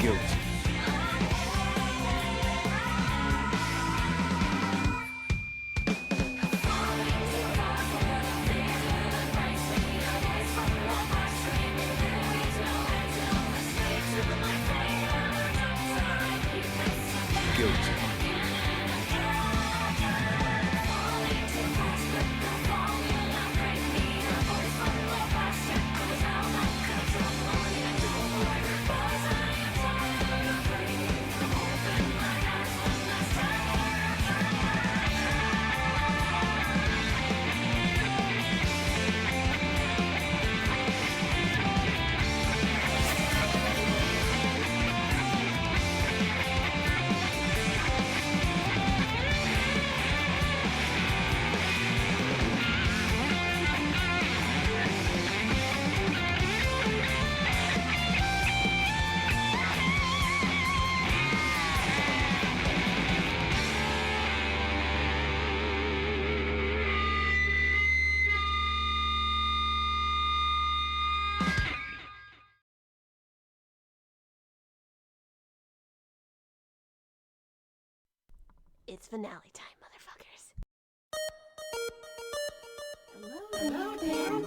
Guilty. Guilty. It's finale time, motherfuckers. Hello there.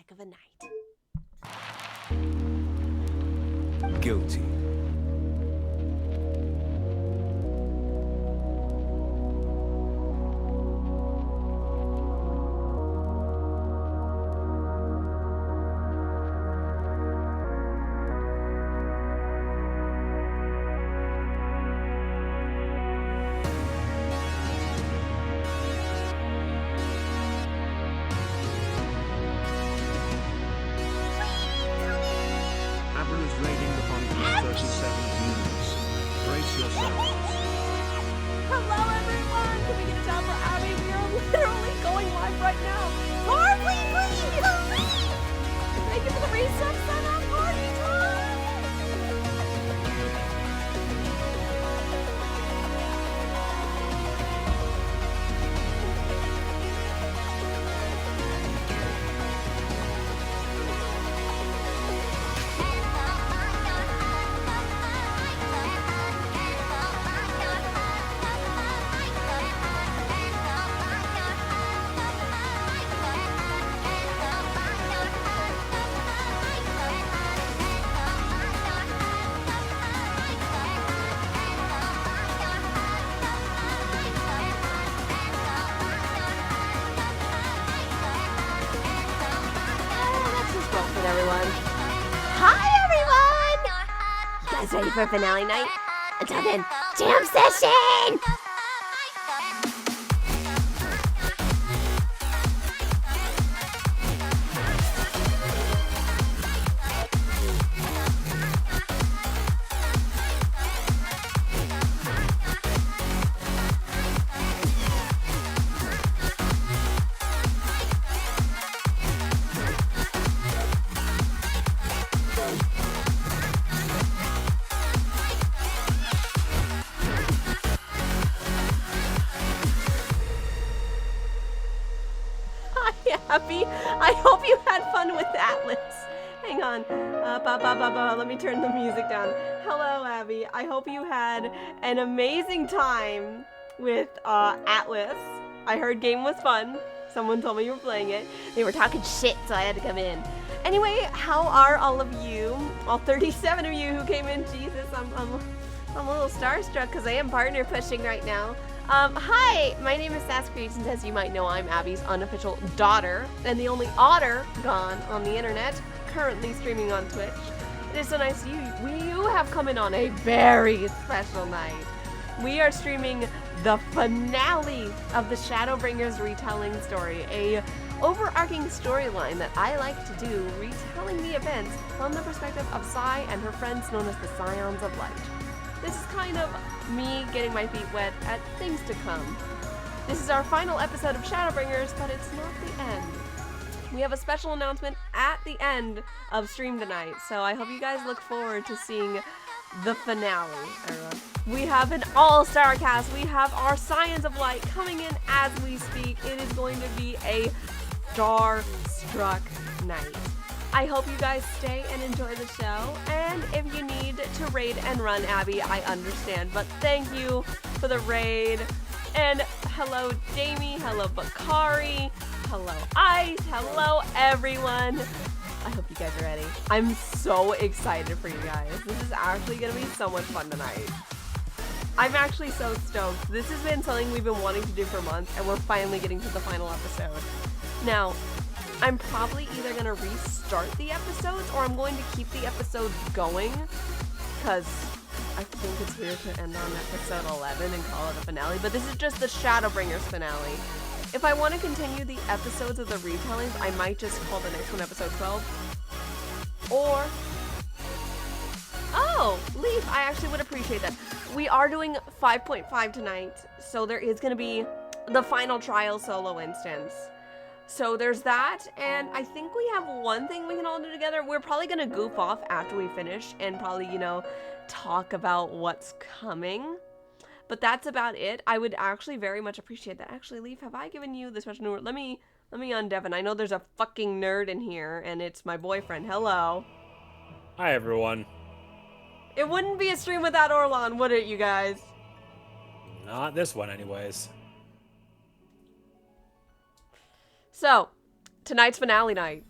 heck of a night. Guilty. Abra's raiding the Pond 37 News. Brace yourselves. Hello, everyone! Can we get a job for Abby? We are literally going live right now. Party, please! Thank you for the resub, son of party time! Let's just go with everyone. Hi, everyone! You guys ready for finale night? Until then, jam session! Happy. I hope you had fun with Atlas. Hang on. Let me turn the music down. Hello, Abby. I hope you had an amazing time with Atlas. I heard game was fun. Someone told me you were playing it. They were talking shit, so I had to come in. Anyway, how are all of you? All 37 of you who came in. Jesus, I'm a little starstruck because I am partner pushing right now. Hi, my name is Sass Creations. As you might know, I'm Abby's unofficial daughter and the only otter gone on the internet, currently streaming on Twitch. It is so nice you have come in on a very special night. We are streaming the finale of the Shadowbringers retelling story, a overarching storyline that I like to do, retelling the events from the perspective of Sai and her friends known as the Scions of Light. This is kind of me getting my feet wet at things to come. This is our final episode of Shadowbringers, but it's not the end. We have a special announcement at the end of stream tonight, so I hope you guys look forward to seeing the finale. We have an all-star cast. We have our Scions of Light coming in as we speak. It is going to be a star-struck night. I hope you guys stay and enjoy the show, and if you need to raid and run Abby, I understand, but thank you for the raid. And hello Jamie, hello Bakari, hello Ice, hello everyone. I hope you guys are ready. I'm so excited for you guys. This is actually gonna be so much fun tonight. I'm actually so stoked. This has been something we've been wanting to do for months, and we're finally getting to the final episode. Now, I'm probably either going to restart the episodes or I'm going to keep the episodes going, because I think it's weird to end on episode 11 and call it a finale, but this is just the Shadowbringers finale. If I want to continue the episodes of the retellings, I might just call the next one episode 12. Or, oh, Leaf, I actually would appreciate that. We are doing 5.5 tonight, so there is going to be the final trial solo instance. So there's that, and I think we have one thing we can all do together. We're probably gonna goof off after we finish and probably, talk about what's coming. But that's about it. I would actually very much appreciate that. Actually, Leaf, have I given you this much new? Let me undevon. I know there's a fucking nerd in here, and it's my boyfriend. Hello. Hi, everyone. It wouldn't be a stream without Orlon, would it, you guys? Not this one, anyways. So, tonight's finale night.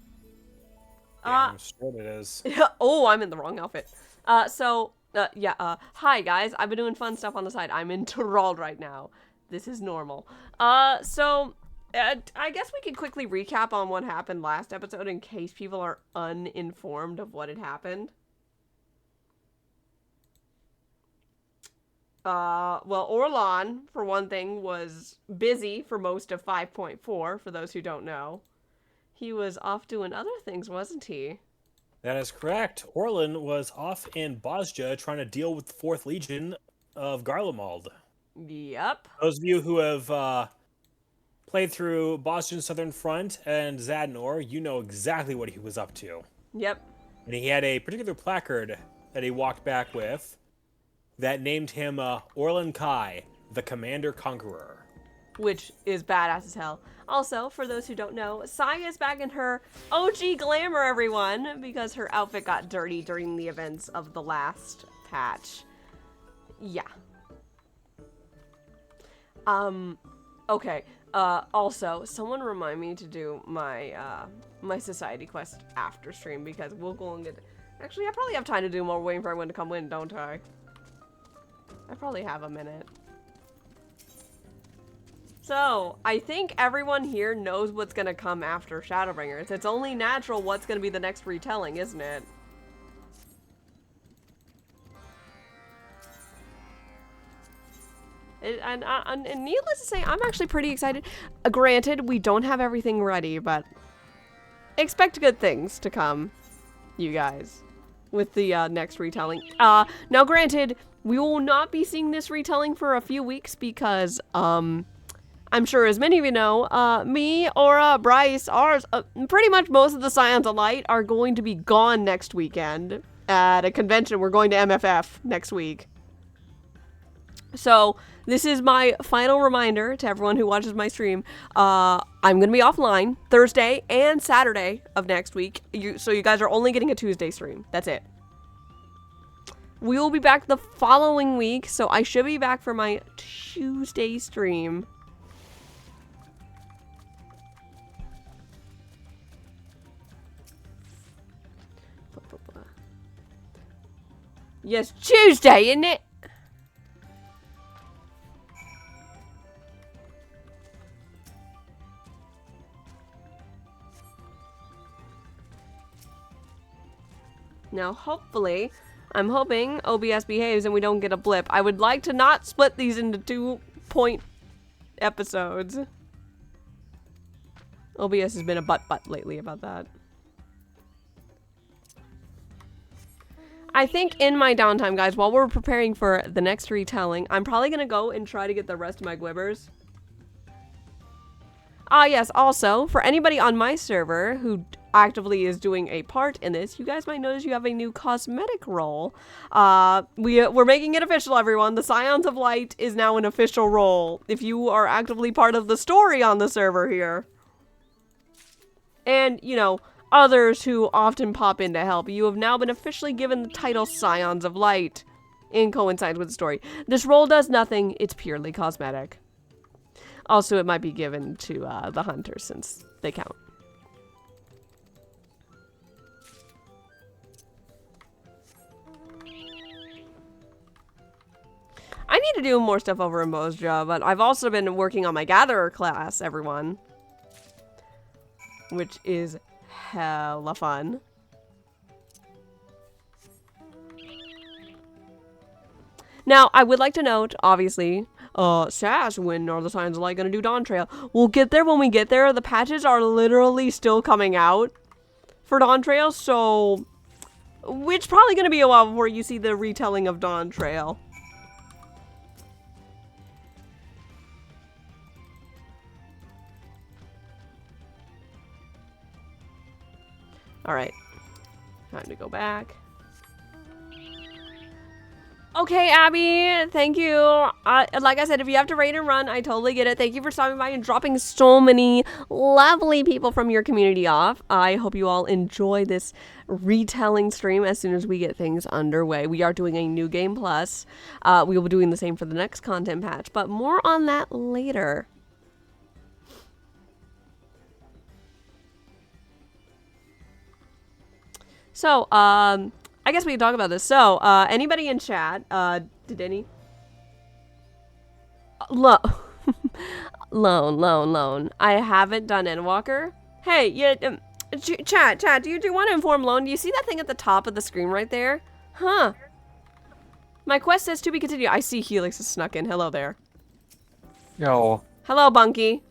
Damn straight it is. Oh, I'm in the wrong outfit. Hi guys. I've been doing fun stuff on the side. I'm enthralled right now. This is normal. I guess we could quickly recap on what happened last episode in case people are uninformed of what had happened. Well, Orlan, for one thing, was busy for most of 5.4, for those who don't know. He was off doing other things, wasn't he? That is correct. Orlin was off in Bosnia trying to deal with the 4th Legion of Garlemald. Yep. Those of you who have played through Bosnian Southern Front and Zadnor, you know exactly what he was up to. Yep. And he had a particular placard that he walked back with that named him Orlin Kai, the Commander Conqueror. Which is badass as hell. Also, for those who don't know, Saya is back in her OG glamour, everyone, because her outfit got dirty during the events of the last patch. Yeah. Okay. Also, someone remind me to do my, my society quest after stream, because we'll go and get... Actually, I probably have time to do more waiting for everyone to come in, don't I? I probably have a minute. So, I think everyone here knows what's gonna come after Shadowbringers. It's only natural what's gonna be the next retelling, isn't it? And needless to say, I'm actually pretty excited. Granted, we don't have everything ready, but expect good things to come, you guys, with the next retelling. Now granted, we will not be seeing this retelling for a few weeks because, I'm sure as many of you know, me, Aura, Bryce, ours, pretty much most of the Scions of Light are going to be gone next weekend at a convention. We're going to MFF next week. So, this is my final reminder to everyone who watches my stream. I'm going to be offline Thursday and Saturday of next week. So you guys are only getting a Tuesday stream. That's it. We will be back the following week, so I should be back for my Tuesday stream. Yes, Tuesday, isn't it? Now, hopefully, I'm hoping OBS behaves and we don't get a blip. I would like to not split these into 2-point episodes. OBS has been a butt lately about that. I think in my downtime, guys, while we're preparing for the next retelling, I'm probably going to go and try to get the rest of my glibbers. Yes, also, for anybody on my server who actively is doing a part in this, you guys might notice you have a new cosmetic role. We're making it official, everyone. The Scions of Light is now an official role if you are actively part of the story on the server here. And, you know, others who often pop in to help, you have now been officially given the title Scions of Light in coincides with the story. This role does nothing, it's purely cosmetic. Also, it might be given to the hunters since they count. I need to do more stuff over in Bosnia, but I've also been working on my Gatherer class, everyone. Which is hella fun. Now, I would like to note, obviously, Sash, when are the Scions of Light gonna do Dawn Trail? We'll get there when we get there. The patches are literally still coming out for Dawn Trail, so it's probably gonna be a while before you see the retelling of Dawn Trail. Alright. Time to go back. Okay, Abby, thank you. Like I said, if you have to raid and run, I totally get it. Thank you for stopping by and dropping so many lovely people from your community off. I hope you all enjoy this retelling stream as soon as we get things underway. We are doing a new game plus. We will be doing the same for the next content patch, but more on that later. So, I guess we can talk about this. So, anybody in chat, did any... Loan. I haven't done Endwalker. Hey, yeah, chat, do you want to inform Lone? Do you see that thing at the top of the screen right there? Huh. My quest says to be continued. I see Helix has snuck in. Hello there. Yo. Hello, Bunky.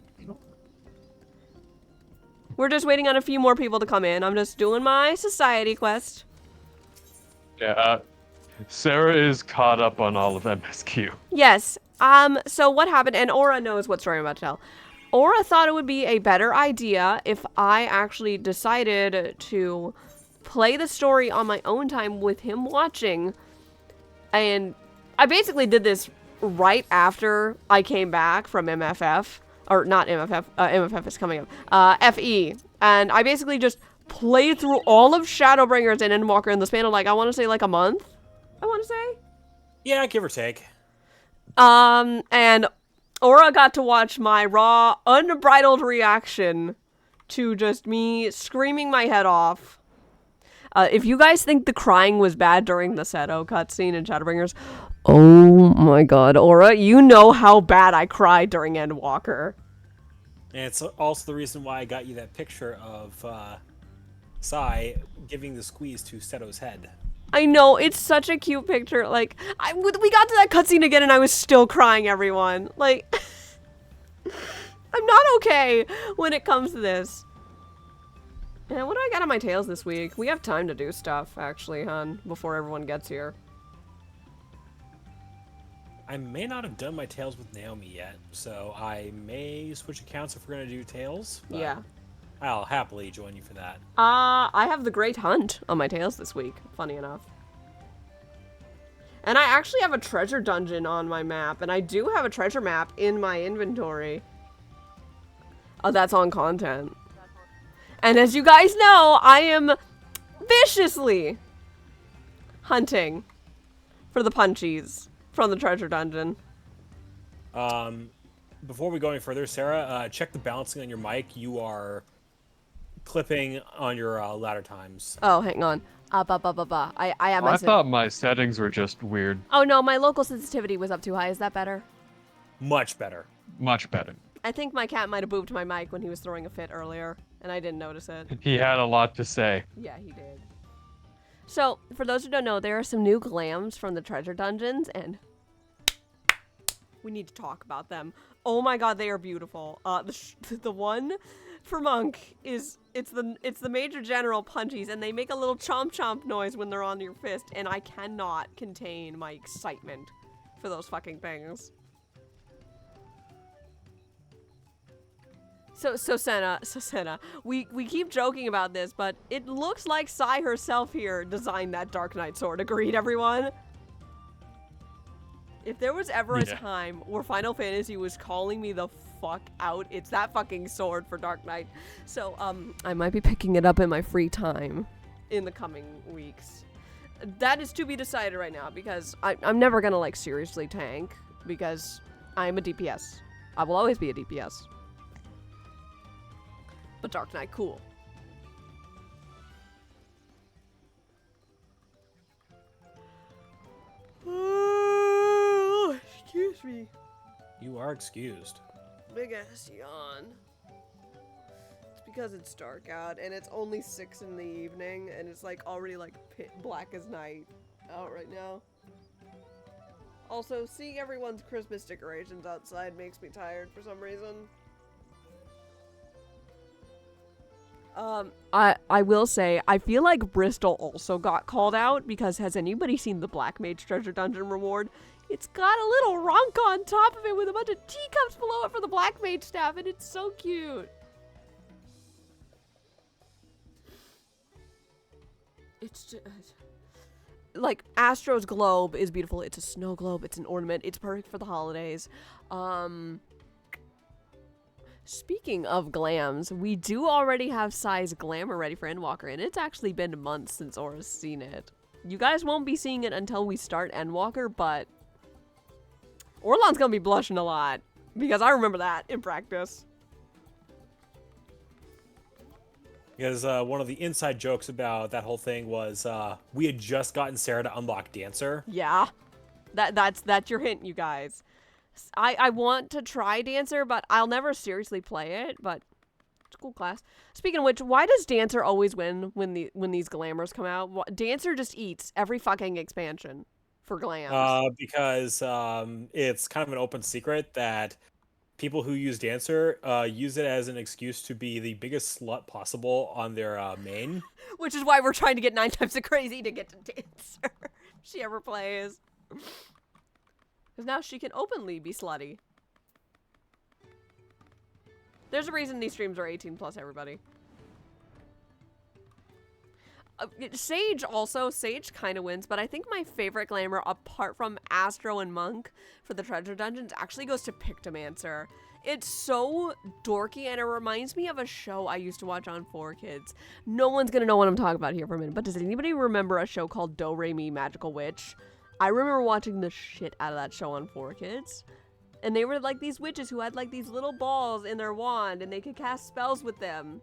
We're just waiting on a few more people to come in. I'm just doing my society quest. Yeah, Sarah is caught up on all of MSQ. Yes. So what happened, and Aura knows what story I'm about to tell. Aura thought it would be a better idea if I actually decided to play the story on my own time with him watching. And I basically did this right after I came back from MFF. Or not MFF, MFF is coming up. FE. And I basically just played through all of Shadowbringers and Endwalker in the span of, like, I want to say, like, a month? I want to say? Yeah, give or take. And Aura got to watch my raw, unbridled reaction to just me screaming my head off. If you guys think the crying was bad during the Seto cutscene in Shadowbringers, oh my god, Aura, you know how bad I cried during Endwalker. And it's also the reason why I got you that picture of Sai giving the squeeze to Seto's head. I know, it's such a cute picture. Like, we got to that cutscene again and I was still crying, everyone. Like, I'm not okay when it comes to this. And what do I got on my tails this week? We have time to do stuff, actually, hon, before everyone gets here. I may not have done my Tales with Naomi yet, so I may switch accounts if we're going to do Tales. Yeah. I'll happily join you for that. I have the Great Hunt on my tails this week, funny enough. And I actually have a treasure dungeon on my map, and I do have a treasure map in my inventory. Oh, that's on content. And as you guys know, I am viciously hunting for the punchies from the treasure dungeon. Before we go any further, Sarah, check the balancing on your mic. You are clipping on your ladder times. Oh, hang on. I have my... I thought my settings were just weird. Oh no, my local sensitivity was up too high. Is that better? Much better. Much better. I think my cat might have booped my mic when he was throwing a fit earlier, and I didn't notice it. He had a lot to say. Yeah, he did. So, for those who don't know, there are some new glams from the treasure dungeons, and we need to talk about them. Oh my god, they are beautiful. The one for Monk is it's the Major General punchies, and they make a little chomp chomp noise when they're on your fist, and I cannot contain my excitement for those fucking things. So Senna, we keep joking about this, but it looks like Sai herself here designed that Dark Knight sword. Agreed, everyone? If there was ever a time where Final Fantasy was calling me the fuck out, it's that fucking sword for Dark Knight. So, I might be picking it up in my free time in the coming weeks. That is to be decided right now, because I'm never gonna, like, seriously tank, because I'm a DPS. I will always be a DPS. But Dark Knight, cool. Excuse me. You are excused. Big ass yawn. It's because it's dark out and it's only 6 in the evening and it's like already like black as night out right now. Also, seeing everyone's Christmas decorations outside makes me tired for some reason. I will say, I feel like Bristol also got called out because has anybody seen the Black Mage Treasure Dungeon reward? It's got a little runk on top of it with a bunch of teacups below it for the Black Mage staff, and it's so cute. It's just... like, Astro's globe is beautiful. It's a snow globe. It's an ornament. It's perfect for the holidays. Speaking of glams, we do already have Sai's glamour ready for Endwalker, and it's actually been months since Aura's seen it. You guys won't be seeing it until we start Endwalker, but Orlan's gonna be blushing a lot, because I remember that in practice. Because one of the inside jokes about that whole thing was we had just gotten Sarah to unlock Dancer. Yeah. That's your hint, you guys. I want to try Dancer, but I'll never seriously play it, but it's a cool class. Speaking of which, why does Dancer always win when these glamours come out? Dancer just eats every fucking expansion for glams. Because it's kind of an open secret that people who use Dancer use it as an excuse to be the biggest slut possible on their main. Which is why we're trying to get 9 times the crazy to get to Dancer. If she ever plays. Because now she can openly be slutty. There's a reason these streams are 18 plus, everybody. Sage kind of wins, but I think my favorite glamour, apart from Astro and Monk for the treasure dungeons, actually goes to Pictomancer. It's so dorky, and it reminds me of a show I used to watch on 4Kids. No one's gonna know what I'm talking about here for a minute, but does anybody remember a show called Do Re Mi Magical Witch? I remember watching the shit out of that show on 4Kids. And they were like these witches who had like these little balls in their wand, and they could cast spells with them.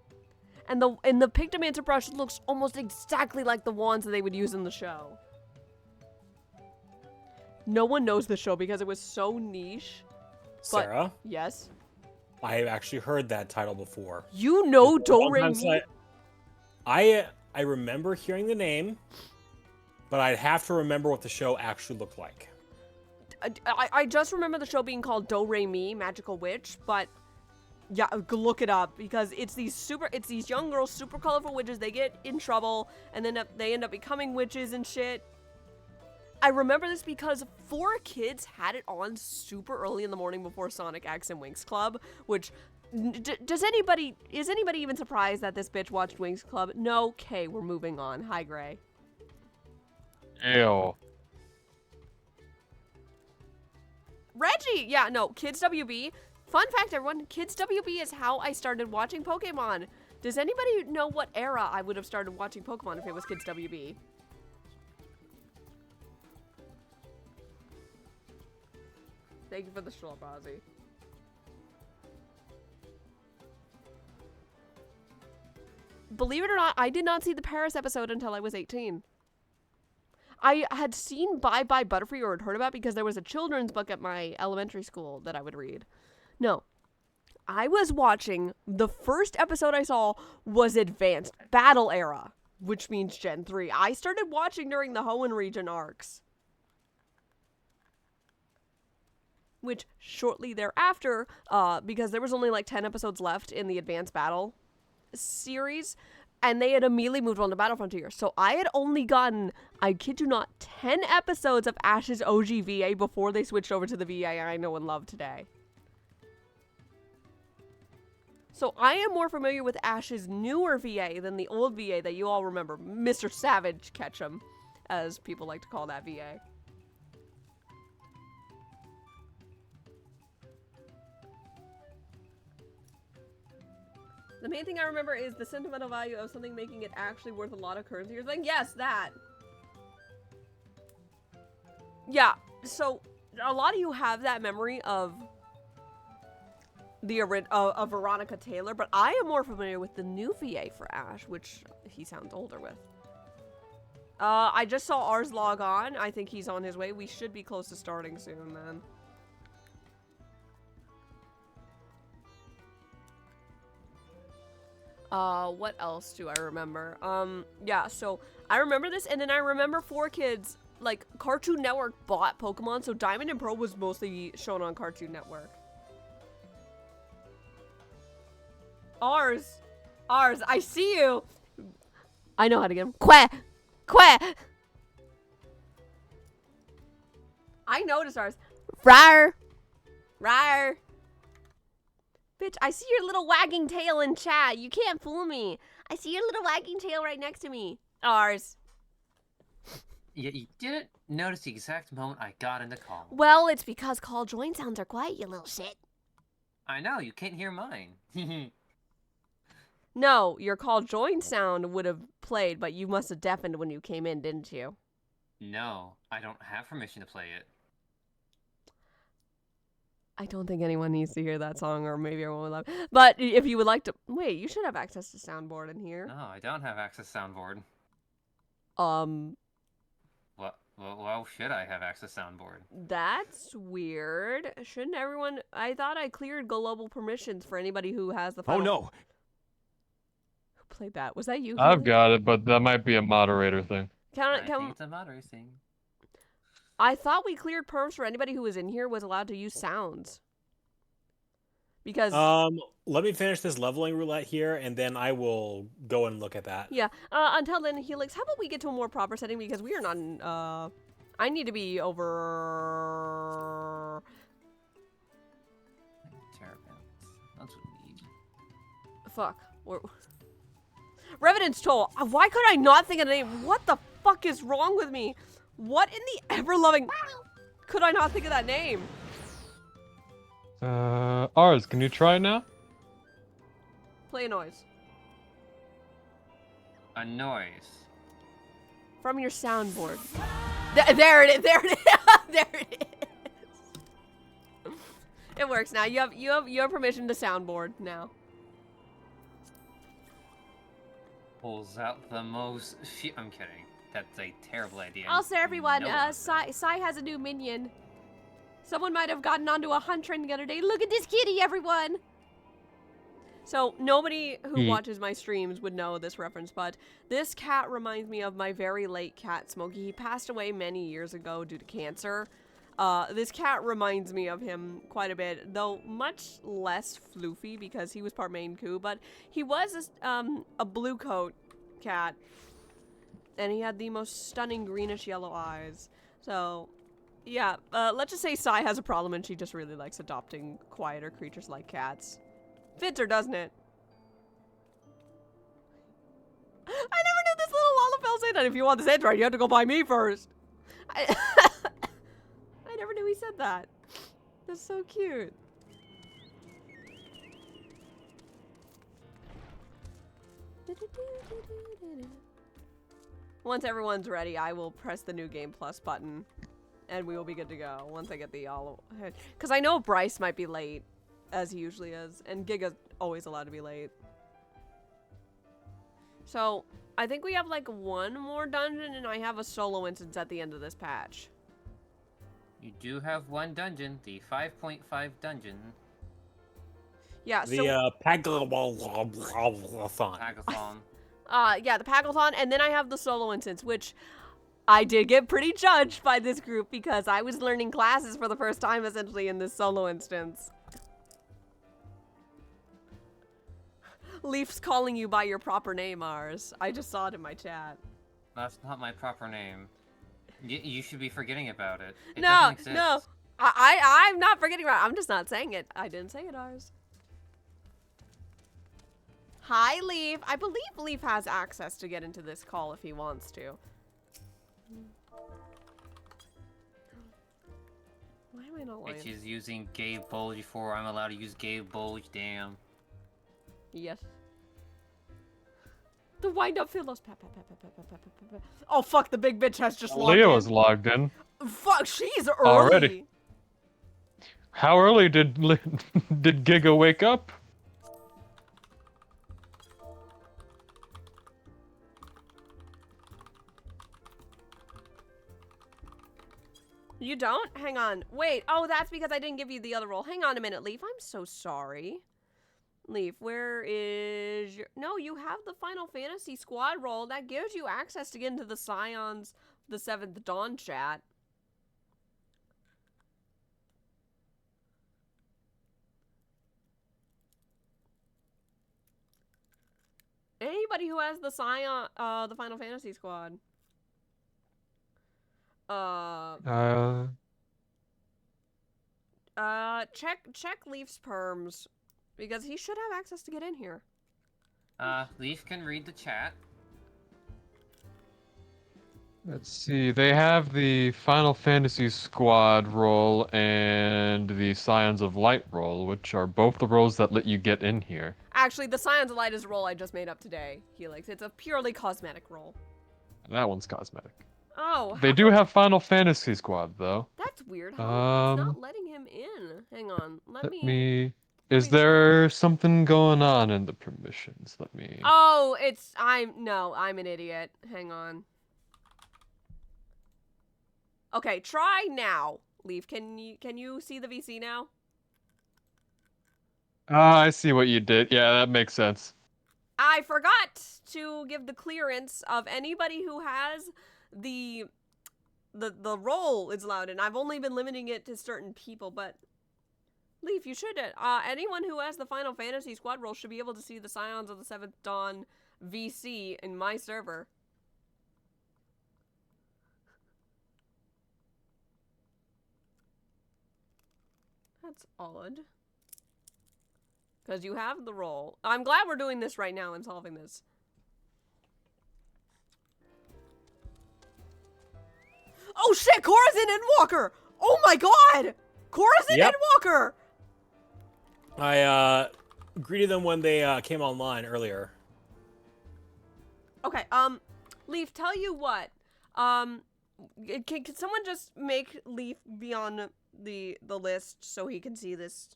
And the Pictomancer brush looks almost exactly like the wands that they would use in the show. No one knows the show because it was so niche. Sarah? Yes? I have actually heard that title before. You know Do Re Mi? I remember hearing the name, but I'd have to remember what the show actually looked like. I just remember the show being called Do Re Mi Magical Witch, but yeah, look it up because it's these young girls, super colorful witches. They get in trouble and then they end up becoming witches and shit. I remember this because 4Kids had it on super early in the morning before Sonic X and Winx Club, which is anybody even surprised that this bitch watched Winx Club? No. Okay, we're moving on. Hi, Gray. Ew. Reggie! Yeah, no, Kids WB. Fun fact, everyone, Kids WB is how I started watching Pokemon. Does anybody know what era I would have started watching Pokemon if it was Kids WB? Thank you for the schlop, Ozzy. Believe it or not, I did not see the Paris episode until I was 18. I had seen Bye Bye Butterfree or had heard about it because there was a children's book at my elementary school that I would read. No. I was watching, the first episode I saw was Advanced Battle Era, which means Gen 3. I started watching during the Hoenn region arcs. Which shortly thereafter, because there was only like 10 episodes left in the Advanced Battle series, and they had immediately moved on to Battle Frontier. So I had only gotten, I kid you not, 10 episodes of Ash's OG VA before they switched over to the VA I know and love today. So I am more familiar with Ash's newer VA than the old VA that you all remember. Mr. Savage Ketchum, as people like to call that VA. The main thing I remember is the sentimental value of something making it actually worth a lot of currency or something. Yes, that. Yeah, so a lot of you have that memory of the of Veronica Taylor, but I am more familiar with the new VA for Ash, which he sounds older with. I just saw ours log on. I think he's on his way. We should be close to starting soon, then. What else do I remember? Yeah, so I remember this, and then I remember 4Kids, like, Cartoon Network bought Pokemon, so Diamond and Pearl was mostly shown on Cartoon Network. Ours, I see you! I know how to get him. Quack! Quack! I noticed ours. Rawr! Rawr! Bitch, I see your little wagging tail in chat. You can't fool me. I see your little wagging tail right next to me. Ours. You didn't notice the exact moment I got in the call. Well, it's because call join sounds are quiet, you little shit. I know, you can't hear mine. No, your call join sound would have played, but you must have deafened when you came in, didn't you? No, I don't have permission to play it. I don't think anyone needs to hear that song, or maybe everyone would love. But if you would like to, wait, you should have access to soundboard in here. No, I don't have access soundboard. What? Well, should I have access soundboard? That's weird. Shouldn't everyone? I thought I cleared global permissions for anybody who has the. Final... Oh no! Who played that? Was that you? I've Healy? got it, but that might be a moderator thing. I think it's a moderator thing. I thought we cleared perms for anybody who was in here was allowed to use sounds. Because let me finish this leveling roulette here, and then I will go and look at that. yeah. Until then, Helix, how about we get to a more proper setting because we are not in, I need to be over. Terrapins. That's what we need. Fuck. Revenant's Toll. Why could I not think of the name? What the fuck is wrong with me? What in the ever-loving... Could I not think of that name? Ours, can you try it now? Play a noise. A noise. From your soundboard. There it is. There it is. There it is. It works now. You have permission to soundboard now. Pulls out the most... I'm kidding. That's a terrible idea. Also, everyone, No one Sai has a new minion. Someone might have gotten onto a hunt train the other day. Look at this kitty, everyone! So, nobody who watches my streams would know this reference, but this cat reminds me of my very late cat, Smokey. He passed away many years ago due to cancer. This cat reminds me of him quite a bit, though much less floofy because he was part Maine Coon, but he was a blue coat cat. And he had the most stunning greenish yellow eyes. So, yeah, let's just say Sai has a problem and she just really likes adopting quieter creatures like cats. Fits her, doesn't it? I never knew this little Lalafell said that. If you want this Android, you have to go by me first. I never knew he said that. That's so cute. Once everyone's ready, I will press the new Game Plus button, and we will be good to go once I get the all... Because I know Bryce might be late, as he usually is, and Giga's always allowed to be late. So, I think we have like one more dungeon, and I have a solo instance at the end of this patch. You do have one dungeon, the 5.5 dungeon. Yeah, so... The Pagathon. Hackathon. Yeah, the Pagathon, and then I have the solo instance, which I did get pretty judged by this group because I was learning classes for the first time, essentially, in this solo instance. Leaf's calling you by your proper name, Ars. I just saw it in my chat. That's not my proper name. You should be forgetting about it. It No, doesn't exist. no. I'm not forgetting about it. I'm just not saying it. I didn't say it, Ars. Hi, Leaf. I believe Leaf has access to get into this call if he wants to. Why am I not lying? Which is using Gabe Bulge before I'm allowed to use Gabe Bulge, damn. Yes. The wind-up Philos. Oh, fuck, the big bitch has just logged Leah in. was logged in. Fuck, she's early. Already. How early did Giga wake up? You don't? Hang on. Wait. Oh, that's because I didn't give you the other role. Hang on a minute, Leaf. I'm so sorry. Leaf, where is your... No, you have the Final Fantasy squad role. That gives you access to get into the Scions, the 7th Dawn chat. Anybody who has the Scion, the Final Fantasy squad. Check Leaf's perms. Because he should have access to get in here. Leaf can read the chat. Let's see, they have the Final Fantasy Squad role and the Scions of Light role, which are both the roles that let you get in here. Actually, the Scions of Light is a role I just made up today, Helix. It's a purely cosmetic role. That one's cosmetic. Oh, They do have Final Fantasy Squad though. That's weird. How it's Um, not letting him in. Hang on. Let let me. me. let Is me- there something going on in the permissions? Let me. Oh, I'm an idiot. Hang on. Okay, try now. Leaf, can you see the VC now? Ah, I see what you did. Yeah, that makes sense. I forgot to give the clearance of anybody who has the role is allowed, and I've only been limiting it to certain people, but Leaf, you should. Anyone who has the Final Fantasy squad role should be able to see the Scions of the Seventh Dawn VC in my server. That's odd. Because you have the role. I'm glad we're doing this right now and solving this. Oh shit, Cora's in Endwalker! Oh my god! Cora's in Yep. Endwalker! I greeted them when they came online earlier. Okay, Leaf, tell you what. Can someone just make Leaf be on the list so he can see this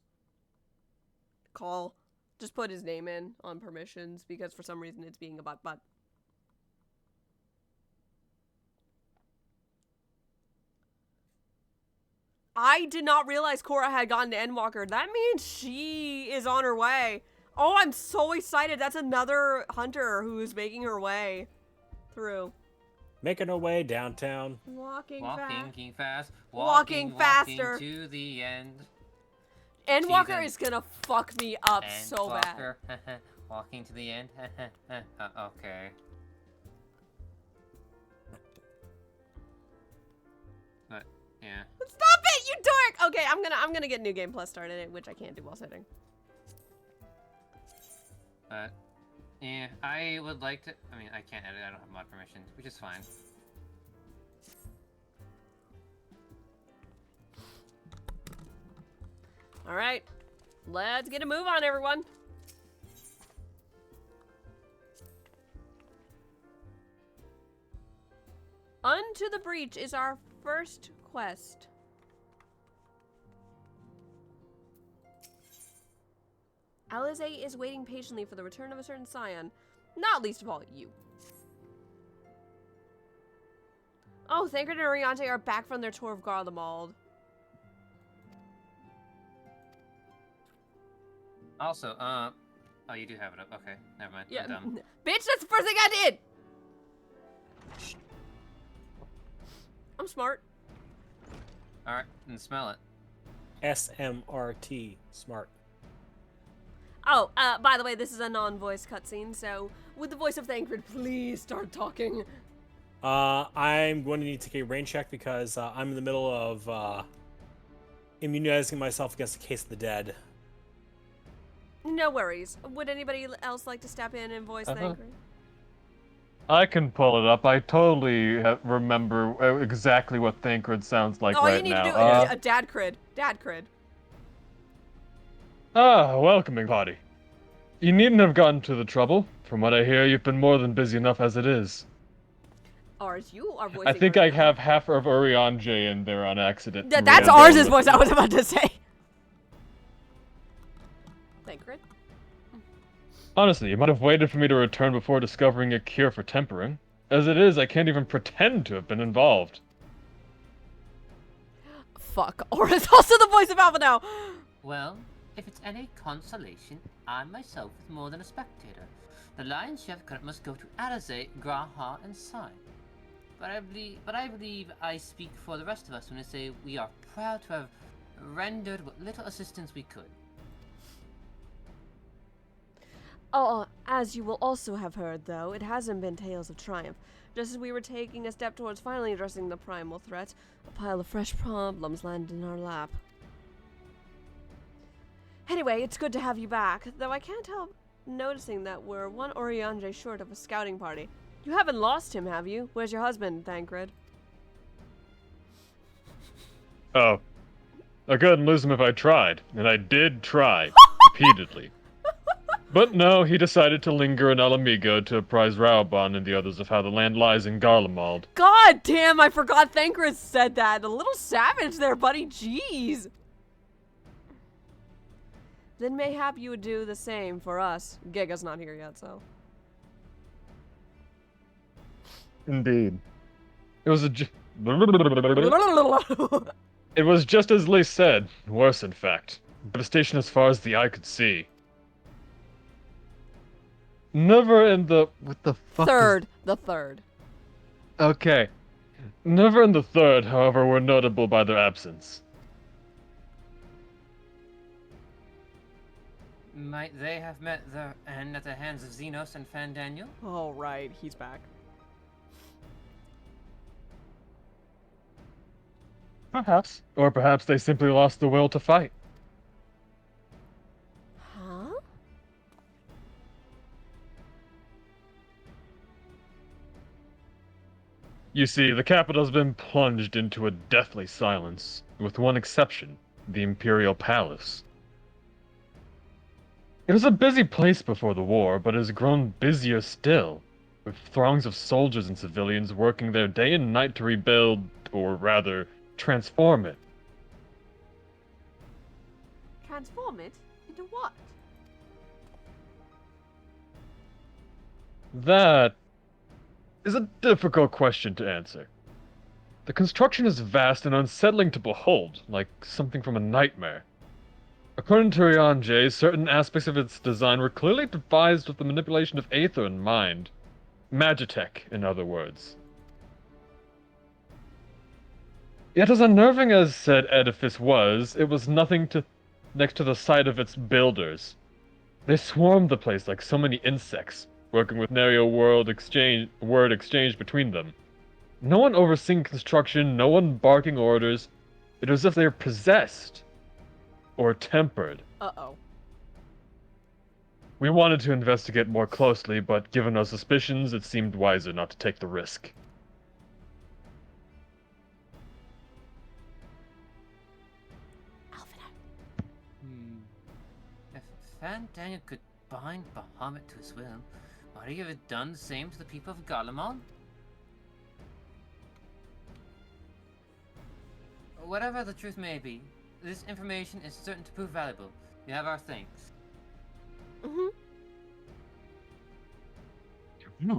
call? Just put his name in on permissions because for some reason it's being a butt. I did not realize Cora had gotten to Endwalker. That means she is on her way. Oh, I'm so excited. That's another hunter who's making her way through. Making her way downtown. Walking fast. Walking faster. Walking to the end. Endwalker Teasing. is gonna fuck me up so bad. Walker. Walking to the end. Okay. But yeah. Stop it, you dork! Okay, I'm gonna get New Game Plus started, which I can't do while sitting. But yeah, I would like to. I mean, I can't edit. I don't have mod permissions, which is fine. All right, let's get a move on, everyone. Unto the Breach is our first quest. Alize is waiting patiently for the return of a certain scion, not least of all you. Oh, Thancred and Oriante are back from their tour of Garlemald. Also, oh, you do have it up. Okay, never mind. Yeah, I'm dumb. bitch, that's the first thing I did! I'm smart. Alright, and smell it. SMRT. Smart. Oh, by the way, this is a non-voice cutscene, so with the voice of Thancred, please start talking. I'm going to need to take a rain check because I'm in the middle of immunizing myself against the case of the dead. No worries. Would anybody else like to step in and voice Thancred? I can pull it up. I totally remember exactly what Thancred sounds like All right you need now. to do is a dad crid. Dad crid. Welcoming party. You needn't have gotten to the trouble. From what I hear, you've been more than busy enough as it is. Ours, you are voicing. I think I have half of Urianje in there on accident. That's ours' voice. I was about to say. Thancred. Honestly, you might have waited for me to return before discovering a cure for tempering. As it is, I can't even pretend to have been involved. Fuck. Aura's also the voice of Alpha now. Well, if it's any consolation, I myself was more than a spectator. The lion's share of credit must go to Alize, Graha, and Sai. But I believe I speak for the rest of us when I say we are proud to have rendered what little assistance we could. Oh, as you will also have heard, though, it hasn't been tales of triumph. Just as we were taking a step towards finally addressing the primal threat, a pile of fresh problems landed in our lap. Anyway, it's good to have you back, though I can't help noticing that we're one Orianje short of a scouting party. You haven't lost him, have you? Where's your husband, Thancred? Oh. I couldn't lose him if I tried. And I did try. Repeatedly. But no, he decided to linger in Alamigo to apprise Raoban and the others of how the land lies in Garlemald. God damn, I forgot Thancred said that. A little savage there, buddy. Jeez. Then mayhap you would do the same for us. Giga's not here yet, so. Indeed. It was It was just as Lee said, worse in fact. Devastation as far as the eye could see. Never in the... What the fuck Third. The third. Okay. Never in the third, however, were notable by their absence. Might they have met their end at the hands of Xenos and Fandaniel? Oh, right. He's back. Perhaps. Or perhaps they simply lost the will to fight. Huh? You see, the capital's been plunged into a deathly silence, with one exception, the Imperial Palace. It was a busy place before the war, but it has grown busier still, with throngs of soldiers and civilians working there day and night to rebuild, or rather, transform it. Transform it? Into what? That is a difficult question to answer. The construction is vast and unsettling to behold, like something from a nightmare. According to Rianjay, certain aspects of its design were clearly devised with the manipulation of Aether in mind. Magitech, in other words. Yet as unnerving as said edifice was, it was nothing next to the sight of its builders. They swarmed the place like so many insects, working with nary a word exchange between them. No one overseeing construction, no one barking orders. It was as if they were possessed. Or tempered. Uh-oh. We wanted to investigate more closely, but given our suspicions, it seemed wiser not to take the risk. If Fandaniel could bind Bahamut to his will, might he have done the same to the people of Garlemald? Whatever the truth may be, this information is certain to prove valuable. We have our thanks.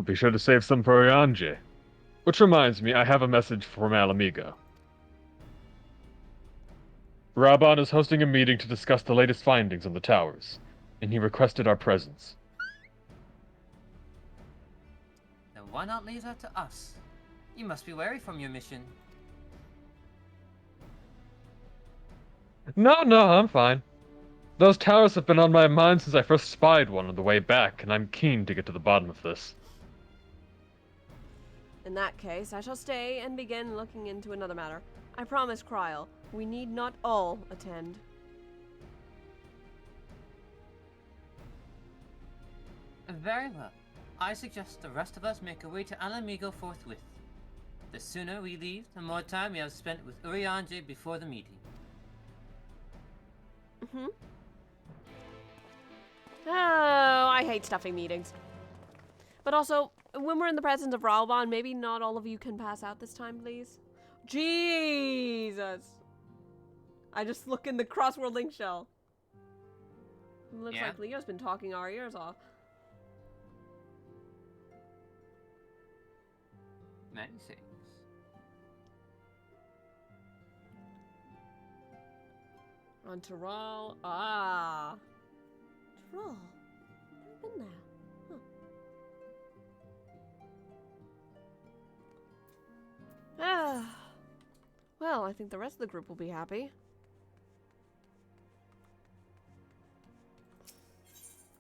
Be sure to save some for Rianjay. Which reminds me, I have a message from Alamigo. Raban is hosting a meeting to discuss the latest findings on the towers, and he requested our presence. Then why not leave that to us? You must be wary from your mission. No, I'm fine. Those towers have been on my mind since I first spied one on the way back, and I'm keen to get to the bottom of this. In that case, I shall stay and begin looking into another matter. I promise, Kryl, we need not all attend. Very well. I suggest the rest of us make our way to Alamigo forthwith. The sooner we leave, the more time we have spent with Urianger before the meeting. Oh, I hate stuffing meetings. But also, when we're in the presence of Raoban, maybe not all of you can pass out this time, please. Jesus. I just look in the crossword link shell. Looks like Leo's been talking our ears off. Many things. On Tyrol. Ah. Tyrol. I've been there. Huh. Ah. Well, I think the rest of the group will be happy.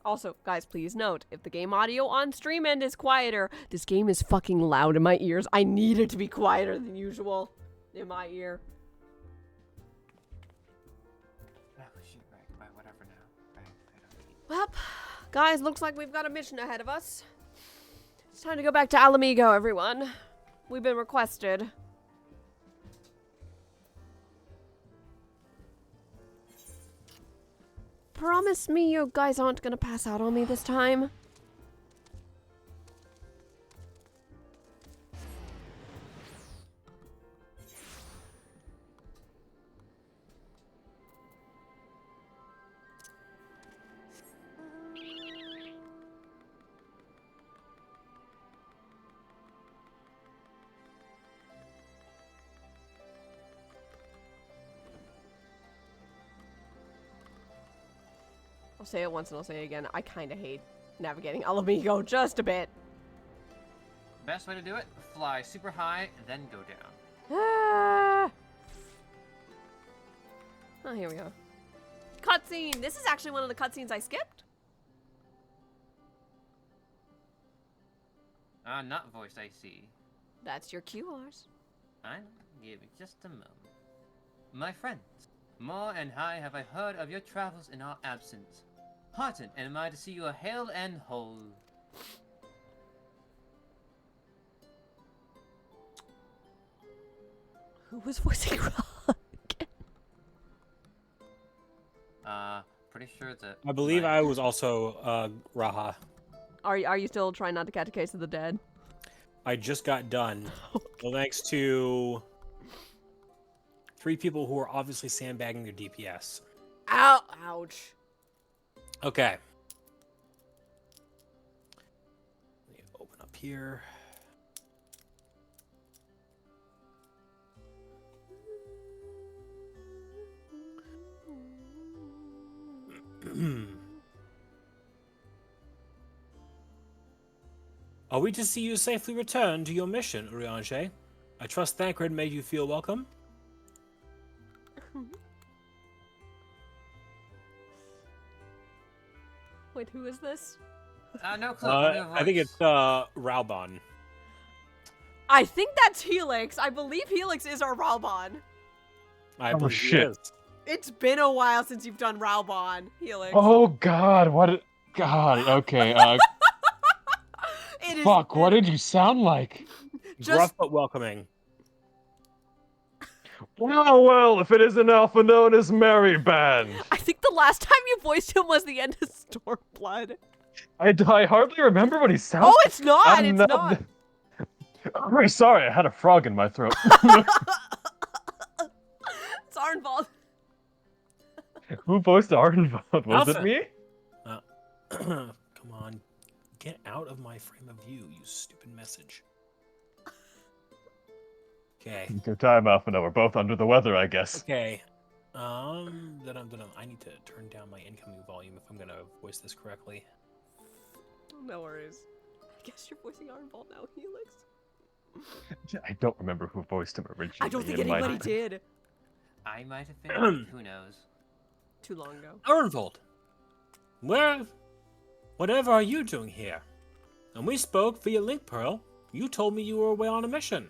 Also, guys, please note, if the game audio on stream end is quieter, this game is fucking loud in my ears. I need it to be quieter than usual in my ear. Well, guys, looks like we've got a mission ahead of us. It's time to go back to Alamigo, everyone. We've been requested. promise me you guys aren't gonna pass out on me this time? I'll say it once and I'll say it again. I kind of hate navigating Alamigo just a bit. Best way to do it: fly super high, then go down. Ah! Oh, here we go. Cutscene! This is actually one of the cutscenes I skipped. Not voice I see. That's your QRs. I know. Give me just a moment. My friends, more and high have I heard of your travels in our absence. Heartened am I to see you hale and whole. Who was voicing Rock? Pretty sure that. I believe I was also Raha. Are you still trying not to catch a case of the dead? I just got done. Well, thanks to 3 people who are obviously sandbagging their DPS. Ow! Ouch. Okay. Let me open up here. Are we to see you safely return to your mission, Urianger? I trust Thancred made you feel welcome. Wait, who is this? No clue. I think it's Raubon. I think that's Helix. I believe Helix is our Raubon. I Oh, believe he shit. is. It's been a while since you've done Raubon, Helix. Oh God, what? God, okay. It is Fuck, what been- did you sound like? Just- Rough but welcoming. Well, if it isn't Alpha known as Mary Band. I think the last time you voiced him was the end of Stormblood. I hardly remember what he sounds Oh, it's not! I'm It's not! I'm very sorry, I had a frog in my throat. It's Arnvald. Who voiced Ardenvald? Was Alpha. it me? Come on. Get out of my frame of view, you stupid message. Okay. Good time, Alpha. No, we're both under the weather, I guess. Okay. I need to turn down my incoming volume if I'm gonna voice this correctly. No worries. I guess you're voicing Arnvald now, Helix. I don't remember who voiced him originally. I don't think in my- anybody did. I might have been. Who knows? Too long ago. Arnvold! Whatever are you doing here? When we spoke via Link Pearl, you told me you were away on a mission.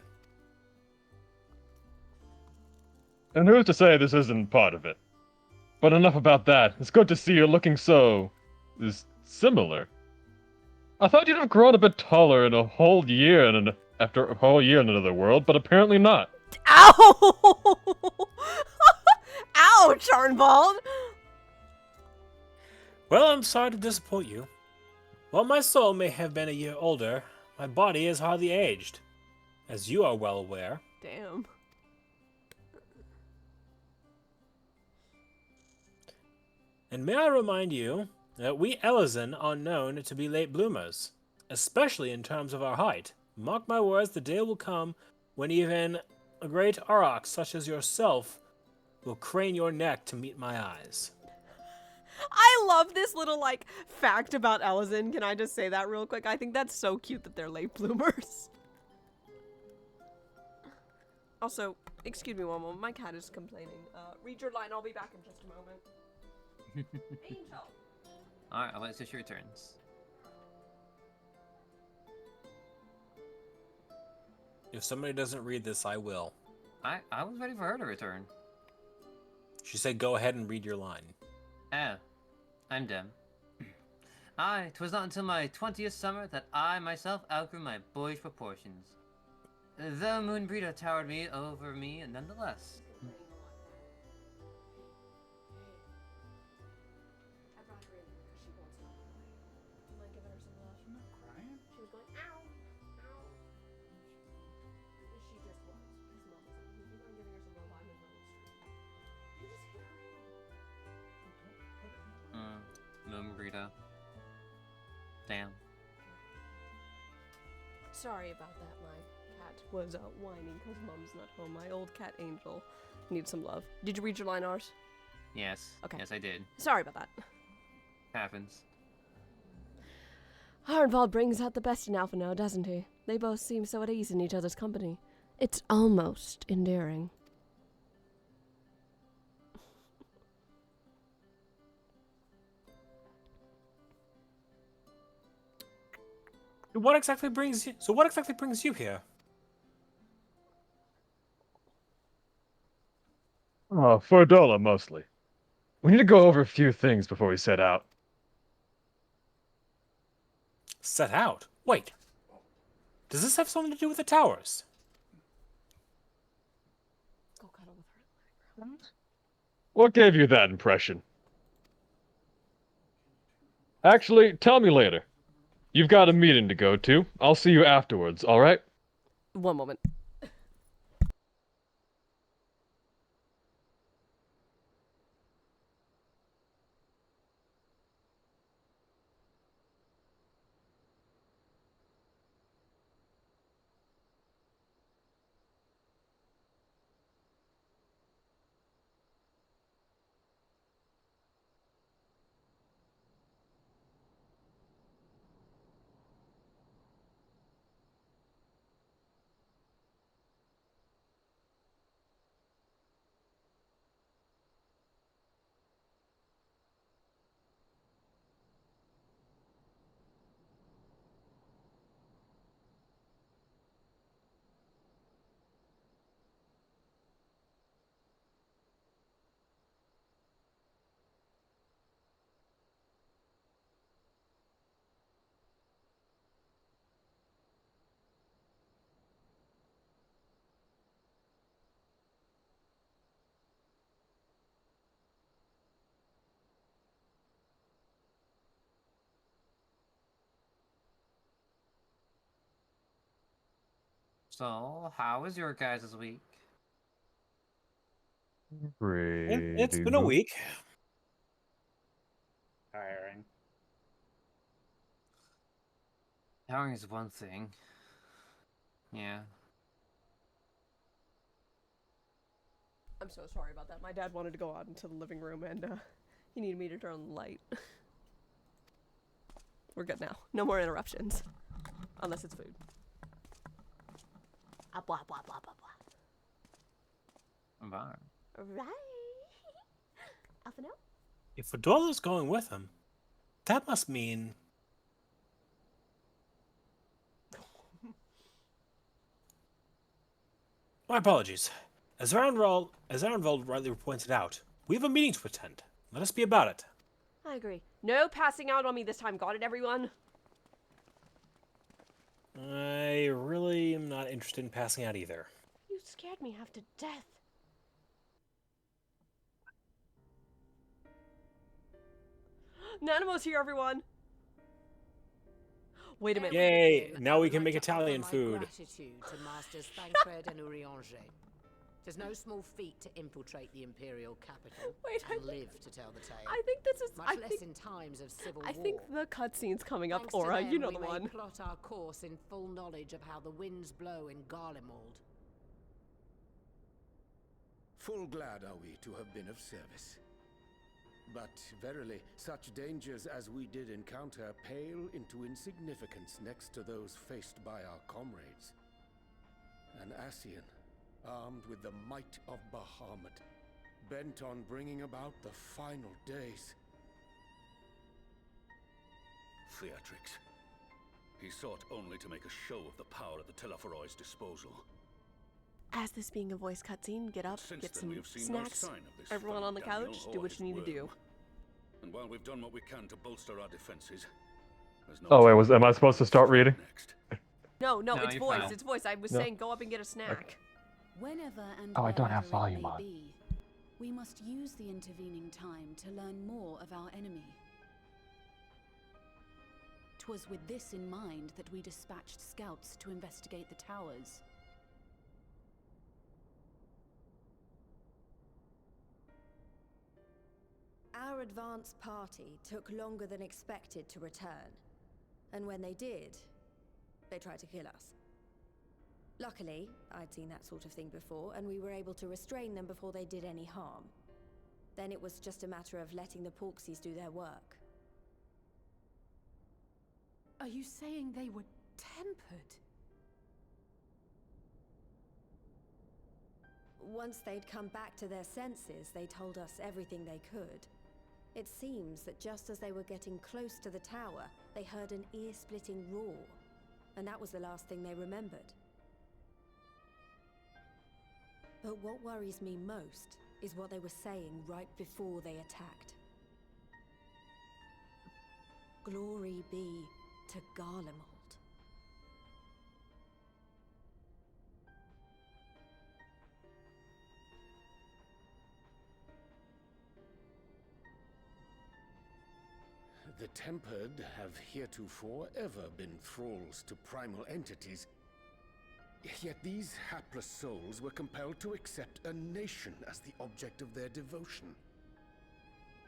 And who's to say this isn't part of it? But enough about that. It's good to see you looking so... similar. I thought you'd have grown a bit taller in a whole year after a whole year in another world, but apparently not. Ow! Ouch, Arnvald! Well, I'm sorry to disappoint you. While my soul may have been a year older, my body is hardly aged. As you are well aware. Damn. And may I remind you that we Elezen are known to be late bloomers, especially in terms of our height. Mark my words, the day will come when even a great Auroch such as yourself will crane your neck to meet my eyes. I love this little, like, fact about Elezen. Can I just say that real quick? I think that's so cute that they're late bloomers. Also, excuse me one moment. My cat is complaining. Read your line. I'll be back in just a moment. Angel. Alright, I'll let switch your turns. If somebody doesn't read this, I will. I was ready for her to return. She said go ahead and read your line. Oh, I'm dumb. Aye, 'twas not until my 20th summer that I myself outgrew my boyish proportions. Though Moonbreeder towered me over me nonetheless. Damn. Sorry about that. My cat was whining because Mom's not home. My old cat Angel needs some love. Did you read your line art? Yes. Okay. Yes, I did. Sorry about that. Happens. Harnval brings out the best in Alpha now, doesn't he? They both seem so at ease in each other's company. It's almost endearing. What exactly brings you? So what exactly brings you here? Oh, for Adola, mostly. We need to go over a few things before we set out. Set out. Wait. Does this have something to do with the towers? Go cuddle with her. What gave you that impression? Actually, tell me later. You've got a meeting to go to. I'll see you afterwards, alright? One moment. So, how was your guys' week? It's Pretty been a good. week. Tiring. Tiring is one thing. Yeah. I'm so sorry about that. My dad wanted to go out into the living room and he needed me to turn on the light. We're good now. No more interruptions. Unless it's food. Ah, blah, blah, blah, blah, blah. Bye. Right. Alpha no? If Adola's going with him, that must mean... My apologies. As Arenvald rightly pointed out, we have a meeting to attend. Let us be about it. I agree. No passing out on me this time. Got it, everyone? I really am not interested in passing out either. You scared me half to death. Nanamo's here, everyone. Wait a minute. Yay! Now I we would can like make to offer Italian my food. Gratitude to Masters Thancred and Urianger. Tis no small feat to infiltrate the imperial capital Wait, I and think- live to tell the tale. I think this is. Much less in times of civil I war. think the cutscene's coming up, Thanks Aura. to them, You know we the may one. plot our course in full knowledge of how the winds blow in Garlemald. Full glad are we to have been of service. But verily, such dangers as we did encounter pale into insignificance next to those faced by our comrades. An Ascian, armed with the might of Bahamut, bent on bringing about the final days. Theatrics. He sought only to make a show of the power at the Teleforoid's disposal. As this being a voice cutscene, get up, Since get then, some we have seen no snacks. sign of this Everyone fellow on the Daniel couch, or do what his you need to do. worm. And while we've done what we can to bolster our defenses, there's no Oh, wait, telling am I what supposed to will start strike reading? next. No, No, it's you're voice. fine. It's voice. I was No. saying go up and get a snack. Whenever and Oh, I don't have wherever it volume may on. be, we must use the intervening time to learn more of our enemy. 'Twas with this in mind that we dispatched scouts to investigate the towers. Our advance party took longer than expected to return. And when they did, they tried to kill us. Luckily, I'd seen that sort of thing before, and we were able to restrain them before they did any harm. Then it was just a matter of letting the Porksies do their work. Are you saying they were tempered? Once they'd come back to their senses, they told us everything they could. It seems that just as they were getting close to the tower, they heard an ear-splitting roar. And that was the last thing they remembered. But what worries me most is what they were saying right before they attacked. Glory be to Garlemald. The Tempered have heretofore ever been thralls to primal entities. Yet these hapless souls were compelled to accept a nation as the object of their devotion.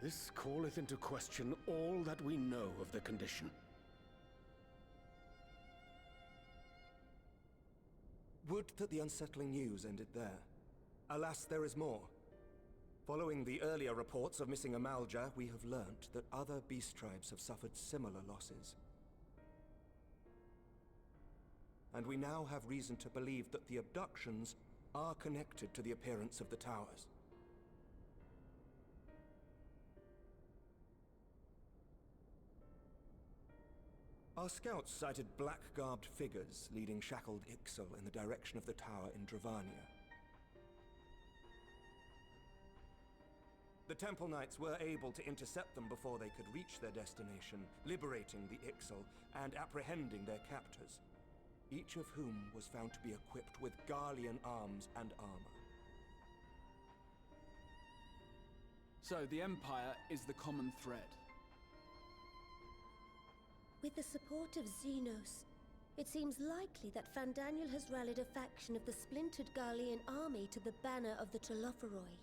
This calleth into question all that we know of the condition. Would that the unsettling news ended there. Alas, there is more. Following the earlier reports of missing Amalja, we have learnt that other beast tribes have suffered similar losses. And we now have reason to believe that the abductions are connected to the appearance of the towers. Our scouts sighted black-garbed figures leading shackled Ixal in the direction of the tower in Dravania. The Temple Knights were able to intercept them before they could reach their destination, liberating the Ixal and apprehending their captors, each of whom was found to be equipped with Garlean arms and armor. So the Empire is the common thread. With the support of Xenos, it seems likely that Fandaniel has rallied a faction of the splintered Garlean army to the banner of the Telophoroi.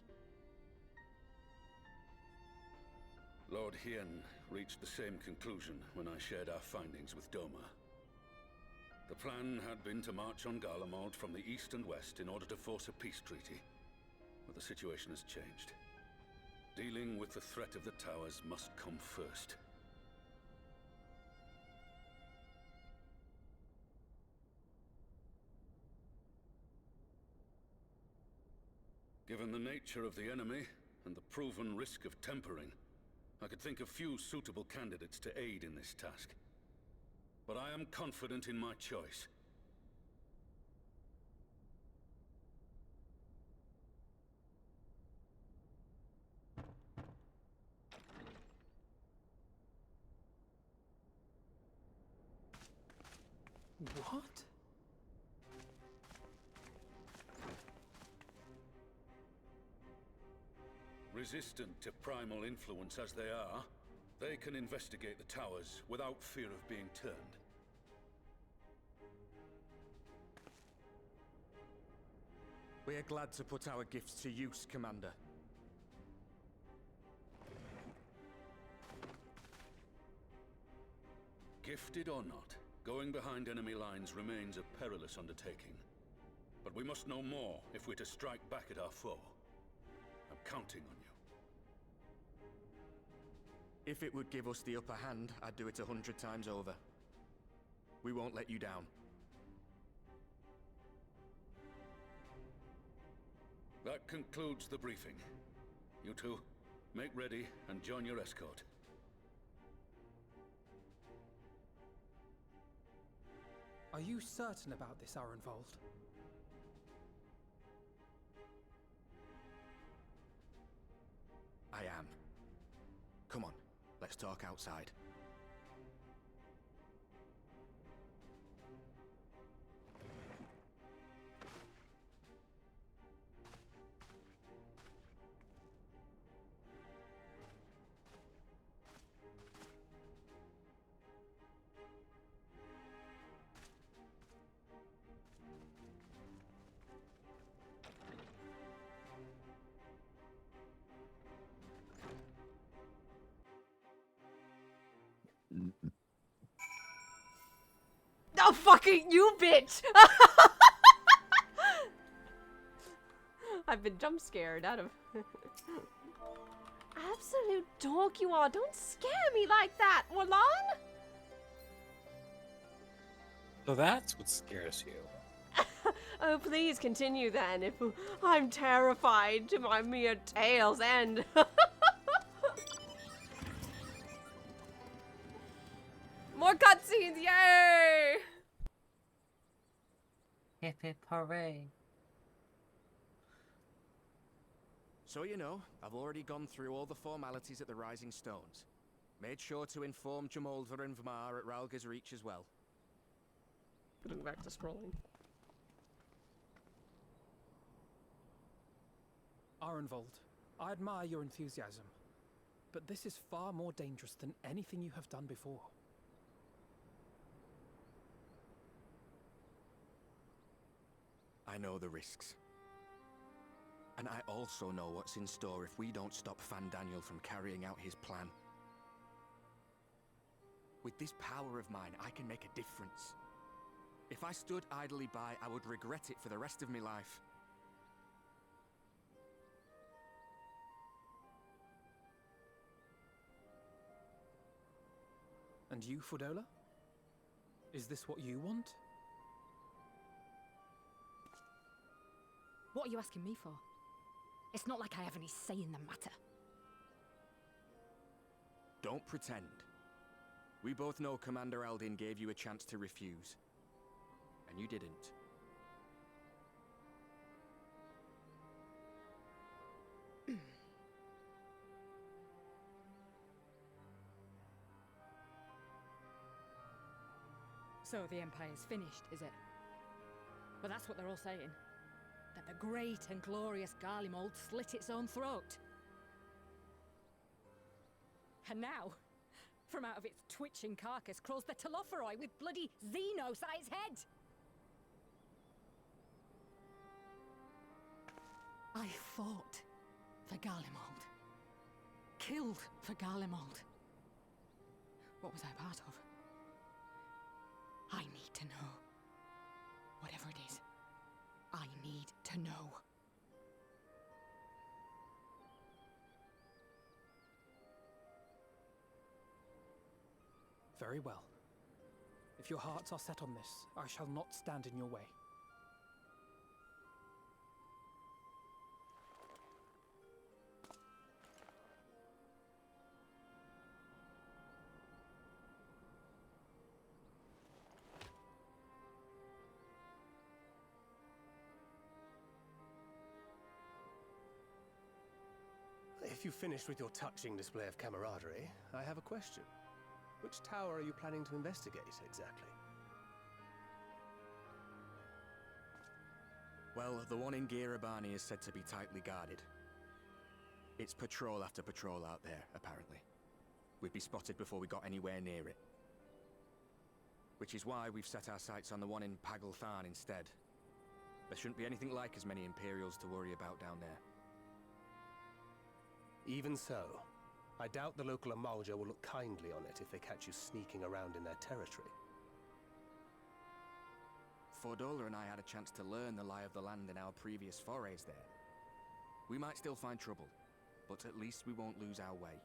Lord Hien reached the same conclusion when I shared our findings with Doma. The plan had been to march on Garlemald from the east and west in order to force a peace treaty. But the situation has changed. Dealing with the threat of the towers must come first. Given the nature of the enemy and the proven risk of tempering, I could think of few suitable candidates to aid in this task. But I am confident in my choice. What? Resistant to primal influence as they are, they can investigate the towers without fear of being turned. We are glad to put our gifts to use, Commander. Gifted or not, going behind enemy lines remains a perilous undertaking. But we must know more if we're to strike back at our foe. I'm counting on you. If it would give us the upper hand, I'd do it 100 times over. We won't let you down. That concludes the briefing. You two, make ready and join your escort. Are you certain about this, Arenvold? I am. Come on, let's talk outside. fucking you, bitch! I've been jump scared out of... Absolute dog you are. Don't scare me like that, Orlan! So that's what scares you. Oh, please continue then, if I'm terrified to my mere tale's end. More cutscenes, yay! Hip hip hooray. So you know, I've already gone through all the formalities at the Rising Stones. Made sure to inform Jamoldva and Vmar at Ralga's Reach as well. Putting back to scrolling. Arenvold, I admire your enthusiasm, but this is far more dangerous than anything you have done before. I know the risks. And I also know what's in store if we don't stop Fandaniel from carrying out his plan. With this power of mine, I can make a difference. If I stood idly by, I would regret it for the rest of my life. And you, Fordola? Is this what you want? What are you asking me for? It's not like I have any say in the matter. Don't pretend. We both know Commander Aldin gave you a chance to refuse. And you didn't. So the Empire's finished, is it? But that's what they're all saying. That the great and glorious Garlemald slit its own throat. And now, from out of its twitching carcass crawls the Telophoroi with bloody Xenos at its head! I fought for Garlemald. Killed for Garlemald. What was I part of? I need to know. Whatever it is, I need to know. Very well. If your hearts are set on this, I shall not stand in your way. If you've finished with your touching display of camaraderie, I have a question. Which tower are you planning to investigate, exactly? Well, the one in Girabani is said to be tightly guarded. It's patrol after patrol out there, apparently. We'd be spotted before we got anywhere near it. Which is why we've set our sights on the one in Pagalthan instead. There shouldn't be anything like as many Imperials to worry about down there. Even so, I doubt the local Amalja will look kindly on it if they catch you sneaking around in their territory. Fordola and I had a chance to learn the lie of the land in our previous forays there. We might still find trouble, but at least we won't lose our way.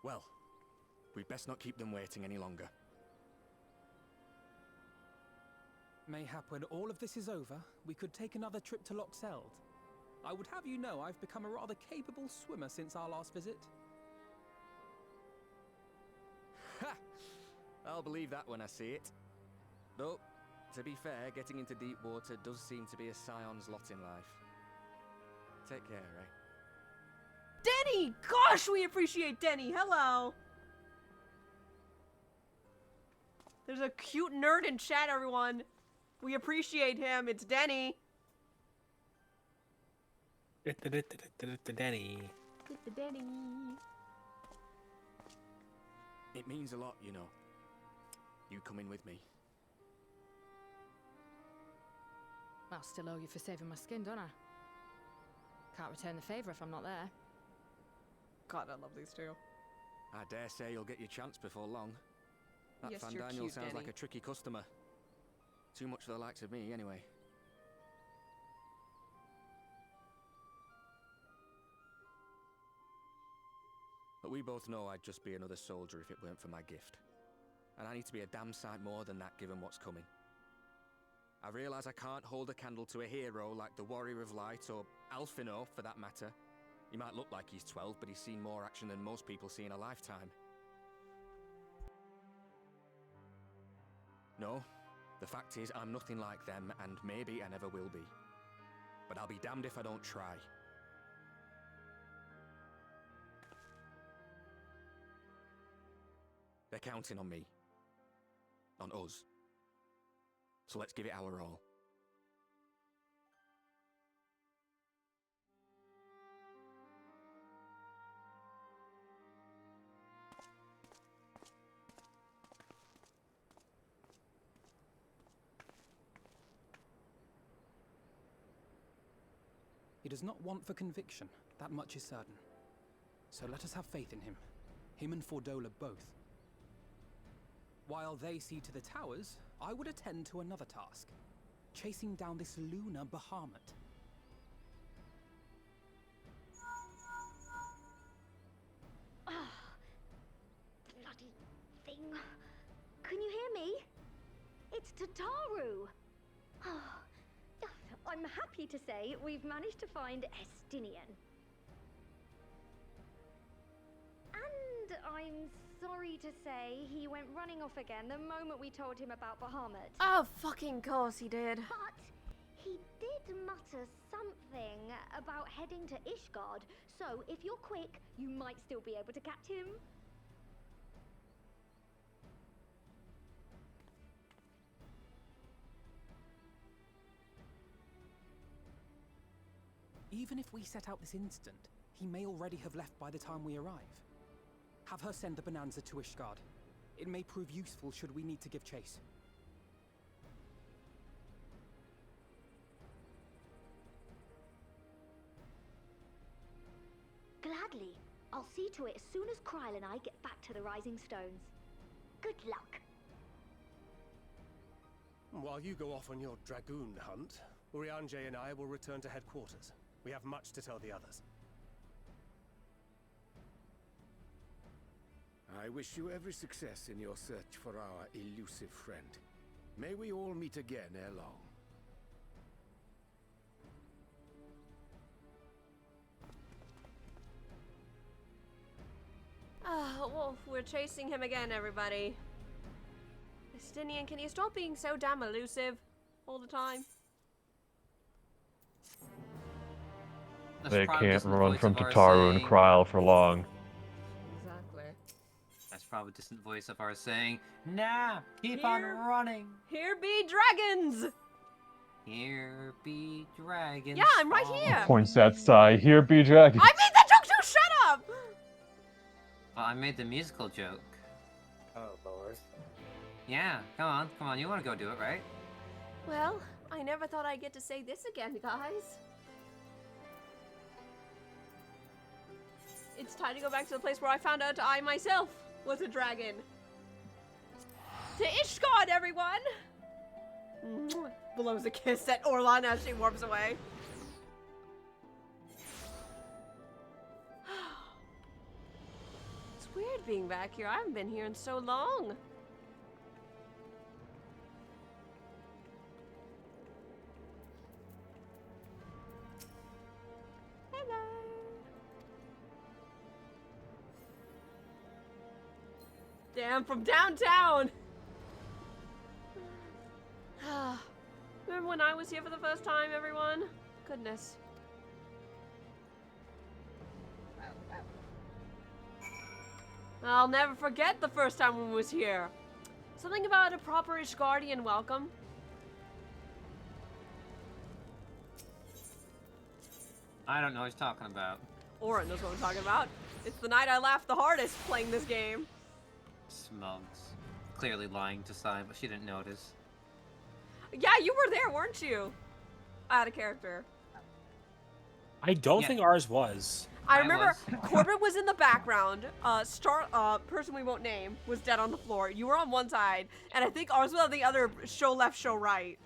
Well, we'd best not keep them waiting any longer. Mayhap when all of this is over, we could take another trip to Loxeld. I would have you know I've become a rather capable swimmer since our last visit. Ha! I'll believe that when I see it. Though, to be fair, getting into deep water does seem to be a scion's lot in life. Take care, eh? Denny! Gosh, we appreciate Denny. Hello. There's a cute nerd in chat, everyone. We appreciate him. It's Denny. Denny. Denny. It means a lot, you know. You coming with me. I'll still owe you for saving my skin, don't I? Can't return the favour if I'm not there. God, I love these two. I dare say you'll get your chance before long. That Yes, you're Fandaniel cute, sounds Danny. like a tricky customer. Too much for the likes of me, anyway. But we both know I'd just be another soldier if it weren't for my gift. And I need to be a damn sight more than that given what's coming. I realise I can't hold a candle to a hero like the Warrior of Light, or Alphino for that matter. He might look like he's 12, but he's seen more action than most people see in a lifetime. No, the fact is I'm nothing like them, and maybe I never will be. But I'll be damned if I don't try. They're counting on me. On us. So let's give it our all. He does not want for conviction, that much is certain. So let us have faith in him. Him and Fordola both. While they see to the towers, I would attend to another task. Chasing down this lunar Bahamut. Bloody thing. Can you hear me? It's Tataru. I'm happy to say we've managed to find Estinian. And I'm sorry to say he went running off again the moment we told him about Bahamut. Oh, fucking course he did. But he did mutter something about heading to Ishgard, so if you're quick, you might still be able to catch him. Even if we set out this instant, he may already have left by the time we arrive. Have her send the Bonanza to Ishgard. It may prove useful should we need to give chase. Gladly. I'll see to it as soon as Kryl and I get back to the Rising Stones. Good luck. While you go off on your dragoon hunt, Urianger and I will return to headquarters. We have much to tell the others. I wish you every success in your search for our elusive friend. May we all meet again ere long. Wolf, we're chasing him again, everybody. Estinian, can you stop being so damn elusive all the time? They can't run from Tataru and Kryl for long. Exactly. That's probably a distant voice of ours saying, "Nah, keep on running. Here be dragons! Here be dragons." Yeah, I'm right here. Points at Sai. Here be dragons. I made that joke too. Shut up. Well, I made the musical joke. Oh, Lord. Yeah, come on, you want to go do it, right? Well, I never thought I'd get to say this again, guys. It's time to go back to the place where I found out I myself was a dragon. To Ishgard, everyone! Blows a kiss at Orlan as she warps away. It's weird being back here. I haven't been here in so long. Hello. Damn, from downtown! Remember when I was here for the first time, everyone? Goodness. I'll never forget the first time we was here. Something about a proper Ishgardian welcome. I don't know what he's talking about. Oren knows what I'm talking about. It's the night I laughed the hardest playing this game. Smugs. Clearly lying to Sai, but she didn't notice. Yeah, you were there, weren't you? Out of character. I don't think ours was. I remember Corbin was in the background. Person we won't name was dead on the floor. You were on one side, and I think ours was on the other. Show left, show right.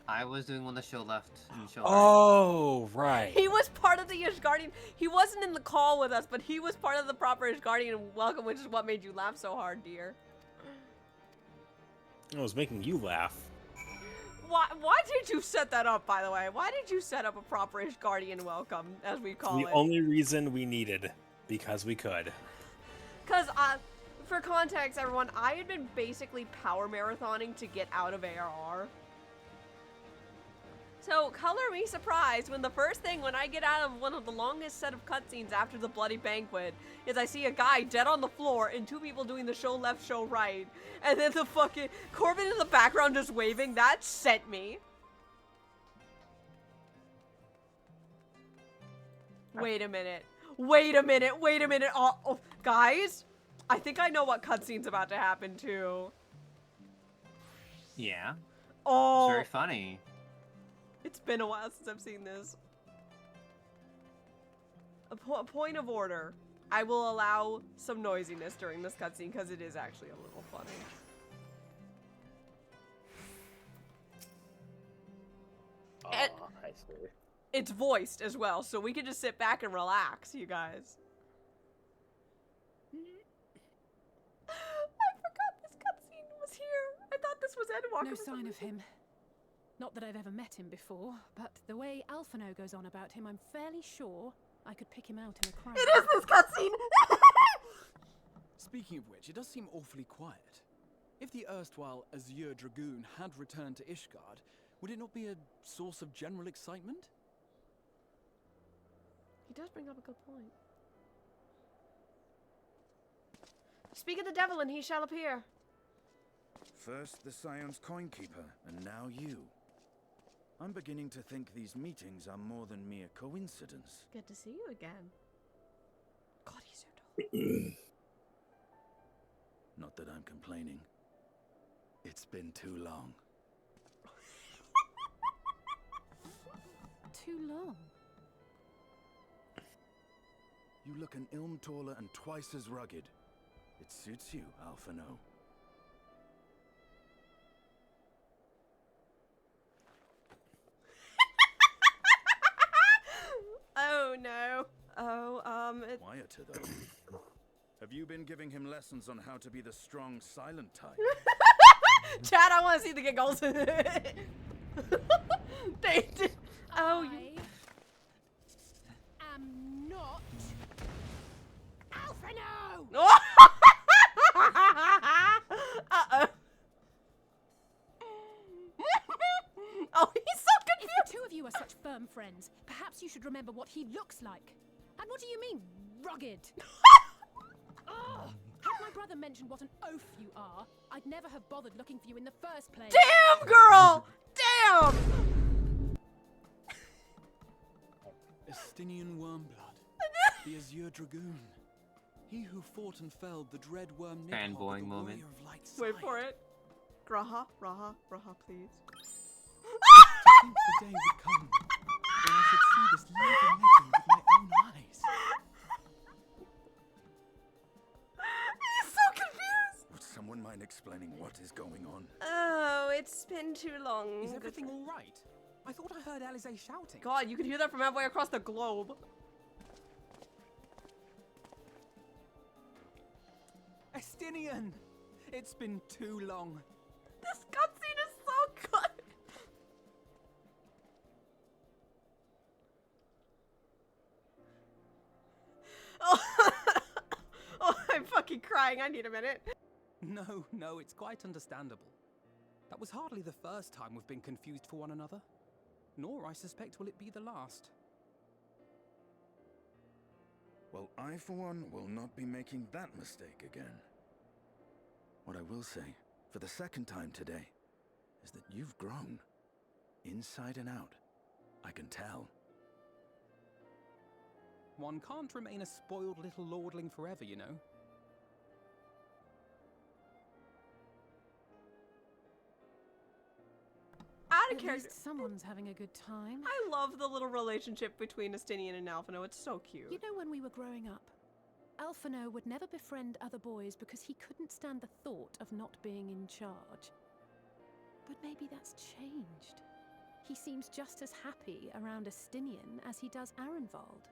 I was doing on the show left and show right. Oh, right. He was part of the Ishgardian. He wasn't in the call with us, but he was part of the proper Ishgardian welcome, which is what made you laugh so hard, dear. It was making you laugh. Why did you set that up, by the way? Why did you set up a proper Ishgardian welcome, as we call it? The only reason we needed. Because we could. Because, for context, everyone, I had been basically power marathoning to get out of ARR. So, color me surprised when the first thing when I get out of one of the longest set of cutscenes after the bloody banquet is I see a guy dead on the floor and two people doing the show left, show right. And then the fucking Corbin in the background just waving. That sent me. Wait a minute. Wait a minute. Wait a minute. Oh, guys, I think I know what cutscene's about to happen too. Yeah. Oh. It's very funny. It's been a while since I've seen this. A point of order. I will allow some noisiness during this cutscene because it is actually a little funny. And I see. it's voiced as well, so we can just sit back and relax, you guys. I forgot this cutscene was here. I thought this was Endwalker. No sign of him. Not that I've ever met him before, but the way Alphino goes on about him, I'm fairly sure I could pick him out in a crowd. It is this cutscene! Speaking of which, it does seem awfully quiet. If the erstwhile Azure Dragoon had returned to Ishgard, would it not be a source of general excitement? He does bring up a good point. Speak of the devil and he shall appear. First the Scion's Coinkeeper, and now you. I'm beginning to think these meetings are more than mere coincidence. Good to see you again. God, he's so tall. Not that I'm complaining. It's been too long. Too long? You look an ilm taller and twice as rugged. It suits you, Alphino. Oh no. Oh, Quieter though. Have you been giving him lessons on how to be the strong, silent type? Chad, I want to see the giggles. They did. Oh, you. Am not Alphino! Uh-oh. Oh, he's so confused. If the two of you are such firm friends, perhaps you should remember what he looks like. And what do you mean, rugged? Ugh. Had my brother mentioned what an oaf you are, I'd never have bothered looking for you in the first place. Damn, girl! Damn! Estinian Wormblood, the Azure Dragoon. He who fought and felled the dread worm Nidhogg, Fanboying the moment. warrior of light Wait side. for it. Raha, please. To think the day would come when I should see this living legend with my own eyes. He's so confused. Would someone mind explaining what is going on? Oh, it's been too long. Is everything all right? I thought I heard Alize shouting. God, you could hear that from halfway across the globe. Estinian! It's been too long. This cutscene is so good. Oh, oh, I'm fucking crying. I need a minute. No, it's quite understandable. That was hardly the first time we've been confused for one another. Nor, I suspect, will it be the last. Well, I, for one, will not be making that mistake again. What I will say, for the second time today, is that you've grown. Inside and out. I can tell. One can't remain a spoiled little lordling forever, you know. Out kind of At character. least someone's having a good time. I love the little relationship between Estinian and Alphino. It's so cute. You know, when we were growing up, Alphino would never befriend other boys because he couldn't stand the thought of not being in charge. But maybe that's changed. He seems just as happy around Estinian as he does Arenvald.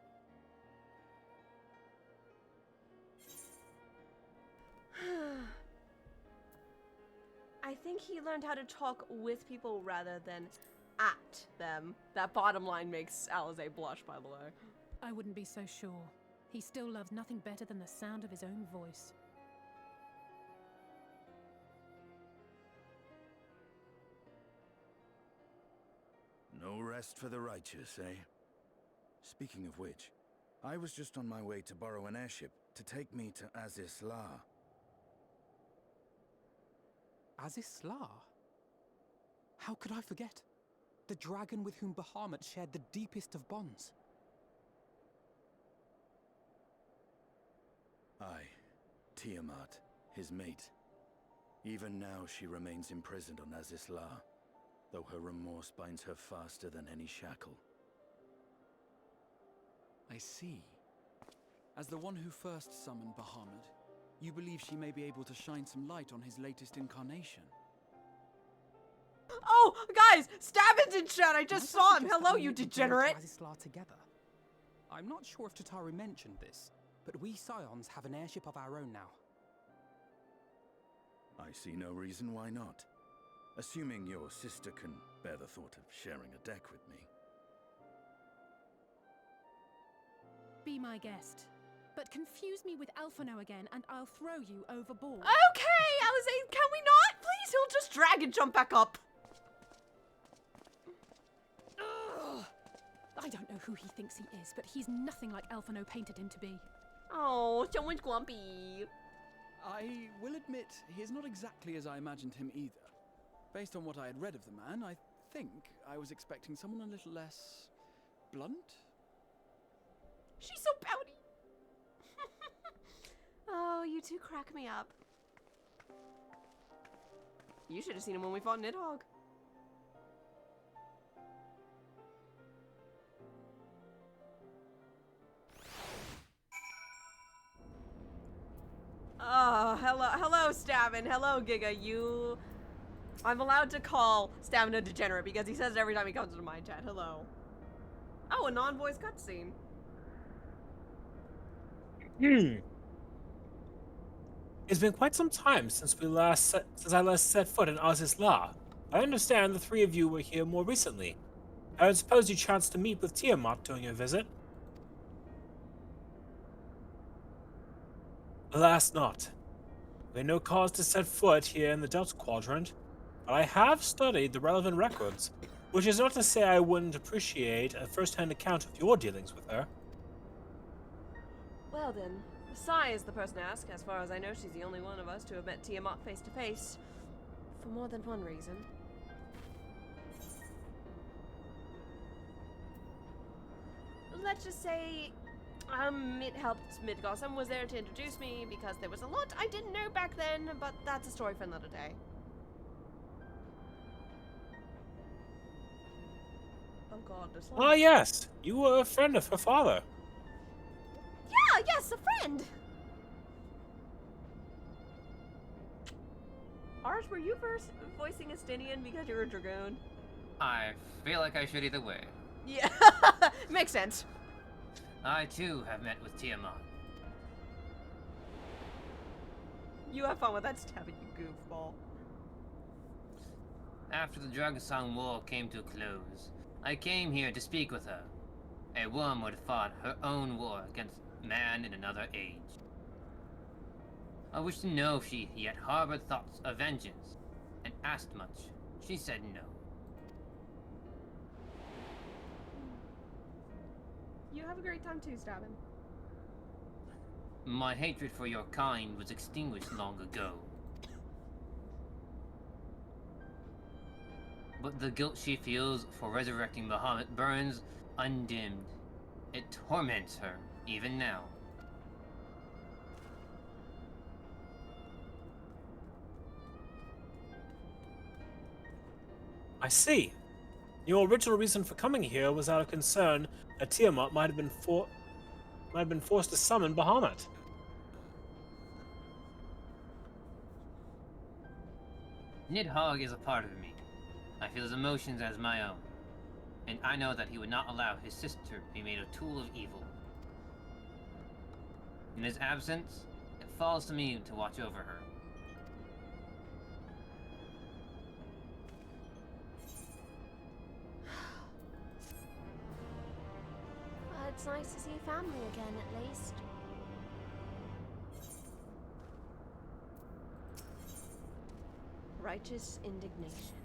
I think he learned how to talk with people rather than at them. That bottom line makes Alize blush, by the way. I wouldn't be so sure. He still loves nothing better than the sound of his own voice. No rest for the righteous, eh? Speaking of which, I was just on my way to borrow an airship to take me to Azisla. Azisla? How could I forget? The dragon with whom Bahamut shared the deepest of bonds. Aye, Tiamat, his mate. Even now she remains imprisoned on Azisla, though her remorse binds her faster than any shackle. I see. As the one who first summoned Bahamut, you believe she may be able to shine some light on his latest incarnation. Oh, guys, Stabbins in chat. I just saw him. Hello, you degenerate. Azisla together. I'm not sure if Tataru mentioned this, but we Scions have an airship of our own now. I see no reason why not. Assuming your sister can bear the thought of sharing a deck with me. Be my guest. But confuse me with Alphino again, and I'll throw you overboard. Okay, Alize, can we not? Please, he'll just drag and jump back up. Ugh. I don't know who he thinks he is, but he's nothing like Alphino painted him to be. Oh, someone's grumpy. I will admit, he is not exactly as I imagined him either. Based on what I had read of the man, I think I was expecting someone a little less blunt. She's so pouty. Oh, you two crack me up. You should have seen him when we fought Nidhogg. Oh, hello, Stavin. Hello, Giga. I'm allowed to call Stavin a degenerate because he says it every time he comes into my chat. Hello. Oh, a non-voice cutscene. It's been quite some time since I last set foot in Azisla. I understand the three of you were here more recently. I suppose you chanced to meet with Tiamat during your visit? Alas not. We had no cause to set foot here in the Delta Quadrant, but I have studied the relevant records, which is not to say I wouldn't appreciate a first-hand account of your dealings with her. Well then, Sai is the person to ask. As far as I know, she's the only one of us to have met Tiamat face to face. For more than one reason. Let's just say, it helped Midgosm was there to introduce me because there was a lot I didn't know back then, but that's a story for another day. Oh god, this one. Ah yes, you were a friend of her father. Yeah, yes, a friend! Ars, were you first voicing Estinian because you're a Dragoon? I feel like I should either way. Yeah, makes sense. I too have met with Tiamat. You have fun with that stabbing, you goofball. After the Dragasong War came to a close, I came here to speak with her. A woman would have fought her own war against man in another age. I wished to know if she yet harbored thoughts of vengeance, and asked much. She said no. You have a great time too, Stabbin. My hatred for your kind was extinguished long ago. But the guilt she feels for resurrecting Bahamut burns undimmed. It torments her, even now. I see. Your original reason for coming here was out of concern that Tiamat might have been forced to summon Bahamut. Nidhogg is a part of me. I feel his emotions as my own. And I know that he would not allow his sister to be made a tool of evil. In his absence, it falls to me to watch over her. It's nice to see family again, at least. Righteous indignation.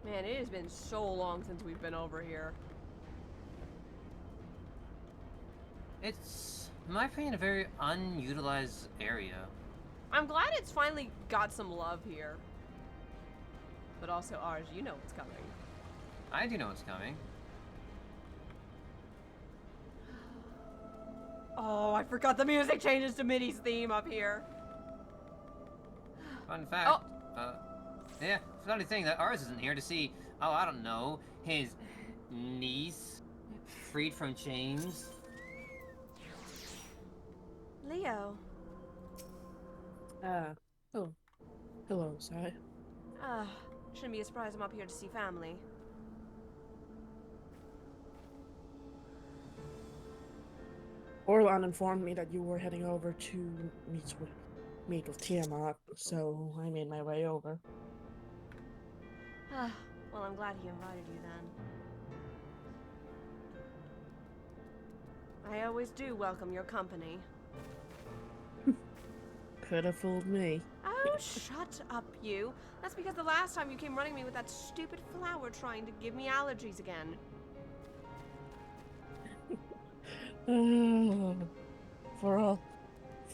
Man, it has been so long since we've been over here. It's, in my opinion, a very unutilized area. I'm glad it's finally got some love here. But also, ours, you know what's coming. I do know what's coming. Oh, I forgot the music changes to Minnie's theme up here. Fun fact. Yeah, funny thing that ours isn't here to see, oh, I don't know, his niece freed from chains. Leo. Oh. Hello, Sai. Shouldn't be a surprise I'm up here to see family. Orlan informed me that you were heading over to meet with Tiamat, so I made my way over. Well, I'm glad he invited you then. I always do welcome your company. Could have fooled me. Oh, shut up, you. That's because the last time you came running me with that stupid flower trying to give me allergies again. For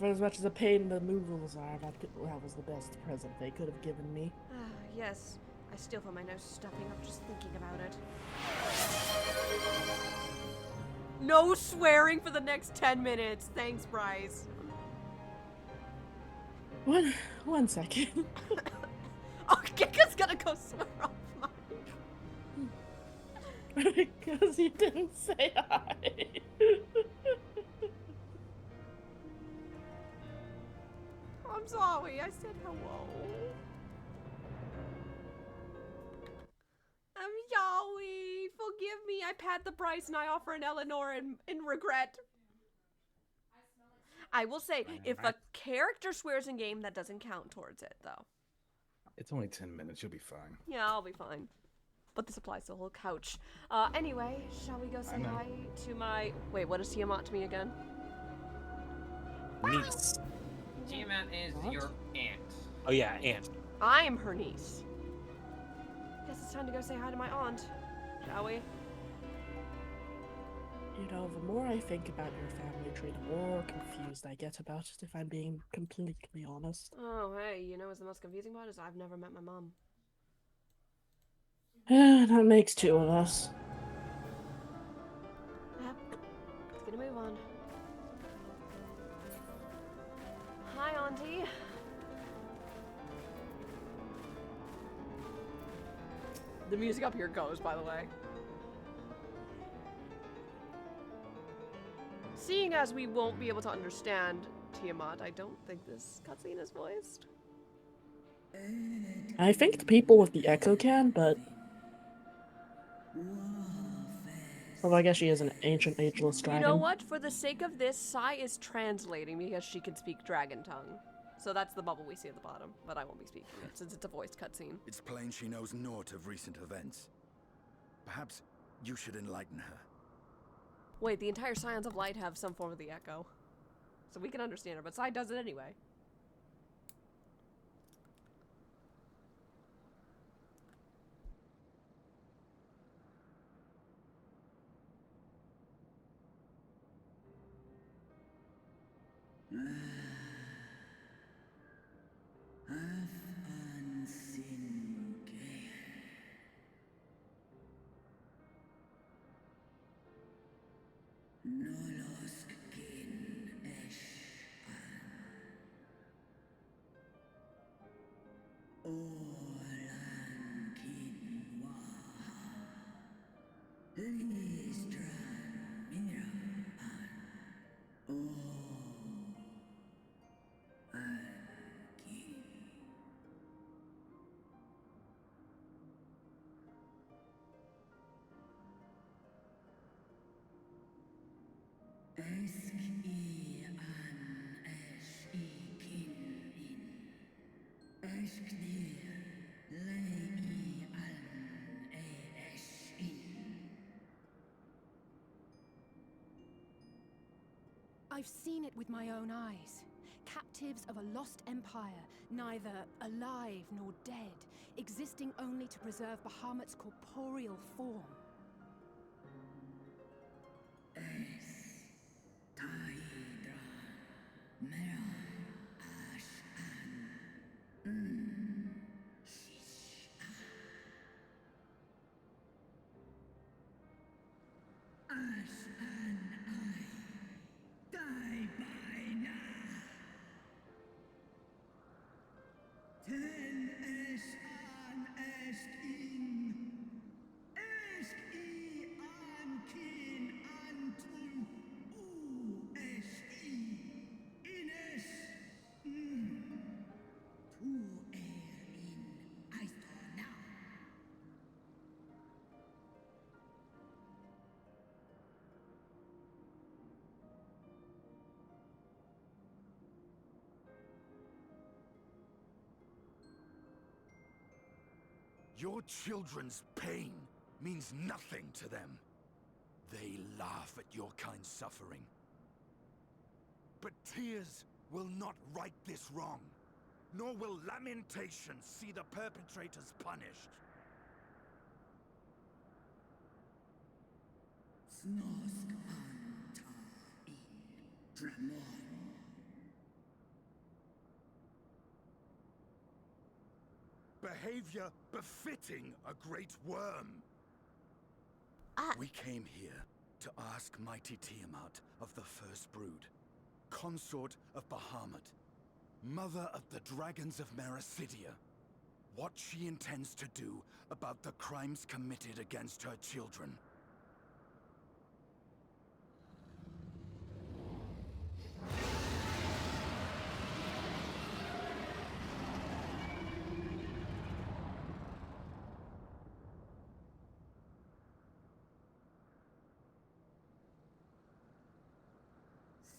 as much as a pain the noodles are, that was the best present they could have given me. Yes. I still feel my nose stuffing up just thinking about it. No swearing for the next 10 minutes. Thanks, Bryce. One second. Oh, Gika's gonna go swear off mine. Because you didn't say hi. I'm sorry, I said hello. I'm Yowie. Forgive me. I pat the Bryce and I offer an Eleanor in regret. I will say, if a character swears in game, that doesn't count towards it, though. It's only 10 minutes. You'll be fine. Yeah, I'll be fine. But this applies to the whole couch. Anyway, shall we go say hi to my... Wait, what is Tiamat to me again? Niece. Tiamat is your aunt. Oh yeah, aunt. I'm her niece. Guess it's time to go say hi to my aunt. Shall we? You know, the more I think about your family tree, the more confused I get about it, if I'm being completely honest. Oh, hey, you know what's the most confusing part is I've never met my mom. That makes two of us. Yep. It's gonna move on. Hi, Auntie. The music up here goes, by the way. Seeing as we won't be able to understand Tiamat, I don't think this cutscene is voiced. I think the people with the echo can, but... Well, I guess she is an ancient ageless dragon. You know what? For the sake of this, Sai is translating because she can speak dragon tongue. So that's the bubble we see at the bottom, but I won't be speaking it since it's a voiced cutscene. It's plain she knows naught of recent events. Perhaps you should enlighten her. Wait, the entire Scions of Light have some form of the echo. So we can understand her, but Sai does it anyway. I've seen it with my own eyes. Captives of a lost empire, neither alive nor dead, existing only to preserve Bahamut's corporeal form. Your children's pain means nothing to them. They laugh at your kind suffering. But tears will not right this wrong, nor will lamentation see the perpetrators punished. Snosk anta in Dramon. Behavior befitting a great worm. We came here to ask mighty Tiamat of the First Brood, consort of Bahamut, mother of the dragons of Mericidia, what she intends to do about the crimes committed against her children.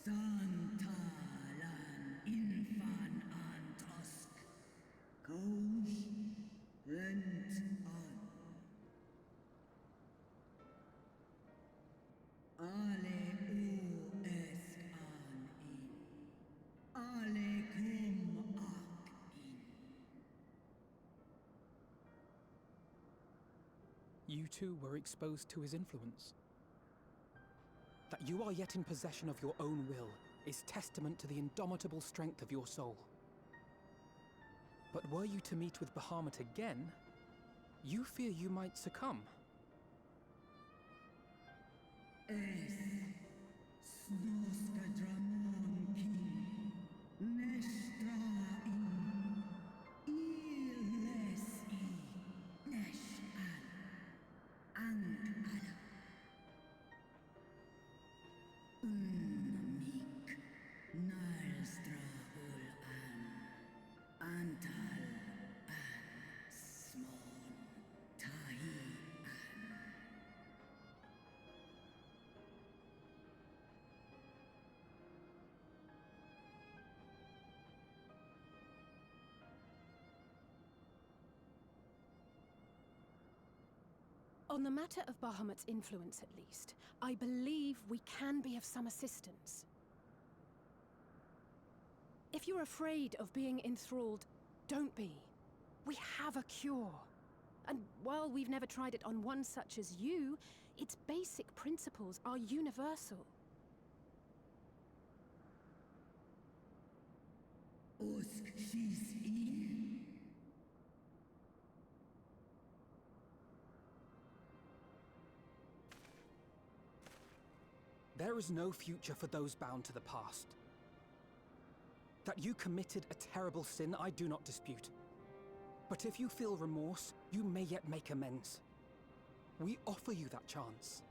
Santalan infan antosk. Kous rent on. Ale u esk an in. Ale kum ak in. You too were exposed to his influence. That you are yet in possession of your own will is testament to the indomitable strength of your soul. But were you to meet with Bahamut again, you fear you might succumb. Snoska Dramon king. Nestra in. Iles I. Nesh al. Ang ala. Unmik. Nalstra ul an. Antal an. Smon. Tahi an. On the matter of Bahamut's influence, at least, I believe we can be of some assistance. If you're afraid of being enthralled, don't be. We have a cure. And while we've never tried it on one such as you, its basic principles are universal. Usk she's in. There is no future for those bound to the past. That you committed a terrible sin, I do not dispute. But if you feel remorse, you may yet make amends. We offer you that chance.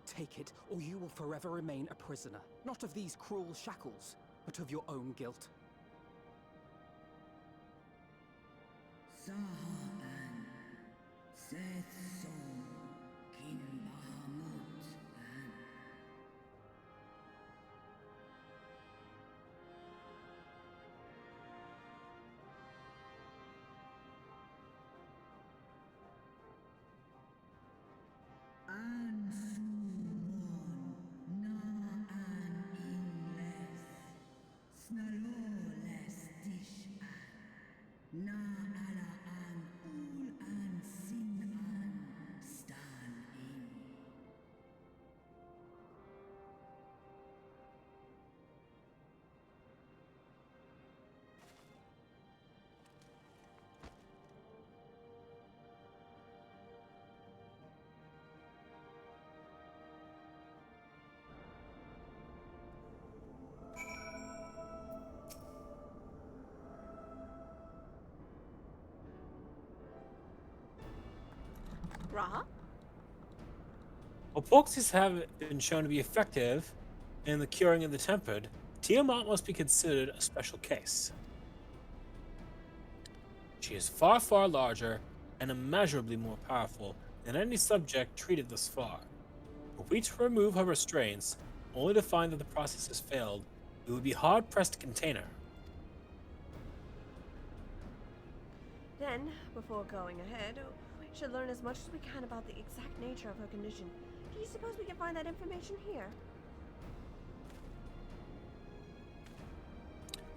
Take it, or you will forever remain a prisoner, not of these cruel shackles, but of your own guilt. Sahaan, Seth Sol, Kin Bahamut, An Suwon, Na An Ingles, Snaloles Dish An, Na Ala An Ul An Sin An, Stan In. Raha? While Poxies have been shown to be effective in the curing of the tempered, Tiamat must be considered a special case. She is far, far larger and immeasurably more powerful than any subject treated thus far. Were we to remove her restraints, only to find that the process has failed, we would be hard-pressed to contain her. Then, before going ahead, we should learn as much as we can about the exact nature of her condition. Do you suppose we can find that information here?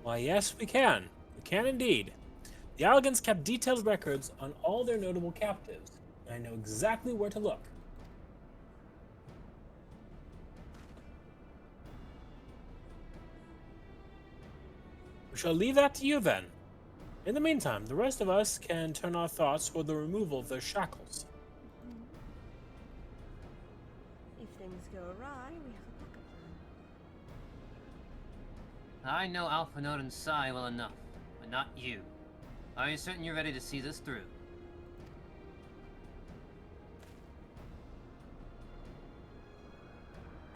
Why, yes, we can. We can indeed. The Allagans kept detailed records on all their notable captives, and I know exactly where to look. We shall leave that to you then. In the meantime, the rest of us can turn our thoughts toward the removal of their shackles. If things go awry, we have a backup plan. I know Alpha Node and Psi well enough, but not you. Are you certain you're ready to see this through?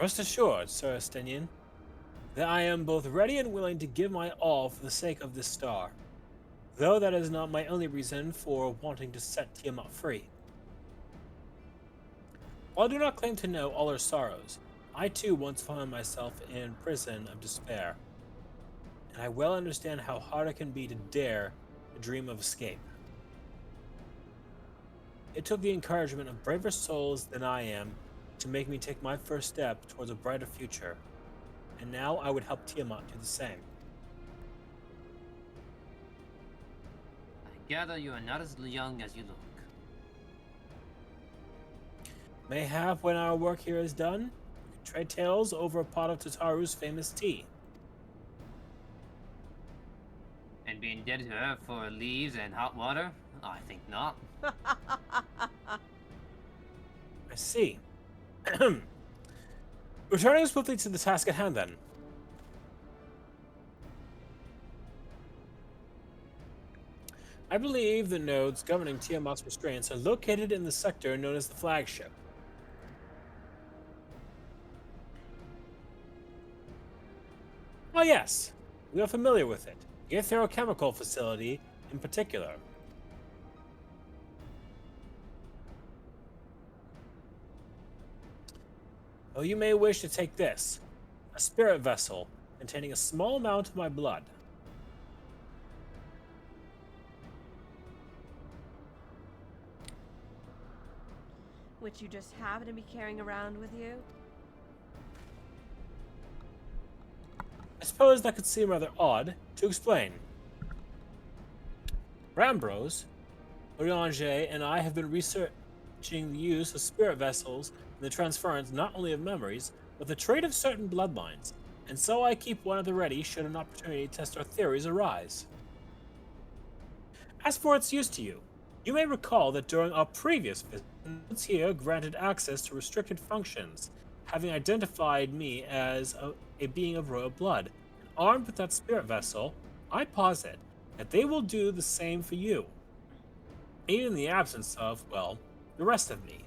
Rest assured, Sir Estinian, that I am both ready and willing to give my all for the sake of this star, though that is not my only reason for wanting to set Tiamat free. While I do not claim to know all her sorrows, I too once found myself in prison of despair, and I well understand how hard it can be to dare to dream of escape. It took the encouragement of braver souls than I am to make me take my first step towards a brighter future, and now I would help Tiamat do the same. I gather you are not as young as you look. Mayhap when our work here is done, we could trade tales over a pot of Tataru's famous tea. And be indebted to her for leaves and hot water? I think not. I see. Returning swiftly to the task at hand, then. I believe the nodes governing Tiamat's restraints are located in the sector known as the flagship. Oh yes, we are familiar with it. The Aetherochemical facility in particular. Oh, you may wish to take this, a spirit vessel containing a small amount of my blood. Which you just happen to be carrying around with you? I suppose that could seem rather odd. To explain. Rambros, Oriange, and I have been researching the use of spirit vessels and the transference not only of memories, but the trait of certain bloodlines, and so I keep one at the ready should an opportunity to test our theories arise. As for its use to you, you may recall that during our previous visit, notes here granted access to restricted functions, having identified me as a being of royal blood. And armed with that spirit vessel, I posit that they will do the same for you, even in the absence of, well, the rest of me.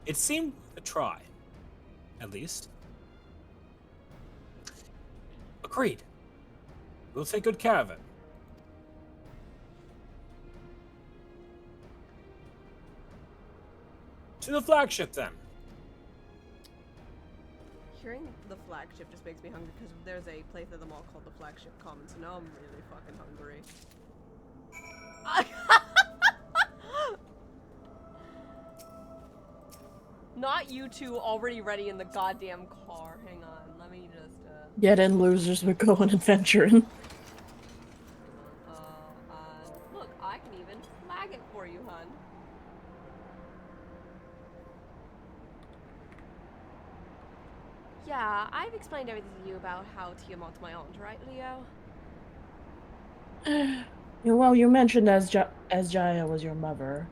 It seemed a try, at least. Agreed. We'll take good care of it. To the flagship, then. Hearing the flagship just makes me hungry because there's a place at the mall called the Flagship Commons, so now I'm really fucking hungry. Not you two already ready in the goddamn car. Hang on, let me just, Get in, losers, we're going adventuring. Look, I can even flag it for you, hun. Yeah, I've explained everything to you about how Tiamat's my aunt, right, Leo? Well, you mentioned as Jaya was your mother.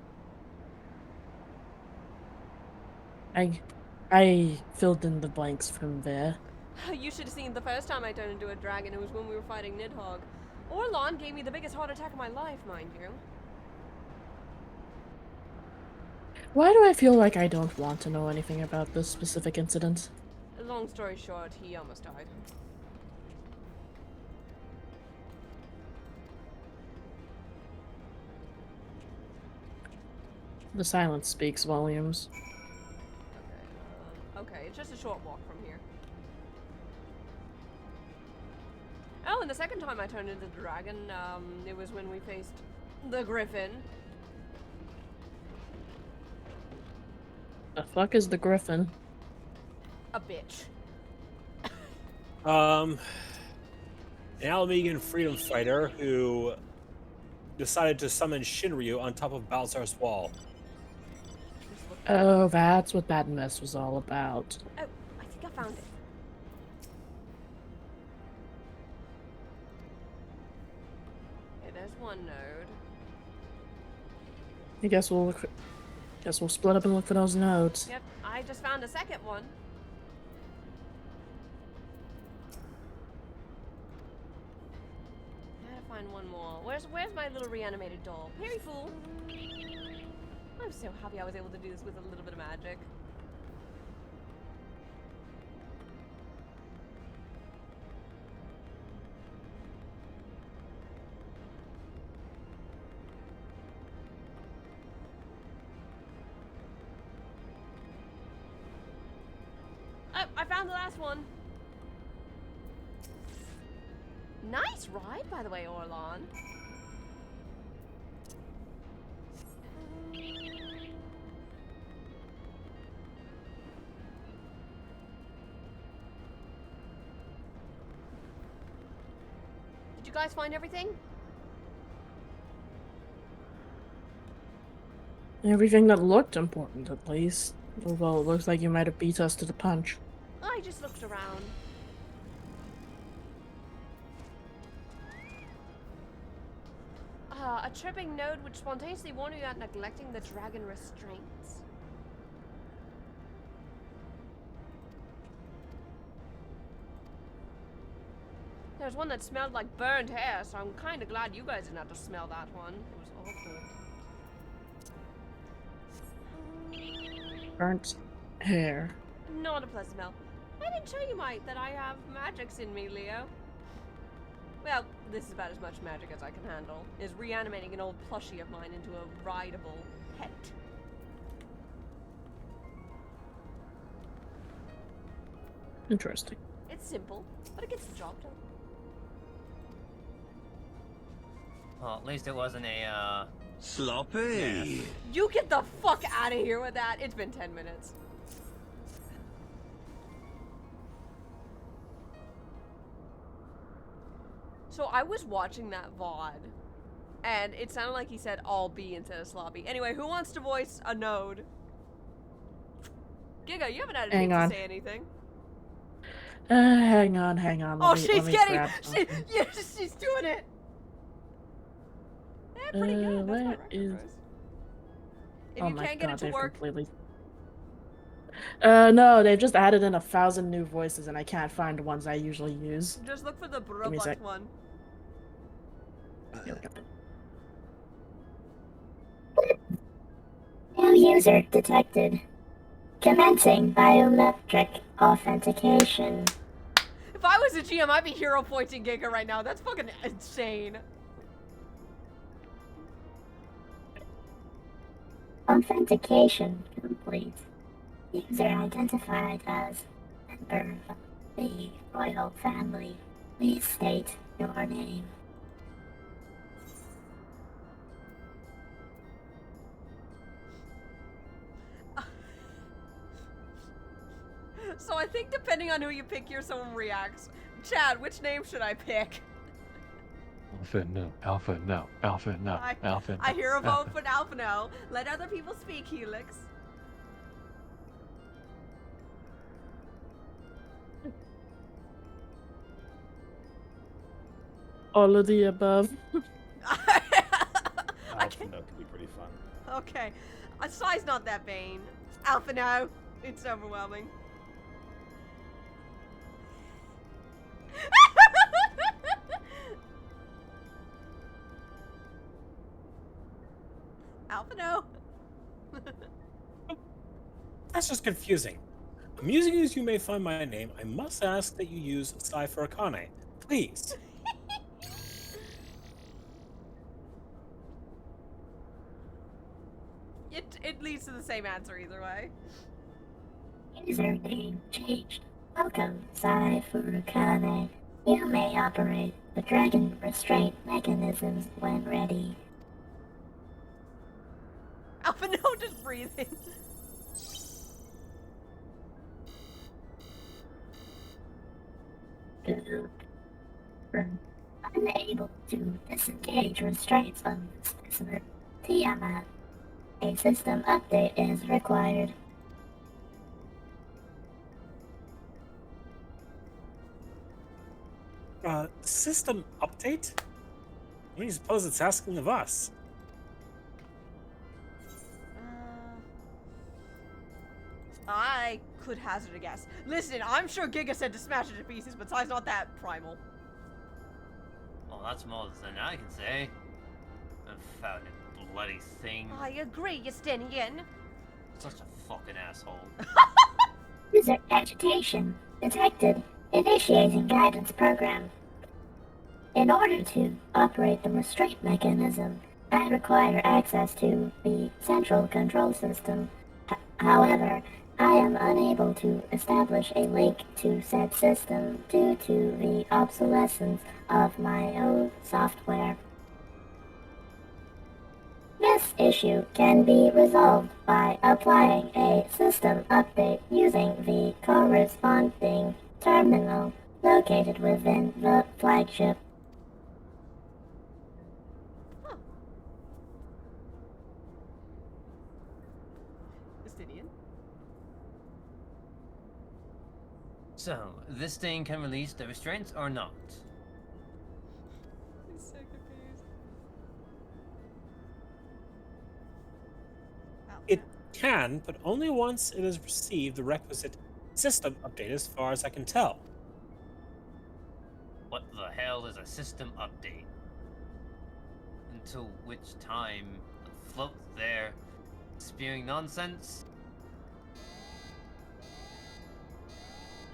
I filled in the blanks from there. You should have seen the first time I turned into a dragon. It was when we were fighting Nidhogg. Orlon gave me the biggest heart attack of my life, mind you. Why do I feel like I don't want to know anything about this specific incident? Long story short, he almost died. The silence speaks volumes. Okay, it's just a short walk from here. Oh, and the second time I turned into the dragon, it was when we faced the griffin. The fuck is the griffin? A bitch. An Alamegan freedom fighter who decided to summon Shinryu on top of Balzar's wall. Oh, that's what that mess was all about. Oh, I think I found it. Okay, there's one node. I guess we'll split up and look for those nodes. Yep, I just found a second one. Gotta find one more. Where's my little reanimated doll? Perry Fool. I'm so happy I was able to do this with a little bit of magic. Oh, I found the last one. Nice ride, by the way, Orlon. Did you guys find everything? Everything that looked important, at least. Although it looks like you might have beat us to the punch. I just looked around. A tripping node would spontaneously warn you about neglecting the dragon restraints. There's one that smelled like burned hair, so I'm kind of glad you guys didn't have to smell that one. It was awful. Burnt hair. Not a pleasant smell. I didn't show you, mate, that I have magics in me, Leo. Well, this is about as much magic as I can handle. Is reanimating an old plushie of mine into a rideable pet. Interesting. It's simple, but it gets the job done. Well, at least it wasn't a, Sloppy! You get the fuck out of here with that. It's been 10 minutes. So I was watching that VOD, and it sounded like he said all B instead of sloppy. Anyway, who wants to voice a node? Giga, you haven't had a Hang chance on. to say anything. Hang on. Oh, she's getting. She's doing it. Yeah, pretty good. That's my Where record is... voice. If Oh you my can't get god, it to they've work, completely... No, they've just added in 1,000 new voices and I can't find ones I usually use. just look for the me a robot sec. one. Here we go. New user detected. Commencing biometric authentication. If I was a GM, I'd be hero pointing Giga right now. That's fucking insane. Authentication complete. User identified as member of the royal family. Please state your name. So I think depending on who you pick here, someone reacts. Chad, which name should I pick? Alpha no, Alpha no, Alpha no, Alpha no. I hear a vote for Alpha no. Let other people speak, Helix. All of the above. Alpha no could be pretty fun. Okay. Sai's not that vain. Alpha no. It's overwhelming. Alpha no. That's just confusing. Amusing as you may find my name, I must ask that you use Cypher Akane. Please. It leads to the same answer either way. User name changed. Welcome, Cypher Akane. You may operate the dragon restraint mechanisms when ready. Alpha no, just breathing. Unable to disengage restraints on the specimen. Tiamat. A system update is required. System update? What do you suppose it's asking of us? I could hazard a guess. Listen, I'm sure Giga said to smash it to pieces, but Sai's not that primal. Well, that's more than I can say. Confounded bloody thing. I agree, Justinian. Such a fucking asshole. User agitation detected. Initiating guidance program. In order to operate the restraint mechanism, I require access to the central control system. However, I am unable to establish a link to said system due to the obsolescence of my own software. This issue can be resolved by applying a system update using the corresponding terminal located within the flagship. Justinian? So, this thing can release the restraints or not? I'm so confused. It can, but only once it has received the requisite system update as far as I can tell. What the hell is a system update? Until which time float there spewing nonsense?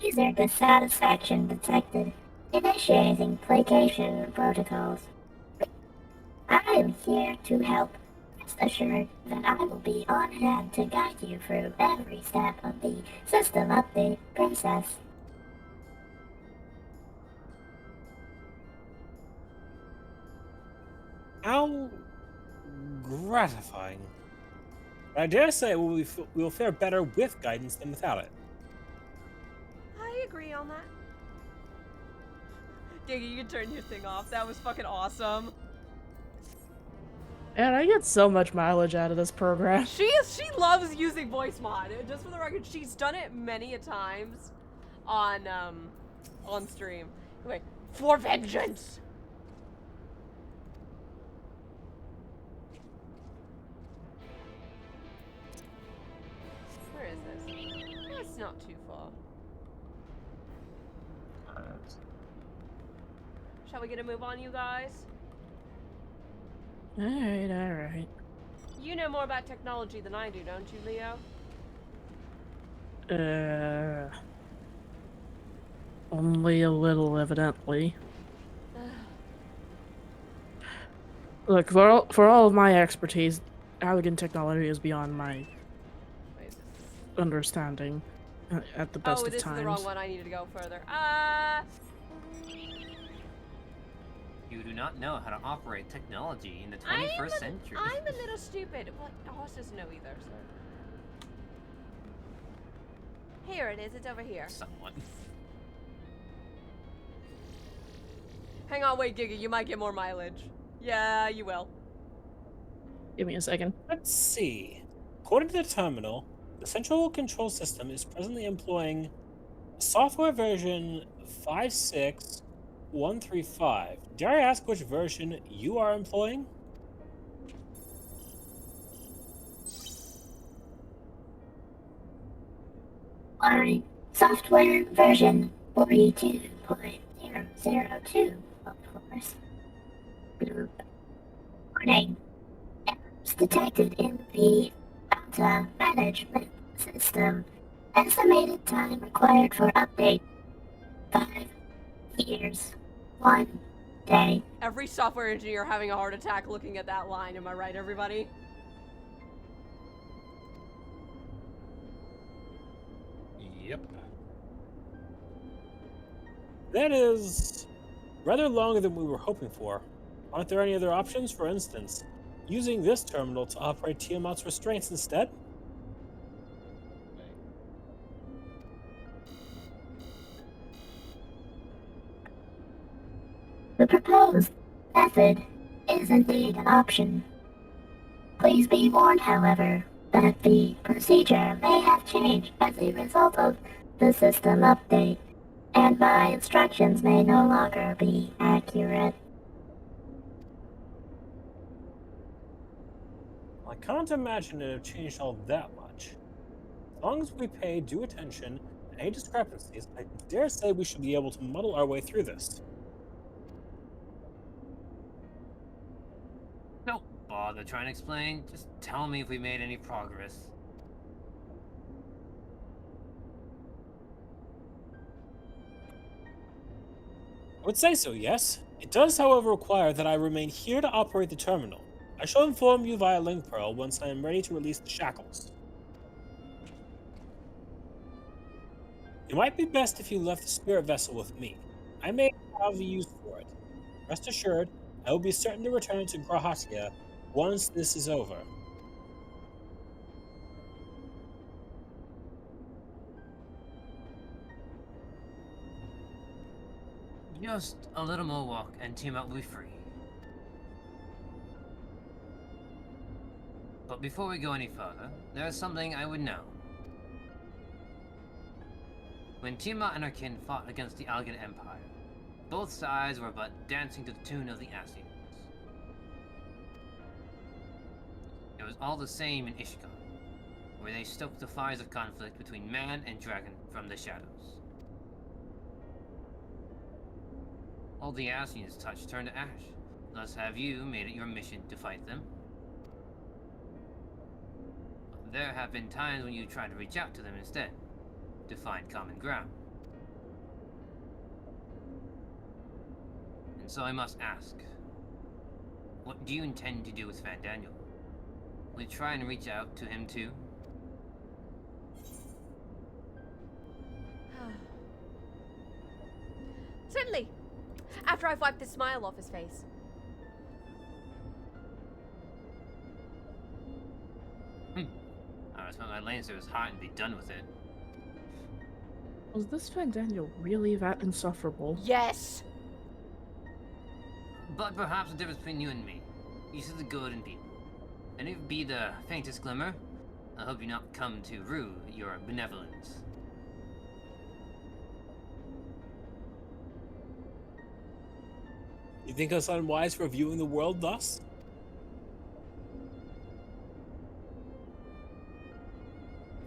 User dissatisfaction detected. Initiating placation protocols. I am here to help. Rest assured that I will be on hand to guide you through every step of the system update process. How gratifying. But I dare say we will fare better with guidance than without it. I agree on that. Giga, you can turn your thing off. That was fucking awesome. And I get so much mileage out of this program. She loves using voice mod. Just for the record, she's done it many a times on stream. Anyway, for vengeance. Where is this? It's not too far. Shall we get a move on, you guys? Alright, alright. You know more about technology than I do, don't you, Leo? Only a little, evidently. Look, for all of my expertise, Allegan technology is beyond my understanding at the best Oh, of this times. is the wrong one. I needed to go further. You do not know how to operate technology in the 21st century. I'm a little stupid. Well, Horse doesn't know either, so. Here it is. It's over here. Somewhat. Hang on, wait, Giga. You might get more mileage. Yeah, you will. Give me a second. Let's see. According to the terminal, the central control system is presently employing software version 56135. Dare I ask which version you are employing? Alright, software version 42.002, of course. Warning. Errors detected in the data management system. Estimated time required for update 5 years, 1 day. Every software engineer having a heart attack looking at that line. Am I right, everybody? Yep. That is rather longer than we were hoping for. Aren't there any other options? For instance, using this terminal to operate Tiamat's restraints instead? The proposed method is indeed an option. Please be warned, however, that the procedure may have changed as a result of the system update, and my instructions may no longer be accurate. I can't imagine it have changed all that much. As long as we pay due attention to any discrepancies, I dare say we should be able to muddle our way through this. Don't bother trying to explain. Just tell me if we made any progress. I would say so, yes. It does, however, require that I remain here to operate the terminal. I shall inform you via link pearl once I am ready to release the shackles. It might be best if you left the spirit vessel with me. I may have a use for it. Rest assured, I will be certain to return to Grahatia once this is over. Just a little more walk and Tiamat will be free. But before we go any further, there is something I would know. When Tiamat and her kin fought against the Algan Empire, both sides were but dancing to the tune of the Assyrians. It was all the same in Ishgard, where they stoked the fires of conflict between man and dragon from the shadows. All the Assyrians touched turned to ash, thus have you made it your mission to fight them? There have been times when you tried to reach out to them instead, to find common ground. And so I must ask, what do you intend to do with Van Daniel? Will you try and reach out to him too? Certainly. After I've wiped the smile off his face. I was my lane so it was hot and be done with it. Was this Van Daniel really that insufferable? Yes! But perhaps the difference between you and me. You see the good in people. And if it be the faintest glimmer, I hope you not come to rue your benevolence. You think us unwise for viewing the world thus?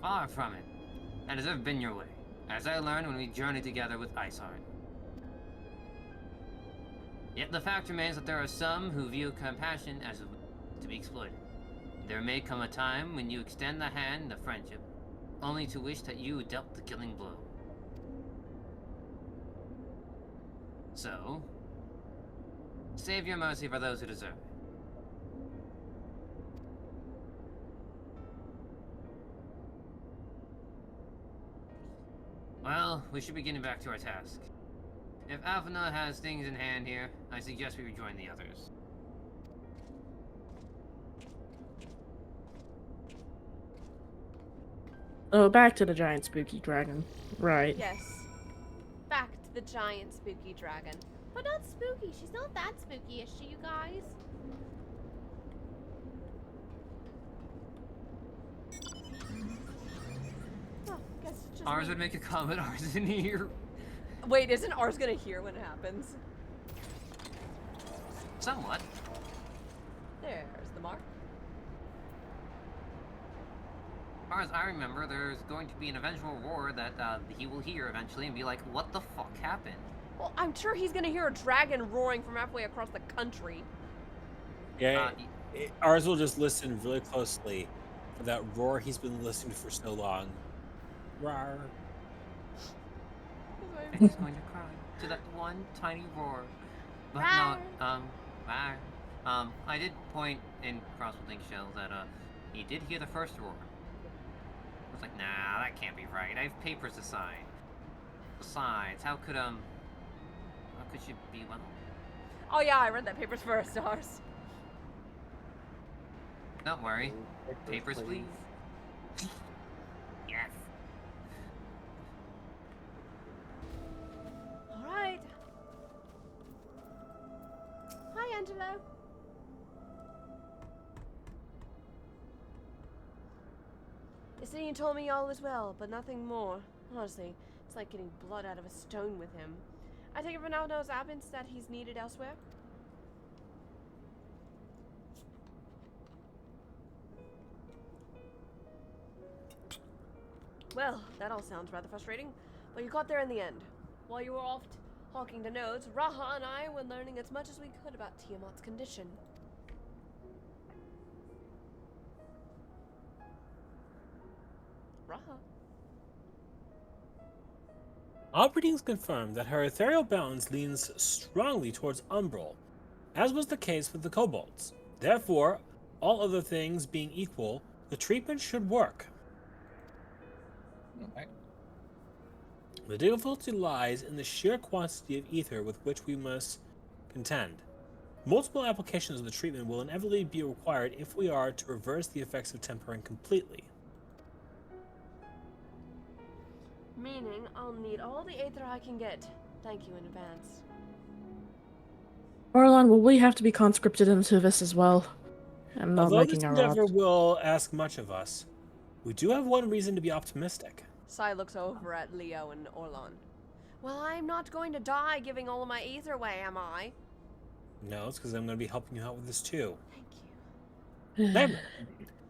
Far from it. That has ever been your way, as I learned when we journeyed together with Iceheart. Yet the fact remains that there are some who view compassion as to be exploited. There may come a time when you extend the hand of friendship, only to wish that you dealt the killing blow. So, save your mercy for those who deserve it. Well, we should be getting back to our task. If Alphana has things in hand here, I suggest we rejoin the others. Oh, back to the giant spooky dragon. Right. Yes. Back to the giant spooky dragon. But not spooky. She's not that spooky, is she, you guys? Oh, guess it's just Ours me. would make a comment, ours isn't here. Wait, isn't ours gonna hear when it happens? Somewhat. There's the mark. As far as I remember, there's going to be an eventual roar that he will hear eventually and be like, what the fuck happened? Well, I'm sure he's gonna hear a dragon roaring from halfway across the country. Yeah, ours will just listen really closely for that roar he's been listening for so long. Rawr. And he's going to cry to that one tiny roar. But no, rawr. I did point in Crossbow Link Shell that he did hear the first roar. I was like, nah, that can't be right. I have papers to sign. Besides, how could she be well? Oh yeah, I read that papers first, ours. Don't worry. Papers, please. Yes. Alright. Hi, Angelo. Destiny told me all is well, but nothing more. Honestly, it's like getting blood out of a stone with him. I take it from now knows absence that he's needed elsewhere. Well, that all sounds rather frustrating, but you got there in the end. While you were off talking to nodes, Raha and I were learning as much as we could about Tiamat's condition. Raha? All readings confirm that her ethereal balance leans strongly towards umbral, as was the case with the kobolds. Therefore, all other things being equal, the treatment should work. Okay. The difficulty lies in the sheer quantity of ether with which we must contend. Multiple applications of the treatment will inevitably be required if we are to reverse the effects of tempering completely. Meaning, I'll need all the aether I can get. Thank you in advance. Orlon, will we have to be conscripted into this as well? I'm not Although making this a endeavor rot. will ask much of us, we do have one reason to be optimistic. Sai looks over at Leo and Orlon. Well, I'm not going to die giving all of my ether away, am I? No, it's because I'm going to be helping you out with this too. Thank you. Remember,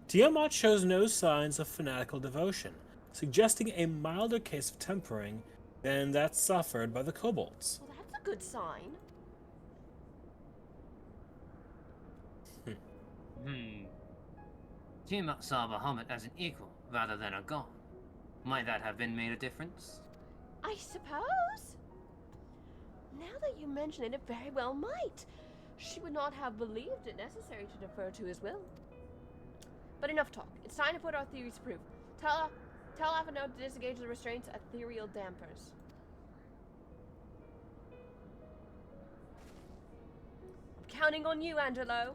Tiamat shows no signs of fanatical devotion, suggesting a milder case of tempering than that suffered by the kobolds. Well, that's a good sign. Tiamat saw Bahamut as an equal rather than a god. Might that have been made a difference? I suppose. Now that you mention it, it very well might. She would not have believed it necessary to defer to his will. But enough talk. It's time to put our theories to proof. Tell Aphano to disengage the restraints ethereal dampers. I'm counting on you, Angelo.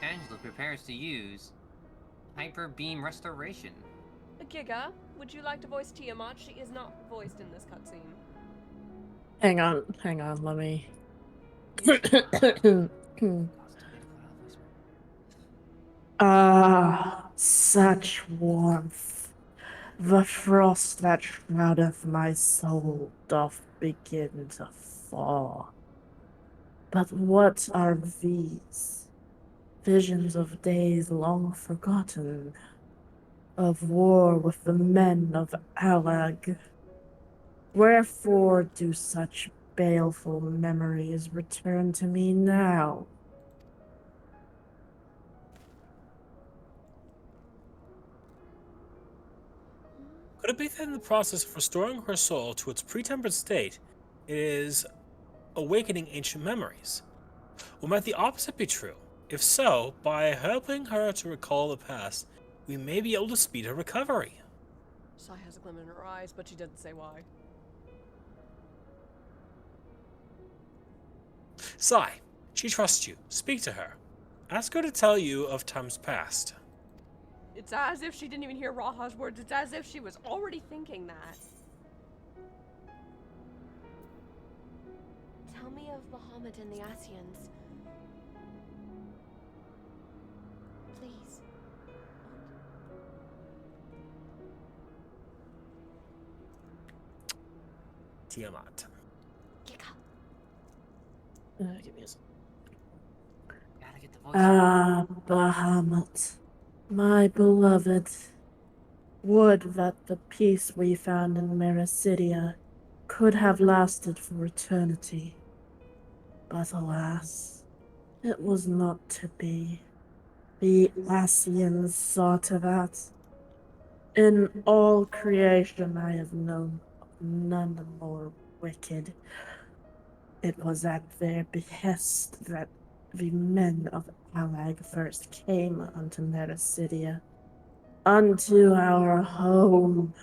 Angela prepares to use Hyper Beam Restoration. Giga, would you like to voice Tiamat? She is not voiced in this cutscene. Hang on, let me... Such warmth. The frost that shroudeth my soul doth begin to thaw. But what are these? Visions of days long forgotten, of war with the men of Alag. Wherefore do such baleful memories return to me now. Could it be that in the process of restoring her soul to its pre-tempered state, it is awakening ancient memories? Or might the opposite be true? If so, by helping her to recall the past, we may be able to speed her recovery. Sai has a glimmer in her eyes, but she doesn't say why. Sai, she trusts you. Speak to her. Ask her to tell you of times past. It's as if she didn't even hear Raha's words. It's as if she was already thinking that. Tell me of Bahamut and the Asians. Please. Tiamat. Give me a second. Gotta get the voice. Ah, Bahamut, my beloved. Would that the peace we found in Mericidia could have lasted for eternity. But alas, it was not to be. The Asians saw to that. In all creation I have known none more wicked. It was at their behest that the men of Alag first came unto Mericidia, unto our home.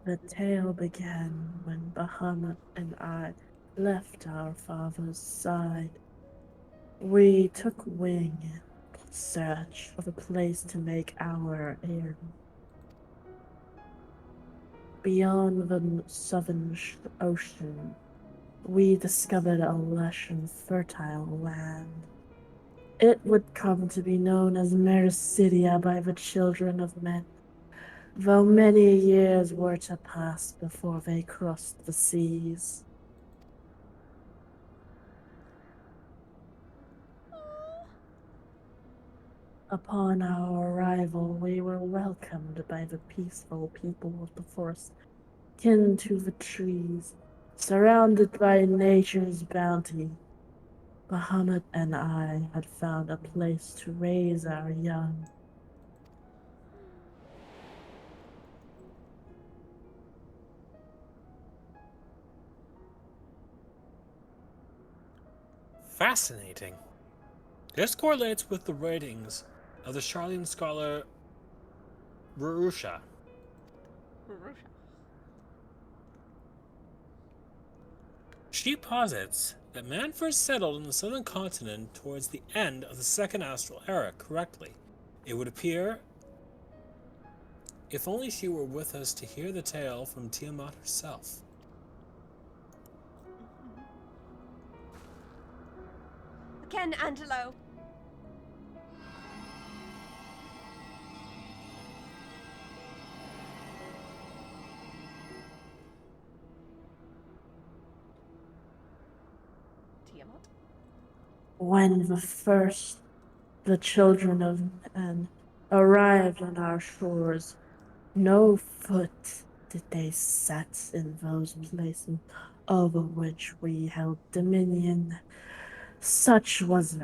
The tale began when Bahamut and I left our father's side. We took wing in search of a place to make our heir. Beyond the southern ocean, we discovered a lush and fertile land. It would come to be known as Mericidia by the children of men, though many years were to pass before they crossed the seas. Upon our arrival, we were welcomed by the peaceful people of the forest, kin to the trees, surrounded by nature's bounty. Bahamut and I had found a place to raise our young. Fascinating. This correlates with the writings of the Charlean scholar Rurusha. She posits that man first settled on the southern continent towards the end of the Second Astral Era correctly. It would appear, if only she were with us to hear the tale from Tiamat herself. Again, Angelo. Tiamat? When the children of men arrived on our shores, no foot did they set in those places over which we held dominion. Such was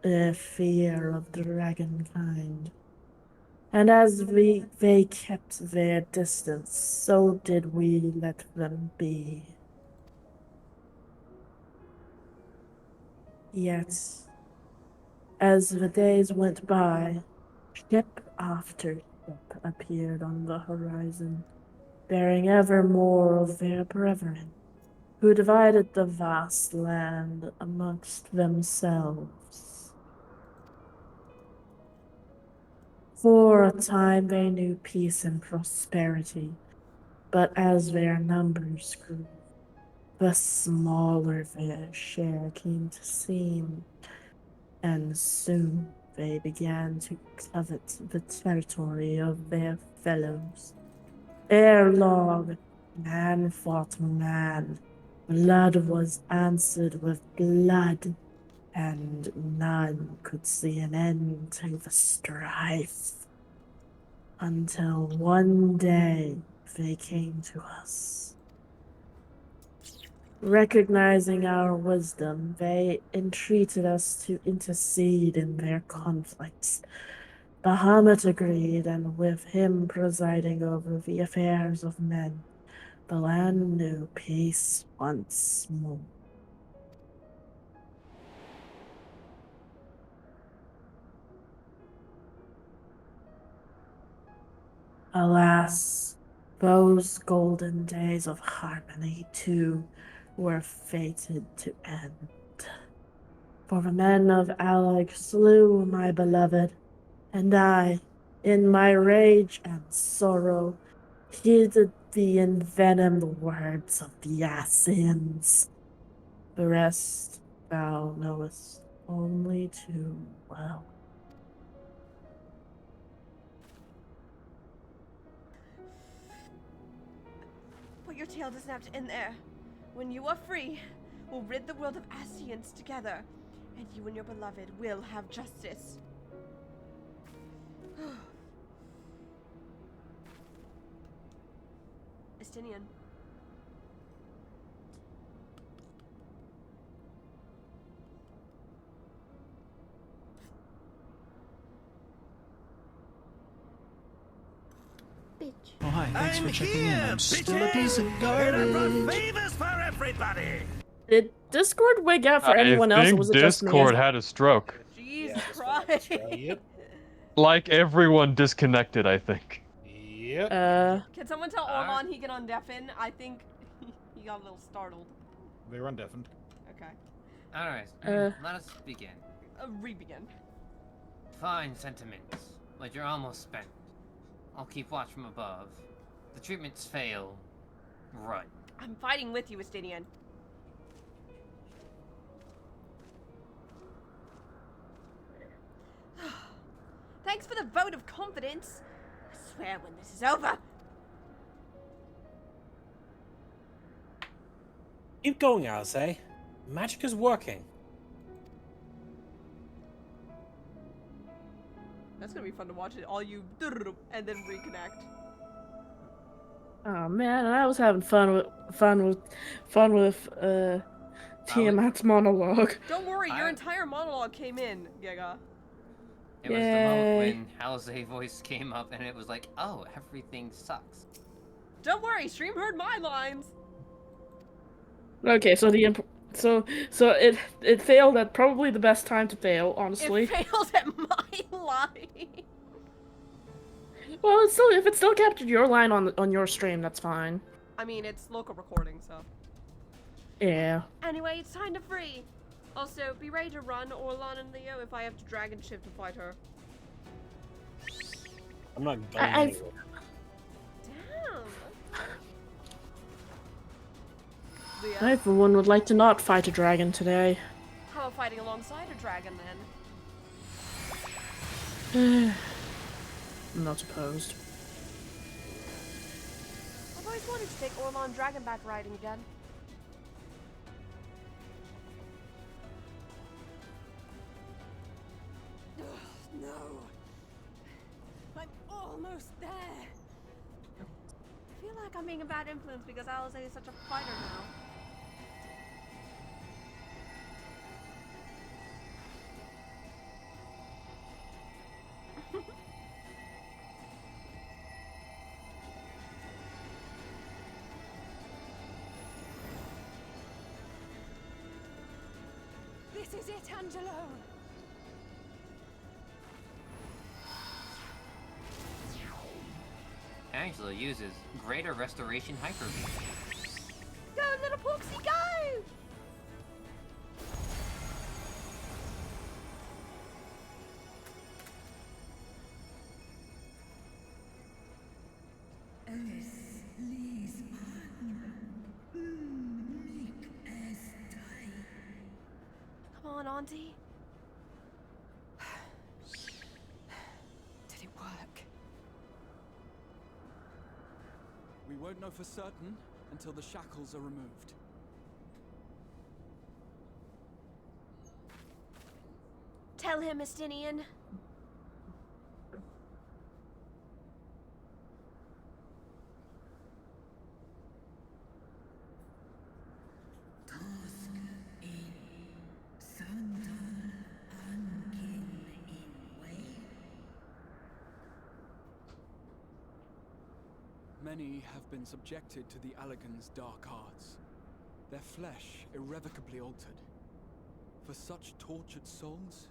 their fear of dragonkind. And as they kept their distance, so did we let them be. Yet, as the days went by, ship after ship appeared on the horizon, bearing ever more of their brethren, who divided the vast land amongst themselves. For a time they knew peace and prosperity, but as their numbers grew, the smaller their share came to seem, and soon they began to covet the territory of their fellows. Ere long, man fought man. Blood was answered with blood. and none could see an end to the strife until one day they came to us. Recognizing our wisdom, they entreated us to intercede in their conflicts. Bahamut agreed, and with him presiding over the affairs of men, the land knew peace once more. Alas, those golden days of harmony, too, were fated to end. For the men of Alag slew my beloved, and I, in my rage and sorrow, heeded the envenomed words of the Assassins. The rest thou knowest only too well. But your tale doesn't have to end there. When you are free, we'll rid the world of Ascians together, and you and your beloved will have justice. Estinian. Bitch. Oh, hi. Thanks for checking in. I'm still a bitches! piece of Here to bring garbage. favors for everybody! Did Discord wig out for anyone else, or was it just me? Discord had a stroke. Jesus Christ. Yep. Like everyone disconnected, I think. Yep. Can someone tell Orlon he can undeafen? I think he got a little startled. They were undeafened. Okay. Alright, let us begin. Re-begin. Fine sentiments, but you're almost spent. I'll keep watch from above. The treatments fail. Run. I'm fighting with you, Estinian. Thanks for the vote of confidence. I swear when this is over. Keep going, Alce. Magic is working. That's gonna be fun to watch it. All you and then reconnect. Oh man, I was having fun with Tiamat's monologue. Don't worry, your entire monologue came in, Giga. It was the moment when Hal's voice came up and it was like, oh, everything sucks. Don't worry, stream heard my lines. Okay, so it failed at probably the best time to fail, honestly. It fails at my line. Well, it's still, if it still captured your line on your stream, that's fine. I mean, it's local recording, so. Yeah. Anyway, it's time to free. Also, be ready to run Orlon and Leo if I have to dragon shift to fight her. I'm not going anywhere. Damn. Leah, I, for one, would like to not fight a dragon today. how about fighting alongside a dragon then? I'm not opposed. I've always wanted to take Orlon dragonback riding again. No. I'm almost there. I feel like I'm being a bad influence because Alice is such a fighter now. This is it, Angelo. Angela uses Greater Restoration Hyper Beam. Go, little Poxy, go! Come on, Auntie. Did it work? We won't know for certain until the shackles are removed. Tell him, Estinian. Many have been subjected to the Allagan's dark arts, their flesh irrevocably altered. For such tortured souls,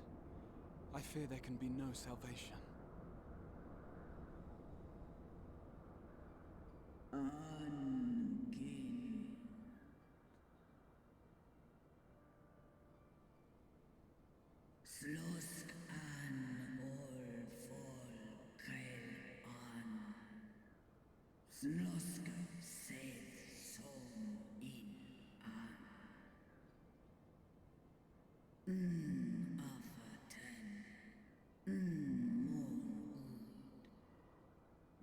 I fear there can be no salvation. Slusk an ol fol kael an. Slusk seth som in an. Afatan. Mon ud.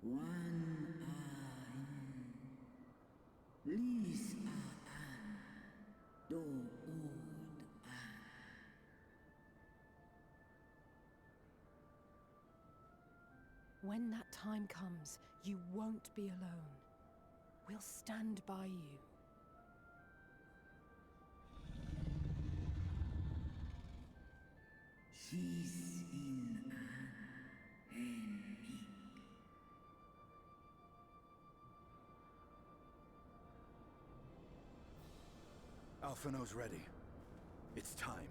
Wan an. Lis a an. Do ud an. When that time comes, you won't be alone. We'll stand by you. She's in an enemy. Alphino's ready. It's time.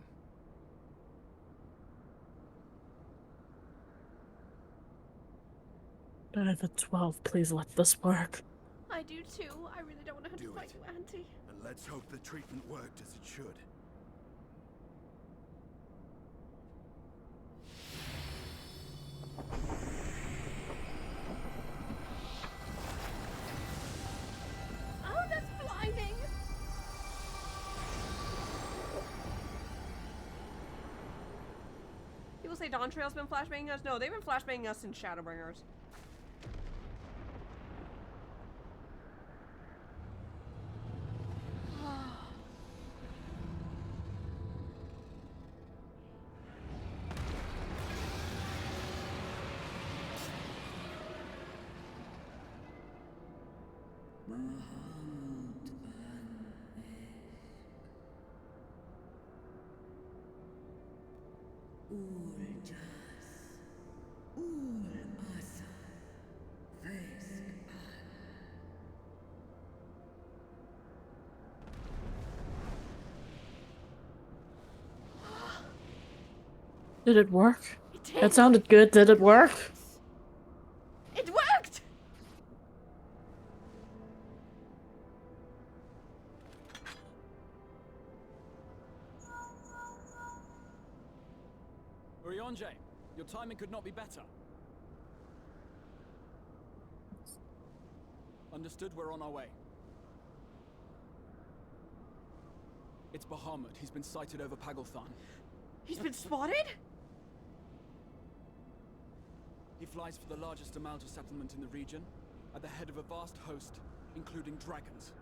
Better than 12, please let this work. I do too. I really don't want to have to fight you, Auntie. And let's hope the treatment worked as it should. Oh, that's blinding! People say Dawn Trail's been flashbanging us. No, they've been flashbanging us since Shadowbringers. Mahamut an Ul jas. Ul asa. Vesk an. Did it work? It did. That sounded good. Did it work? It worked! Urianger, your timing could not be better. Understood, we're on our way. It's Bahamut. He's been sighted over Pagalthan. He's been spotted? He flies for the largest Amalja settlement in the region, at the head of a vast host, including dragons.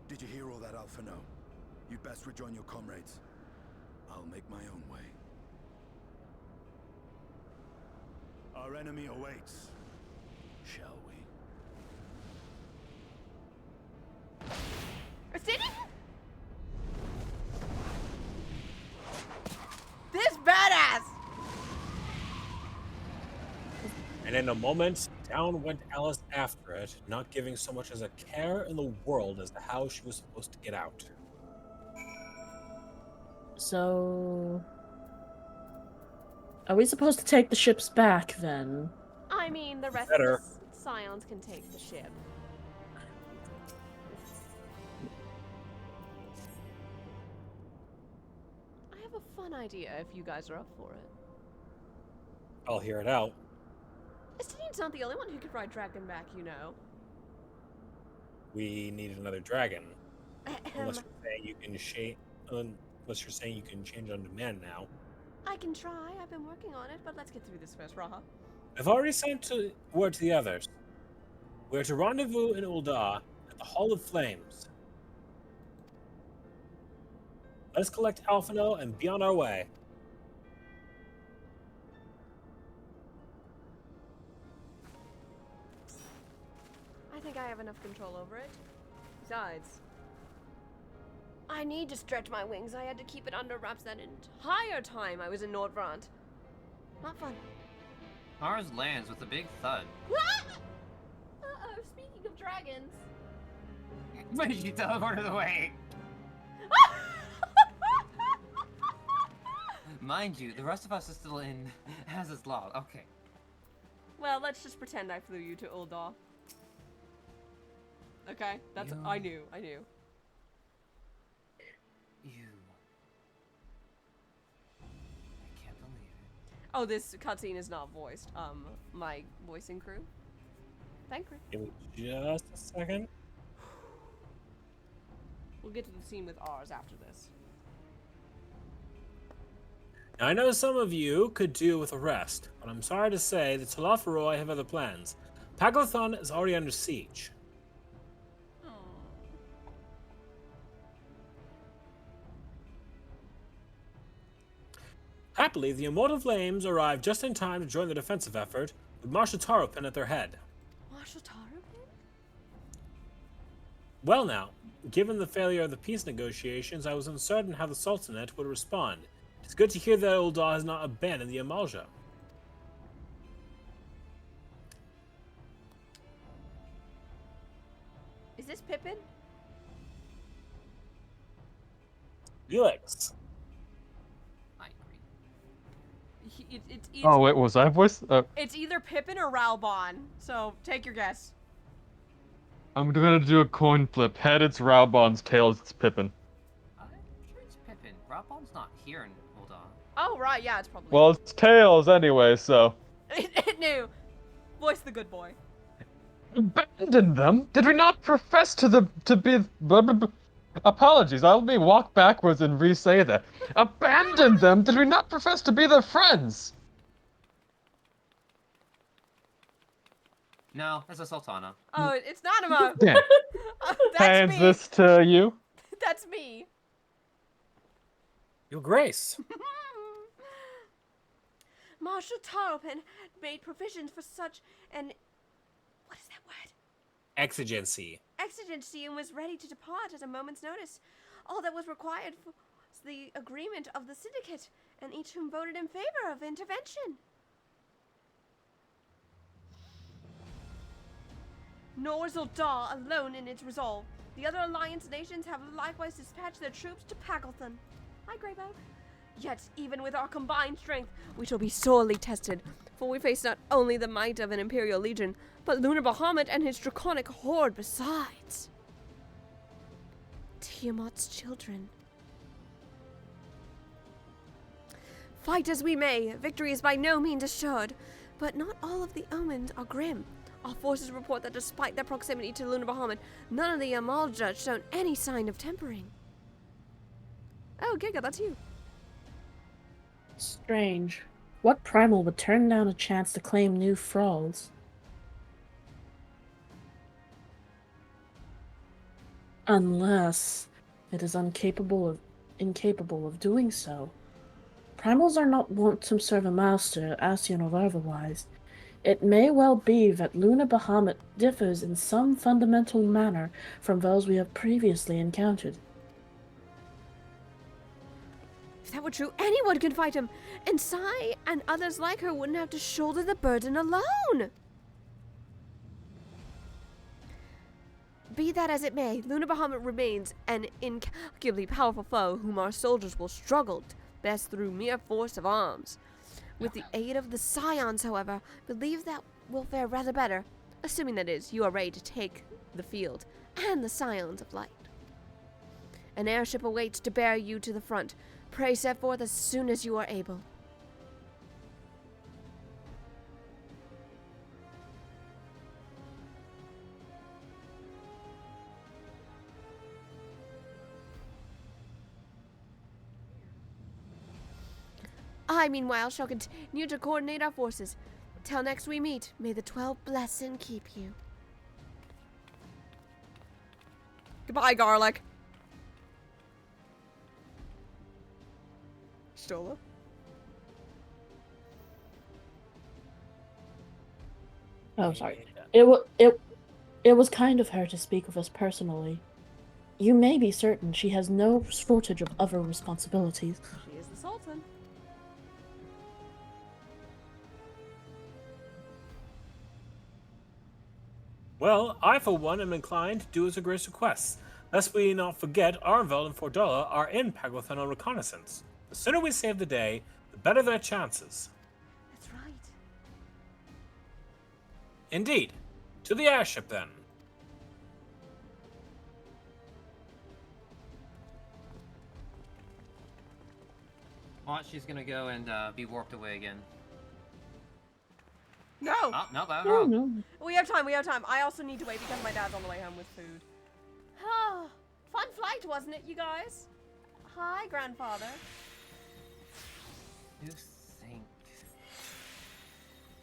Did you hear all that, Alphino? You'd best rejoin your comrades. I'll make my own way. Our enemy awaits. Shall we? Estinian? This badass! And in a moment, down went Alice after it, not giving so much as a care in the world as to how she was supposed to get out. So... Are we supposed to take the ships back, then? I mean, the rest Better. of the Scions can take the ship. I have a fun idea if you guys are up for it. I'll hear it out. Estinian's not the only one who could ride dragon back, you know. We need another dragon. Unless Ahem. you're saying you can unless you're saying you can change on demand now. I can try. I've been working on it, but let's get through this first, Raha. I've already sent word to the others. We're to rendezvous in Ul'dah at the Hall of Flames. Let's collect Alphino and be on our way. I think I have enough control over it. Besides, I need to stretch my wings. I had to keep it under wraps that entire time I was in Nordbrand. Not fun. Ours lands with a big thud. Uh-oh, speaking of dragons. Why did you teleport away? Mind you, the rest of us is still in Hazard's Law. Okay. Well, let's just pretend I flew you to Uldar. Okay, that's I knew. You. I can't believe it. Oh, this cutscene is not voiced. My voicing crew. Thank you. Give me just a second. We'll get to the scene with ours after this. Now, I know some of you could do with a rest, but I'm sorry to say the Talafaroi have other plans. Paglathon is already under siege. Happily, the Immortal Flames arrived just in time to join the defensive effort, with Marshal Taropin at their head. Marshal Taropin? Well now, given the failure of the peace negotiations, I was uncertain how the Sultanate would respond. It's good to hear that Uldar has not abandoned the Amalja. Is this Pippin? Felix. It's Oh wait, was I voice? It's either Pippin or Raubon, so take your guess. I'm gonna do a coin flip. Head it's Raubon's, tails it's Pippin. I'm sure it's Pippin. Raubon's not here in Uldar. Oh right, yeah, it's probably. Well, it's tails anyway, so. It knew. Voice the good boy. Abandon them? Did we not profess to be? Apologies, I'll be walk backwards and re-say that. Abandon them? Did we not profess to be their friends? No, it's a Sultana. Oh, it's not Namo. Damn. That's Hands me. this to you. That's me. Your Grace. Marshal Taropin made provisions for such an what is that word? Exigency. Exigency, and was ready to depart at a moment's notice. All that was required was the agreement of the syndicate, and each whom voted in favor of intervention. Nor is Uldar alone in its resolve. The other alliance nations have likewise dispatched their troops to Paglathon. Hi, Greybow. Yet, even with our combined strength, we shall be sorely tested, for we face not only the might of an Imperial Legion, but Lunar Bahamut and his draconic horde besides. Tiamat's children. Fight as we may, victory is by no means assured, but not all of the omens are grim. Our forces report that despite their proximity to Lunar Bahamut, none of the Amalja have shown any sign of tempering. Oh, Giga, that's you. Strange. What primal would turn down a chance to claim new thralls? Unless it is incapable of doing so. Primals are not wont to serve a master, Ascian or otherwise. It may well be that Lunar Bahamut differs in some fundamental manner from those we have previously encountered. If that were true, anyone could fight him, and Sai and others like her wouldn't have to shoulder the burden alone. Be that as it may, Lunar Bahamut remains an incalculably powerful foe whom our soldiers will struggle to best through mere force of arms. With the aid of the Scions, however, believe that will fare rather better, assuming that is, you are ready to take the field, and the Scions of Light. An airship awaits to bear you to the front. Pray set forth as soon as you are able. I, meanwhile, shall continue to coordinate our forces. Till next we meet, may the 12 bless and keep you. Goodbye, garlic. Stola? Oh, sorry. It was kind of her to speak of us personally. You may be certain she has no shortage of other responsibilities. She is the Sultan. Well, I for one am inclined to do as a grace requests, lest we not forget Arvel and Fordala are in Pagothan on reconnaissance. The sooner we save the day, the better their chances. That's right. Indeed. To the airship, then. Watch, she's gonna go and be warped away again. No! Oh, no, that was wrong. No. We have time, we have time. I also need to wait because my dad's on the way home with food. Fun flight, wasn't it, you guys? Hi, grandfather. You think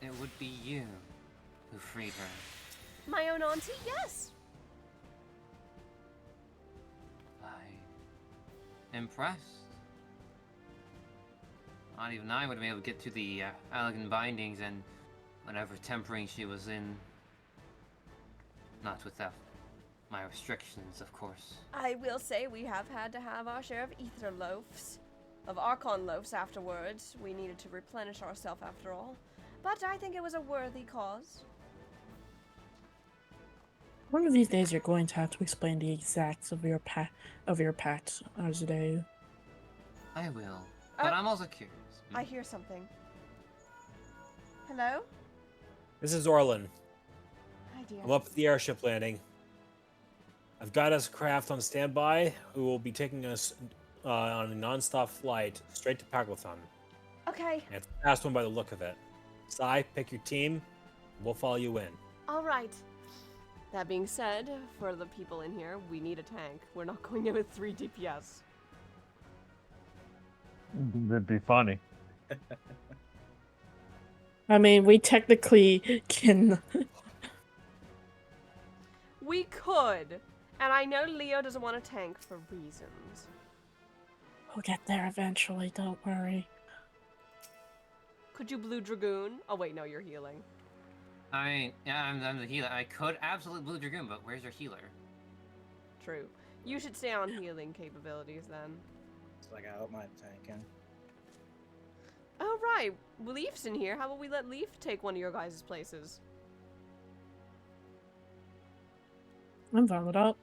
it would be you who freed her? My own auntie, yes. Impressed. Not even I would have been able to get to the Allegan bindings and whatever tempering she was in. Not without my restrictions, of course. I will say we have had to have our share of ether loaves. Of Archon loaves afterwards. We needed to replenish ourselves after all. But I think it was a worthy cause. One of these days you're going to have to explain the exacts of your pact Azadeu. I will. But I'm also curious. I hear something. Hello? This is Orlin. Hi, dear. I'm up at the airship landing. I've got us craft on standby who will be taking us on a non-stop flight straight to Pagothan. Okay. And it's the fast one by the look of it. Sai, pick your team. And we'll follow you in. All right. That being said, for the people in here, we need a tank. We're not going in with 3 DPS. It'd be funny. I mean, we technically can... We could. And I know Leo doesn't want a tank for reasons. We'll get there eventually, don't worry. Could you Blue Dragoon? Oh wait, no, you're healing. I mean, yeah, I'm the healer. I could absolutely Blue Dragoon, but where's your healer? True. You should stay on healing capabilities then. So I got my tank in. Oh right, Leaf's in here. How about we let Leaf take one of your guys' places? I'm fine with that.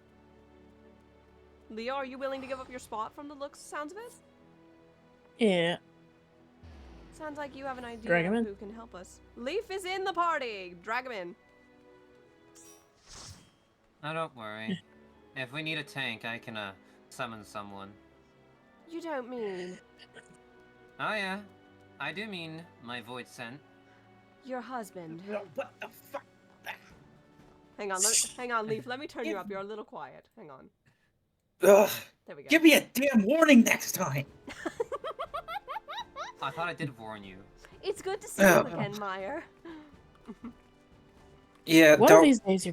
Leo, are you willing to give up your spot from the sounds of it? Yeah. Sounds like you have an idea Drag him of in. who can help us. Leaf is in the party! Drag him in. Oh, don't worry. If we need a tank, I can summon someone. You don't mean... Oh yeah, I do mean my void scent. Your husband. What the fuck? Hang on, hang on, Leaf. Let me turn you up. You're a little quiet. Hang on. Ugh. There we go. Give me a damn warning next time. I thought I did warn you. It's good to see you again, Meyer. Yeah, One of these days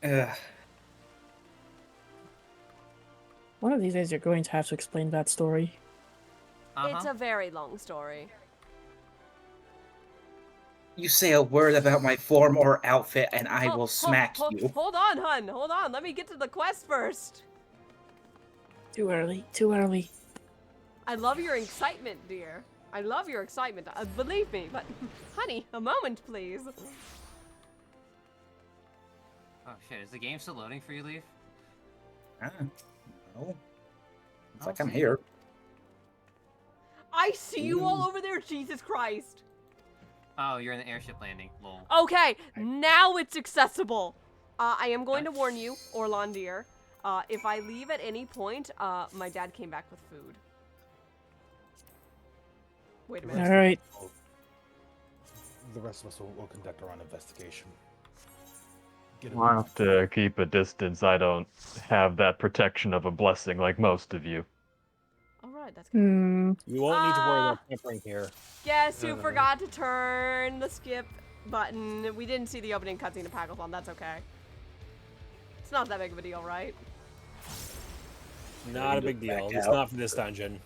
you're... One of these days you're going to have to explain that story. It's a very long story. You say a word about my form or outfit, and I will smack you. Hold on, hun. Hold on. Let me get to the quest first. Too early. Too early. I love your excitement, dear. I love your excitement. Believe me, but honey, a moment, please. Oh shit, is the game still loading for you, Leaf? No. It's like I'm here. I see you all over there, Jesus Christ. Oh, you're in the airship landing. Lol. Okay, now it's accessible. I am going to warn you, Orlandir. If I leave at any point, my dad came back with food. Wait a minute. All right. The rest of us will conduct our own investigation. I'll have to keep a distance. I don't have that protection of a blessing like most of you. Alright, that's good. You won't need to worry about tampering here. Guess who forgot to turn the skip button? We didn't see the opening cutscene of Pagothan. That's okay. It's not that big of a deal, right? Not a big deal. It's not for this dungeon.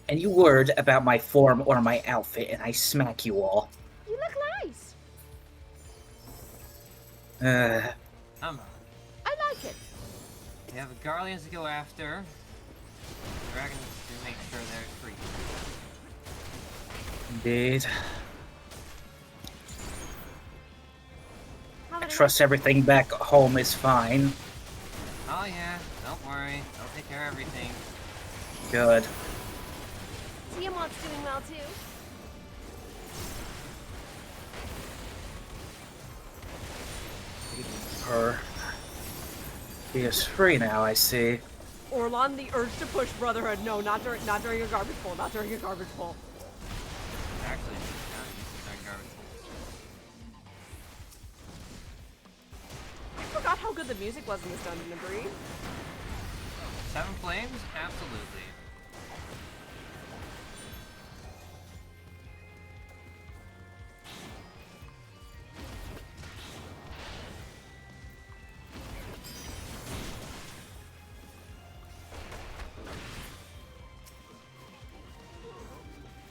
Any word about my form or my outfit, and I smack you all. You look nice. Come on. I like it. We have Guardians to go after. Dragons to make sure they're free. Indeed. I trust everything back home is fine. Oh yeah, don't worry. I'll take care of everything. Good. Tiamat's doing well too. Her. He is free now, I see. Orlon, the urge to push Brotherhood. No, not during a garbage pull. Not during a garbage pull. Actually, not during garbage pulls. I forgot how good the music was in this dungeon, agree? Seven Flames? Absolutely.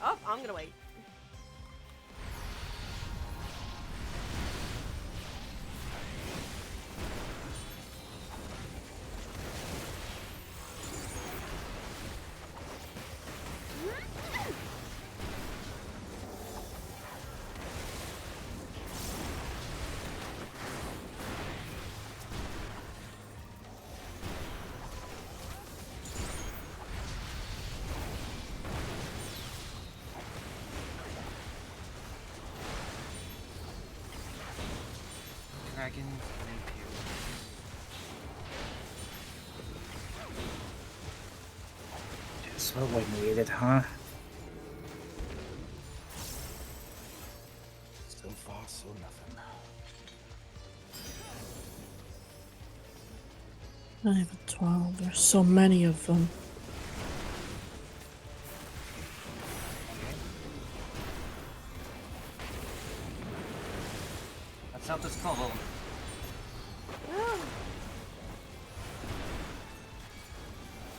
Oh, I'm gonna wait. Dragon Rapier. Just what we needed, huh? So far, so nothing. Not even 12. There's so many of them. Let's help this kobold.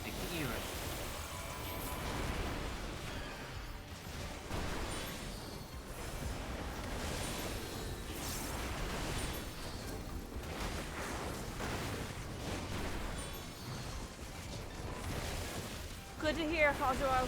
Take the hero. Good to hear, Kazuo.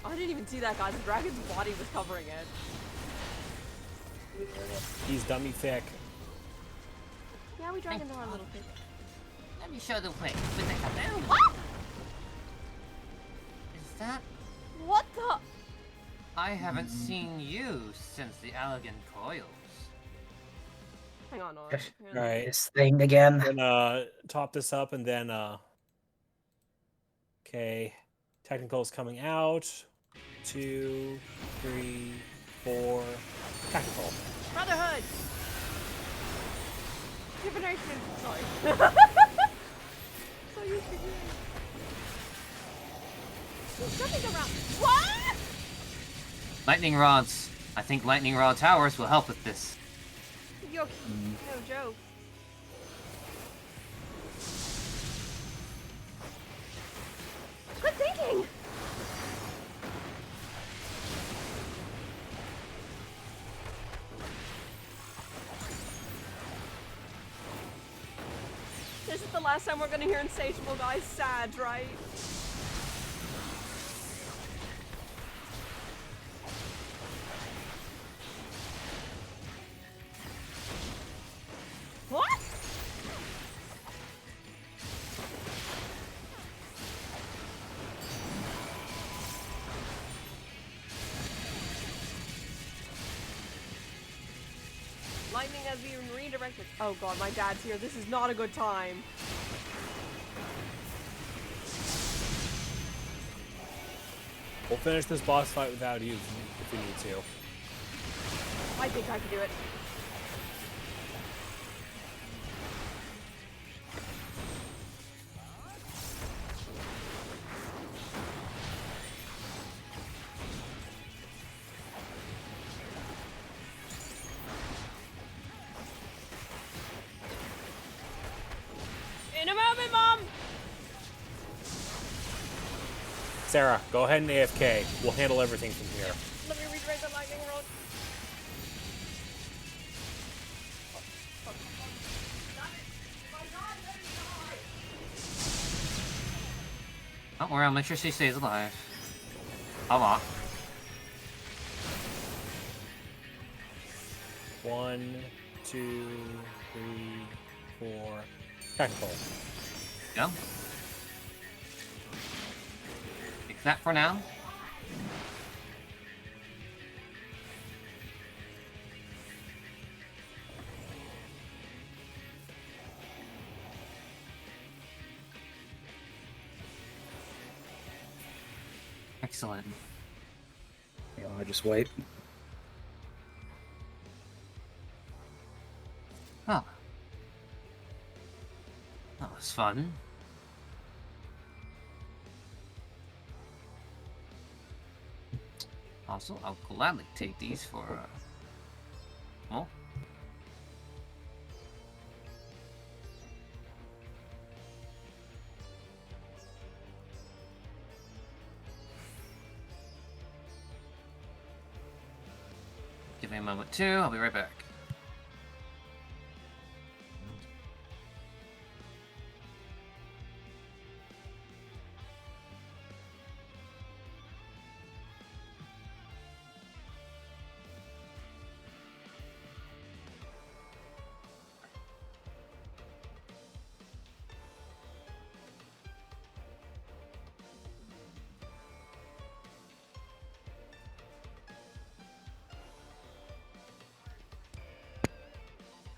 I didn't even see that, guys. The dragon's body was covering it. He's dummy thick. Yeah, we dragons are a little thick. Let me show them quick. When they come down. What? Is that? What the? I haven't seen you since the Allegan Coils. Hang on, All right. This thing again. Gonna top this up and then okay. Technical's coming out. 2, 3, 4. Technical. Brotherhood! Divination! Sorry. So used to you. There's something around. What? Lightning rods. I think lightning rod towers will help with this. You're no joke. Good thinking! This is the last time we're gonna hear Insatiable Guy's sad, right? What? Lightning has been redirected. Oh god, my dad's here. This is not a good time. We'll finish this boss fight without you if we need to. I think I can do it. Sarah, go ahead and AFK. We'll handle everything from here. Let me redraw the lightning rod. Don't worry, I'll make sure she stays alive. I'm off. 1, 2, 3, 4. Tactical. Go. Fix that for now. Excellent. I just wait. Oh. That was fun. Also, I'll gladly take these for, well. Give me a moment too, I'll be right back.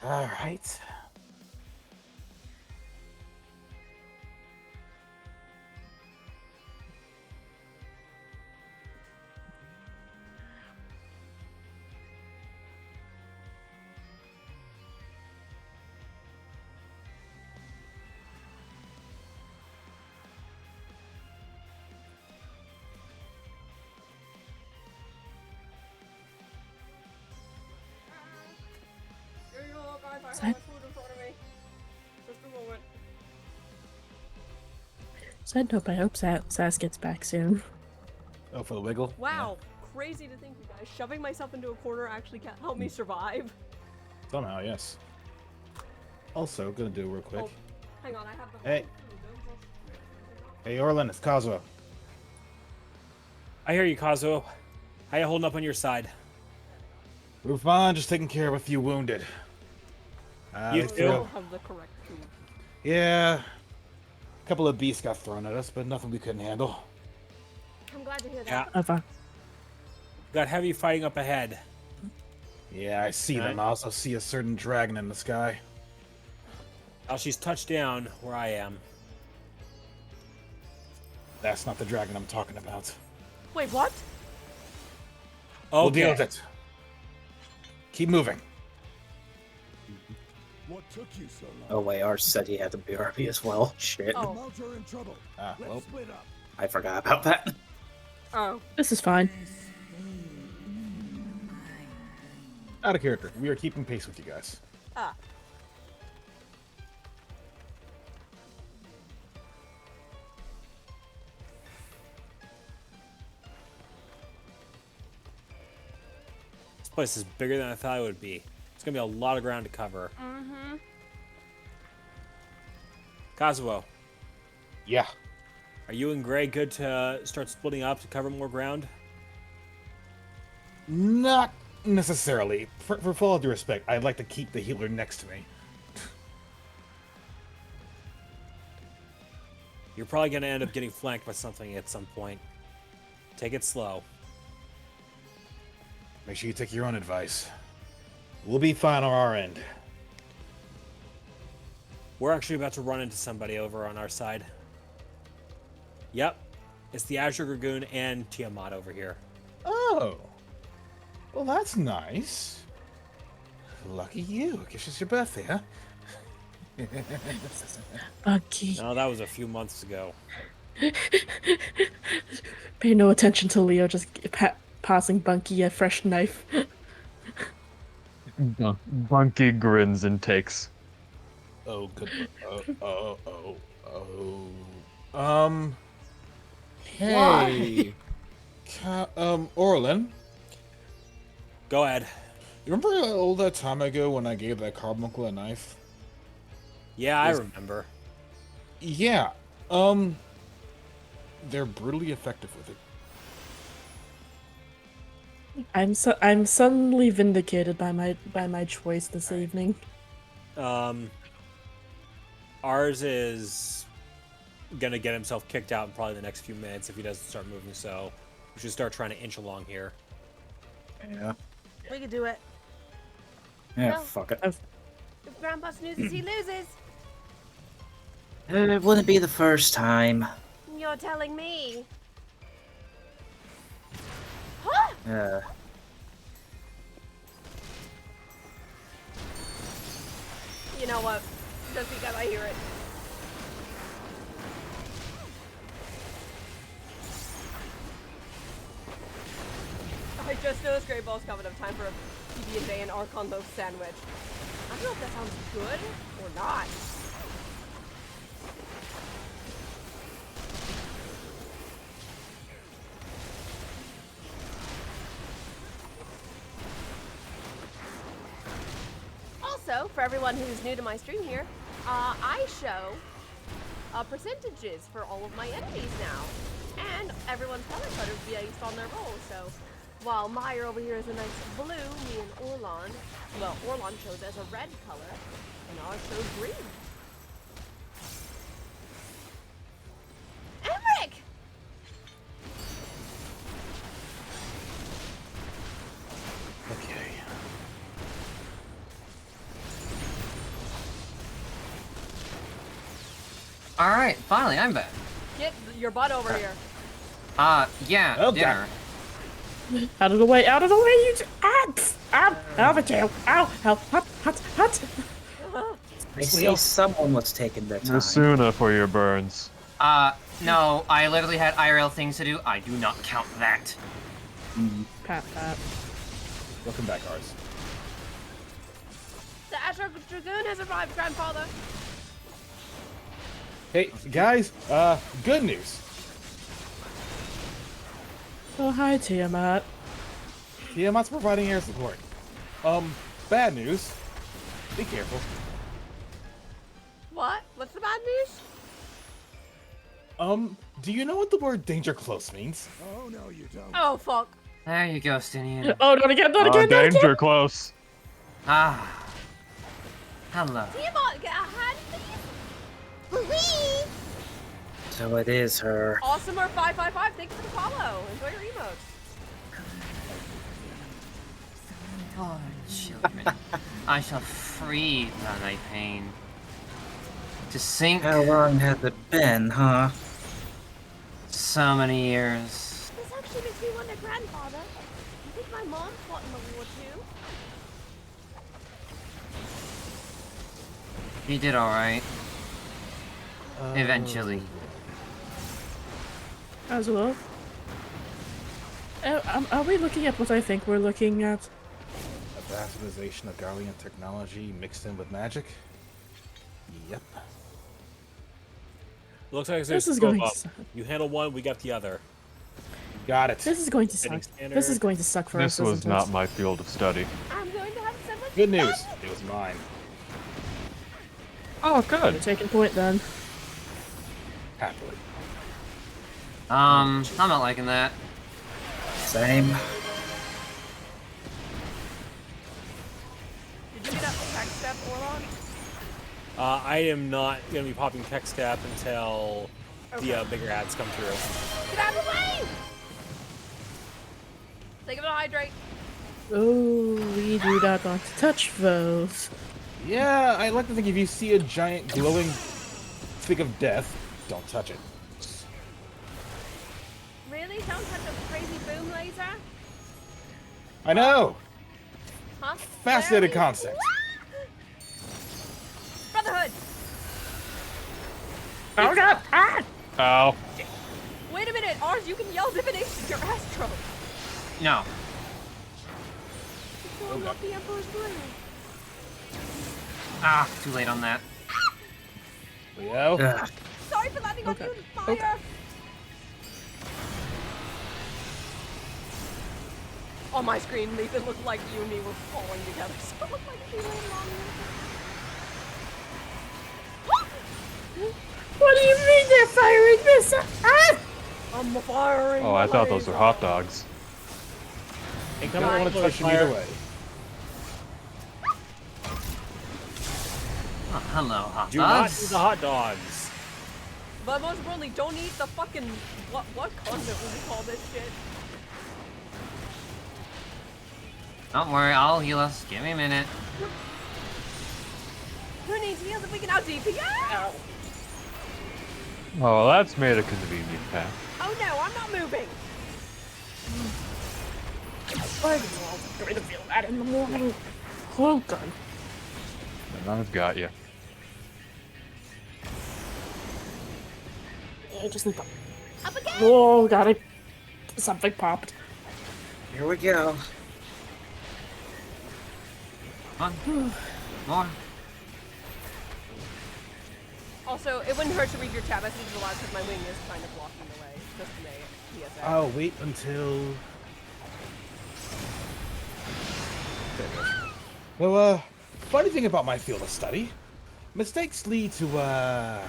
All right. Here you go, guys. I have Sorry. my food in front of me. Just a moment. Side note, I hope Sass gets back soon. Oh, for the wiggle? Wow, crazy to think, you guys. Shoving myself into a corner actually can't help me survive. Yeah. Somehow, yes. Also, gonna do real quick. Oh, hang on, I have the Hey. Hey, Orlin, it's Kazuo. I hear you, Kazuo. How you holding up on your side? We're fine, just taking care of a few wounded. You they too? feel- have the correct food. Yeah. A couple of beasts got thrown at us, but nothing we couldn't handle. I'm glad to hear Yeah. that. Got heavy fighting up ahead. Yeah, I see them. I also see a certain dragon in the sky. Oh, she's touched down where I am. That's not the dragon I'm talking about. Wait, what? We'll deal with it. Keep moving. What took you so long? Oh wait, ours said he had the BRB as well. Shit. Oh. Malta in trouble. Ah, Let's well. split up. I forgot about that. Oh. This is fine. Out of character. We are keeping pace with you guys. Ah. This place is bigger than I thought it would be. It's gonna be a lot of ground to cover. Mm-hmm. Kazuo. Yeah. Are you and Gray good to start splitting up to cover more ground? Not necessarily. For full due respect, I'd like to keep the healer next to me. You're probably gonna end up getting flanked by something at some point. Take it slow. Make sure you take your own advice. We'll be fine on our end. We're actually about to run into somebody over on our side. Yep. It's the Azure Dragoon and Tiamat over here. Oh. Well, that's nice. Lucky you. Guess it's your birthday, huh? Bucky. No, that was a few months ago. Pay no attention to Leo just passing Bunky a fresh knife. Bunky grins and takes. Oh, good. Hey, Orlin. Go ahead. You remember all that time ago when I gave that carbuncle a knife? Yeah, I remember. Yeah. They're brutally effective with it. I'm suddenly vindicated by my choice this evening. Ours is gonna get himself kicked out in probably the next few minutes if he doesn't start moving, so we should start trying to inch along here. Yeah. We could do it. Yeah, No. fuck it. If Grandpa snoozes, he loses. It wouldn't be the first time. You're telling me. You know what? Just because I hear it. I just noticed Great Ball's coming up. Time for a PB&J and Archon loaf sandwich. I don't know if that sounds good or not. Also, for everyone who's new to my stream here, I show percentages for all of my enemies now. And everyone's color coded based on their role. So while Meyer over here is a nice blue, me and Orlon, well, Orlon shows as a red color, and ours shows green. Emmerich! Okay. Alright, finally, I'm back. Get your butt over here. Yeah, Oh, dinner. Out of the way! Out of the way! You out of the jail! Ow! Help! Hut! I see someone was taking their time. Nasuna for your burns. No, I literally had IRL things to do. I do not count that. Pat. Welcome back, ours. The Astro Dragoon has arrived, Grandfather. Hey, guys, good news. Oh, hi, Tiamat. Tiamat's providing air support. Bad news. Be careful. What? What's the bad news? Do you know what the word danger close means? Oh, no, you don't. Oh, fuck. There you go, Stinian. Oh, not again, not again, not Danger again! close. Ah. Hello. Tiamat, get a hand, please. So it is her. Awesomer 555, thank you for the follow. Enjoy your emotes. Oh, children. I shall free thy pain. To sink. How long has it been, huh? So many years. This actually makes me wonder, Grandfather. You think my mom fought in the war too? He did alright. Eventually. As well. Are we looking at what I think we're looking at? A bastardization of Garlean technology mixed in with magic? Yep. Looks like This there's is two of going us. You handle one, we got the other. Got it. This is going to suck. This is going to suck for us, This was isn't it? not my field of study. I'm going to have so much Good news. It was mine. Oh, good. You're taking point then. Happily. I'm not liking that. Same. Did you get up the tech step, Orlon? I am not going to be popping tech step until the bigger ads come through. Get out of the way! Take him to hydrate. Oh, we do not want to touch those. Yeah, I like to think if you see a giant glowing stick of death, don't touch it. Really? Don't touch a crazy boom laser? I know! Huh? Fascinating Where? concept. Brotherhood! Oh god! Ah! Ow. Wait a minute, ours, you can yell divination to your Astro. No. You're going up the Emperor's blade. Ah, too late on that. Leo? Sorry for landing on you in fire. On my screen, it looked like you and me were falling together. So it looked like she landed on you. What do you mean they're firing missiles? Ah! I'm firing. Oh, I thought those were hot dogs. I don't want to touch them either way. Oh, hello, hot Do not dogs. eat the hot dogs. But most importantly, don't eat the fucking what condiment would you call this shit? Don't worry, I'll heal us. Give me a minute. Who needs heals if we can out DPS? Oh, that's made a convenient path. Oh no, I'm not moving. I'm going to feel that in the morning. Oh god. And I've got you. I just need to... Up again. Oh god, something popped. Here we go. Come on. More. Also, it wouldn't hurt to read your chat messages aloud because my wing is kind of blocking the way. Just an PSA. I'll wait until... There it goes. Well, funny thing about my field of study, mistakes lead to,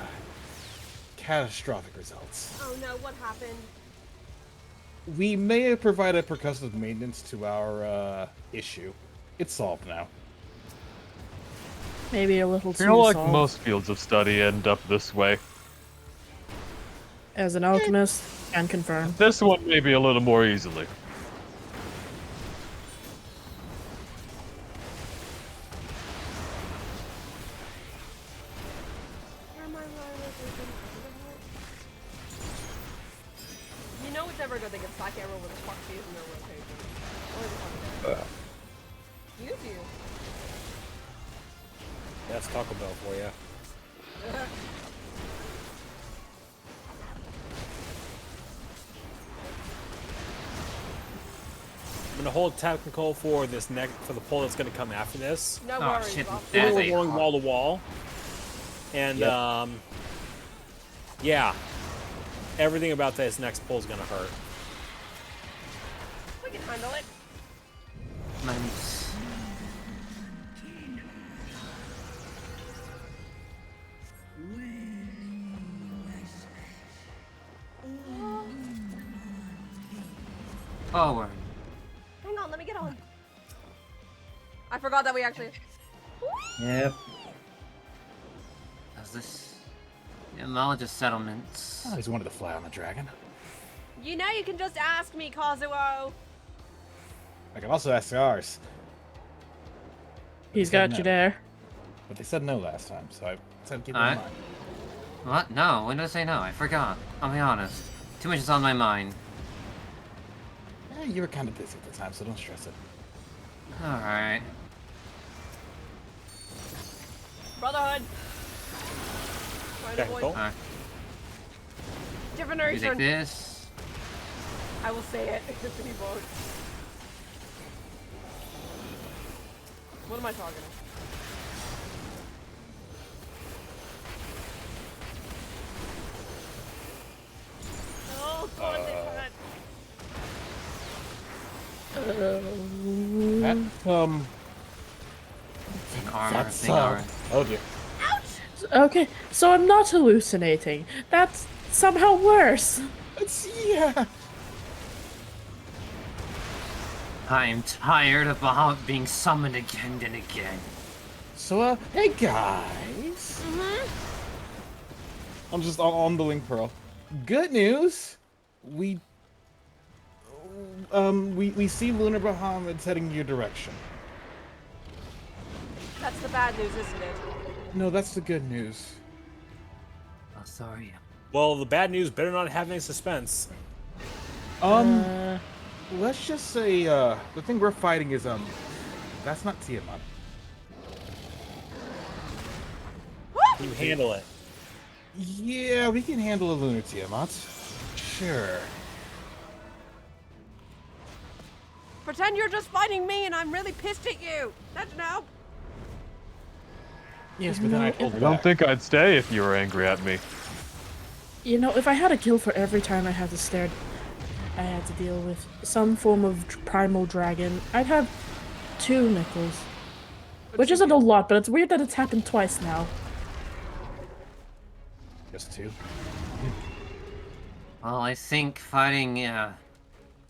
catastrophic results. Oh no, what happened? We may have provided percussive maintenance to our, issue. It's solved now. Maybe a little I too feel like solved. most fields of study end up this way. As an alchemist, can confirm. This one maybe a little more easily. You know it's never a good thing if I can't remember what the fuck she is in their rotation. You do. That's Taco Bell for you. I'm gonna hold technical for this for the poll that's gonna come after this. No Oh, worries. shit. Bob. That's We're a going hard- wall to wall, and yeah, everything about this next poll is gonna hurt. We can handle it. Nice. Forward. Hang on, let me get on. I forgot that we actually. Yep. Does this the knowledge of settlements? I always wanted to fly on the dragon. You know you can just ask me, Kazuo. I can also ask ours. He's They said got you no. there. But they said no last time, so I said keep it in Alright. mind. What? No, when did I say no? I forgot. I'll be honest. Too much is on my mind. You were kind of busy at the time, so don't stress it. Alright. Brotherhood. Right, Okay, boys. cool. Alright. You take Divination. this. I will say it. It's to be both. What am I targeting? Oh, God, this hurt. That, Thing armor, that's, thing armor. oh dear. Okay, so I'm not hallucinating. That's somehow worse. Yeah. I'm tired of being summoned again and again. So, hey guys. I'm just on the Link Pearl. Good news. We see Lunar Bahamut's heading your direction. That's the bad news, isn't it? No, that's the good news. Oh, sorry. Well, the bad news better not have any suspense. Let's just say, the thing we're fighting is, that's not Tiamat. You handle it. Yeah, we can handle a Lunar Tiamat. Sure. Pretend you're just fighting me and I'm really pissed at you. That's no. Yes, but then I told I her don't that. think I'd stay if you were angry at me. You know, if I had a kill for every time I had to stare I had to deal with some form of primal dragon, I'd have 2 nickels. Which isn't a lot, but it's weird that it's happened twice now. Just 2. Well, I think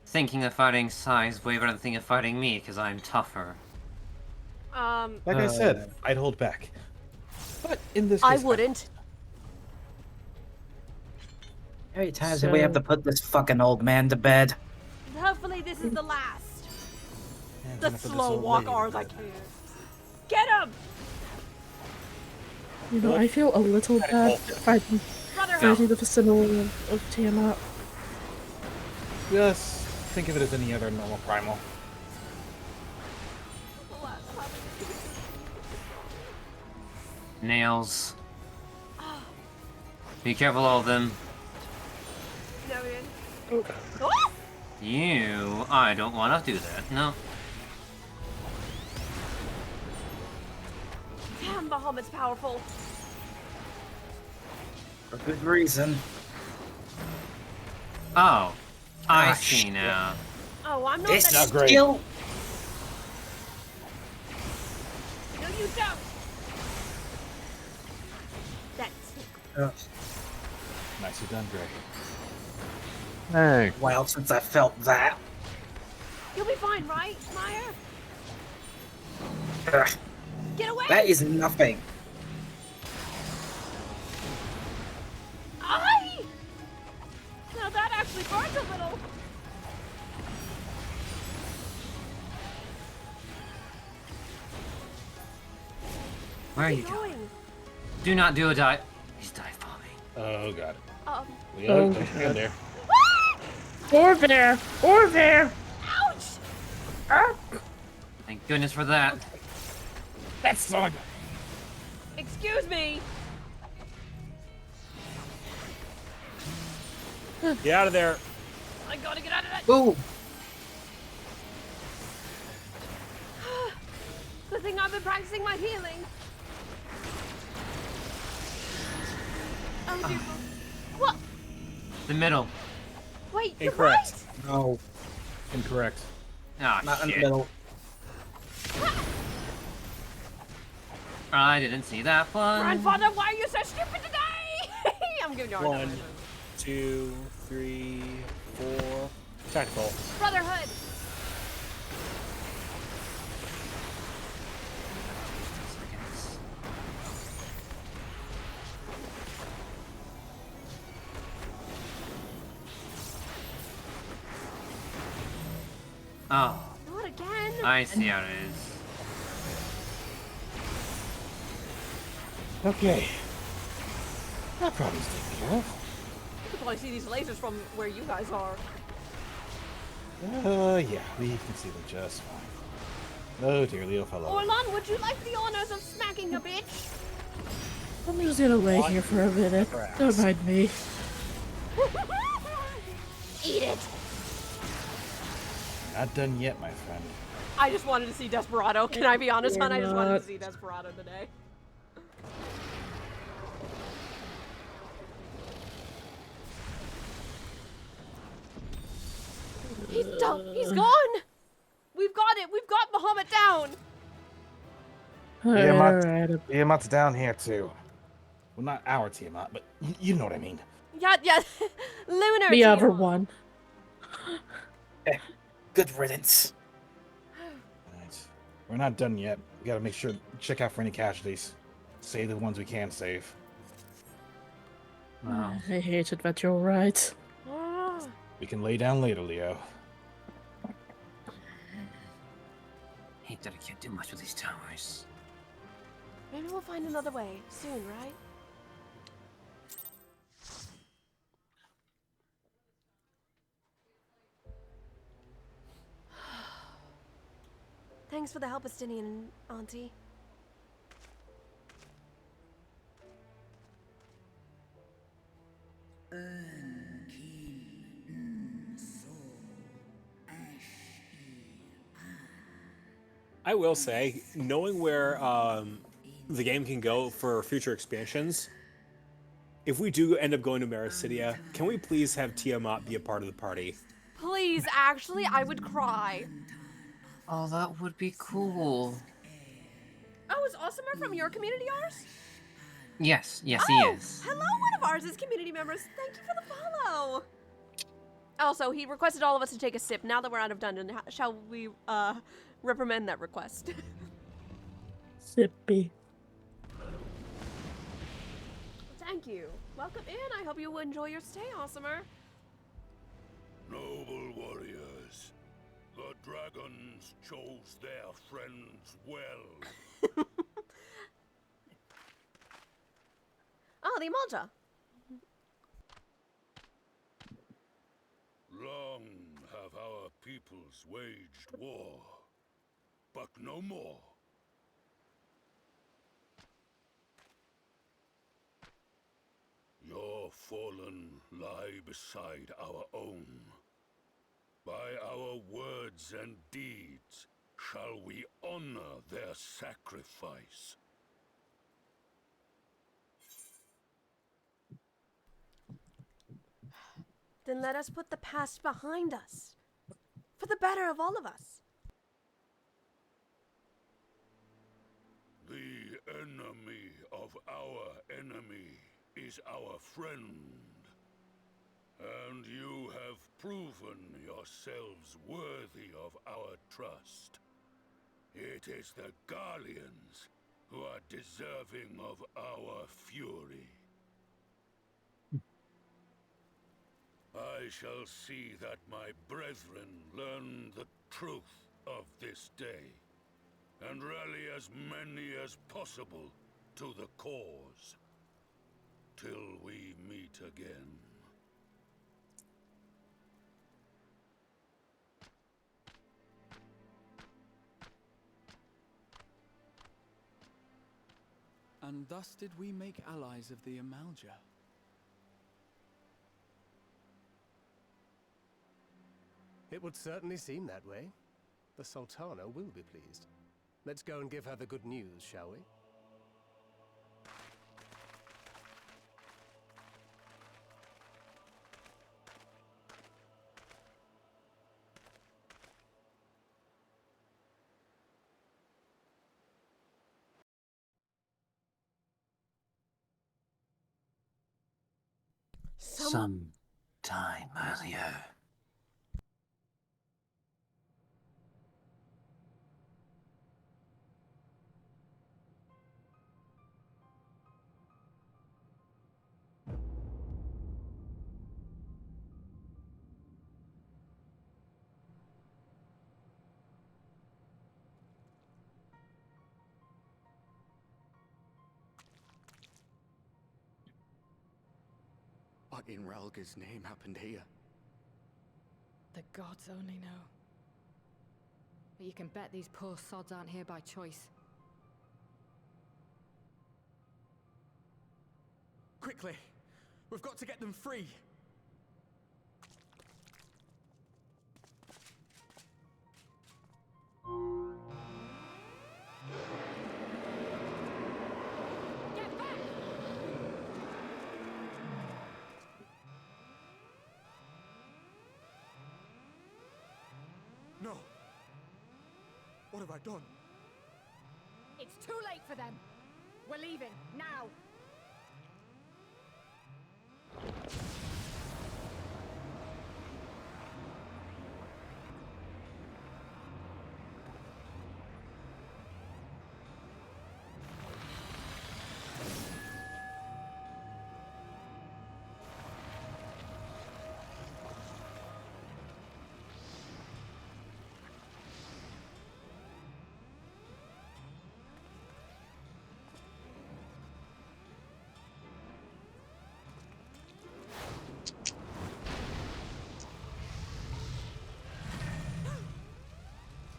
thinking of fighting Sai is way better than thinking of fighting me, because I'm tougher. Like I said, I'd hold back. But in this case, I wouldn't. How many times do we have to put this fucking old man to bed? Hopefully this is the last. Man, The gonna put this slow old walk lady to ours I bed. can. Get him! You know, I feel a little bad fighting the vicinity of Tiamat. Just think of it as any other normal primal. Nails. Be careful, all of them. You, I don't want to do that. No. Damn, Bahamut's powerful. For good reason. Oh, I Ah, see shit. now. Oh, I'm not This that skill. No, you don't. That's Nicely done, Gray. Hey. Well, since I felt that. You'll be fine, right, Meyer? Ugh, Get away! that is nothing. Aye! Now that actually burns a little. Where are you going? Do not do a dive. He's dive bombing. Oh god. Leo, Don't stand there. Or there! Or there! Ouch! Ah. Thank goodness for that. That's not. Excuse me. Get out of there. I gotta get out of that. Ooh. Good thing I've been practicing my healing. Oh dear. What? The middle. Wait, Incorrect. you're No. Incorrect. Ah, Not in the shit. middle. I didn't see that right. one. Grandfather, why are you so stupid today? I'm giving you a hard 1, time. 2, 3, 4. Tactical. Brotherhood. Oh, Not again. I see how it is. Okay. That problem's taken care of. You can probably see these lasers from where you guys are. Yeah, we can see them just fine. Oh dear, Leo fell over. Orlan, would you like the honors of smacking a bitch? I'm just gonna lay here for a minute. Don't mind me. Eat it. Not done yet, my friend. I just wanted to see Desperado. Can I be honest, hon? I just wanted to see Desperado today. He's done. He's gone. We've got it. We've got Bahamut down. Tiamat's down here too. Well, not our Tiamat, but you know what I mean. Yeah, yeah. Lunar. The other Tiamat. one. Good riddance. Alright. We're not done yet. We gotta make sure, check out for any casualties. Save the ones we can save. Wow. I hate it, but you're right. We can lay down later, Leo. Hate that I can't do much with these towers. Maybe we'll find another way soon, right? Thanks for the help, Estinian Auntie. I will say, knowing where the game can go for future expansions, if we do end up going to Mericidia, can we please have Tiamat be a part of the party? please, actually, I would cry. Oh, that would be cool. Oh, is Awesomer from your community ours? Yes, he Oh, is. hello, one of ours is community members. Thank you for the follow. Also, he requested all of us to take a sip. Now that we're out of dungeon, shall we reprimand that request? Sippy. Thank you. Welcome in. I hope you enjoy your stay, Awesomer. Noble warriors, the dragons chose their friends well. Oh, the Amalja. Long have our peoples waged war, but no more. Your fallen lie beside our own. By our words and deeds shall we honor their sacrifice. Then let us put the past behind us. For the better of all of us. The enemy of our enemy is our friend. And you have proven yourselves worthy of our trust. It is the Guardians who are deserving of our fury. I shall see that my brethren learn the truth of this day, and rally as many as possible to the cause, till we meet again. And thus did we make allies of the Amalja. It would certainly seem that way. The Sultana will be pleased. Let's go and give her the good news, shall we? Some time earlier. What in Ralga's name happened here? The gods only know. But you can bet these poor sods aren't here by choice. Quickly! We've got to get them free! No! What have I done? It's too late for them. We're leaving, now.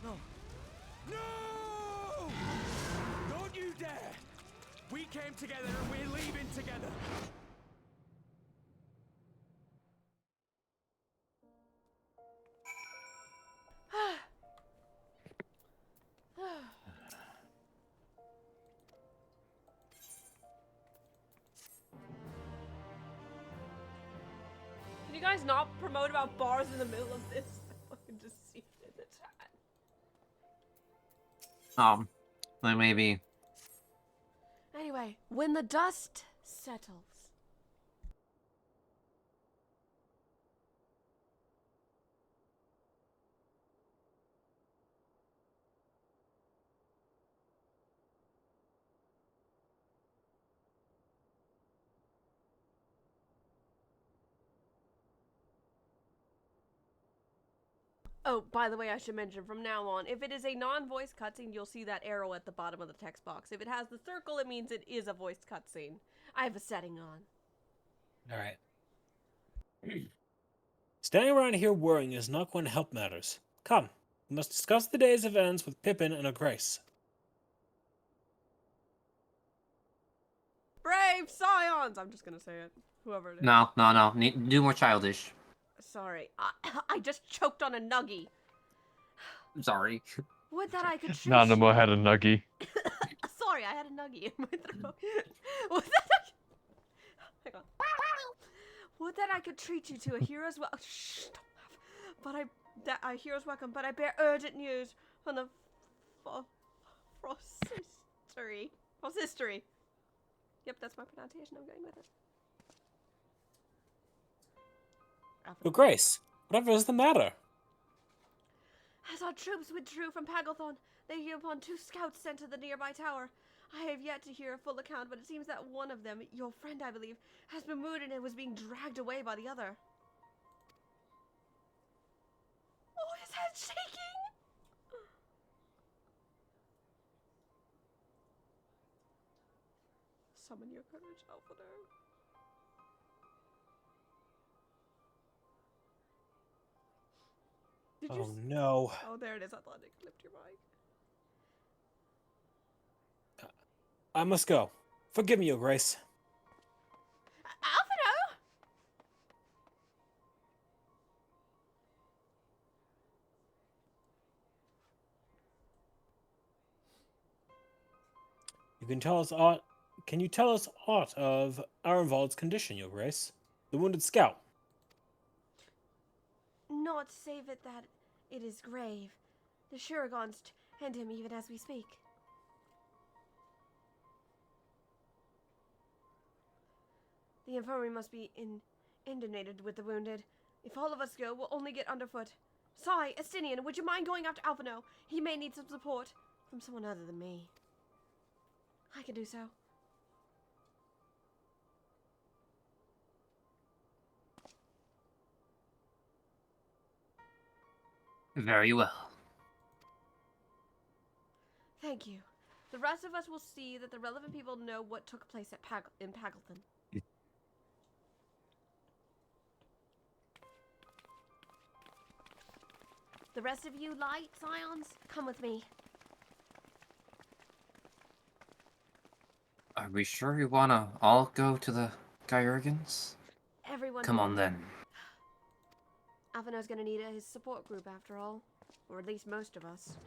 No! No! Don't you dare! We came together and we're leaving together! Can you guys not promote about bars in the middle of this? I fucking just see it in the chat. Then maybe. Anyway, when the dust settles. Oh, by the way, I should mention from now on, if it is a non-voice cutscene, you'll see that arrow at the bottom of the text box. If it has the circle, it means it is a voiced cutscene. I have a setting on. Alright. Standing around here worrying is not going to help matters. Come, we must discuss the day's events with Pippin and her grace. Brave scions! I'm just gonna say it. Whoever it is. No. Do more childish. Sorry. I just choked on a nuggie. I'm sorry. Would that I could treat Nanamo had a nuggie. Sorry, I had a nuggie in my throat. Would that Hang on. Would that I could treat you to a hero's welcome. Shh, don't laugh. But a hero's welcome, but I bear urgent news from the Frosistery. Yep, that's my pronunciation. I'm going with it. Your grace, whatever is the matter? As our troops withdrew from Pagalthon, they came upon 2 scouts sent to the nearby tower. I have yet to hear a full account, but it seems that one of them, your friend I believe, has been wounded and was being dragged away by the other. Oh, his head's shaking! Summon your courage, Alfredo. Oh no. Oh, there it is. I thought it clipped your mic. I must go. Forgive me, Your Grace. Alfredo! Can you tell us aught of Arenvald's condition, Your Grace? The wounded scout. Not save it that it is grave. The Shurigons tend him even as we speak. The infirmary must be inundated with the wounded. If all of us go, we'll only get underfoot. Sai, Estinian, would you mind going after Alphino? He may need some support from someone other than me. I can do so. Very well. Thank you. The rest of us will see that the relevant people know what took place at in Pagalton. The rest of you light scions, come with me. Are we sure we wanna all go to the Gyurgans? Everyone. Come on then. Alphino's gonna need his support group after all. Or at least most of us.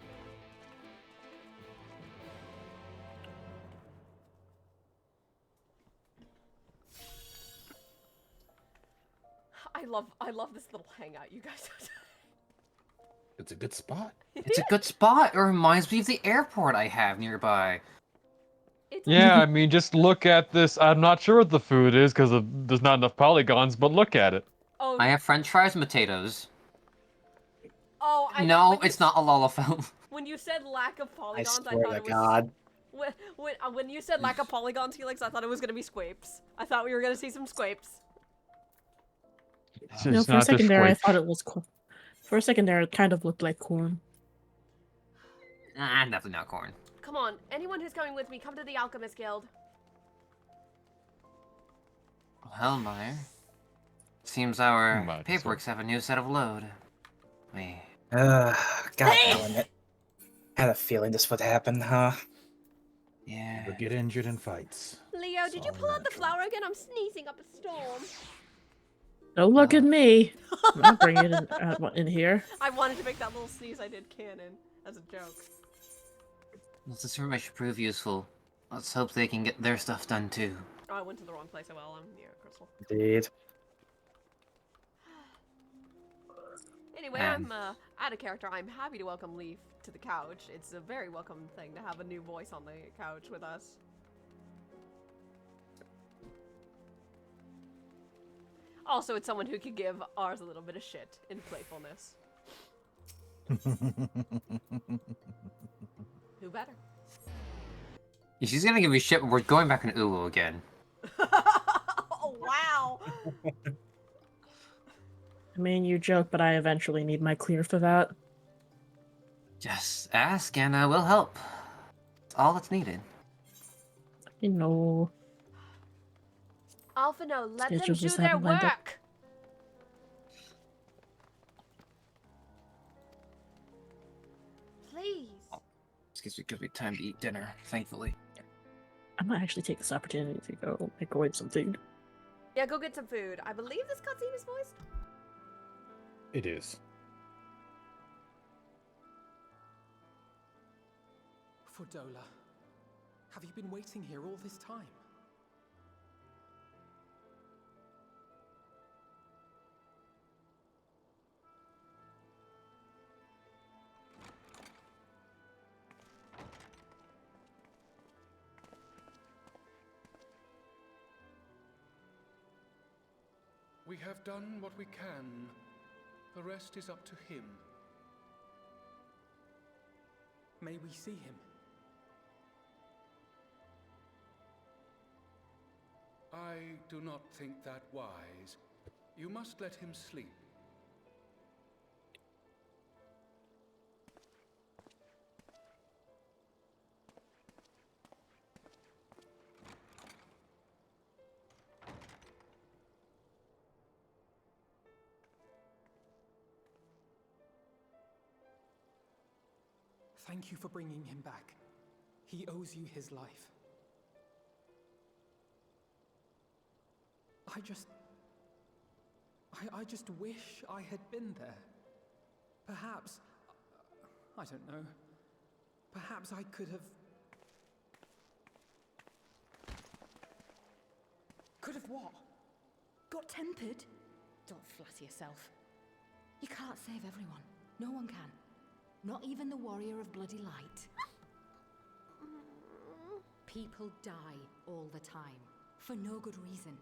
I love this little hangout you guys have. It's a good spot. It's a good spot. It reminds me of the airport I have nearby. Yeah, I mean, just look at this. I'm not sure what the food is because there's not enough polygons, but look at it. Oh. I have French fries and potatoes. Oh, I No, it's not a Lalafell. When you said lack of polygons, I swear thought to it was. God. When you said lack of polygons, Helix, I thought it was gonna be squapes. I thought we were gonna see some squapes. No, for a second there, I thought it was corn. For a second there, it kind of looked like corn. Definitely not corn. Come on, anyone who's coming with me, come to the Alchemist Guild. Well, Meyer. Seems our paperwork's have a new set of load. God damn it. Had a feeling this would happen, huh? Yeah. People get injured in fights. Leo, did you pull out the flower again? I'm sneezing up a storm. Don't look at me. I'll bring it in here. I wanted to make that little sneeze I did canon as a joke. This information should prove useful. Let's hope they can get their stuff done too. Oh, I went to the wrong place. Oh well, I'm near Crystal. Indeed. Anyway, I'm out of character. I'm happy to welcome Leaf to the couch. It's a very welcome thing to have a new voice on the couch with us. Also, it's someone who could give ours a little bit of shit in playfulness. Who better? She's gonna give me shit, but we're going back in Ulu again. Oh, wow! I mean, you joke, but I eventually need my clear for that. Just ask and we'll help. It's all that's needed. You know. Alpha, no, let them Schedules do just their haven't lined up. work! Please. This gives me time to eat dinner, thankfully. I might actually take this opportunity to go microwave some food. Yeah, go get some food. I believe this cutscene is voiced. It is. Fordola, have you been waiting here all this time? We have done what we can. The rest is up to him. May we see him? I do not think that wise. You must let him sleep. Thank you for bringing him back. He owes you his life. I just wish I had been there. Perhaps, I don't know. Perhaps I could have... Could have what? Got tempered? Don't flatter yourself. You can't save everyone. No one can. Not even the warrior of bloody light. People die all the time, for no good reason.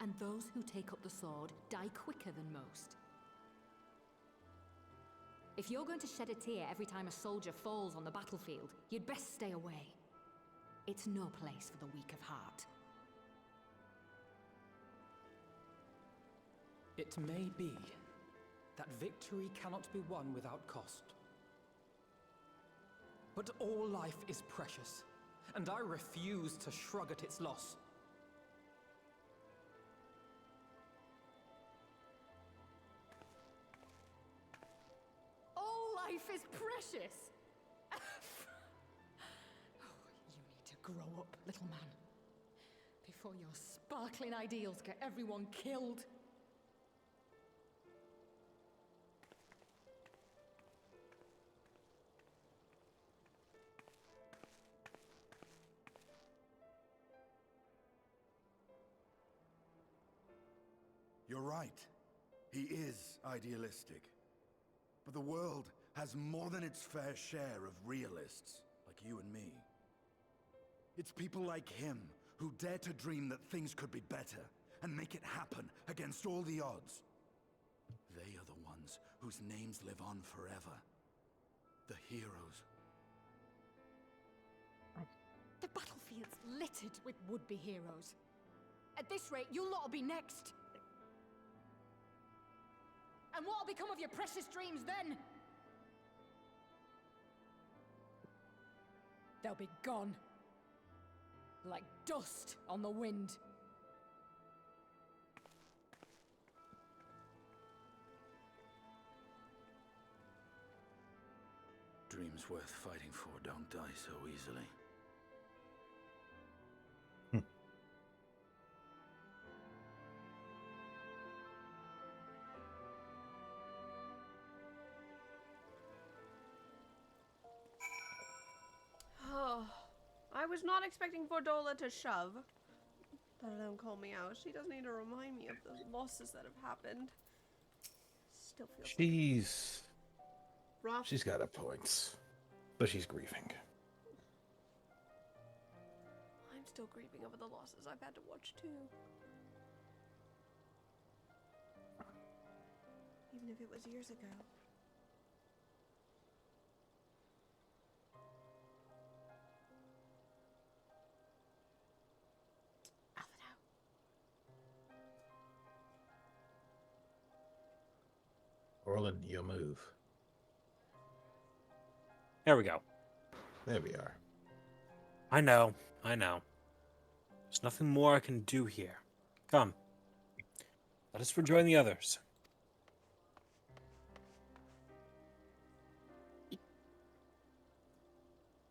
And those who take up the sword die quicker than most. If you're going to shed a tear every time a soldier falls on the battlefield, you'd best stay away. It's no place for the weak of heart. It may be that victory cannot be won without cost. But all life is precious, and I refuse to shrug at its loss. All life is precious! Oh, you need to grow up, little man. Before your sparkling ideals get everyone killed. You're right. He is idealistic. But the world has more than its fair share of realists, like you and me. It's people like him who dare to dream that things could be better and make it happen against all the odds. They are the ones whose names live on forever. The heroes. The battlefield's littered with would-be heroes. At this rate, you'll lot'll be next. And what'll become of your precious dreams then? They'll be gone. Like dust on the wind. Dreams worth fighting for don't die so easily. Oh, I was not expecting Fordola to shove. But don't call me out. She does need to remind me of the losses that have happened. Still feels She's rough. she's got her points, but she's grieving. I'm still grieving over the losses I've had to watch too. Even if it was years ago. Orlin, your move. There we go. There we are. I know. There's nothing more I can do here. Come. Let us rejoin the others.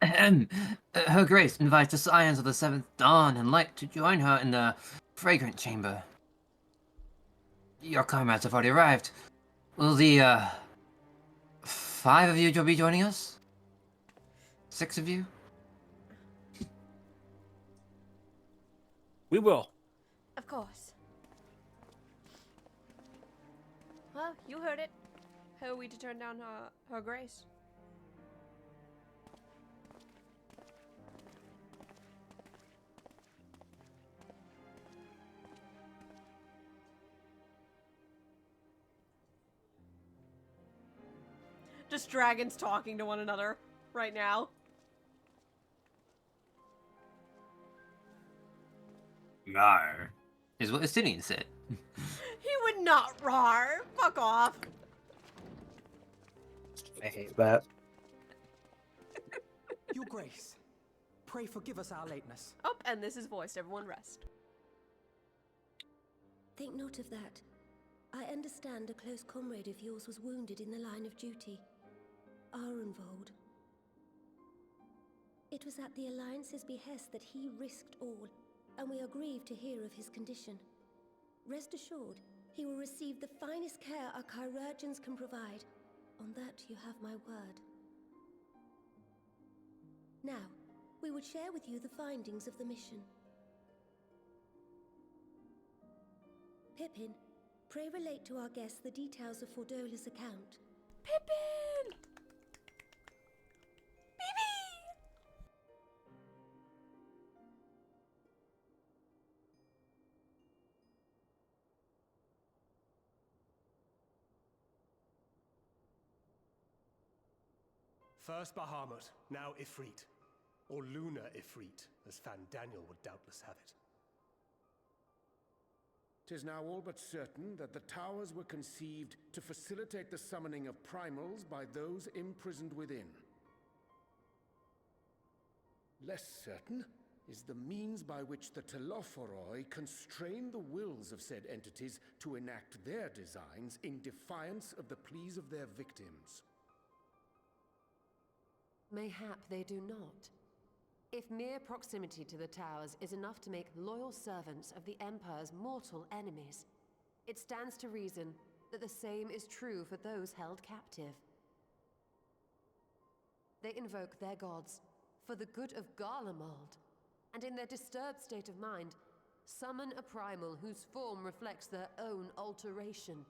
Her Grace invites the Scions of the Seventh Dawn and Light to join her in the Fragrant Chamber. Your comrades have already arrived. Will the, 5 of you be joining us? 6 of you? We will. Of course. Well, you heard it. Who are we to turn down her grace? Just dragons talking to one another right now. Rar, is what Estinian said. He would not roar. Fuck off. I hate that. Your Grace, pray forgive us our lateness. Oh, and this is voiced. Everyone rest. Think not of that. I understand a close comrade of yours was wounded in the line of duty. Arenvold. It was at the Alliance's behest that he risked all, and we are grieved to hear of his condition. Rest assured, he will receive the finest care our chirurgeons can provide. On that you have my word. Now, we would share with you the findings of the mission. Pippin, pray relate to our guests the details of Fordola's account. Pippin! First Bahamut, now Ifrit. Or Lunar Ifrit, as Fan Daniel would doubtless have it. 'Tis now all but certain that the towers were conceived to facilitate the summoning of primals by those imprisoned within. Less certain is the means by which the Telophoroi constrain the wills of said entities to enact their designs in defiance of the pleas of their victims. Mayhap they do not. If mere proximity to the towers is enough to make loyal servants of the Empire's mortal enemies, it stands to reason that the same is true for those held captive. They invoke their gods for the good of Garlemald, and in their disturbed state of mind, summon a primal whose form reflects their own alteration.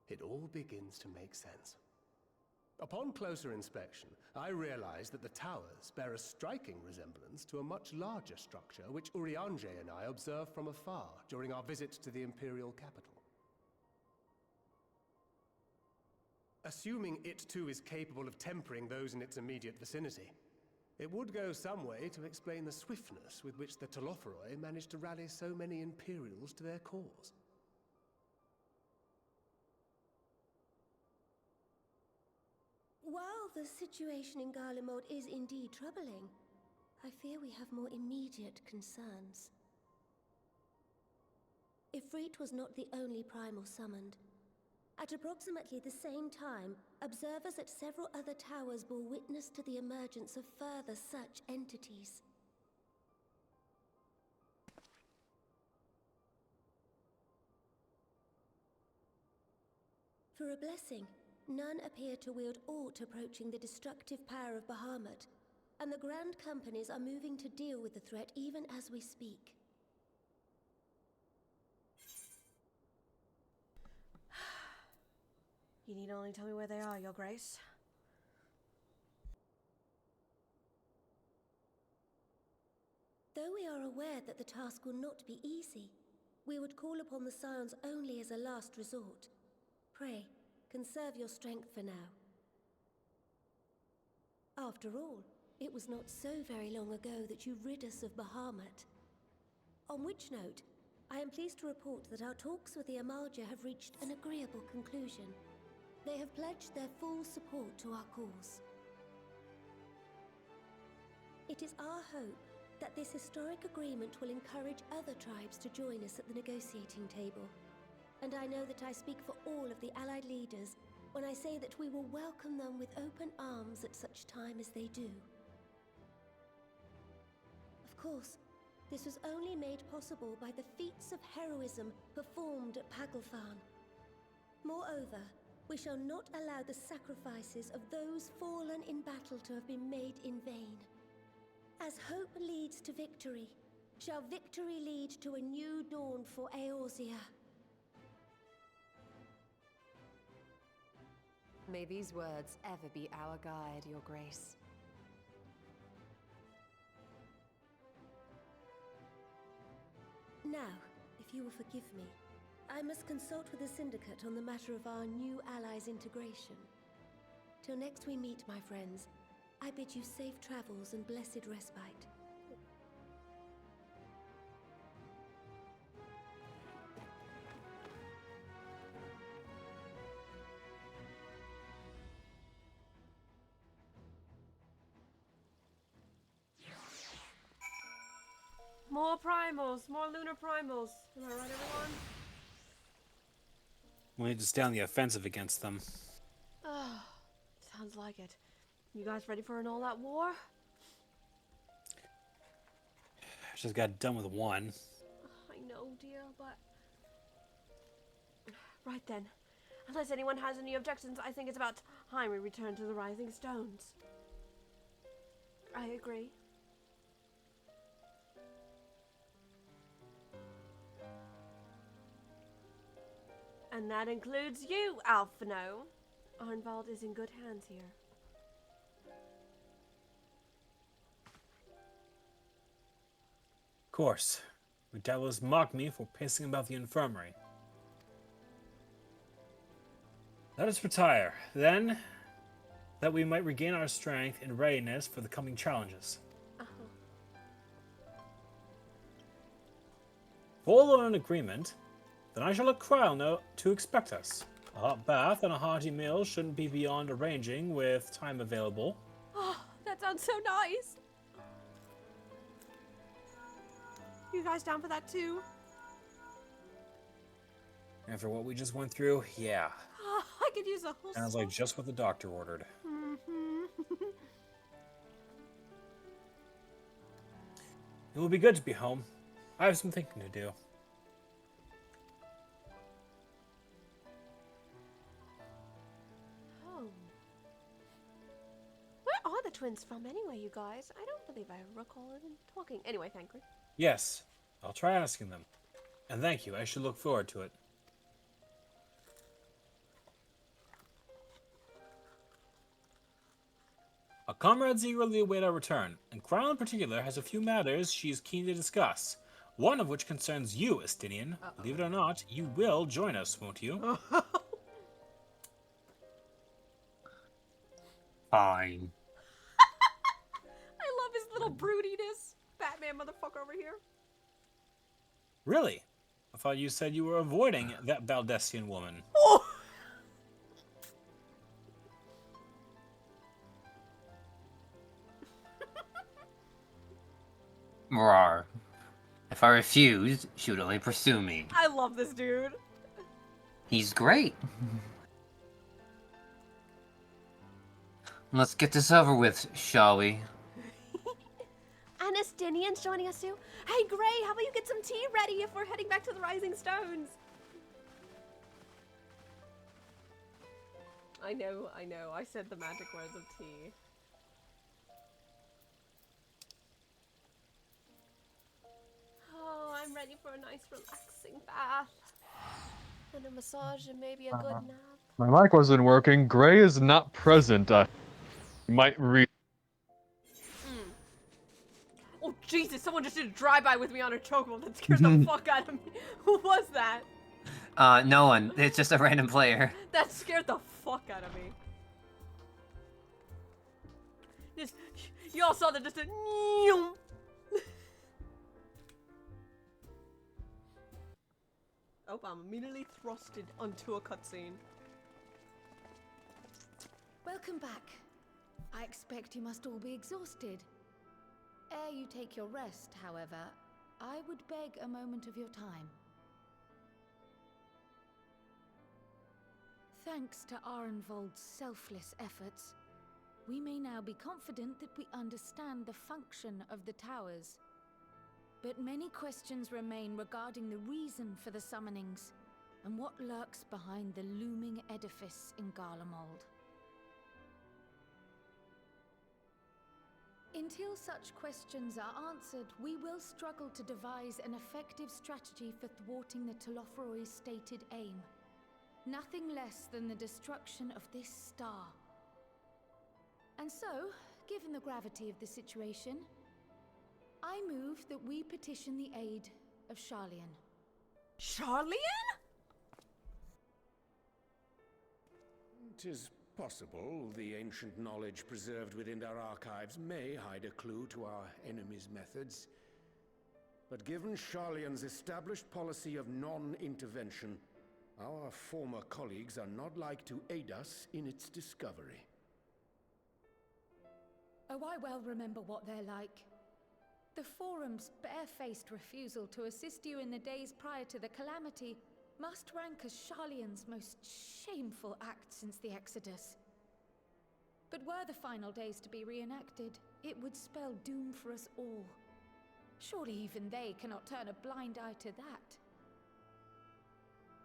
It all begins to make sense. Upon closer inspection, I realized that the towers bear a striking resemblance to a much larger structure which Urianger and I observed from afar during our visit to the Imperial capital. Assuming it too is capable of tempering those in its immediate vicinity, it would go some way to explain the swiftness with which the Telophoroi managed to rally so many Imperials to their cause. While the situation in Garlemald is indeed troubling, I fear we have more immediate concerns. Ifrit was not the only primal summoned. At approximately the same time, observers at several other towers bore witness to the emergence of further such entities. For a blessing, none appear to wield aught approaching the destructive power of Bahamut, and the Grand Companies are moving to deal with the threat even as we speak. You need only tell me where they are, Your Grace. Though we are aware that the task will not be easy, we would call upon the Scions only as a last resort. Pray, conserve your strength for now. After all, it was not so very long ago that you rid us of Bahamut. On which note, I am pleased to report that our talks with the Amalja have reached an agreeable conclusion. They have pledged their full support to our cause. It is our hope that this historic agreement will encourage other tribes to join us at the negotiating table. And I know that I speak for all of the Allied leaders when I say that we will welcome them with open arms at such time as they do. Of course, this was only made possible by the feats of heroism performed at Paglfan. Moreover, we shall not allow the sacrifices of those fallen in battle to have been made in vain. As hope leads to victory, shall victory lead to a new dawn for Eorzea. May these words ever be our guide, Your Grace. Now, if you will forgive me, I must consult with the Syndicate on the matter of our new allies' integration. Till next we meet, my friends, I bid you safe travels and blessed respite. More primals, more lunar primals. Am I right, everyone? We need to stay on the offensive against them. Oh, sounds like it. You guys ready for an all-out war? Just got done with one. I know, dear, but... Right then. Unless anyone has any objections, I think it's about time we return to the Rising Stones. I agree. And that includes you, Alphino. Arnvald is in good hands here. Of course. Would doubtless mock me for pacing about the infirmary. Let us retire, then, that we might regain our strength and readiness for the coming challenges. If all are in agreement, then I shall let Kryle know to expect us. A hot bath and a hearty meal shouldn't be beyond arranging with time available. Oh, that sounds so nice. You guys down for that too? After what we just went through, yeah. Oh, I could use a whole... Sounds like just what the doctor ordered. It will be good to be home. I have some thinking to do. Oh. Where are the twins from anyway, you guys? I don't believe I recall them talking. Anyway, Thancred. Yes, I'll try asking them. And thank you, I should look forward to it. Our comrades eagerly await our return, and Kryle in particular has a few matters she is keen to discuss. One of which concerns you, Estinian. Believe it or not, you will join us, won't you? Fine. I love his little broodiness. Batman motherfucker over here. Really? I thought you said you were avoiding that Baldessian woman. Oh! Rawr. If I refused, she would only pursue me. I love this dude. He's great. Let's get this over with, shall we? Anastinian's joining us too. Hey, Gray, how about you get some tea ready if we're heading back to the Rising Stones? I know. I said the magic words of tea. Oh, I'm ready for a nice relaxing bath. And a massage and maybe a good nap. My mic wasn't working. Gray is not present. Might read. Oh Jesus! Someone just did a drive-by with me on a chokehold. That scared the fuck out of me. Who was that? No one. It's just a random player. That scared the fuck out of me. Just, y'all saw that just a Oh, I'm immediately thrusted onto a cutscene. Welcome back. I expect you must all be exhausted. Ere you take your rest, however, I would beg a moment of your time. Thanks to Arenvold's selfless efforts, we may now be confident that we understand the function of the towers. But many questions remain regarding the reason for the summonings, and what lurks behind the looming edifice in Garlemald. Until such questions are answered, we will struggle to devise an effective strategy for thwarting the Telophoroi's stated aim. Nothing less than the destruction of this star. And so, given the gravity of the situation, I move that we petition the aid of Sharlayan. Sharlayan? 'Tis possible the ancient knowledge preserved within our archives may hide a clue to our enemy's methods. But given Sharlayan's established policy of non-intervention, our former colleagues are not like to aid us in its discovery. Oh, I well remember what they're like. The Forum's barefaced refusal to assist you in the days prior to the calamity must rank as Sharlayan's most shameful act since the Exodus. But were the final days to be reenacted, it would spell doom for us all. Surely even they cannot turn a blind eye to that.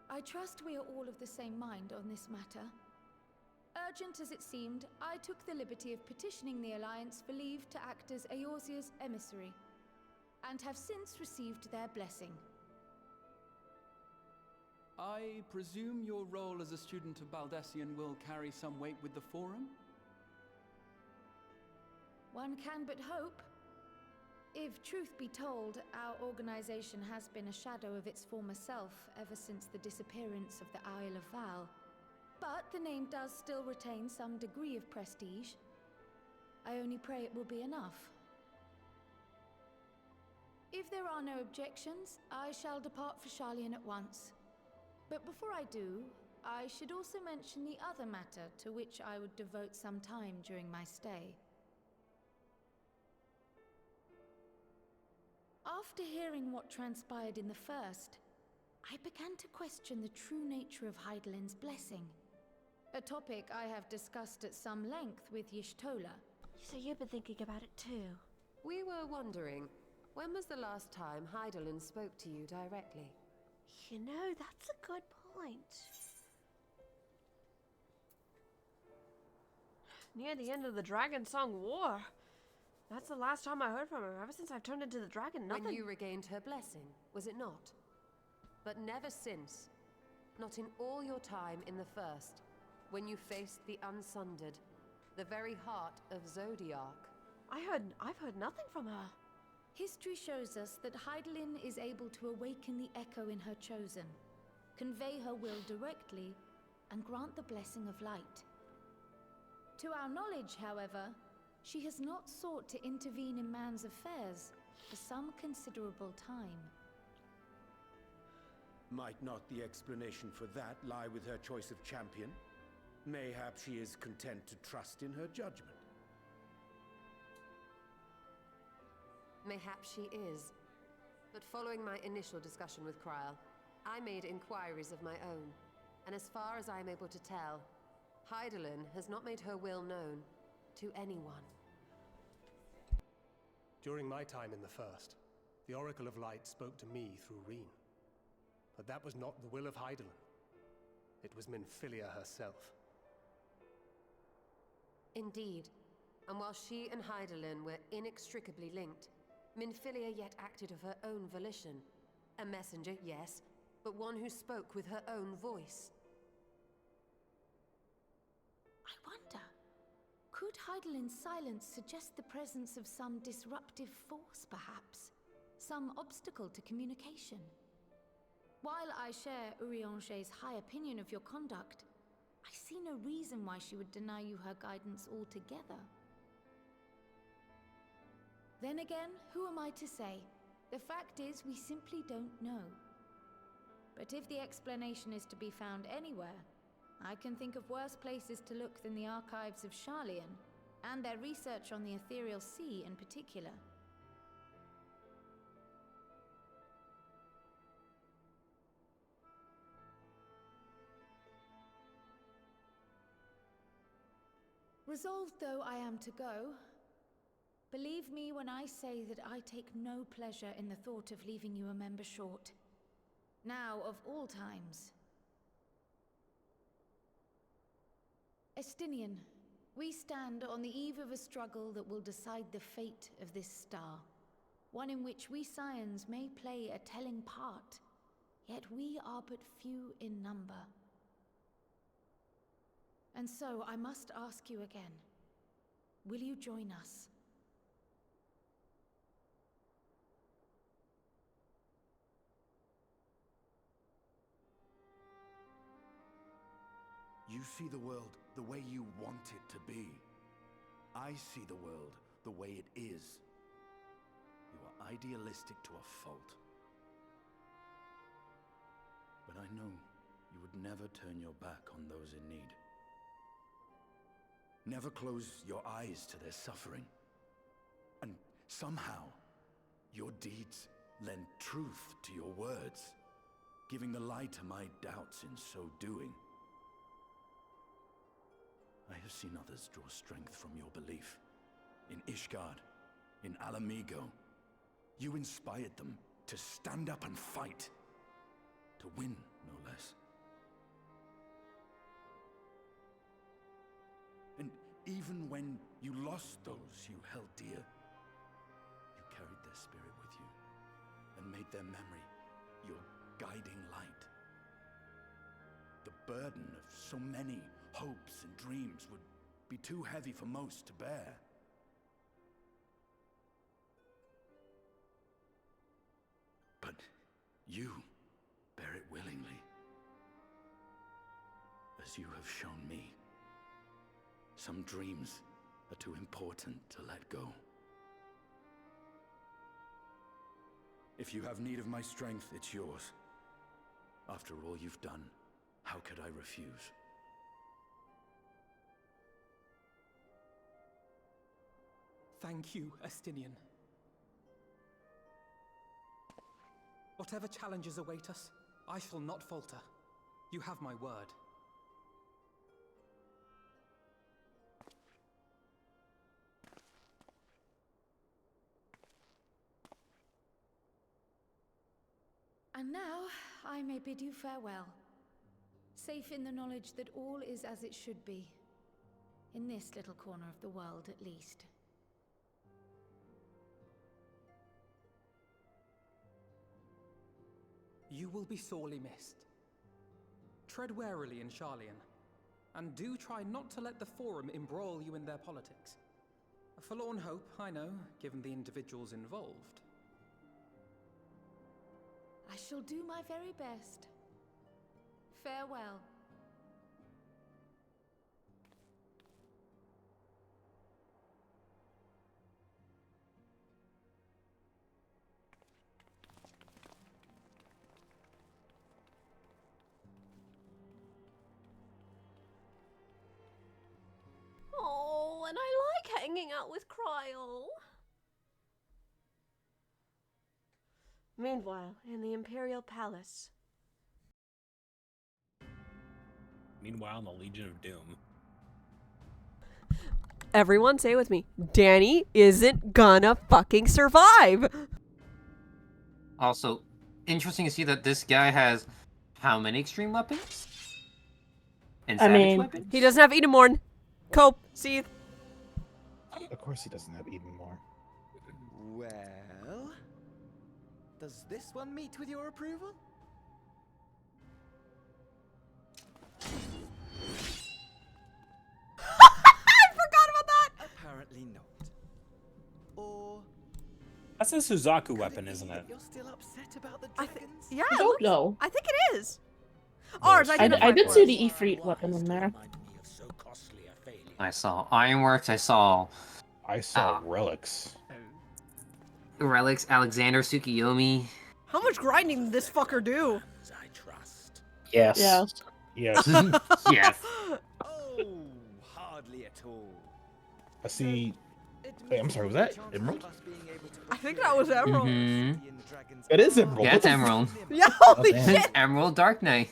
I trust we are all of the same mind on this matter. Urgent as it seemed, I took the liberty of petitioning the Alliance for leave to act as Eorzea's emissary, and have since received their blessing. I presume your role as a student of Baldessian will carry some weight with the Forum? One can but hope. If truth be told, our organization has been a shadow of its former self ever since the disappearance of the Isle of Val. But the name does still retain some degree of prestige. I only pray it will be enough. If there are no objections, I shall depart for Sharlayan at once. But before I do, I should also mention the other matter to which I would devote some time during my stay. After hearing what transpired in the first, I began to question the true nature of Hydaelyn's blessing. A topic I have discussed at some length with Y'shtola. So you've been thinking about it too? We were wondering, when was the last time Hydaelyn spoke to you directly? You know, that's a good point. Near the end of the Dragon Song War. That's the last time I heard from her. Ever since I've turned into the dragon, nothing... When you regained her blessing, was it not? But never since. Not in all your time in the first. When you faced the Unsundered, the very heart of Zodiark. I've heard nothing from her. History shows us that Hydaelyn is able to awaken the echo in her chosen, convey her will directly, and grant the blessing of light. To our knowledge, however, she has not sought to intervene in man's affairs for some considerable time. Might not the explanation for that lie with her choice of champion? Mayhap she is content to trust in her judgment. Mayhap she is. But following my initial discussion with Kryl, I made inquiries of my own. And as far as I am able to tell, Hydaelyn has not made her will known to anyone. During my time in the First, the Oracle of Light spoke to me through Reen. But that was not the will of Hydaelyn. It was Minfilia herself. Indeed. And while she and Hydaelyn were inextricably linked, Minfilia yet acted of her own volition. A messenger, yes, but one who spoke with her own voice. I wonder, could Heidelin's silence suggest the presence of some disruptive force, perhaps? Some obstacle to communication? While I share Urianger's high opinion of your conduct, I see no reason why she would deny you her guidance altogether. Then again, who am I to say? The fact is, we simply don't know. But if the explanation is to be found anywhere, I can think of worse places to look than the archives of Sharlayan, and their research on the Ethereal Sea in particular. Resolved though I am to go, believe me when I say that I take no pleasure in the thought of leaving you a member short. Now of all times. Estinian, we stand on the eve of a struggle that will decide the fate of this star. One in which we Scions may play a telling part, yet we are but few in number. And so I must ask you again, will you join us? You see the world the way you want it to be. I see the world the way it is. You are idealistic to a fault. But I know you would never turn your back on those in need. Never close your eyes to their suffering. And somehow, your deeds lend truth to your words, giving the lie to my doubts in so doing. I have seen others draw strength from your belief. In Ishgard, in Alamigo, you inspired them to stand up and fight. To win, no less. And even when you lost those you held dear, you carried their spirit with you and made their memory your guiding light. The burden of so many hopes and dreams would be too heavy for most to bear. But you bear it willingly, as you have shown me. Some dreams are too important to let go. If you have need of my strength, it's yours. After all you've done, how could I refuse? Thank you, Estinian. Whatever challenges await us, I shall not falter. You have my word. And now, I may bid you farewell. Safe in the knowledge that all is as it should be. In this little corner of the world, at least. You will be sorely missed. Tread warily in Sharlayan, and do try not to let the Forum embroil you in their politics. A forlorn hope, I know, given the individuals involved. I shall do my very best. Farewell. Oh, and I like hanging out with Kryl. Meanwhile, in the Imperial Palace. Meanwhile, in the Legion of Doom. Everyone say it with me. Danny isn't gonna fucking survive. Also, interesting to see that this guy has how many extreme weapons? And savage weapons? He doesn't have Edamorn. Cope, Seethe. Of course he doesn't have Edenmore. Well, does this one meet with your approval? That's a Suzaku weapon, isn't it? You're still upset about the Yeah, I it don't looks- know. I think it is. Ours, I did see the Ifrit weapon in there. I saw Ironworks. I saw relics. Relics. Alexander Tsukiyomi. How much grinding did this fucker do? Yes. Yes. Yes. Yes. Oh, hardly at all. I see. Wait, I'm sorry. Was that Emerald? I think that was Emerald. Mm-hmm. It is Emerald. Yeah, it's Emerald. Yeah, holy It's shit! Emerald Dark Knight.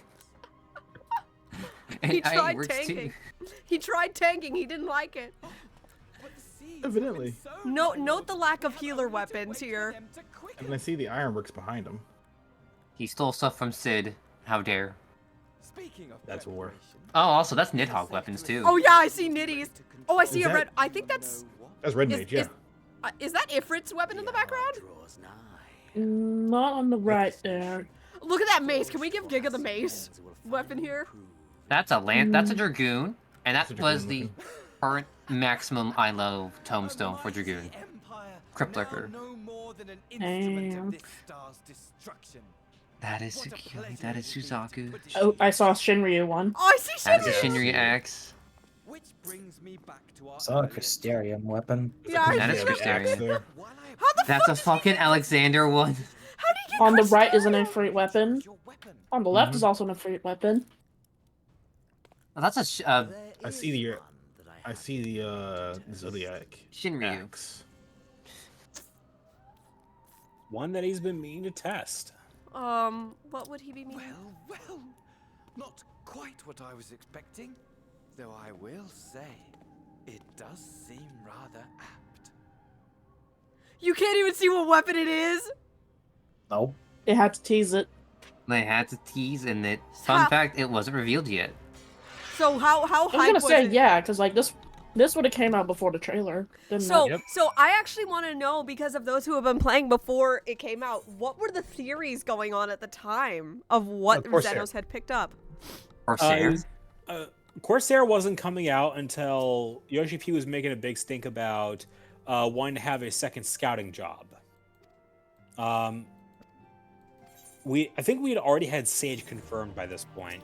He And tried Ironworks tanking. too. He tried tanking. He didn't like it. Evidently. Note the lack of healer weapons here. And I see the ironworks behind him. He stole stuff from Sid. How dare. That's war. Oh, also, that's Nidhogg weapons too. Oh yeah, I see nitties. Oh, I see Is a that- red. I think that's. That's Red Mage, yeah. Is that Ifrit's weapon in the background? Not on the right there. Look at that mace. Can we give Giga the mace weapon here? That's a That's a Dragoon. And that That's a was Dragoon the current maximum I love tombstone for Dragoon. Cryptlurker. Damn. That is Tsukiyomi. That is Suzaku. Oh, I saw Shinryu one. Oh, I see That is a Shinryu. Shinryu axe. Saw a Crystarium weapon. Yeah, That is I see Crystarium. How the That's a fucking Alexander one. On the right is an Ifrit weapon. On the left is also an Ifrit weapon. Oh, that's a I see the. I see the Zodiac. Shinryu. Axe. One that he's been meaning to test. What would he be meaning? Well, not quite what I was expecting. Though I will say, it does seem rather apt. You can't even see what weapon it is. Nope. They had to tease it. They had to tease, and it. Fun fact, it wasn't revealed yet. So how I was hype gonna was say it? yeah, because like this would have came out before the trailer. Didn't So, it? so I actually want to know, because of those who have been playing before it came out, what were the theories going on at the time of what Corsair. Xenos had picked up? Corsair. Corsair wasn't coming out until Yoshi P was making a big stink about wanting to have a second scouting job. I think we had already had Sage confirmed by this point.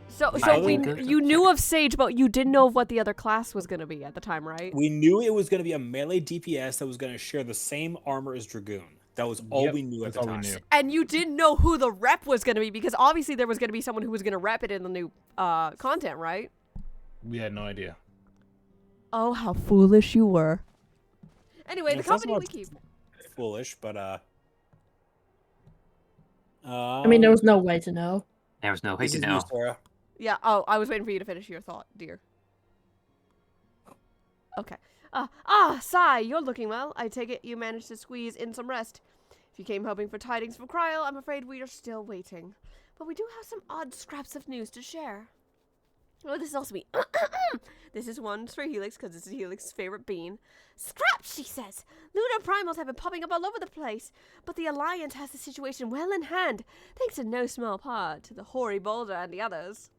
So I we, think- you knew of Sage, but you didn't know of what the other class was going to be at the time, right? We knew it was going to be a melee DPS that was going to share the same armor as Dragoon. That was all Yep, we knew at that's the all we time. knew. And you didn't know who the rep was going to be, because obviously there was going to be someone who was going to rep it in the new content, right? We had no idea. Oh, how foolish you were. Anyway, the It's also company we not keep. Foolish, but I mean, there was no way to know. There was no way this to is know. you, Sarah. Yeah, oh, I was waiting for you to finish your thought, dear. Okay. Sai, you're looking well. I take it you managed to squeeze in some rest. If you came hoping for tidings from Cryle, I'm afraid we are still waiting. But we do have some odd scraps of news to share. Oh, this is also me. This is one for Helix, because this is Helix's favorite bean. Scraps, she says. Lunar primals have been popping up all over the place, but the Alliance has the situation well in hand, thanks in no small part to the Hoary Boulder and the others.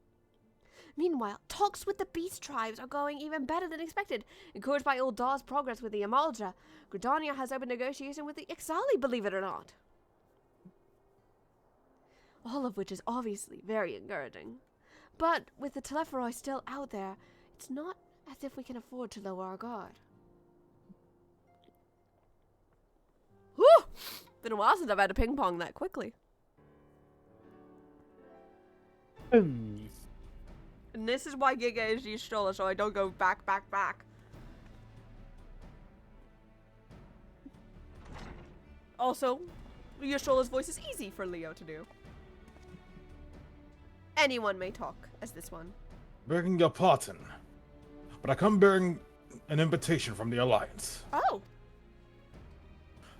Meanwhile, talks with the Beast Tribes are going even better than expected. Encouraged by old Daw's progress with the Amaldra, Gridania has opened negotiation with the XIV, believe it or not. All of which is obviously very encouraging. But with the Telepharoi still out there, it's not as if we can afford to lower our guard. Whew! Been a while since I've had to ping pong that quickly. And this is why Giga is Y'shtola, so I don't go back. Also, Y'shtola's voice is easy for Leo to do. Anyone may talk as this one. Begging your pardon, but I come bearing an invitation from the Alliance. Oh!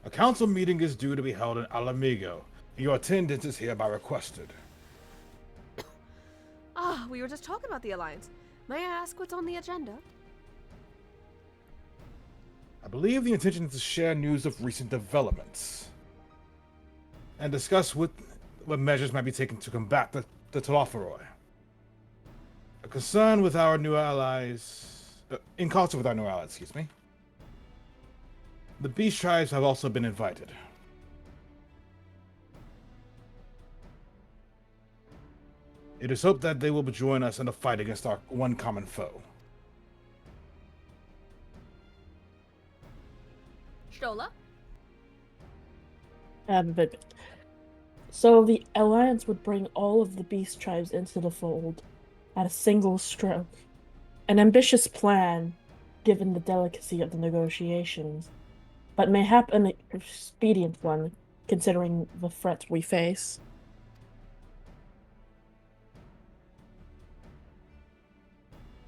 A council meeting is due to be held in Alamigo, and your attendance is hereby requested. We were just talking about the Alliance. May I ask what's on the agenda? I believe the intention is to share news of recent developments and discuss what measures might be taken to combat the Telepharoi. A concern with our new allies, in concert with our new allies, excuse me, The Beast Tribes have also been invited. It is hoped that they will join us in the fight against our one common foe. Shola? So the Alliance would bring all of the Beast Tribes into the fold at a single stroke. An ambitious plan, given the delicacy of the negotiations, but mayhap an expedient one, considering the threat we face.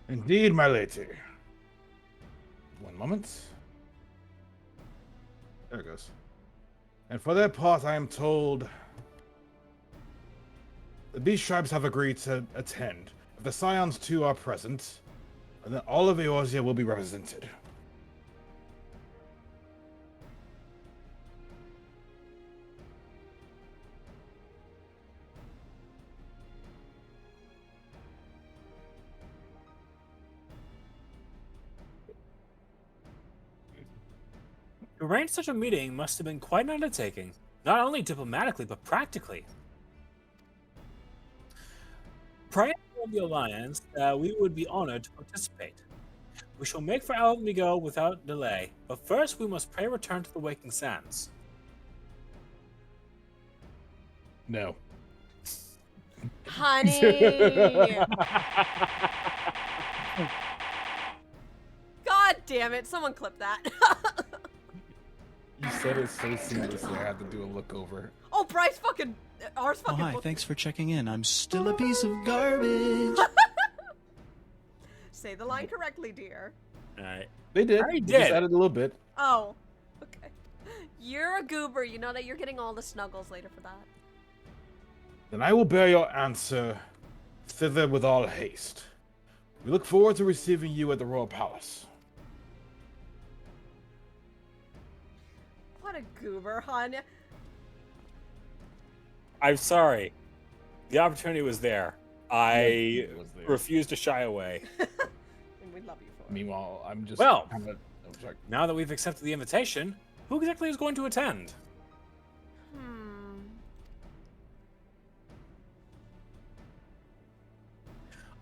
Indeed, my lady. One moment. There it goes. And for their part, I am told the Beast Tribes have agreed to attend. If the Scions too are present, and then all of Eorzea will be represented. To arrange such a meeting must have been quite an undertaking, not only diplomatically, but practically. Pray to the Alliance that we would be honored to participate. We shall make for Alamigo without delay, but first we must pray return to the Waking Sands. No. Honey! God damn it, someone clip that. You said it so seamlessly, I had to do a look over. Oh, Bryce fucking... Ours Oh, fucking... hi, thanks for checking in. I'm still a piece of garbage. Say the line correctly, dear. Alright. They did. I They did. just added a little bit. Oh, okay. You're a goober. You know that you're getting all the snuggles later for that. Then I will bear your answer thither with all haste. We look forward to receiving you at the Royal Palace. What a goober, hon. I'm sorry. The opportunity was there. I It was there. refuse to shy away. And we love you for it. Meanwhile, I'm just Well, kinda, now that we've accepted the invitation, who exactly is going to attend?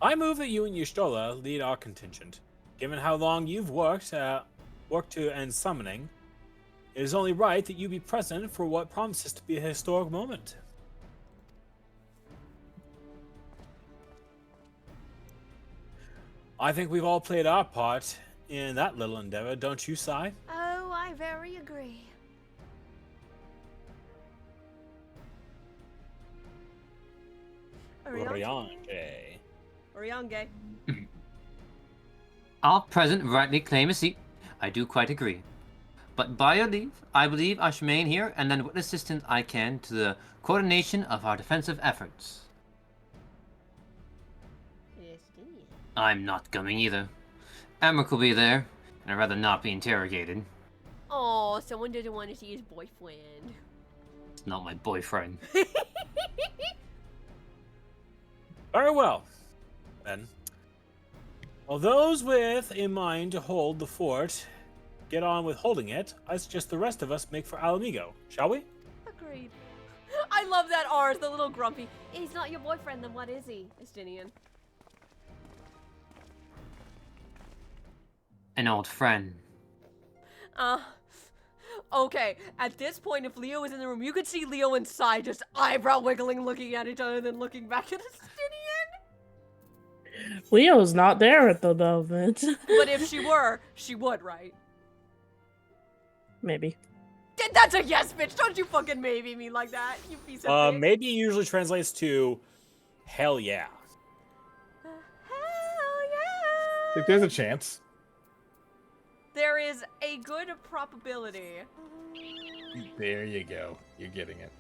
I move that you and Y'shtola lead our contingent. Given how long you've worked to end summoning, it is only right that you be present for what promises to be a historic moment. I think we've all played our part in that little endeavor, don't you, Sai? Oh, I very agree. Oriange. All present rightly claim a seat. I do quite agree. But by your leave, I believe I should remain here and lend what assistance I can to the coordination of our defensive efforts. I'm not coming either. Emmerich will be there, and I'd rather not be interrogated. Oh, someone doesn't want to see his boyfriend. It's not my boyfriend. Very well, then. While those with a mind to hold the fort get on with holding it, I suggest the rest of us make for Alamigo, shall we? Agreed. I love that ours, the little grumpy. He's not your boyfriend, then what is he? Estinian. An old friend. Okay, at this point, if Leo was in the room, you could see Leo and Sai just eyebrow wiggling, looking at each other, then looking back at Estinian. Leo's not there at the moment. But if she were, she would, right? Maybe. That's a yes, bitch. Don't you fucking maybe me like that, you piece of shit. Maybe usually translates to hell yeah. I think there's a chance. There is a good probability. There you go. You're getting it.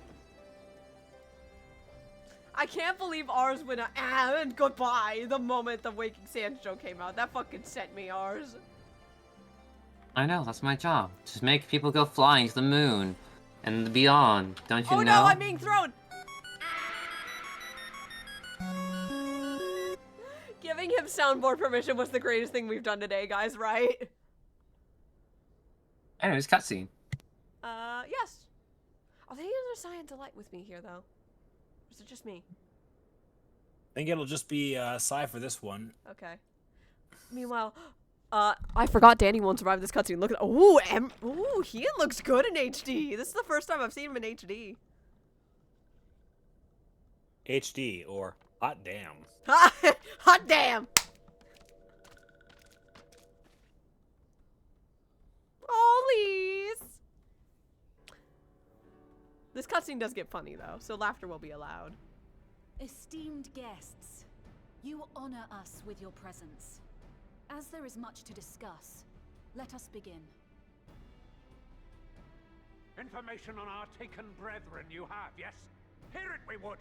I can't believe ours went and goodbye the moment the Waking Sands joke came out. That fucking sent me ours. I know, that's my job. Just make people go flying to the moon and beyond. Don't you know? Oh no, I'm being thrown! Giving him soundboard permission was the greatest thing we've done today, guys, right? Anyways, cutscene. Yes. Are they gonna assign Delight with me here, though? Or is it just me? I think it'll just be Psy for this one. Okay. Meanwhile, I forgot Danny won't survive this cutscene. Look at ooh, he looks good in HD. This is the first time I've seen him in HD. HD or hot damn. Hot damn. Ollies. This cutscene does get funny though, so laughter will be allowed. Esteemed guests, you honor us with your presence. As there is much to discuss, let us begin. Information on our taken brethren you have, yes? Hear it we would!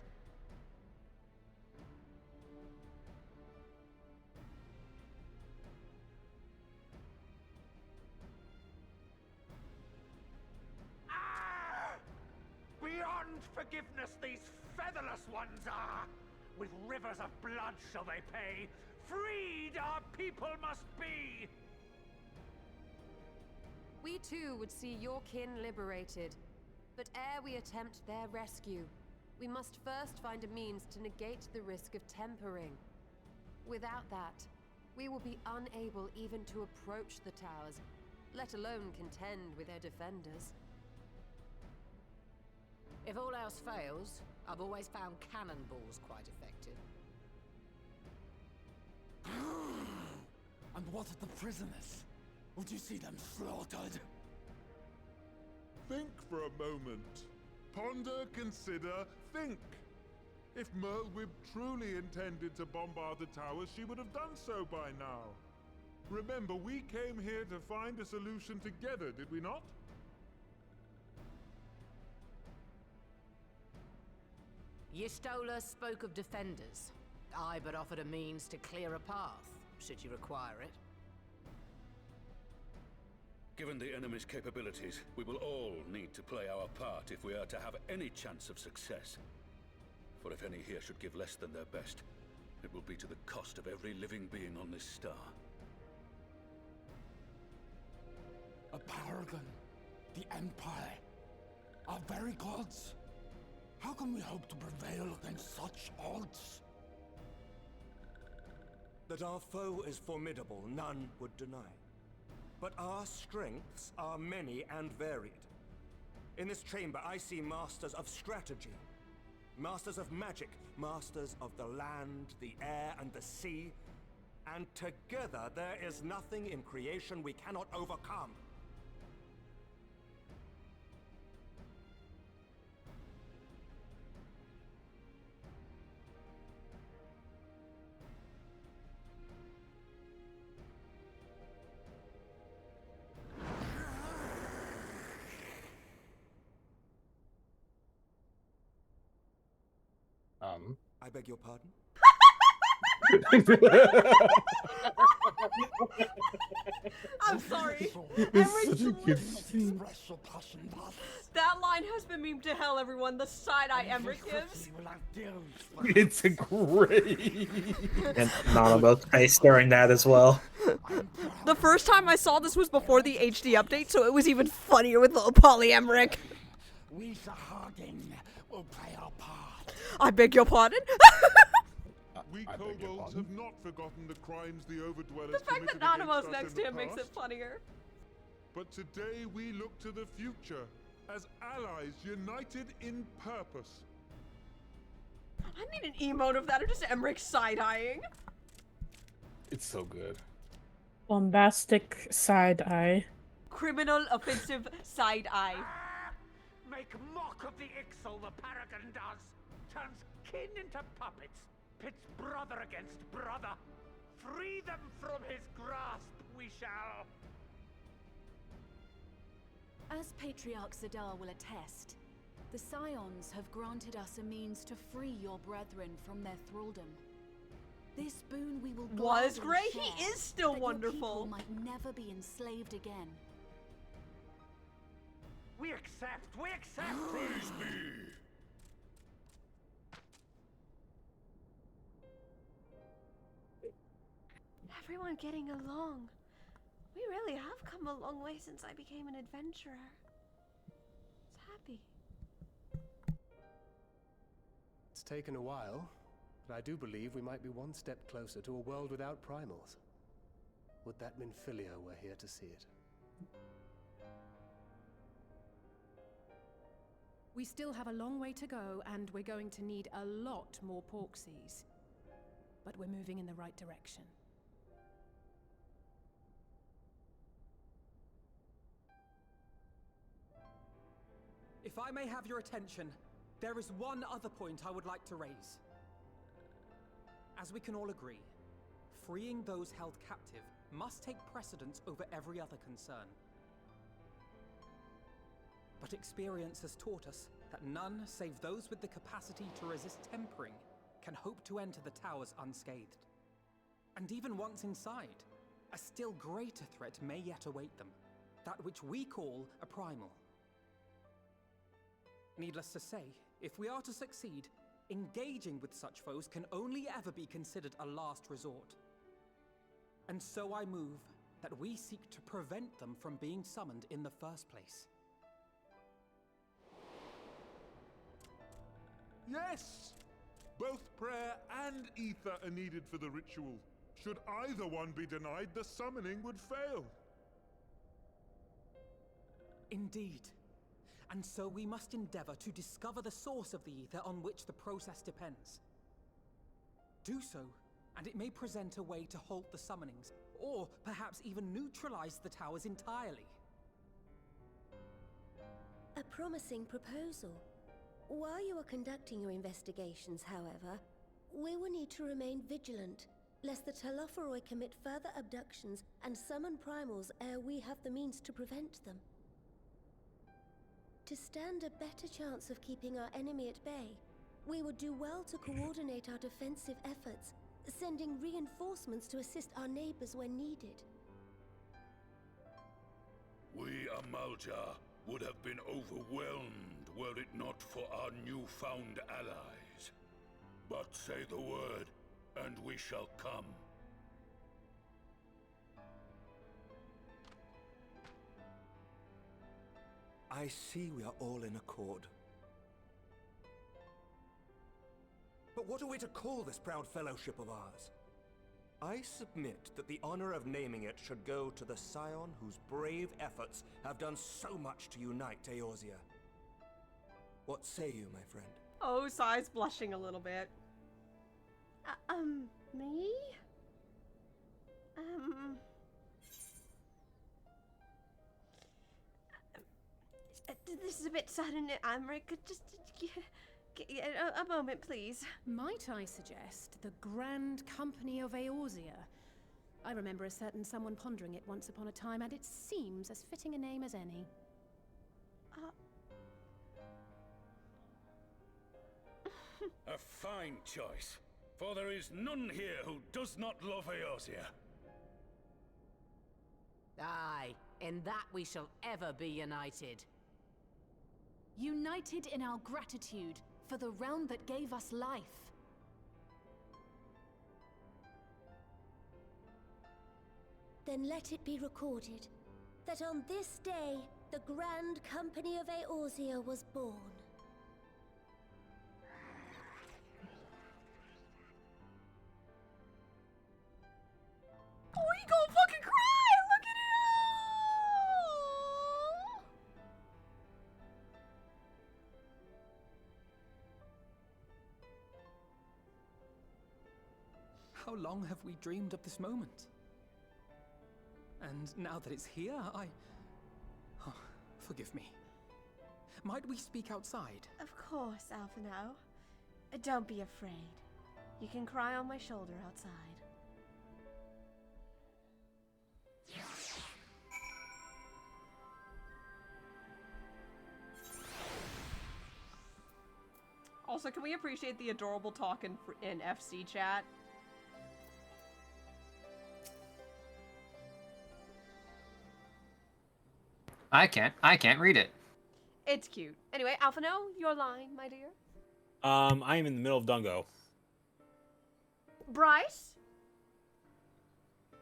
Beyond forgiveness these featherless ones are! With rivers of blood shall they pay! Freed our people must be! We too would see your kin liberated. But ere we attempt their rescue, we must first find a means to negate the risk of tempering. Without that, we will be unable even to approach the towers, let alone contend with their defenders. If all else fails, I've always found cannonballs quite effective. And what of the prisoners? Would you see them slaughtered? Think for a moment. Ponder, consider, think. If Merlwyb truly intended to bombard the towers, she would have done so by now. Remember, we came here to find a solution together, did we not? Y'Stola spoke of defenders. I but offered a means to clear a path, should you require it. Given the enemy's capabilities, we will all need to play our part if we are to have any chance of success. For if any here should give less than their best, it will be to the cost of every living being on this star. A paragon, the Empire, our very gods. How can we hope to prevail against such odds? That our foe is formidable, none would deny. But our strengths are many and varied. In this chamber, I see masters of strategy, masters of magic, masters of the land, the air, and the sea. And together, there is nothing in creation we cannot overcome. I beg your pardon? I'm sorry. It's such a good scene. That line has been memed to hell, everyone. The side-eye Emmerich gives. It's a great. And Nanabo's face during that as well. The first time I saw this was before the HD update, so it was even funnier with little Polly Emmerich. We Sahagin will play our part. I beg your pardon? We kobolds have not forgotten the crimes the Overdwellers The fact that committed against Nanamo's us next in to the him makes it past. funnier. But today we look to the future as allies united in purpose. I need an emote of that or just Emmerich side-eyeing. It's so good. Bombastic side eye. Criminal offensive side-eye. Make mock of the Ixal the Paragon does! Turns kin into puppets! Pits brother against brother! Free them from his grasp, we shall! As Patriarch Zadar will attest, the Scions have granted us a means to free your brethren from their thraldom. This boon we will Was gladly great. share, He is still that wonderful. Your people might never be enslaved again. We accept! We accept! Praise me! Everyone getting along. We really have come a long way since I became an adventurer. It's happy. It's taken a while, but I do believe we might be one step closer to a world without primals. Would that Minfilia were here to see it. We still have a long way to go, and we're going to need a lot more Porksies. But we're moving in the right direction. If I may have your attention, there is one other point I would like to raise. As we can all agree, freeing those held captive must take precedence over every other concern. But experience has taught us that none save those with the capacity to resist tempering can hope to enter the towers unscathed. And even once inside, a still greater threat may yet await them, that which we call a primal. Needless to say, if we are to succeed, engaging with such foes can only ever be considered a last resort. And so I move that we seek to prevent them from being summoned in the first place. Yes! Both prayer and ether are needed for the ritual. Should either one be denied, the summoning would fail. Indeed. And so we must endeavor to discover the source of the ether on which the process depends. Do so, and it may present a way to halt the summonings, or perhaps even neutralize the towers entirely. A promising proposal. While you are conducting your investigations, however, we will need to remain vigilant, lest the Telophoroi commit further abductions and summon primals ere we have the means to prevent them. To stand a better chance of keeping our enemy at bay, we would do well to coordinate our defensive efforts, sending reinforcements to assist our neighbors when needed. We Amalja would have been overwhelmed were it not for our newfound allies. But say the word, and we shall come. I see we are all in accord. But what are we to call this proud fellowship of ours? I submit that the honor of naming it should go to the scion whose brave efforts have done so much to unite Eorzea. What say you, my friend? Oh, Sai's blushing a little bit. Me? This is a bit sudden, Amric. Just a moment, please. Might I suggest the Grand Company of Eorzea? I remember a certain someone pondering it once upon a time, and it seems as fitting a name as any. A fine choice, for there is none here who does not love Eorzea. Aye, in that we shall ever be united. United in our gratitude for the realm that gave us life. Then let it be recorded that on this day, the Grand Company of Eorzea was born. Oh, he gonna fucking cry! Look at it! How long have we dreamed of this moment? And now that it's here, Oh, forgive me. Might we speak outside? Of course, Alphino. Don't be afraid. You can cry on my shoulder outside. Also, can we appreciate the adorable talk in FC chat? I can't read it. It's cute. Anyway, Alphino, your line, my dear. I am in the middle of Dungo. Bryce?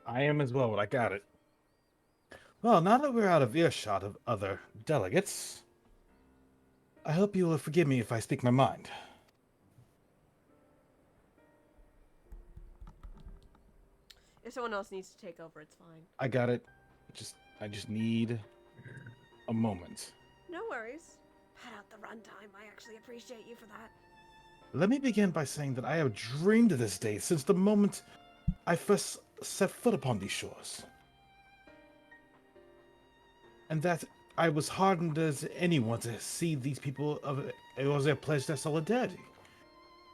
I am as well, but I got it. Well, now that we're out of earshot of other delegates, I hope you will forgive me if I speak my mind. If someone else needs to take over, it's fine. I got it. I just need a moment. No worries. Pad out the runtime. I actually appreciate you for that. Let me begin by saying that I have dreamed of this day since the moment I first set foot upon these shores. And that I was hardened as anyone to see these people of Eorzea pledge their solidarity.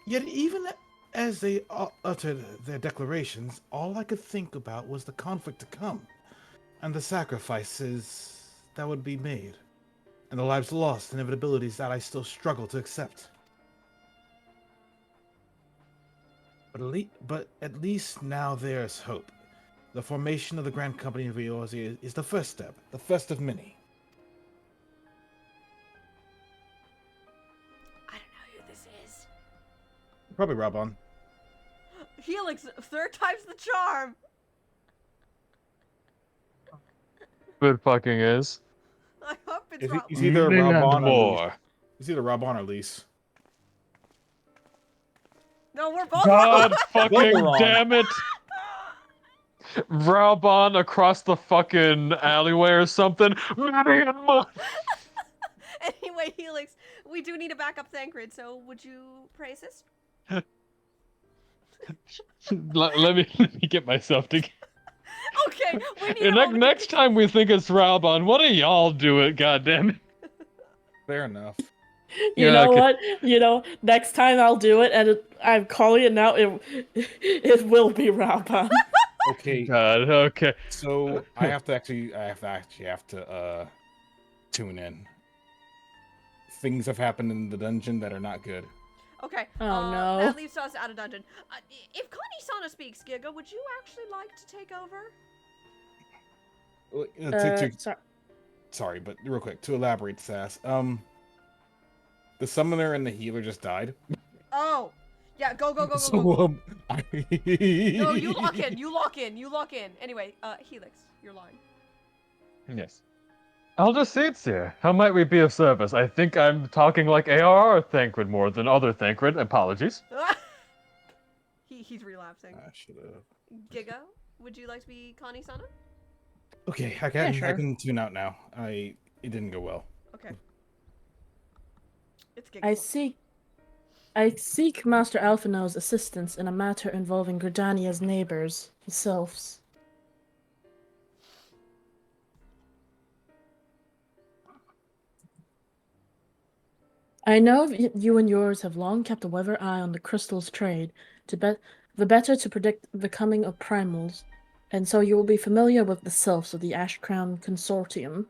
Yet even as they uttered their declarations, all I could think about was the conflict to come, and the sacrifices that would be made, and the lives lost, and inevitabilities that I still struggle to accept. But at least now there's hope. The formation of the Grand Company of Eorzea is the first step, the first of many. I don't know who this is. Probably Rabon. Helix, third time's the charm. It fucking is. I hope it's Rabon. He's either And Rabon or more. Lise. He's either Rabon or Lise. No, we're both God wrong. fucking damn it! Raubon across the fucking alleyway or something. Anyway, Helix, we do need a backup Thancred, so would you pray assist? let me get myself together. Okay, we need a moment. Next time we think it's Raubon, why don't y'all do it, goddammit? Fair enough. You know what? You know, next time I'll do it, and I'm calling it now. It will be Raubon. Okay. God. Okay. So I have to tune in. Things have happened in the dungeon that are not good. Okay. Oh, no. That leaves us out of dungeon. If Connie-sana speaks, Giga, would you actually like to take over? Sorry, but real quick, to elaborate, Sass. The summoner and the healer just died. Oh. Yeah, go. So, No, you lock in. Anyway, Helix, your line. Yes. Elder Seatsier, how might we be of service? I think I'm talking like ARR Thancred more than other Thancred. Apologies. He's relapsing. I should have. Giga, would you like to be Connie-sana? Okay, I can tune out now. It didn't go well. Okay. It's Giga. I seek Master Alphino's assistance in a matter involving Gridania's neighbors, the Sylphs. I know you and yours have long kept a weather eye on the crystal's trade, the better to predict the coming of primals, and so you will be familiar with the Sylphs of the Ash Crown Consortium.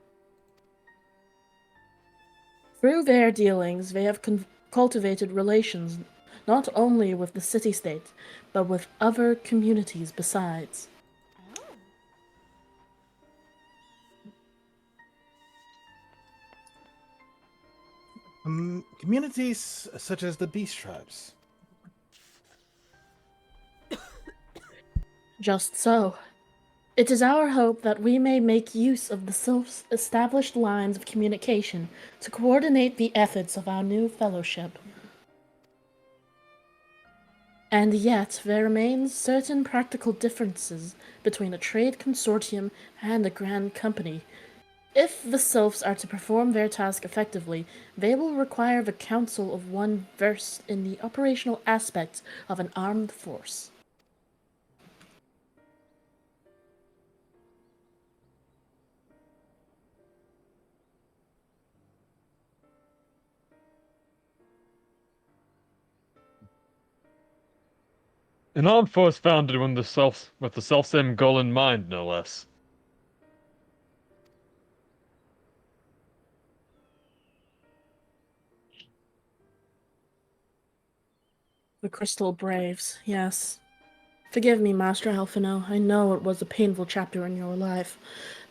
Through their dealings, they have cultivated relations not only with the city-state, but with other communities besides. Communities such as the Beast Tribes. Just so. It is our hope that we may make use of the Sylph's established lines of communication to coordinate the efforts of our new fellowship. And yet, there remains certain practical differences between a trade consortium and a grand company. If the Sylphs are to perform their task effectively, they will require the counsel of one versed in the operational aspects of an armed force. An armed force founded with the self-same goal in mind, no less. The Crystal Braves, yes. Forgive me, Master Alphino. I know it was a painful chapter in your life,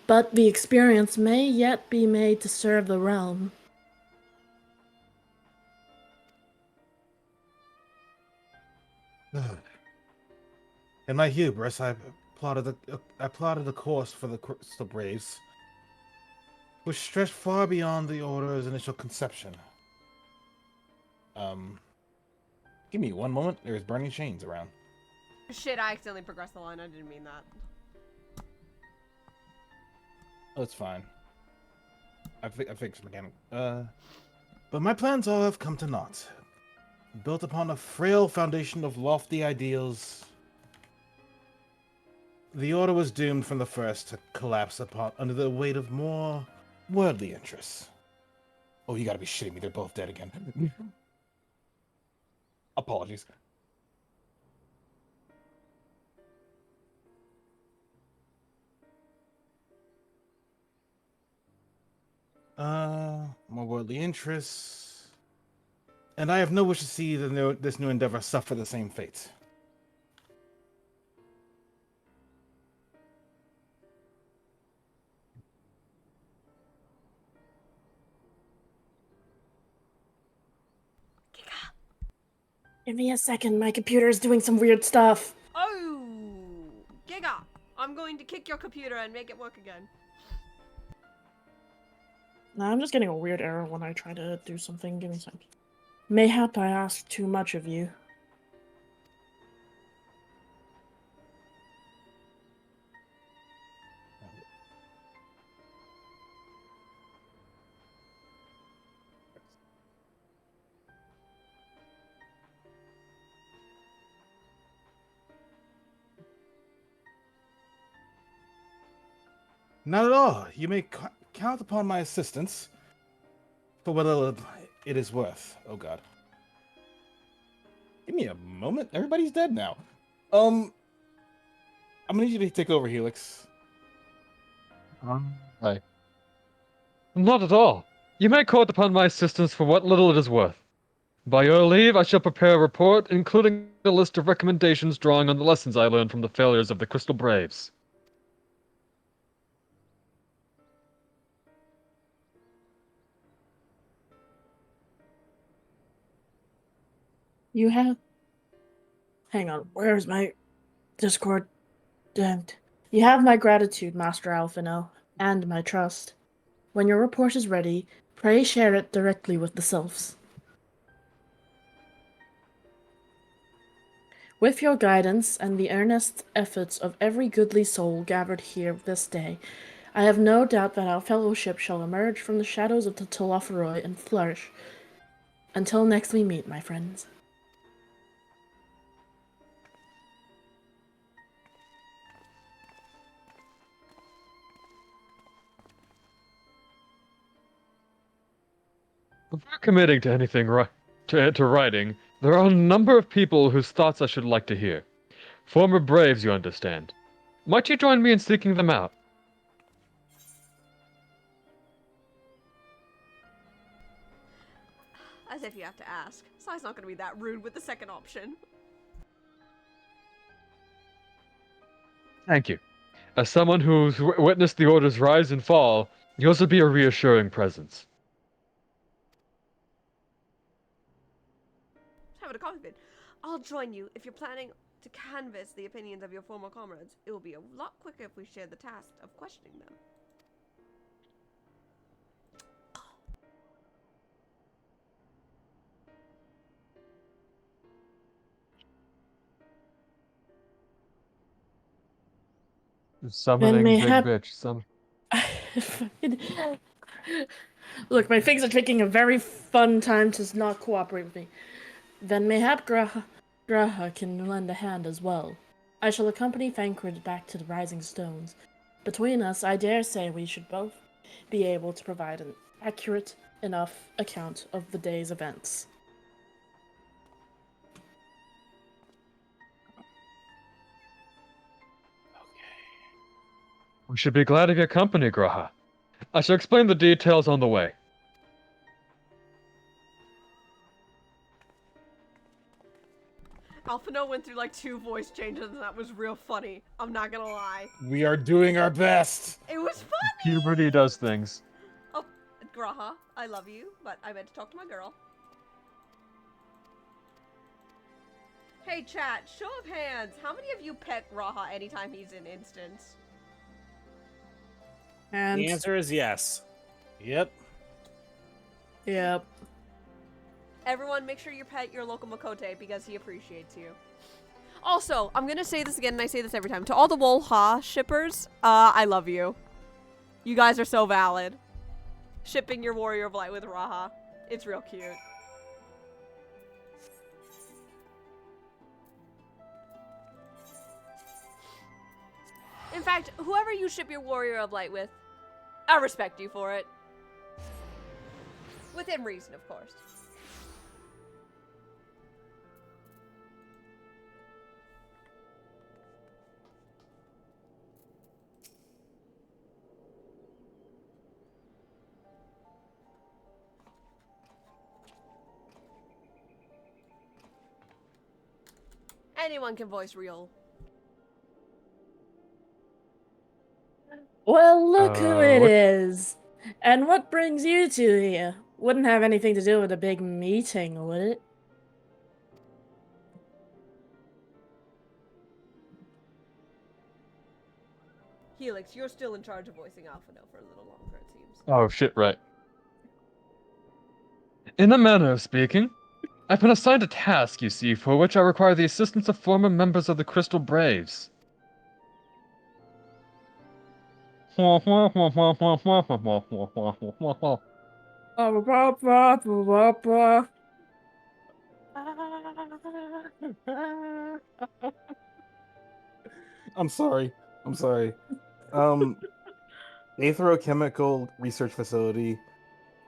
but the experience may yet be made to serve the realm. In my hubris, I plotted a course for the Crystal Braves which stretched far beyond the Order's initial conception. Give me one moment. There's burning chains around. Shit, I accidentally progressed the line. I didn't mean that. Oh, it's fine. I fixed mechanic. But my plans all have come to naught. Built upon a frail foundation of lofty ideals, the Order was doomed from the first to collapse under the weight of more worldly interests. Oh, you gotta be shitting me. They're both dead again. Apologies. More worldly interests. And I have no wish to see this new endeavor suffer the same fate. Give me a second, my computer is doing some weird stuff. Oh! Giga! I'm going to kick your computer and make it work again. Nah, I'm just getting a weird error when I try to do something. Give me a second. Mayhap I ask too much of you. Not at all. You may count upon my assistance for what it is worth. Oh god. Give me a moment. Everybody's dead now. I'm gonna need you to take over, Helix. Right. Not at all. You may count upon my assistance for what little it is worth. By your leave, I shall prepare a report, including a list of recommendations drawing on the lessons I learned from the failures of the Crystal Braves. You have... Hang on, where's my Discord? Damned. You have my gratitude, Master Alphino, and my trust. When your report is ready, pray share it directly with the Sylphs. With your guidance and the earnest efforts of every goodly soul gathered here this day, I have no doubt that our fellowship shall emerge from the shadows of the Telophoroi and flourish. Until next we meet, my friends. Before committing to anything to writing, there are a number of people whose thoughts I should like to hear. Former Braves, you understand. Might you join me in seeking them out? As if you have to ask. Sai's not going to be that rude with the second option. Thank you. As someone who's witnessed the Order's rise and fall, yours would be a reassuring presence. Having a coffee bit. I'll join you if you're planning to canvass the opinions of your former comrades. It will be a lot quicker if we share the task of questioning them. Summoning big mayhap... bitch. Look, my things are taking a very fun time to not cooperate with me. Then mayhap Graha can lend a hand as well. I shall accompany Thancred back to the Rising Stones. Between us, I dare say we should both be able to provide an accurate enough account of the day's events. We should be glad of your company, Graha. I shall explain the details on the way. Alphino went through like 2 voice changes and that was real funny. I'm not gonna lie. We are doing our best. It was funny! Puberty does things. Oh, Graha, I love you, but I meant to talk to my girl. Hey chat, show of hands, how many of you pet Graha anytime he's in instance? And the answer is yes. Yep. Yep. Everyone, make sure you pet your local Makote because he appreciates you. Also, I'm gonna say this again, and I say this every time. To all the Wolha shippers, I love you. You guys are so valid. Shipping your Warrior of Light with Raha. It's real cute. In fact, whoever you ship your Warrior of Light with, I respect you for it. Within reason, of course. Anyone can voice real. Well, look who it what- is. And what brings you two here? Wouldn't have anything to do with a big meeting, would it? Helix, you're still in charge of voicing Alphino for a little longer, it seems. Oh shit, right. In a manner of speaking, I've been assigned a task, you see, for which I require the assistance of former members of the Crystal Braves. I'm sorry. I'm sorry. Aetherochemical research facility.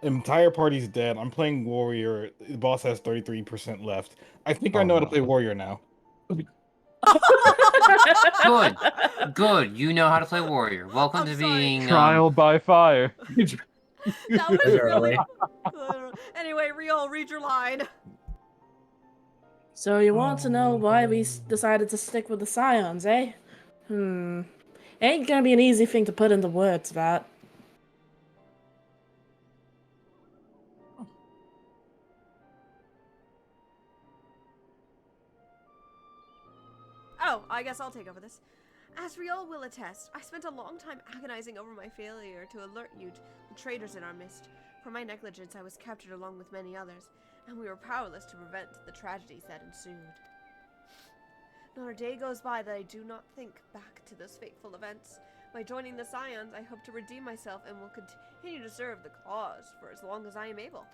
Entire party's dead. I'm playing warrior. The boss has 33% left. I think I Oh, know how to no. play warrior now. Good. Good. You know how to play warrior. Welcome to being Trial by fire. That was Literally. really... Anyway, Rio, read your line. So you want to know why we decided to stick with the Scions, eh? Ain't gonna be an easy thing to put into words, that. Oh, I guess I'll take over this. As Riol will attest, I spent a long time agonizing over my failure to alert you to the traitors in our midst. For my negligence, I was captured along with many others, and we were powerless to prevent the tragedies that ensued. Not a day goes by that I do not think back to those fateful events. By joining the Scions, I hope to redeem myself and will continue to serve the cause for as long as I am able.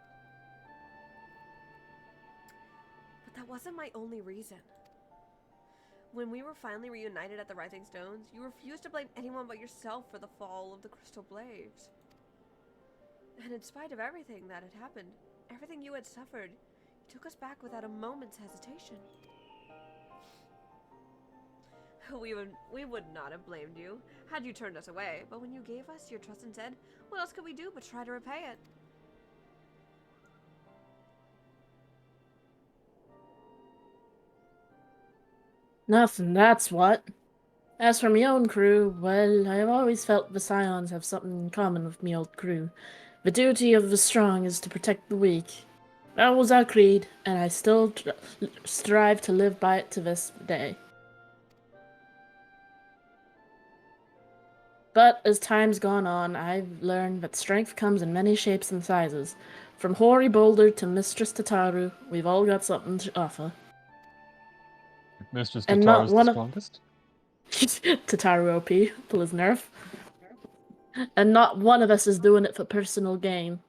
But that wasn't my only reason. When we were finally reunited at the Rising Stones, you refused to blame anyone but yourself for the fall of the Crystal Blades. And in spite of everything that had happened, everything you had suffered, you took us back without a moment's hesitation. We would not have blamed you had you turned us away, but when you gave us your trust and said, what else could we do but try to repay it? Nothing, that's what. As for my own crew, well, I have always felt the Scions have something in common with my old crew. The duty of the strong is to protect the weak. That was our creed, and I still strive to live by it to this day. But as time's gone on, I've learned that strength comes in many shapes and sizes. From Hoary Boulder to Mistress Tataru, we've all got something to offer. Mistress And not Tataru's the one of strongest? Tataru OP, pull his nerf. And not one of us is doing it for personal gain.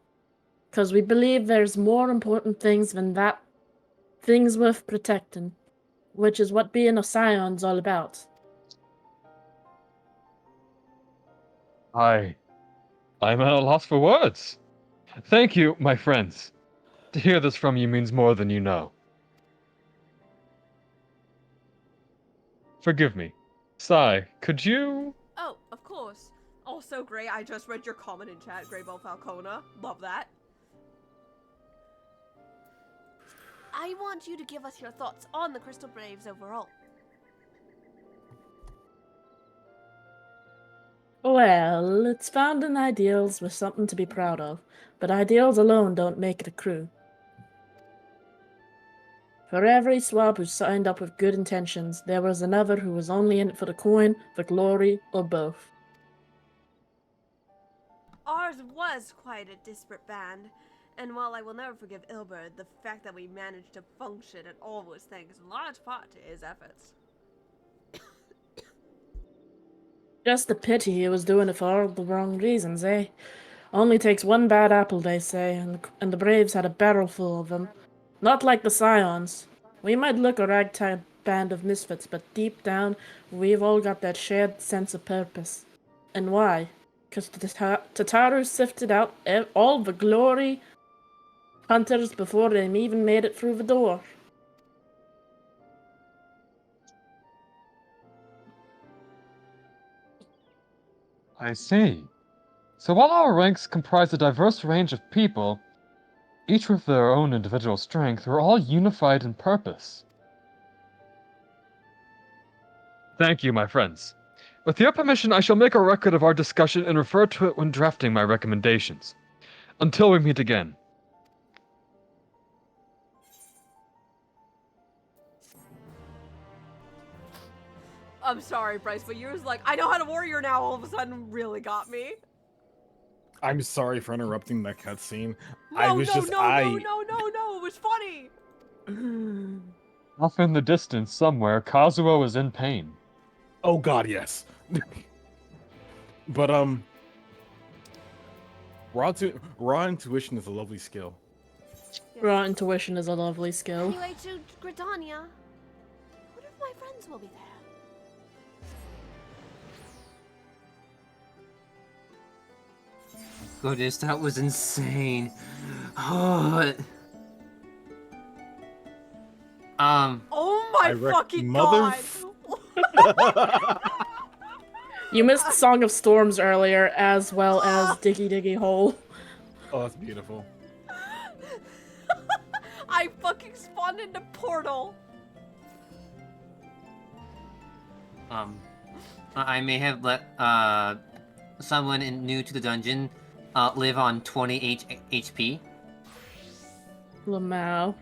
Because we believe there's more important things than that. Things worth protecting. Which is what being a Scion's all about. I'm at a loss for words. Thank you, my friends. To hear this from you means more than you know. Forgive me. Sai, could you... Oh, of course. Also, Gray, I just read your comment in chat, Greybow Falcona. Love that. I want you to give us your thoughts on the Crystal Braves overall. Well, it's found in ideals with something to be proud of. But ideals alone don't make it a crew. For every swab who signed up with good intentions, there was another who was only in it for the coin, the glory, or both. Ours was quite a disparate band, and while I will never forgive Ilbert, the fact that we managed to function at all was thanks in large part to his efforts. Just a pity he was doing it for all the wrong reasons, eh? Only takes one bad apple, they say, and the Braves had a barrel full of them. Not like the Scions. We might look a ragtag band of misfits, but deep down, we've all got that shared sense of purpose. And why? 'Cause the Tataru sifted out all the glory hunters before they even made it through the door. I see. So while our ranks comprise a diverse range of people, each with their own individual strength, we're all unified in purpose. Thank you, my friends. With your permission, I shall make a record of our discussion and refer to it when drafting my recommendations. Until we meet again. I'm sorry, Bryce, but yours like, I know how to warrior now all of a sudden really got me. I'm sorry for interrupting that cutscene. No, it was funny. Off in the distance somewhere, Kazuo is in pain. Oh god, yes. But raw intuition is a lovely skill. Raw intuition is a lovely skill. Anyway, to Gridania. What if my friends will be there? Goodness, that was insane. Oh. Oh my fucking god! You missed Song of Storms earlier, as well as Diggy Diggy Hole. Oh, that's beautiful. I fucking spawned into Portal. I may have let someone new to the dungeon live on 20 HP. Lamau.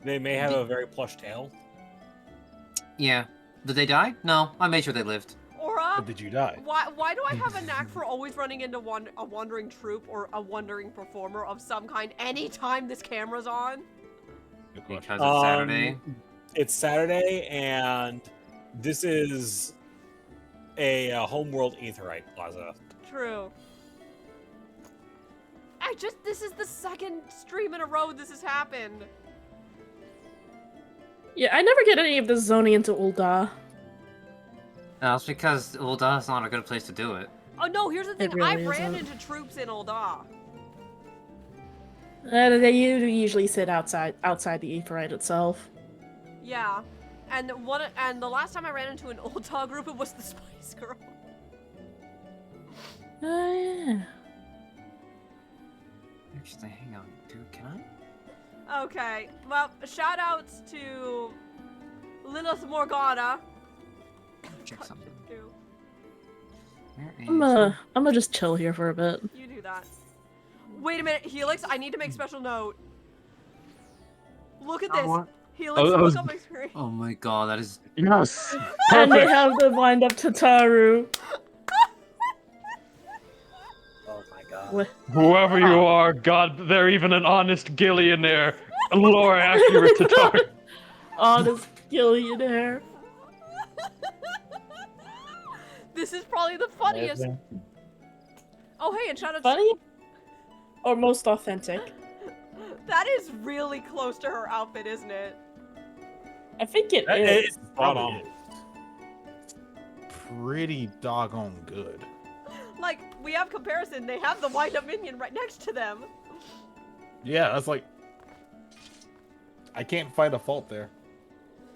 They may have a very plush tail. Yeah. Did they die? No, I made sure they lived. Aura, did you die? Why do I have a knack for always running into a wandering troupe or a wandering performer of some kind anytime this camera's on? Because it's Saturday. It's Saturday, and this is a homeworld aetherite plaza. True. This is the second stream in a row this has happened. Yeah, I never get any of this zoning into Ul'dah. No, it's because Ul'dah is not a good place to do it. Oh no, here's the thing, It really I ran isn't. into troops in Ul'dah. They usually sit outside the Aetherite itself. Yeah. And the last time I ran into an Ul'dah group, it was the Spice Girl. Oh, yeah. Actually, hang on, dude, can I? Okay, well, shout outs to Lilith Morgana. Check something. I'm gonna just chill here for a bit. You do that. Wait a minute, Helix, I need to make special note. Look at this. What? Helix, look up my screen. Oh my god, that is... Yes! And they have the wind up Tataru. Oh my god. Whoever you are, God, they're even an honest gillionaire. A lore accurate Tatar. Honest gillionaire. This is probably the funniest. Oh, hey, and shout out Funny? Or most authentic? That is really close to her outfit, isn't it? I think it It's is. probably pretty doggone good. Like, we have comparison. They have the wind-up minion right next to them. Yeah, that's like... I can't find a fault there.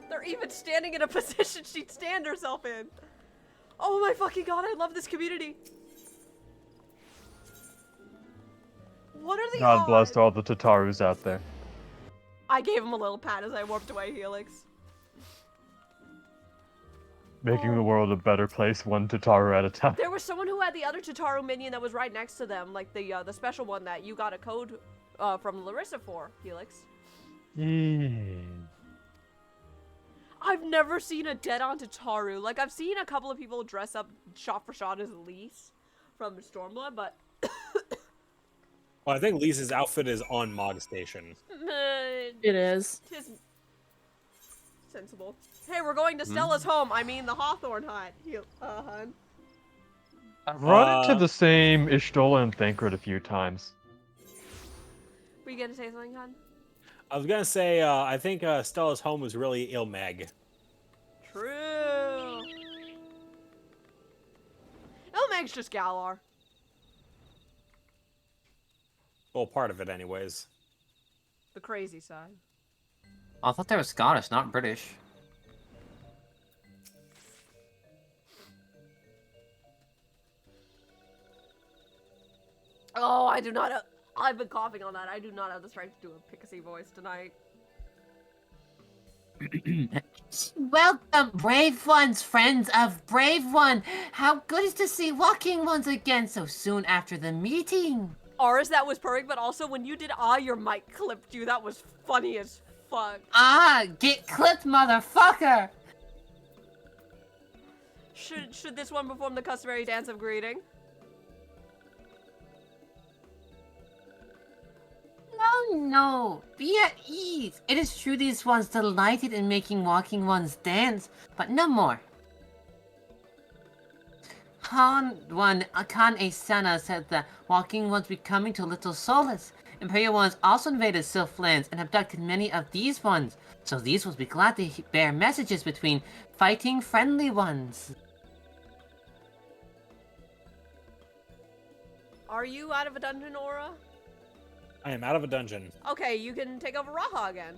They're even standing in a position she'd stand herself in. Oh my fucking god, I love this community. What are the God odds? bless all the Tatarus out there. I gave him a little pat as I warped away, Helix. Making the world a better place, one Tataru at a time. There was someone who had the other Tataru minion that was right next to them, like the special one that you got a code from Larissa for, Helix. Yeah. I've never seen a dead-on Tataru. Like, I've seen a couple of people dress up shot for shot as Elise from Stormblood, but Well, I think Lisa's outfit is on Mog Station. It is. Tis sensible. Hey, we're going to Stella's home. I mean, the Hawthorne hut. Hun. I've run into the same Ishtola Thancred a few times. Were you gonna say something, hun? I was gonna say, I think Stella's home was really Ilmeg. True. Elmeg's just Galar. Well, part of it, anyways. The crazy side. I thought they were Scottish, not British. Oh, I do not. I've been coughing on that. I do not have the strength to do a Pixie voice tonight. Welcome, brave ones, friends of Brave One. How good is to see walking ones again so soon after the meeting. Ours, that was perfect, but also when you did your mic clipped you. That was funny as fuck. Get clipped, motherfucker. Should this one perform the customary dance of greeting? No. Be at ease. It is true these ones delighted in making walking ones dance, but no more. Khan Asana said that walking ones be coming to Little Solace. Imperial ones also invaded Sylph lands and abducted many of these ones, so these ones be glad to bear messages between fighting friendly ones. Are you out of a dungeon, Aura? I am out of a dungeon. Okay, you can take over Raha again.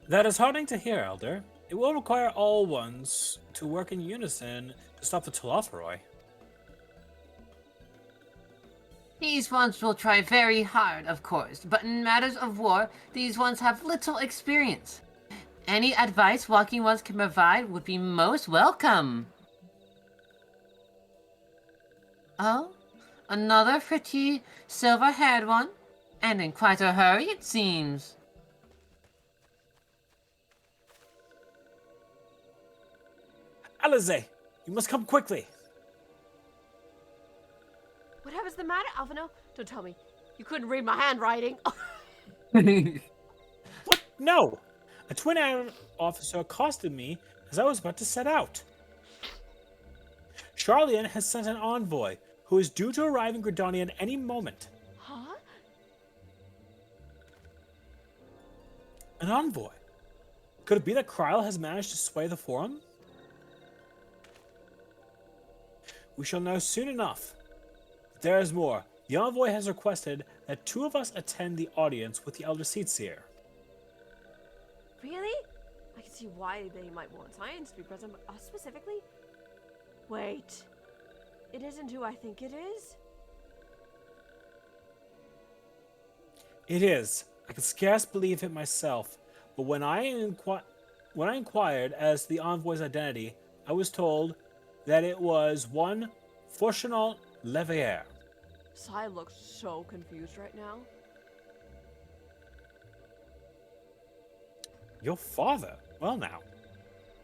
That is heartening to hear, Elder. It will require all ones to work in unison to stop the Telophoroi. These ones will try very hard, of course, but in matters of war, these ones have little experience. Any advice walking ones can provide would be most welcome. Oh? Another pretty silver-haired one? And in quite a hurry, it seems. Alize, you must come quickly. Whatever's the matter, Alphino? Don't tell me. You couldn't read my handwriting. What? No! A twin iron officer accosted me as I was about to set out. Charlian has sent an envoy who is due to arrive in Gridania at any moment. Huh? An envoy? Could it be that Kryl has managed to sway the Forum? We shall know soon enough. There is more. The envoy has requested that 2 of us attend the audience with the Elder Seatseer. Really? I can see why they might want science to be present, but us specifically? Wait. It isn't who I think it is? It is. I can scarce believe it myself, but when I inquired as to the envoy's identity, I was told that it was one Fortunal Levier. Sai looks so confused right now. Your father? Well now.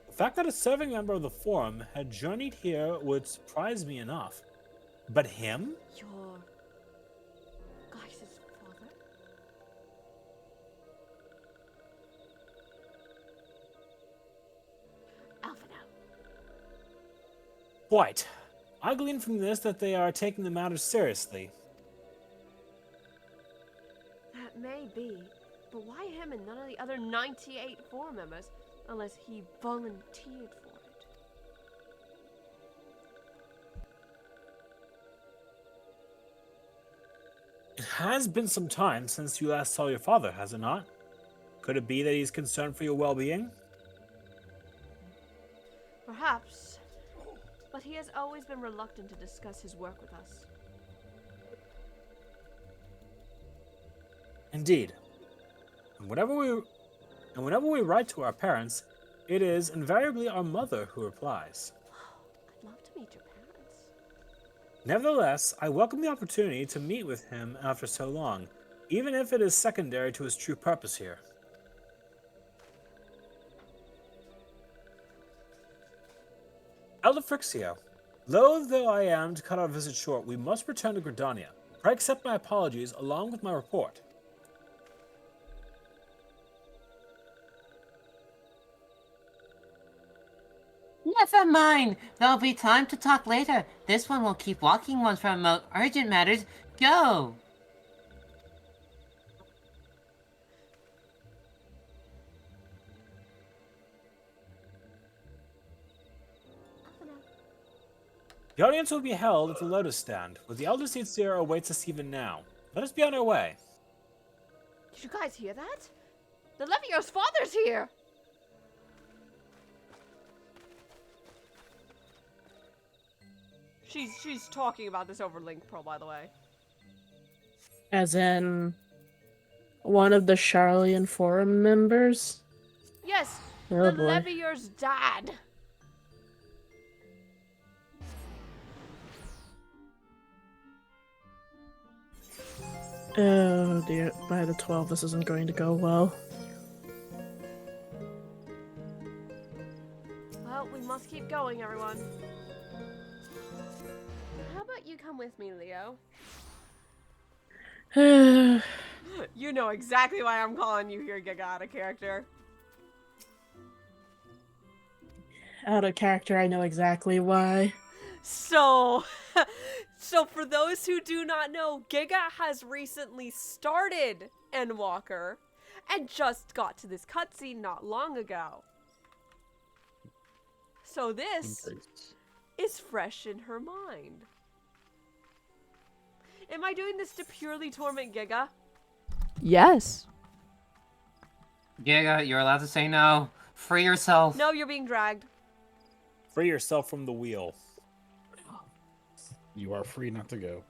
The fact that a serving member of the Forum had journeyed here would surprise me enough. But him? Your guys' father? Alphino. Quite. I glean from this that they are taking the matter seriously. That may be, but why him and none of the other 98 Forum members, unless he volunteered for it? It has been some time since you last saw your father, has it not? Could it be that he's concerned for your well-being? Perhaps, but he has always been reluctant to discuss his work with us. Indeed. And whenever we write to our parents, it is invariably our mother who replies. I'd love to meet your parents. Nevertheless, I welcome the opportunity to meet with him after so long, even if it is secondary to his true purpose here. Elder Frixio, Loath though I am to cut our visit short, we must return to Gridania. Pray accept my apologies along with my report. Never mind. There'll be time to talk later. This one will keep walking once from more urgent matters. Go! The audience will be held at the Lotus Stand, where the Elder Seer awaits us even now. Let us be on our way. Did you guys hear that? The Levier's father's here! She's talking about this over Link Pearl, by the way. As in one of the Charlian forum members? Yes, Oh the boy. Levier's dad. Oh dear, by the 12 this isn't going to go well. Well, we must keep going, everyone. How about you come with me, Leo? You know exactly why I'm calling you here, Giga, out of character. Out of character, I know exactly why. So for those who do not know, Giga has recently started Endwalker and just got to this cutscene not long ago. So this is fresh in her mind. Am I doing this to purely torment Giga? Yes. Giga, you're allowed to say no. Free yourself. No, you're being dragged. Free yourself from the wheel. You are free not to go.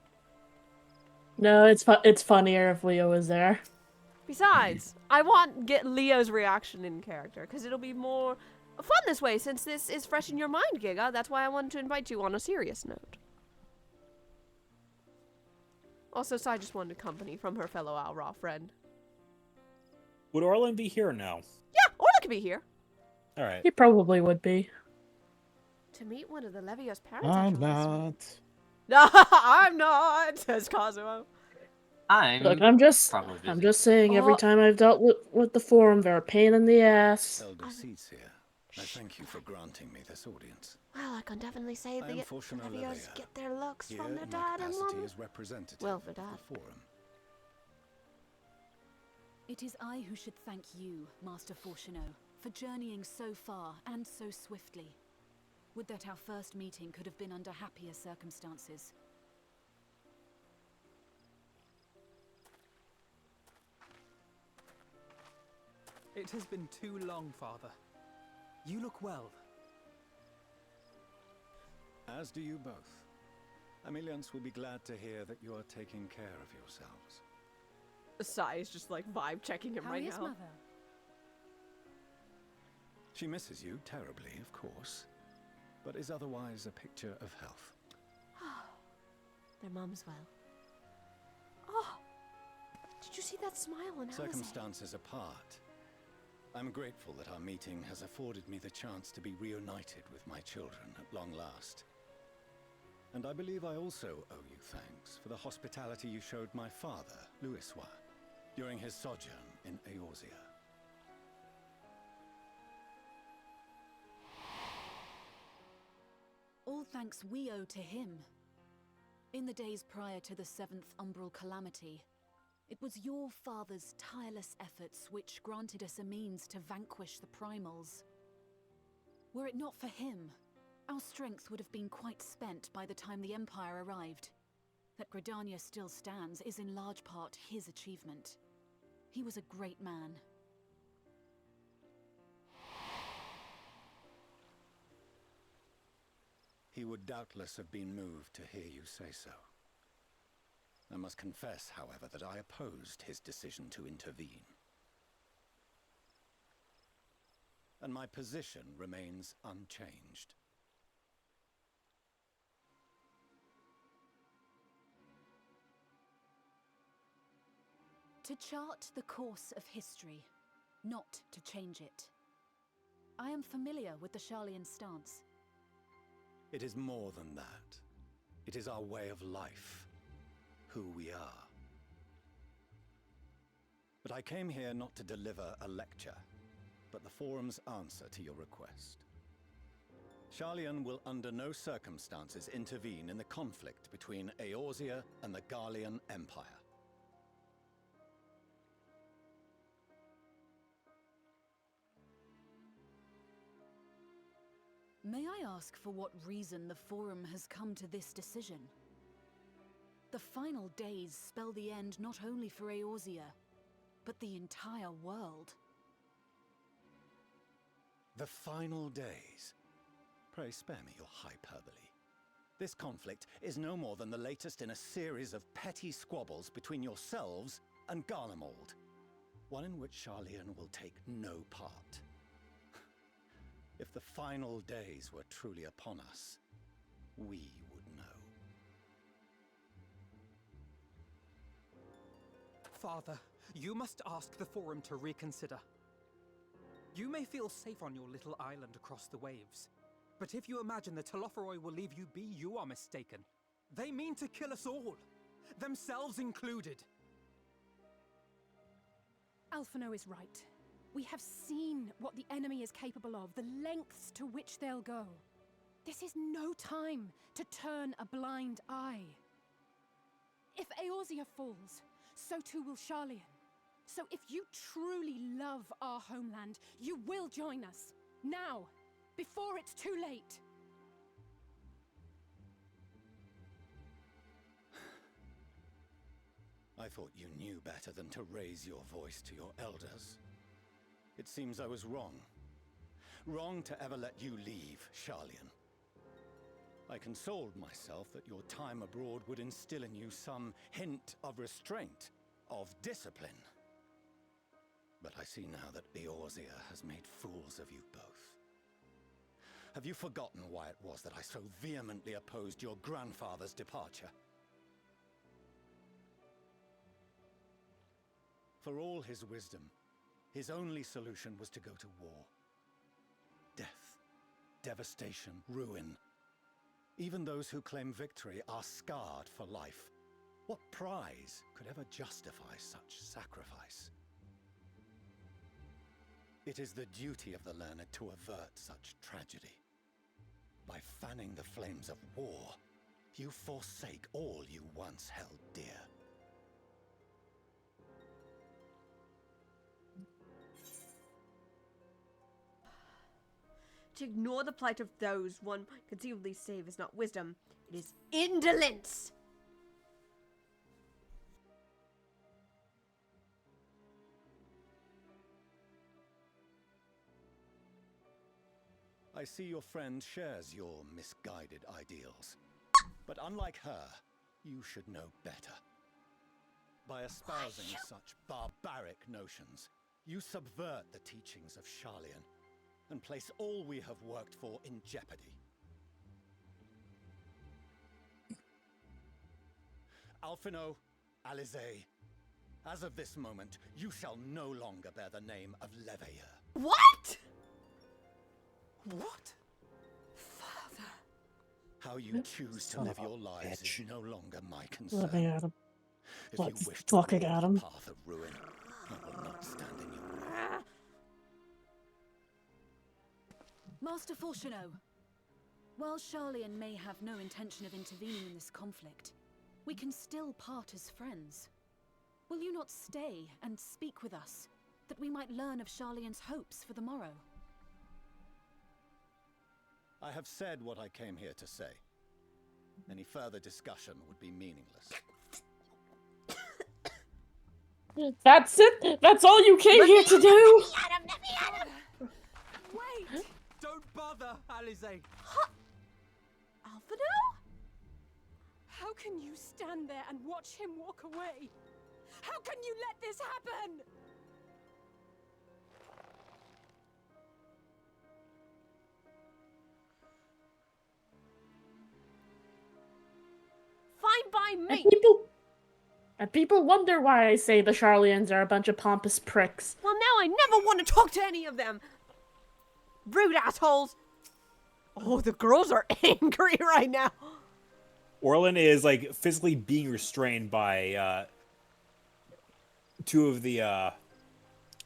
No, it's funnier if Leo was there. Besides, I want get Leo's reaction in character, because it'll be more fun this way, since this is fresh in your mind, Giga. That's why I wanted to invite you on a serious note. Also, Sai just wanted company from her fellow Alra friend. Would Orlin be here now? Yeah, Orla could be here. Alright. He probably would be. To meet one of the Levio's parents. I'm not. No, I'm not, says Kazuo. Look, I'm just saying. Every time I've dealt with the forum, they're a pain in the ass. Elder Seeds here. I thank you for granting me this audience. Well, I can definitely say I am the Fortuna Levios Levia, get their looks here from their in my dad and capacity mom. as representative Well, for of dad. the forum. It is I who should thank you, Master Fortuno, for journeying so far and so swiftly. Would that our first meeting could have been under happier circumstances. It has been too long, Father. You look well. As do you both. Ameliance will be glad to hear that you are taking care of yourselves. Sai is just like vibe checking him How right is now. Mother? She misses you terribly, of course, but is otherwise a picture of health. Their mom's well. Oh, did you see that smile on Alice? Circumstances apart, I'm grateful that our meeting has afforded me the chance to be reunited with my children at long last. And I believe I also owe you thanks for the hospitality you showed my father, Louiswa, during his sojourn in Eorzea. All thanks we owe to him. In the days prior to the 7th Umbral Calamity, it was your father's tireless efforts which granted us a means to vanquish the Primals. Were it not for him, our strength would have been quite spent by the time the Empire arrived. That Gridania still stands is in large part his achievement. He was a great man. He would doubtless have been moved to hear you say so. I must confess, however, that I opposed his decision to intervene. And my position remains unchanged. To chart the course of history, not to change it. I am familiar with the Charlian stance. It is more than that. It is our way of life, who we are. But I came here not to deliver a lecture, but the Forum's answer to your request. Sharlayan will under no circumstances intervene in the conflict between Eorzea and the Garlean Empire. May I ask for what reason the Forum has come to this decision? The final days spell the end not only for Eorzea, but the entire world. The final days? Pray spare me your hyperbole. This conflict is no more than the latest in a series of petty squabbles between yourselves and Garlemald, one in which Sharlayan will take no part. If the final days were truly upon us, we would know. Father, you must ask the Forum to reconsider. You may feel safe on your little island across the waves, but if you imagine the Telophoroi will leave you be, you are mistaken. They mean to kill us all, themselves included. Alphino is right. We have seen what the enemy is capable of, the lengths to which they'll go. This is no time to turn a blind eye. If Eorzea falls, so too will Sharlayan. So if you truly love our homeland, you will join us. Now, before it's too late. I thought you knew better than to raise your voice to your elders. It seems I was wrong. Wrong to ever let you leave, Sharlayan. I consoled myself that your time abroad would instill in you some hint of restraint, of discipline. But I see now that Eorzea has made fools of you both. Have you forgotten why it was that I so vehemently opposed your grandfather's departure? For all his wisdom, his only solution was to go to war. Death, devastation, ruin. Even those who claim victory are scarred for life. What prize could ever justify such sacrifice? It is the duty of the learned to avert such tragedy. By fanning the flames of war, you forsake all you once held dear. To ignore the plight of those one might conceivably save is not wisdom, it is indolence! I see your friend shares your misguided ideals. But unlike her, you should know better. By espousing such barbaric notions, you subvert the teachings of Sharlayan and place all we have worked for in jeopardy. Alphino, Alizé, as of this moment, you shall no longer bear the name of Leveilleur. What? What? Father. How you choose to live your lives is no longer my concern. Looking at him. If Like, you wish to walk looking at the him. path of ruin, I will not stand in your way. Master Fortuno, while Sharlayan may have no intention of intervening in this conflict, we can still part as friends. Will you not stay and speak with us, that we might learn of Sharlayan's hopes for the morrow? I have said what I came here to say. Any further discussion would be meaningless. That's it? That's all you came here to do? Wait! Don't bother, Alizé. Alphino? How can you stand there and watch him walk away? How can you let this happen? Fine by me! And people wonder why I say the Sharlayans are a bunch of pompous pricks. Well, now I never want to talk to any of them! Rude assholes! Oh, the girls are angry right now. Orlin is like physically being restrained by two of the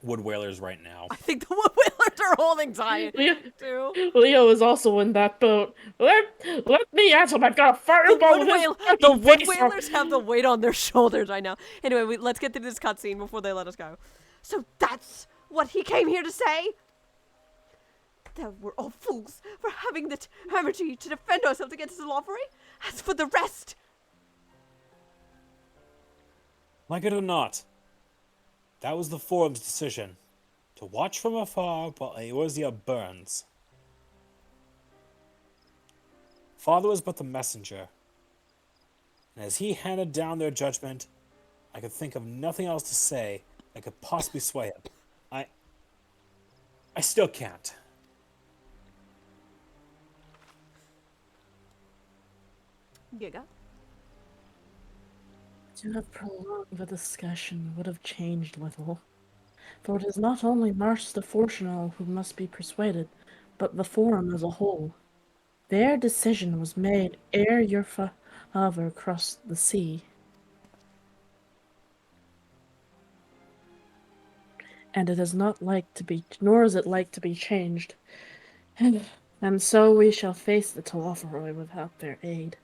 wood whalers right now. I think the wood whalers are holding Zion too. Leo is also in that boat. Let me at him. I've got a fireball with his The fucking wood face. whalers have the weight on their shoulders right now. Anyway, let's get through this cutscene before they let us go. So that's what he came here to say? That we're all fools for having the temerity to defend ourselves against his lawfully? As for the rest... Like it or not, that was the forum's decision. To watch from afar while Eorzea burns. Father was but the messenger. And as he handed down their judgment, I could think of nothing else to say that could possibly sway him. I still can't. Giga? To have prolonged the discussion would have changed little. For it is not only Marsh the Fortunal who must be persuaded, but the Forum as a whole. Their decision was made ere your father crossed the sea. And it is not like to be, nor is it like to be changed. And so we shall face the Telophoroi without their aid.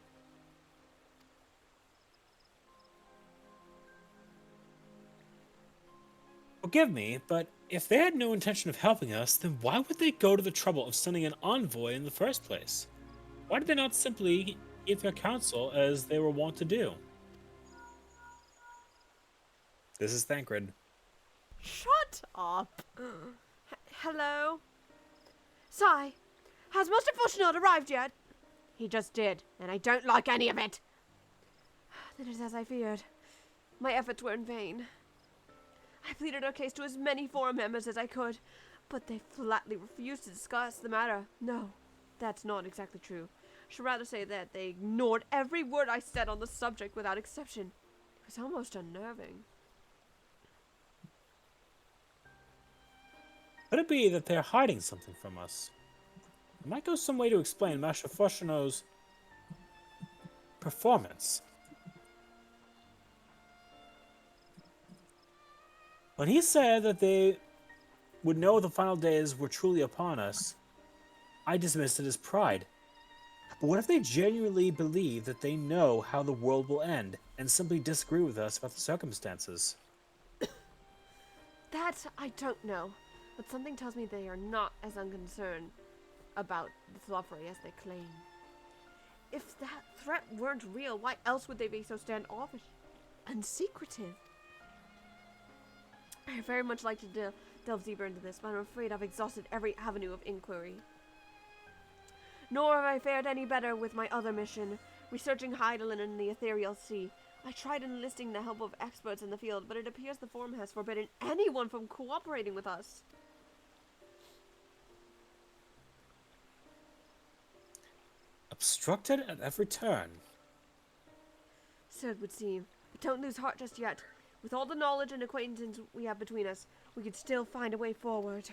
Forgive me, but if they had no intention of helping us, then why would they go to the trouble of sending an envoy in the first place? Why did they not simply give their counsel as they were wont to do? This is Thancred. Shut up. Hello? Sai, has Master Fortunate arrived yet? He just did, and I don't like any of it. Then it is as I feared. My efforts were in vain. I pleaded our case to as many forum members as I could, but they flatly refused to discuss the matter. No, that's not exactly true. I should rather say that they ignored every word I said on the subject without exception. It was almost unnerving. Could it be that they're hiding something from us? It might go some way to explain Master Fushino's performance. When he said that they would know the final days were truly upon us, I dismissed it as pride. But what if they genuinely believe that they know how the world will end and simply disagree with us about the circumstances? That I don't know, but something tells me they are not as unconcerned about the Telophoroi as they claim. If that threat weren't real, why else would they be so standoffish and secretive? I very much like to delve deeper into this, but I'm afraid I've exhausted every avenue of inquiry. Nor have I fared any better with my other mission, researching Hydaelyn in the Ethereal Sea. I tried enlisting the help of experts in the field, but it appears the Forum has forbidden anyone from cooperating with us. Obstructed at every turn. So it would seem. But don't lose heart just yet. With all the knowledge and acquaintance we have between us, we could still find a way forward.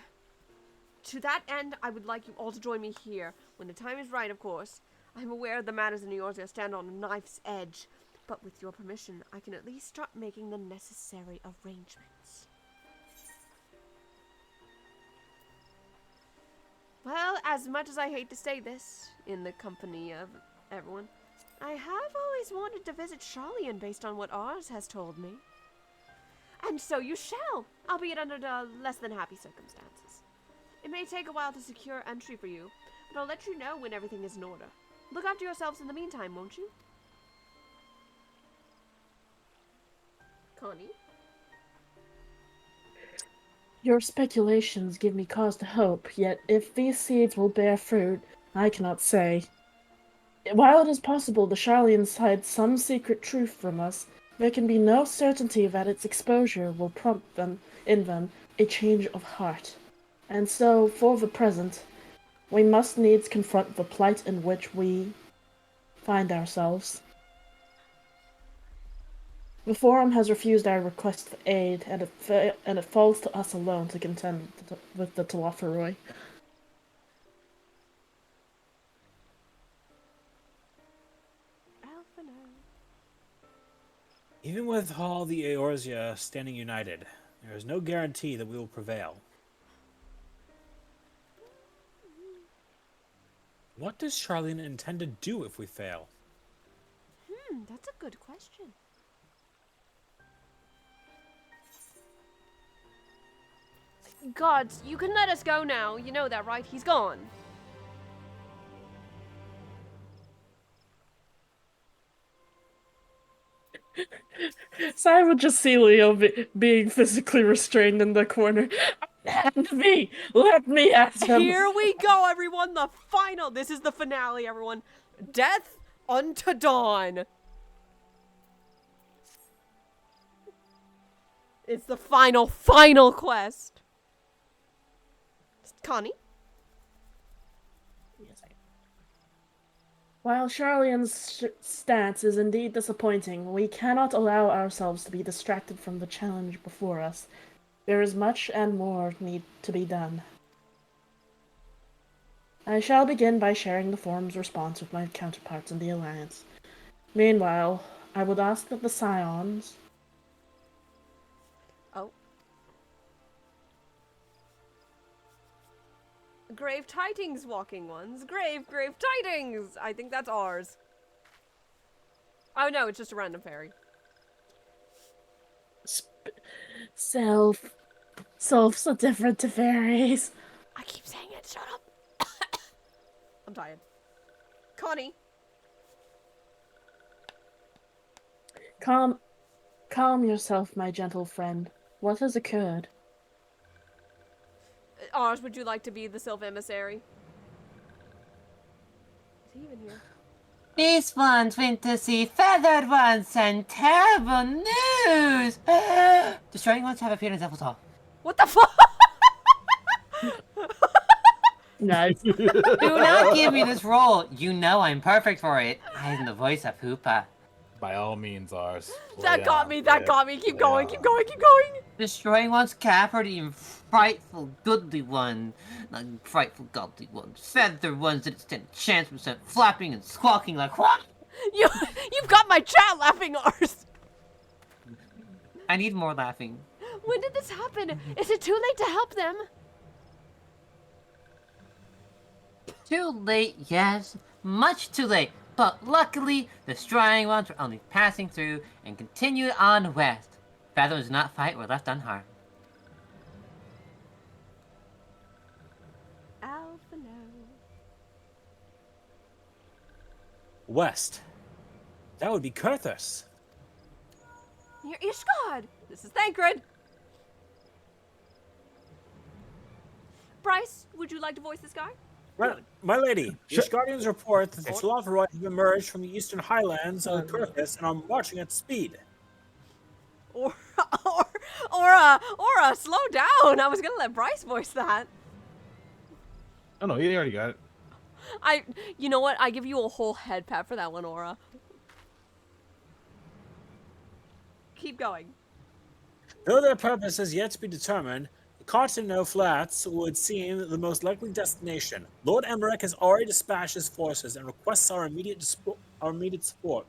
To that end, I would like you all to join me here, when the time is right, of course. I am aware the matters in Eorzea stand on a knife's edge, but with your permission, I can at least start making the necessary arrangements. Well, as much as I hate to say this, in the company of everyone, I have always wanted to visit Sharlayan based on what Ars has told me. And so you shall, albeit under less than happy circumstances. It may take a while to secure entry for you, but I'll let you know when everything is in order. Look after yourselves in the meantime, won't you? Connie? Your speculations give me cause to hope, yet if these seeds will bear fruit, I cannot say. While it is possible the Sharlayans hide some secret truth from us, there can be no certainty that its exposure will prompt in them a change of heart. And so, for the present, we must needs confront the plight in which we find ourselves. The Forum has refused our request for aid, and it falls to us alone to contend with the Telophoroi. Even with all the Eorzea standing united, there is no guarantee that we will prevail. What does Charlene intend to do if we fail? That's a good question. Gods, you can let us go now. You know that, right? He's gone. So I would just see Leo being physically restrained in the corner. Let me at him. Here we go, everyone. The final. This is the finale, everyone. Death unto dawn. It's the final quest. Connie? While Charlian's stance is indeed disappointing, we cannot allow ourselves to be distracted from the challenge before us. There is much and more need to be done. I shall begin by sharing the Forum's response with my counterparts in the Alliance. Meanwhile, I would ask that the Scions... Grave tidings, walking ones. Grave tidings. I think that's ours. Oh no, it's just a random fairy. Selves are different to fairies. I keep saying it. Shut up. I'm tired. Connie. Calm yourself, my gentle friend. What has occurred? Ours, would you like to be the Sylph Emissary? Is he even here? These ones went to see feathered ones and terrible news! Destroying ones have appeared in Zephyr. What the fuck? Nice. Do not give me this role. You know I'm perfect for it. I am the voice of Hoopa. By all means, ours. That got me. Keep going. Destroying ones captured even frightful goodly one. Not frightful godly ones. Feather ones that stand a chance percent flapping and squawking like what? You've got my chat laughing, ours. I need more laughing. When did this happen? Is it too late to help them? Too late, yes. Much too late. But luckily, the Destroying ones were only passing through and continued on west. Feather was not fight were left unharmed. Alpha no. West. That would be Kurthus. Near Ishgard. This is Thancred. Bryce, would you like to voice this guy? My lady, the Guardians report that the Slotheroi have emerged from the eastern highlands of Kurthus and are marching at speed. Or slow down. I was gonna let Bryce voice that. Oh no, he already got it. You know what? I give you a whole head pat for that one, Aura. Keep going. Though their purpose has yet to be determined, the Cartano Flats would seem the most likely destination. Lord Emmerich has already dispatched his forces and requests our immediate support.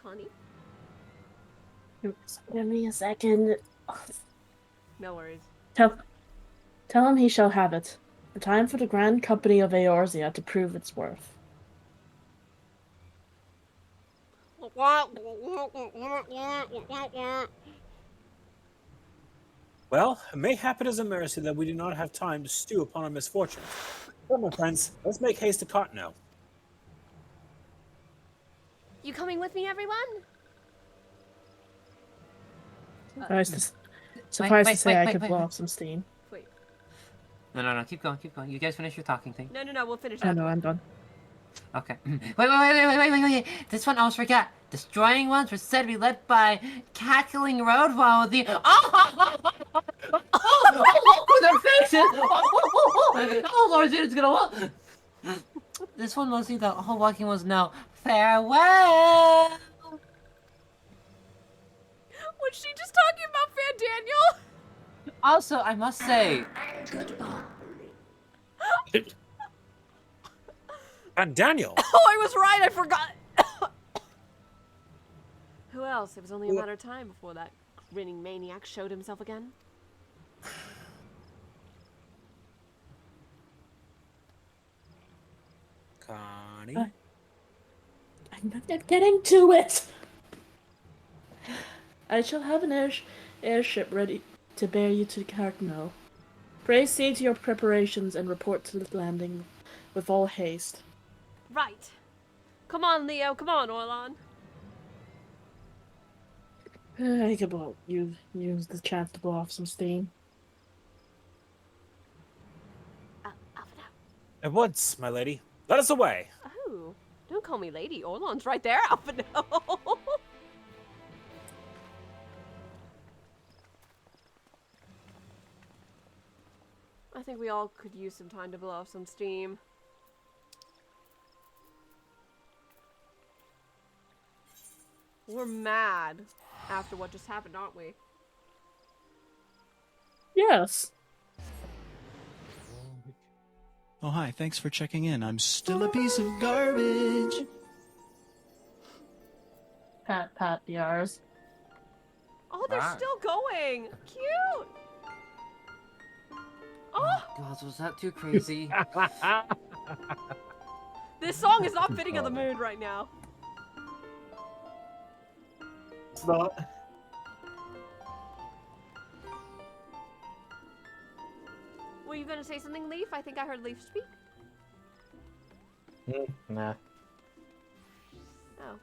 Connie? Give me a second. No worries. Tell him he shall have it. The time for the Grand Company of Eorzea to prove its worth. Well, it may happen as a mercy that we do not have time to stew upon our misfortune. Well, my friends, let's make haste to Cartano. You coming with me, everyone? Suffice to say, I could blow off some steam. Wait. No, keep going. You guys finish your talking thing. No, we'll finish I that. know, I'm done. Okay. Wait. This one I almost forgot. Destroying ones were said to be led by cackling road while with the look at their faces! Oh Lord, it's gonna This one mostly the whole walking ones know. Farewell! Was she just talking about Fan Daniel? Also, I must say, And Daniel. Oh, I was right. I forgot. Who else? It was only a matter of time before that grinning maniac showed himself again. Connie? I'm not getting to it! I shall have an airship ready to bear you to Cartmel. Pray see to your preparations and report to the landing with all haste. Right. Come on, Leo. Come on, Orlon. I could use the chance to blow off some steam. At once, my lady. Let us away. Oh, don't call me lady. Orlon's right there, Alphino. I think we all could use some time to blow off some steam. We're mad after what just happened, aren't we? Yes. Oh, hi. Thanks for checking in. I'm still a piece of garbage. Pat yars. Oh, they're still going. Cute. Oh, God, was that too crazy? this song is not fitting of the mood right now. It's not. Were you gonna say something, Leaf? I think I heard Leaf speak. Nah. Oh.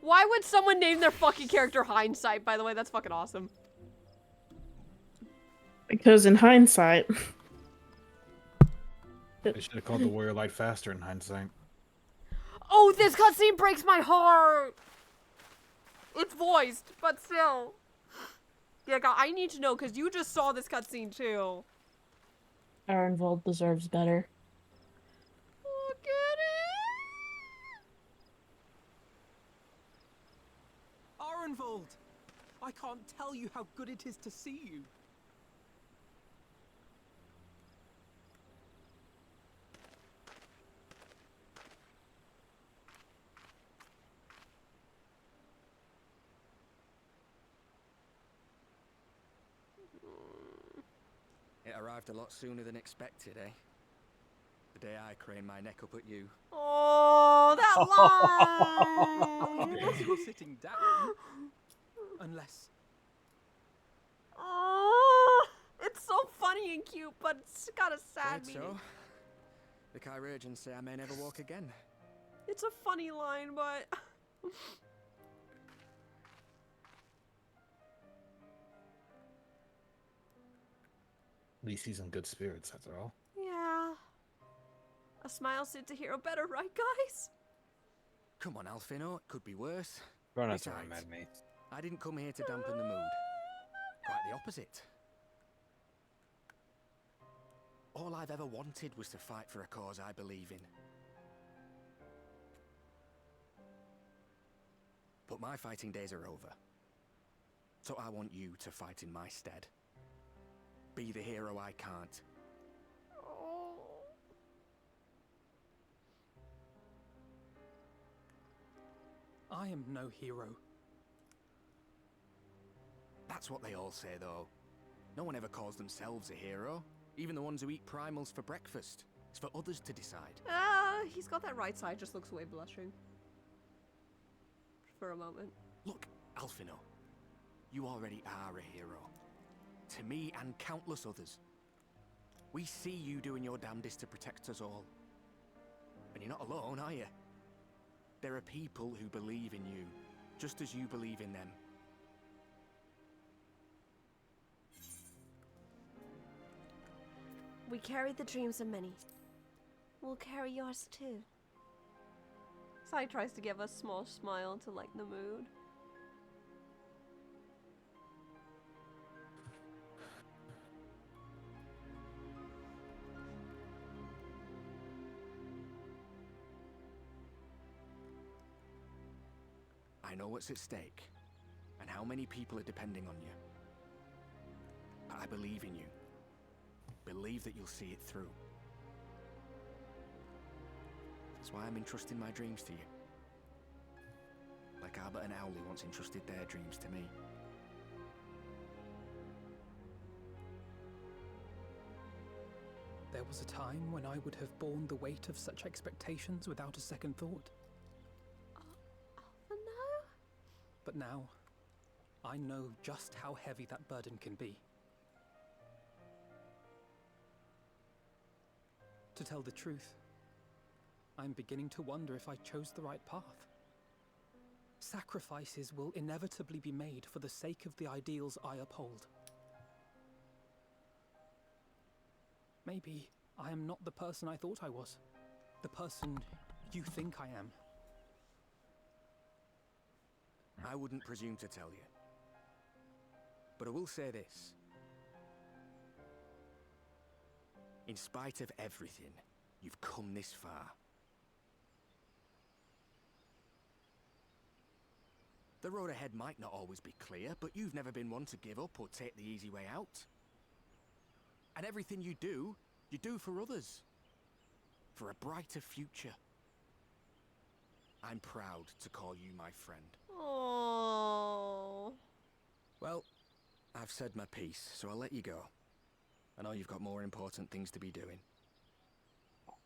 Why would someone name their fucking character Hindsight, by the way? That's fucking awesome. Because in hindsight... They should have called the Warrior Light faster in hindsight. Oh, this cutscene breaks my heart! It's voiced, but still. Yeah, God, I need to know, because you just saw this cutscene, too. Arenvold deserves better. Look at it! Arenvold! I can't tell you how good it is to see you. It arrived a lot sooner than expected, eh? The day I craned my neck up at you. Oh, that line! You're sitting down. Unless... Oh, it's so funny and cute, but it's got a sad Afraid meaning. so. The Kyrians say I may never walk again. It's a funny line, but... At least he's in good spirits, after all. Yeah. A smile suits a hero better, right, guys? Come on, Alfino, it could be worse. Don't have to Besides, remind me. I didn't come here to dampen the mood. Quite the opposite. All I've ever wanted was to fight for a cause I believe in. But my fighting days are over. So I want you to fight in my stead. Be the hero I can't. I am no hero. That's what they all say, though. No one ever calls themselves a hero. Even the ones who eat primals for breakfast. It's for others to decide. He's got that right side, just looks away blushing. For a moment. Look, Alfino. You already are a hero. To me and countless others. We see you doing your damnedest to protect us all. And you're not alone, are you? There are people who believe in you, just as you believe in them. We carried the dreams of many. We'll carry yours too. Sai tries to give a small smile to lighten the mood. I know what's at stake, and how many people are depending on you. But I believe in you. believe that you'll see it through. That's why I'm entrusting my dreams to you. Like Albert and Owley once entrusted their dreams to me. There was a time when I would have borne the weight of such expectations without a second thought. No. But now, I know just how heavy that burden can be. To tell the truth, I'm beginning to wonder if I chose the right path. Sacrifices will inevitably be made for the sake of the ideals I uphold. Maybe I am not the person I thought I was. The person you think I am. I wouldn't presume to tell you. But I will say this. In spite of everything, you've come this far. The road ahead might not always be clear, but you've never been one to give up or take the easy way out. And everything you do for others. For a brighter future. I'm proud to call you my friend. Oh. Well, I've said my piece, so I'll let you go. I know you've got more important things to be doing.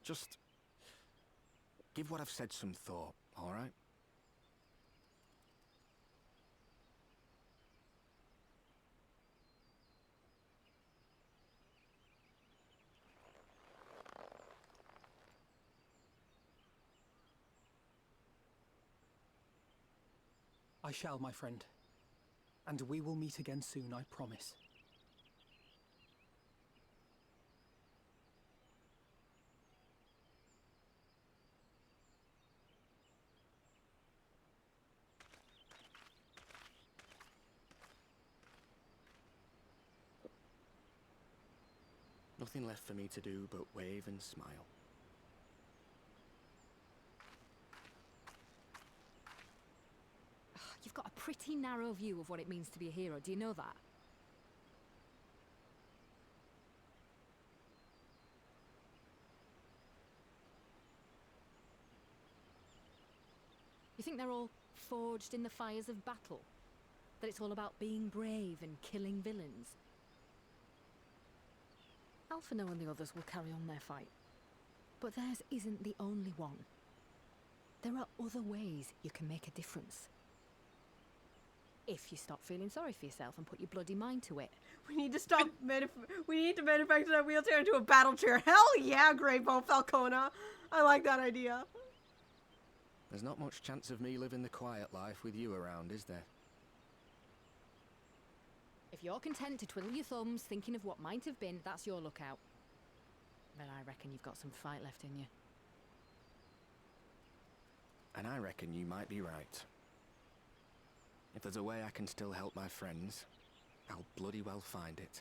Just give what I've said some thought, all right? I shall, my friend. And we will meet again soon, I promise. Nothing left for me to do but wave and smile. You've got a pretty narrow view of what it means to be a hero. Do you know that? You think they're all forged in the fires of battle? That it's all about being brave and killing villains? Alphino and the others will carry on their fight. But theirs isn't the only one. There are other ways you can make a difference. If you stop feeling sorry for yourself and put your bloody mind to it. We need to stop. We need to manufacture that wheelchair into a battle chair. Hell yeah, Grey Bow Falcona. I like that idea. There's not much chance of me living the quiet life with you around, is there? If you're content to twiddle your thumbs thinking of what might have been, that's your lookout. But I reckon you've got some fight left in you. And I reckon you might be right. If there's a way I can still help my friends, I'll bloody well find it.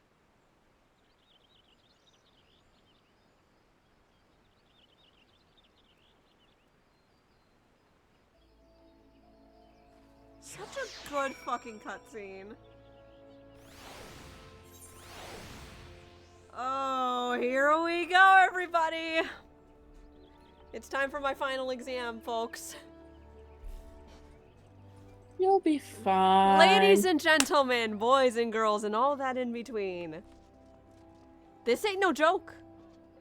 Such a good fucking cutscene. Oh, here we go, everybody. It's time for my final exam, folks. You'll be fine. Ladies and gentlemen, boys and girls, and all that in between. This ain't no joke.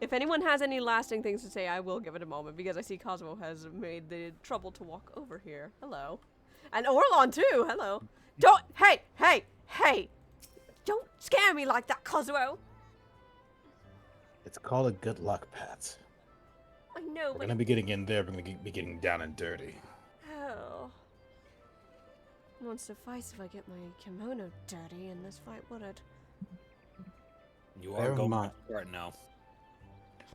If anyone has any lasting things to say, I will give it a moment, because I see Cosmo has made the trouble to walk over here. Hello. And Orlon, too. Hello. Don't, hey. Don't scare me like that, Cosmo. It's called a good luck, Pat. I know, We're but... gonna be getting in there, we're gonna be getting down and dirty. Oh. It won't suffice if I get my kimono dirty in this fight, would it? You are going to start now.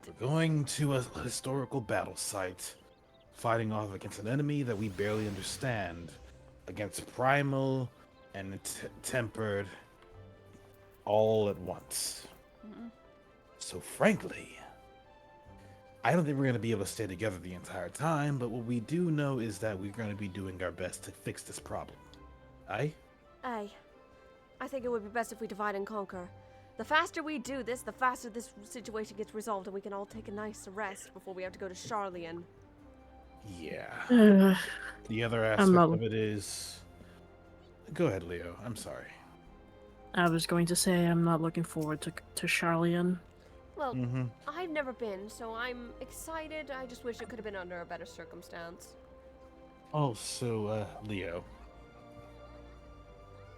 We're going to a historical battle site, fighting off against an enemy that we barely understand, against primal and tempered all at once. So frankly, I don't think we're going to be able to stay together the entire time, but what we do know is that we're going to be doing our best to fix this problem. Aye? Aye. I think it would be best if we divide and conquer. The faster we do this, the faster this situation gets resolved and we can all take a nice rest before we have to go to Charlian. Yeah. The other aspect of it is... Go ahead, Leo. I'm sorry. I was going to say I'm not looking forward to Charlian. Well, I've never been, so I'm excited. I just wish it could have been under a better circumstance. Oh, so, Leo.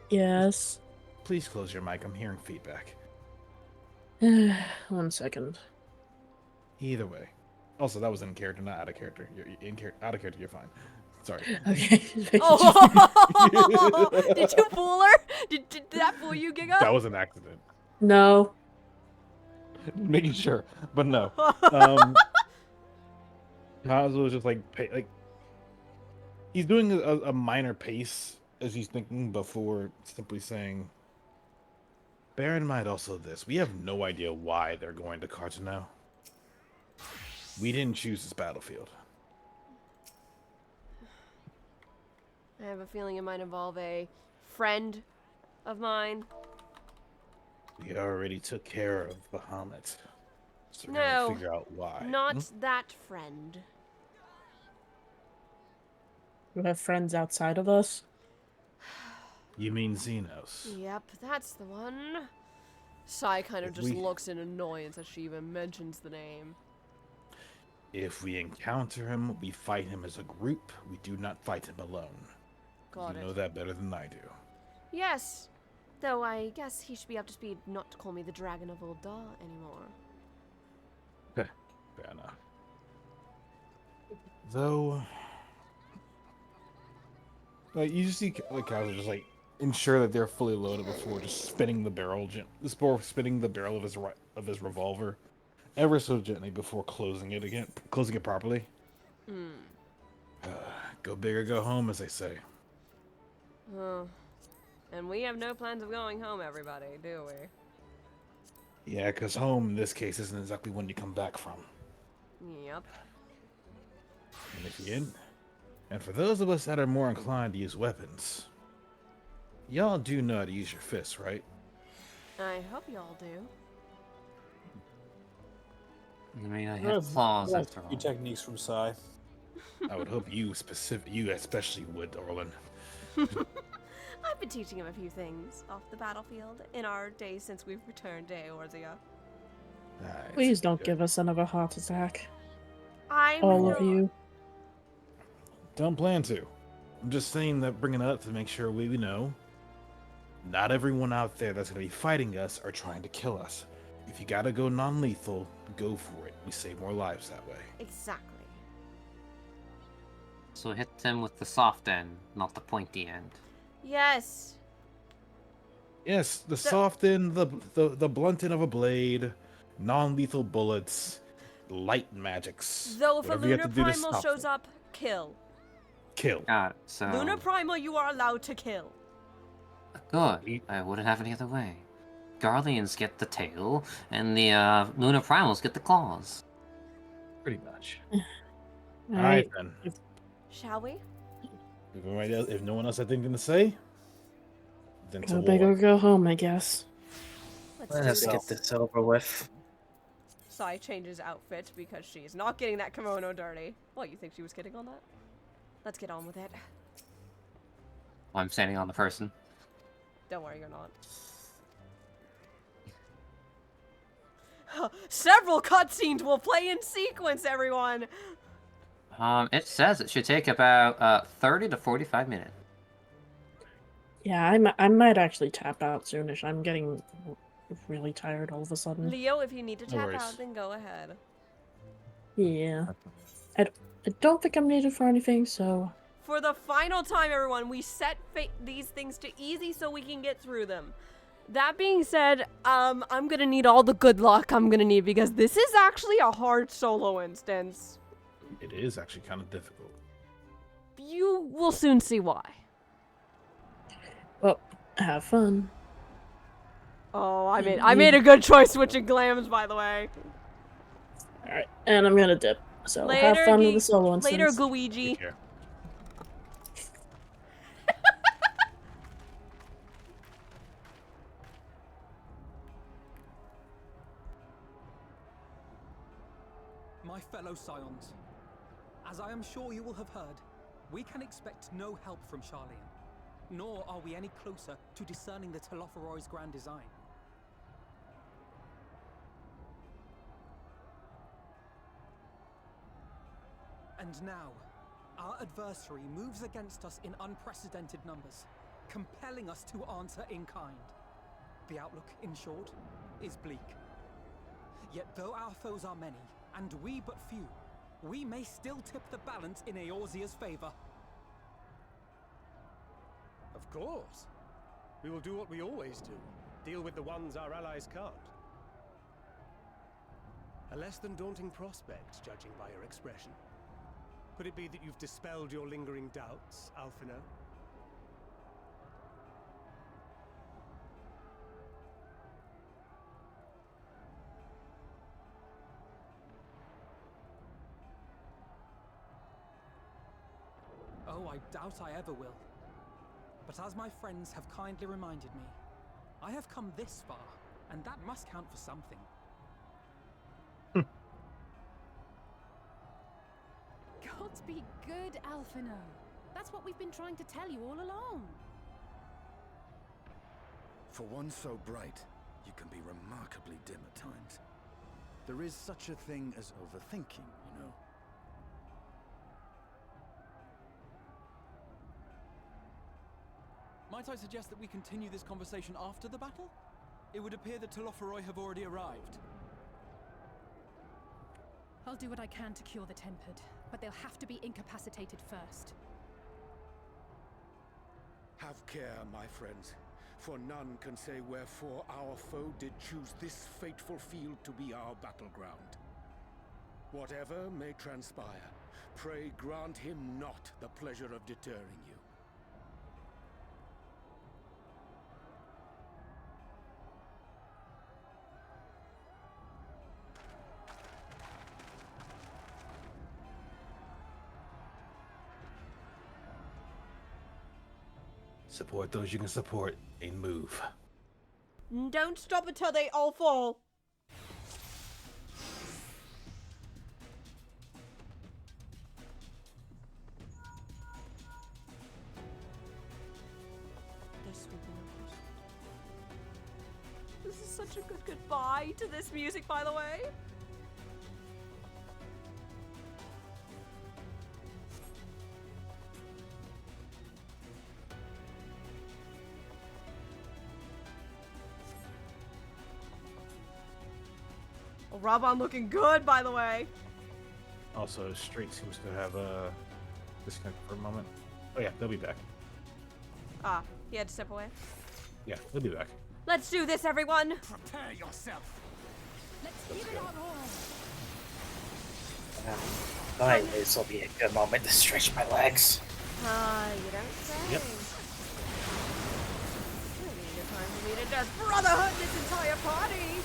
Yes. Please close your mic. I'm hearing feedback. 1 second. Either way. Also, that was in character, not out of character. You're out of character. You're fine. Sorry. Okay. Oh, did you fool her? Did that fool you, Giga? That was an accident. No. Making sure, but no. Kazuo was just like he's doing a minor pace as he's thinking before simply saying. Bear in mind also this: we have no idea why they're going to Cartano. We didn't choose this battlefield. I have a feeling it might involve a friend of mine. We already took care of Bahamut. So we're No, gonna figure out why. Not that friend. We have friends outside of us? You mean Xenos? Yep, that's the one. Sai kind of just looks in annoyance as she even mentions the name. If we encounter him, we fight him as a group. We do not fight him alone. Got it. You know that better than I do. Yes, though I guess he should be up to speed not to call me the Dragon of Ul'dah anymore. Fair enough. Though, like you just see like guys are just like ensure that they're fully loaded before just spinning the barrel, spinning the barrel of his revolver, ever so gently before closing it properly. Go big or go home, as they say. Oh, and we have no plans of going home, everybody, do we? Yeah, because home in this case isn't exactly one you come back from. Yep. And if you didn't, and for those of us that are more inclined to use weapons, y'all do know how to use your fists, right? I hope y'all do. I mean, I have claws after A all. few techniques from Sai. I would hope you especially would, Orlin. I've been teaching him a few things off the battlefield in our days since we've returned to Eorzea. Please don't give us another heart attack. I'm All of you. Don't plan to. I'm just saying that, bringing it up to make sure we know. Not everyone out there that's going to be fighting us are trying to kill us. If you gotta go non-lethal, go for it. We save more lives that way. Exactly. So hit them with the soft end, not the pointy end. Yes. Yes, the soft end, the blunt end of a blade, non-lethal bullets, light magics. Though if a Whatever you have Lunar to do to Primal stop shows them. up, kill. Kill. Got it. So Lunar Primal, you are allowed to kill. good. I wouldn't have any other way. Guardians get the tail, and the Lunar Primals get the claws. Pretty much. All Alright then. Shall we? If no one else has anything to say, then to Go big war. or go home, I guess. Let's get this over with. Sai changes outfit because she's not getting that kimono dirty. What, you think she was kidding on that? Let's get on with it. I'm standing on the person. Don't worry, you're not. Several cutscenes will play in sequence, everyone! It says it should take about 30 to 45 minutes. Yeah, I might actually tap out soonish. I'm getting really tired all of a sudden. Leo, if you need to No tap worries. out, then go ahead. Yeah. I don't think I'm needed for anything, so... For the final time, everyone, we set these things to easy so we can get through them. That being said, I'm gonna need all the good luck I'm gonna need because this is actually a hard solo instance. It is actually kind of difficult. You will soon see why. Well, have fun. Oh, I made a good choice switching glams, by the way. Alright, and I'm gonna dip. So Later, have fun with the solo instance. Later, Luigi. My fellow Scions, as I am sure you will have heard, we can expect no help from Charlian, nor are we any closer to discerning the Telophoroi's grand design. And now, our adversary moves against us in unprecedented numbers, compelling us to answer in kind. The outlook, in short, is bleak. Yet though our foes are many, and we but few, we may still tip the balance in Eorzea's favor. Of course. We will do what we always do. Deal with the ones our allies can't. A less than daunting prospect, judging by your expression. Could it be that you've dispelled your lingering doubts, Alphino? Oh, I doubt I ever will. But as my friends have kindly reminded me, I have come this far, and that must count for something. God be good, Alphino. That's what we've been trying to tell you all along. For one so bright, you can be remarkably dim at times. There is such a thing as overthinking, you know. Might I suggest that we continue this conversation after the battle? It would appear that Telophoroi have already arrived. I'll do what I can to cure the Tempered, but they'll have to be incapacitated first. Have care, my friends, for none can say wherefore our foe did choose this fateful field to be our battleground. Whatever may transpire, pray grant him not the pleasure of deterring you. Support those you can support and move. Don't stop until they all fall. This is such a good goodbye to this music, by the way. Oh, Raban looking good, by the way. Also, Street seems to have disconnected for a moment. Oh yeah, they'll be back. Ah, he had to step away. Yeah, they'll be back. Let's do this, everyone. Prepare yourself. Let's give it our all. Finally, this will be a good moment to stretch my legs. You don't say. Yep. Really need a time for me to just brotherhood this entire party.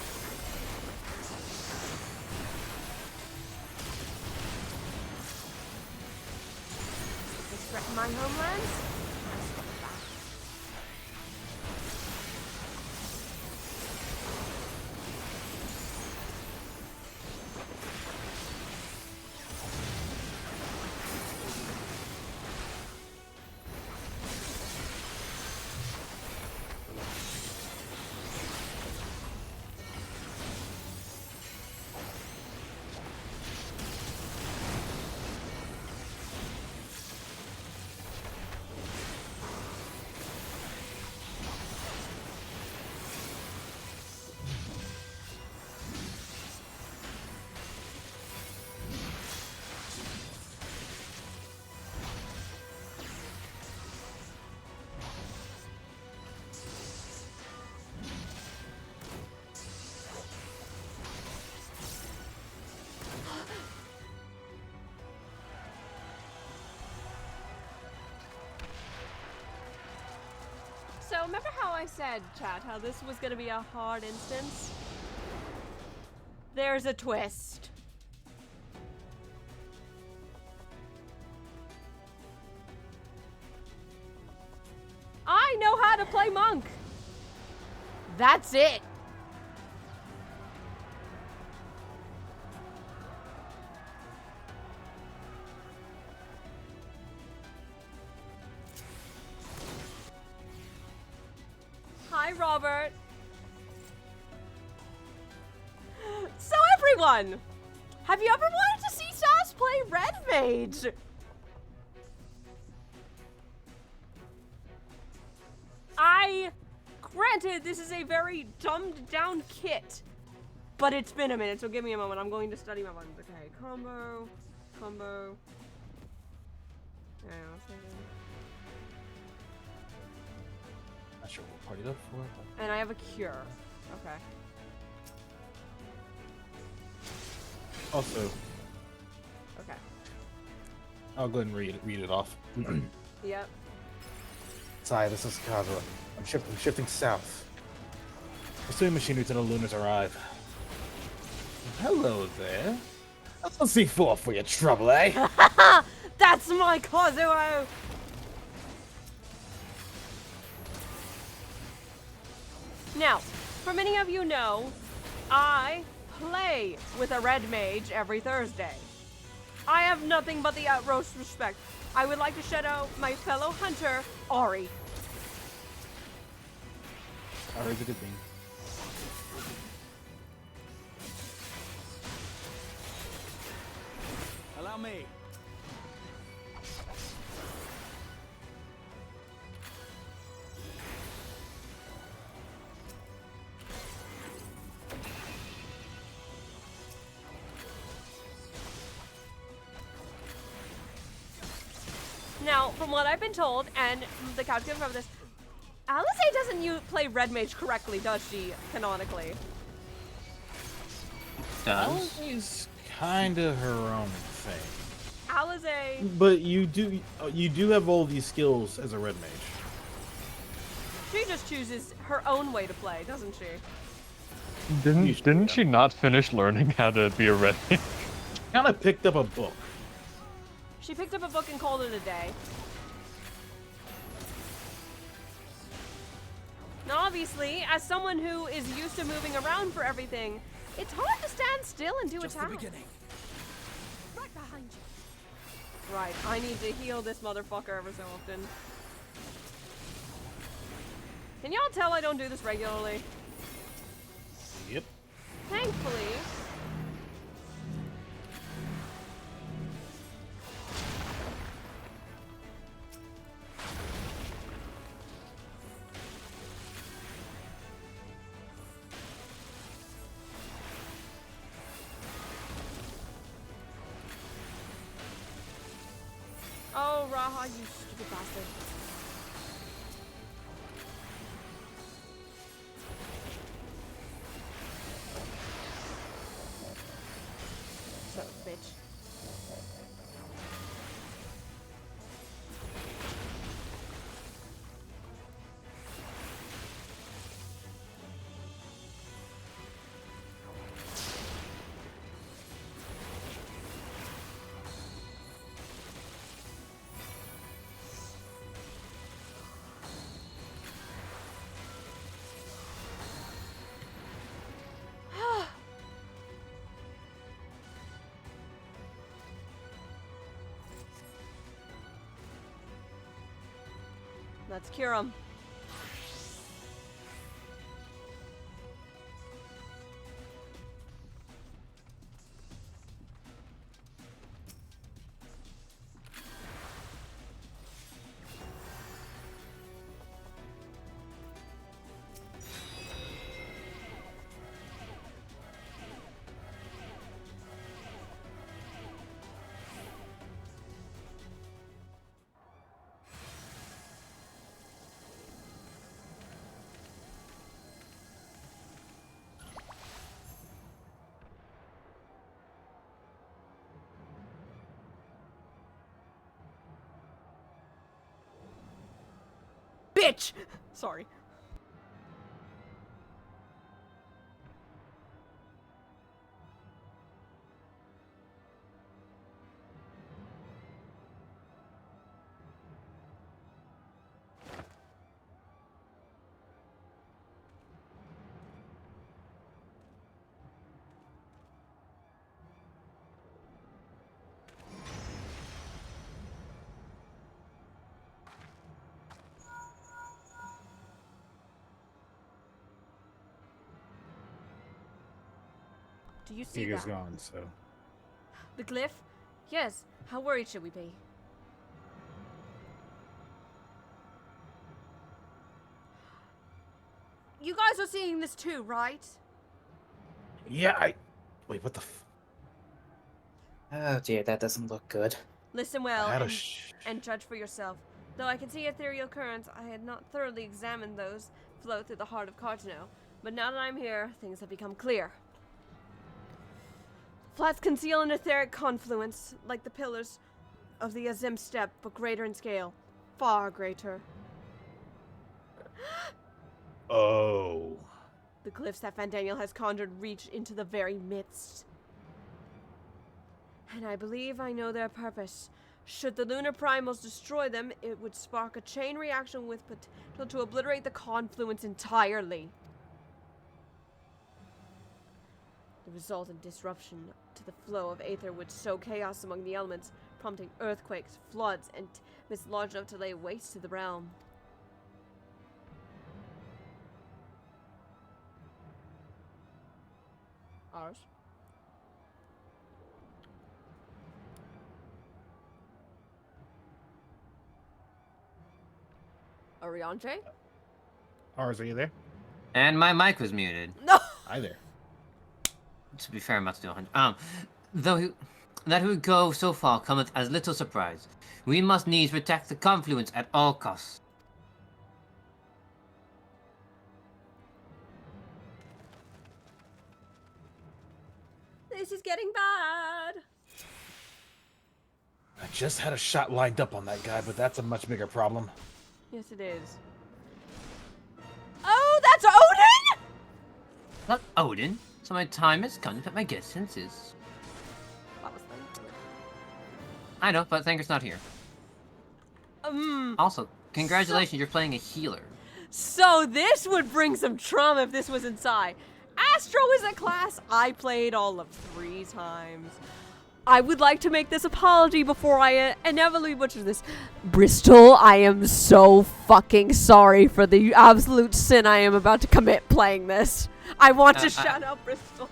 Threaten my homeland? So remember how I said, chat, how this was going to be a hard instance? There's a twist. I know how to play monk. That's it. Robert. So everyone, have you ever wanted to see Sass play Red Mage? Granted, this is a very dumbed down kit, but it's been a minute, so give me a moment. I'm going to study my buttons. Okay, combo. Yeah, Not sure what party up for, but... and I have a cure. Okay. Also, Okay. I'll go ahead and read it off. Yep. Sorry, this is Kazura. I'm shifting south. Pursuing machinery to the Lunars arrive. Hello there. Let's see forth for your trouble, eh? That's my Kazuo! Now, for many of you know, I play with a red mage every Thursday. I have nothing but the utmost respect. I would like to shout out my fellow hunter, Ari. Ari's a good thing. Allow me. Now, from what I've been told, and the couch can confirm this, Alice doesn't play red mage correctly, does she, canonically? Alice is kind of her own thing. Alize. But you do have all these skills as a red mage. She just chooses her own way to play, doesn't she? Didn't she not finish learning how to be a red mage? Kind of picked up a book. She picked up a book and called it a day. Now, obviously, as someone who is used to moving around for everything, it's hard to stand still and do a task. Right behind you. Right, I need to heal this motherfucker ever so often. Can y'all tell I don't do this regularly? Yep. Thankfully. Oh, Raha, you stupid bastard. So, bitch. Let's cure him. Bitch! Sorry. Do you see Peter's that? gone, so. The glyph? Yes. How worried should we be? You guys are seeing this too, right? Yeah, Wait, what the Oh dear, that doesn't look good. Listen well had a and judge for yourself. Though I can see ethereal currents, I had not thoroughly examined those flow through the heart of Cartano. But now that I'm here, things have become clear. Flats conceal an etheric confluence, like the pillars of the Azim Step, but greater in scale. Far greater. Oh. The glyphs that Fandaniel has conjured reach into the very midst. And I believe I know their purpose. Should the lunar primals destroy them, it would spark a chain reaction with potential to obliterate the confluence entirely. The resultant disruption to the flow of aether would sow chaos among the elements, prompting earthquakes, floods, and tempests large enough to lay waste to the realm. Ours. Ariante? Ours, are you there? And my mic was muted. No! Hi there. To be fair, I'm about to do 100. Though that would go so far cometh as little surprise. We must needs protect the confluence at all costs. This is getting bad. I just had a shot lined up on that guy, but that's a much bigger problem. Yes, it is. Oh, that's Odin! Not Odin. So my time has come to put my good senses. That was fun. I know, but Thanker's not here. Also, congratulations, you're playing a healer. So this would bring some trauma if this was inside. Astro is a class I played all of 3 times. I would like to make this apology before I inevitably butcher this. Bristol, I am so fucking sorry for the absolute sin I am about to commit playing this. I want to shut up, Bristol.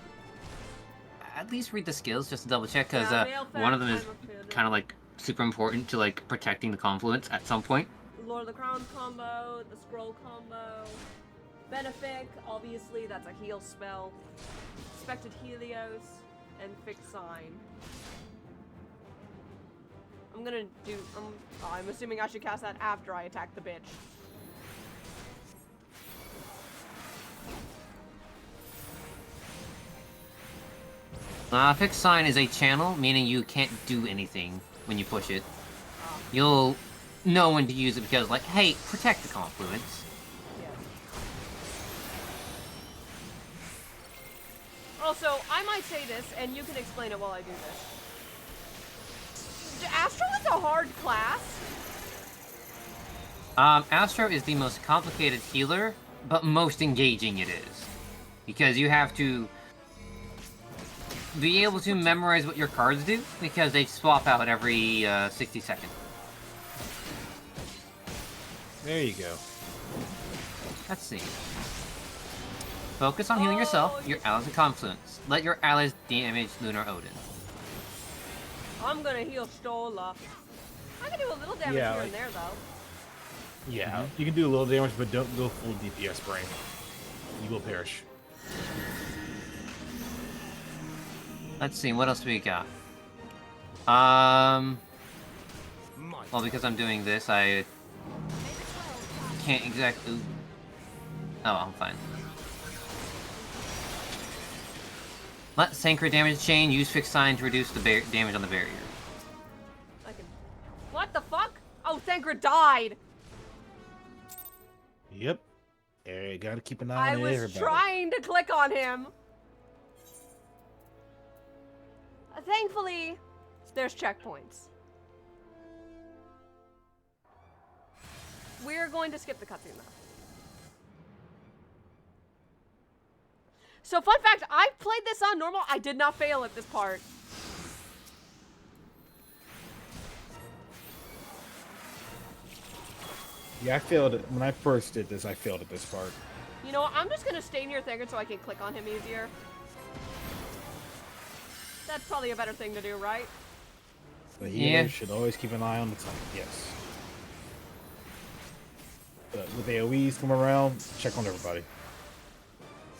At least read the skills just to double check, because one of them is kind of like super important to like protecting the confluence at some point. Lord of the Crown combo, the scroll combo, Benefic, obviously that's a heal spell, Expected Helios, and Fixed Sign. I'm assuming I should cast that after I attack the bitch. Fixed Sign is a channel, meaning you can't do anything when you push it. You'll know when to use it because, like, hey, protect the confluence. Yeah. Also, I might say this, and you can explain it while I do this. Astro is a hard class. Astro is the most complicated healer, but most engaging it is. Because you have to be able to memorize what your cards do, because they swap out every 60 seconds. There you go. Let's see. Focus on healing yourself, your allies, and confluence. Let your allies damage Lunar Odin. I'm gonna heal Stola. I can do a little damage here and there, though. Yeah, you can do a little damage, but don't go full DPS brain. You will perish. Let's see, what else do we got? Well, because I'm doing this, I can't exactly... Oh, I'm fine. Let Sanker damage chain, use Fixed Sign to reduce the damage on the barrier. What the fuck? Oh, Thancred died! Yep. You gotta keep an eye I on was everybody. trying to click on him. Thankfully, there's checkpoints. We're going to skip the cutscene though. So fun fact, I played this on normal. I did not fail at this part. Yeah, I failed it. When I first did this, I failed at this part. You know what? I'm just going to stay near Thancred so I can click on him easier. That's probably a better thing to do, right? The healer should always keep an eye on the tank, yes. But with AoEs come around, check on everybody.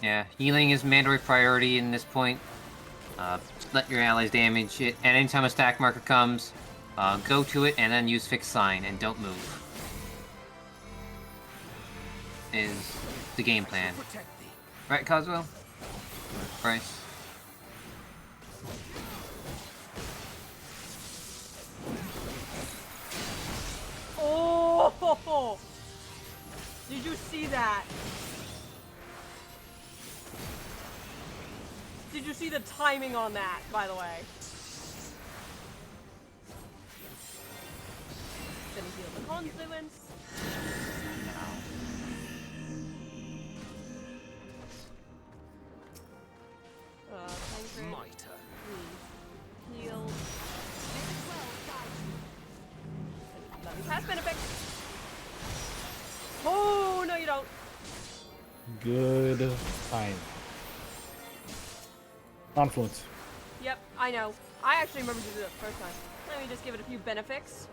Yeah, healing is mandatory priority in this point. Let your allies damage it. And anytime a stack marker comes, go to it and then use fixed sign and don't move. Is the game plan. Right, Coswell? Bryce? Oh! Did you see that? Did you see the timing on that, by the way? Gonna heal the confluence. Mitre. Please. Heal. Let me pass benefit. Oh, no you don't. Good time. Confluence. Yep, I know. I actually remember to do that the first time. Let me just give it a few benefits.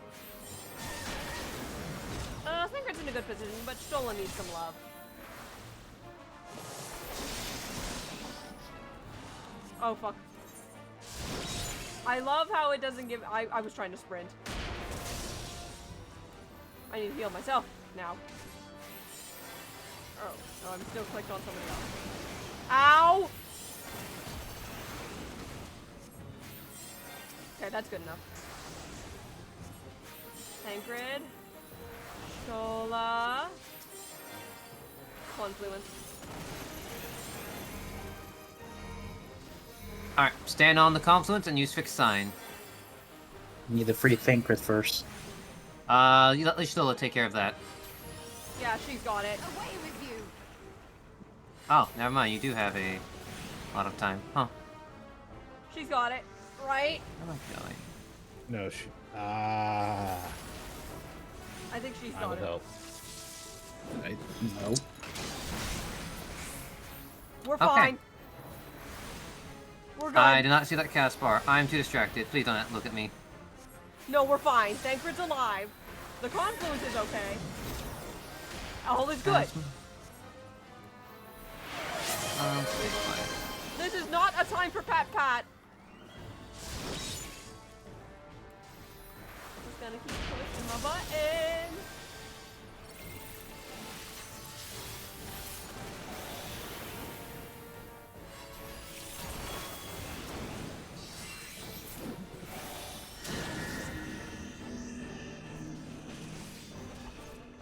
Thinker's in a good position, but Stola needs some love. Oh, fuck. I love how it doesn't give... I was trying to sprint. I need to heal myself now. Oh, no, I'm still clicked on somebody else. Ow! Okay, that's good enough. Tancred. Shola. Confluence. Alright, stand on the confluence and use fixed sign. Need the free Thancred first. You let Lishtula take care of that. Yeah, she's got it. Away with you. Oh, never mind, you do have a lot of time. Huh. She's got it, right? I like going. No, she... I think she's I got would it. help. No. We're Okay. fine. We're good. I did not see that cast bar. I'm too distracted. Please don't look at me. No, we're fine. Tancred's alive. The confluence is okay. All is good. This is not a time for pat-pat. Just gonna keep pushing my button.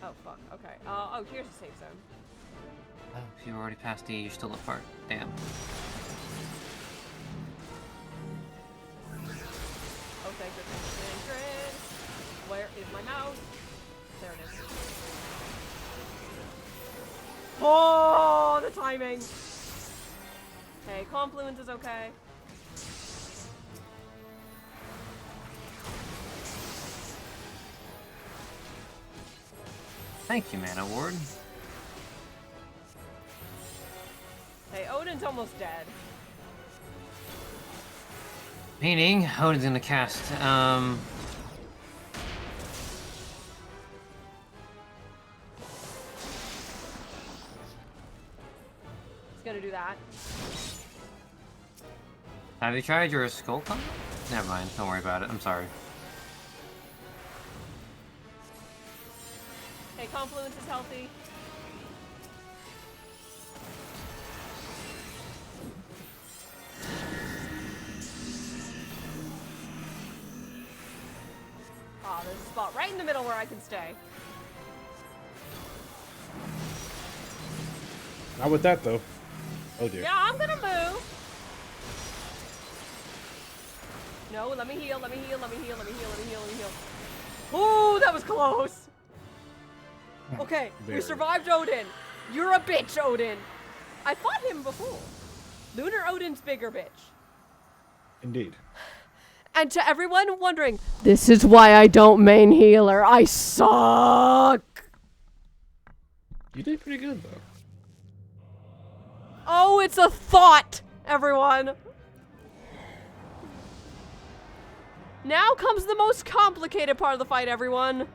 Oh, fuck. Okay. Oh, here's a safe zone. Oh, if you already passed D, you're still apart. Damn. Oh, thank goodness. Where is my mouse? There it is. Oh, the timing. Okay, confluence is okay. Thank you, Mana Ward. Hey, Odin's almost dead. Meaning, Odin's gonna cast, He's gonna do that. Have you tried your skull combo? Never mind, don't worry about it. I'm sorry. Hey, confluence is healthy. Ah, there's a spot right in the middle where I can stay. Not with that, though. Oh, dear. Yeah, I'm gonna move. No, let me heal, let me heal, let me heal, let me heal, let me heal, let me heal. Ooh, that was close. Okay, we Very. survived Odin. You're a bitch, Odin. I fought him before. Lunar Odin's bigger bitch. Indeed. And to everyone wondering, this is why I don't main healer. I suck. You did pretty good, though. Oh, it's a thought, everyone. Now comes the most complicated part of the fight, everyone.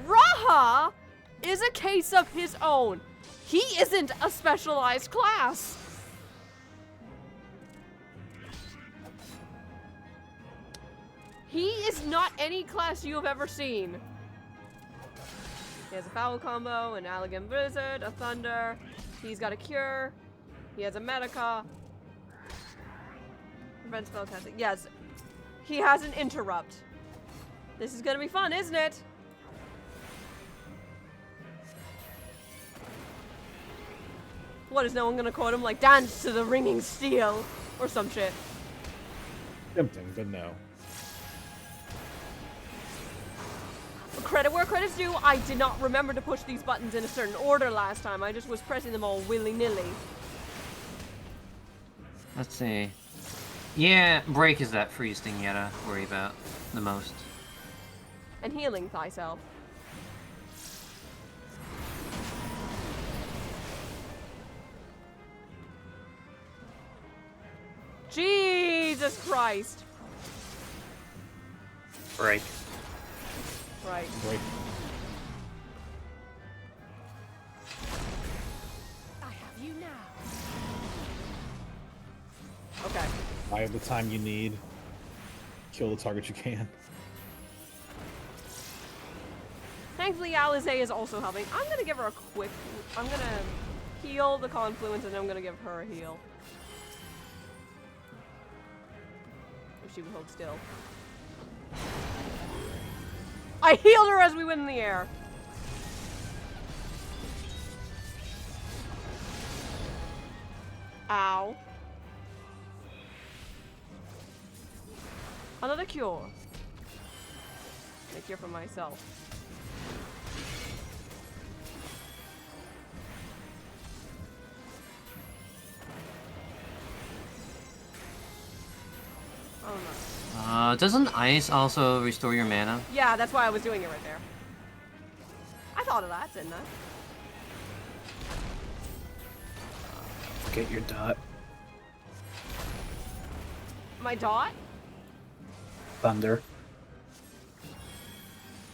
Raha is a case of his own. He isn't a specialized class. He is not any class you have ever seen. He has a foul combo, an elegant blizzard, a thunder. He's got a cure. He has a medica. Prevent spell casting. Yes. He has an interrupt. This is gonna be fun, isn't it? What, is no one gonna quote him like dance to the ringing steel or some shit? Tempting, but no. Credit where credit's due, I did not remember to push these buttons in a certain order last time. I just was pressing them all willy-nilly. Let's see. Yeah, break is that freeze thing you gotta worry about the most. And healing thyself. Jesus Christ. Break. Right. Break. I have you now. Okay. I have the time you need. Kill the target you can. Thankfully, Alize is also helping. I'm gonna give her a quick... I'm gonna heal the Confluence, and then I'm gonna give her a heal. If she would hold still. I healed her as we went in the air. Ow. Another cure. A cure for myself. Oh no. Doesn't ice also restore your mana? Yeah, that's why I was doing it right there. I thought of that, didn't I? Get your dot. My dot? Thunder.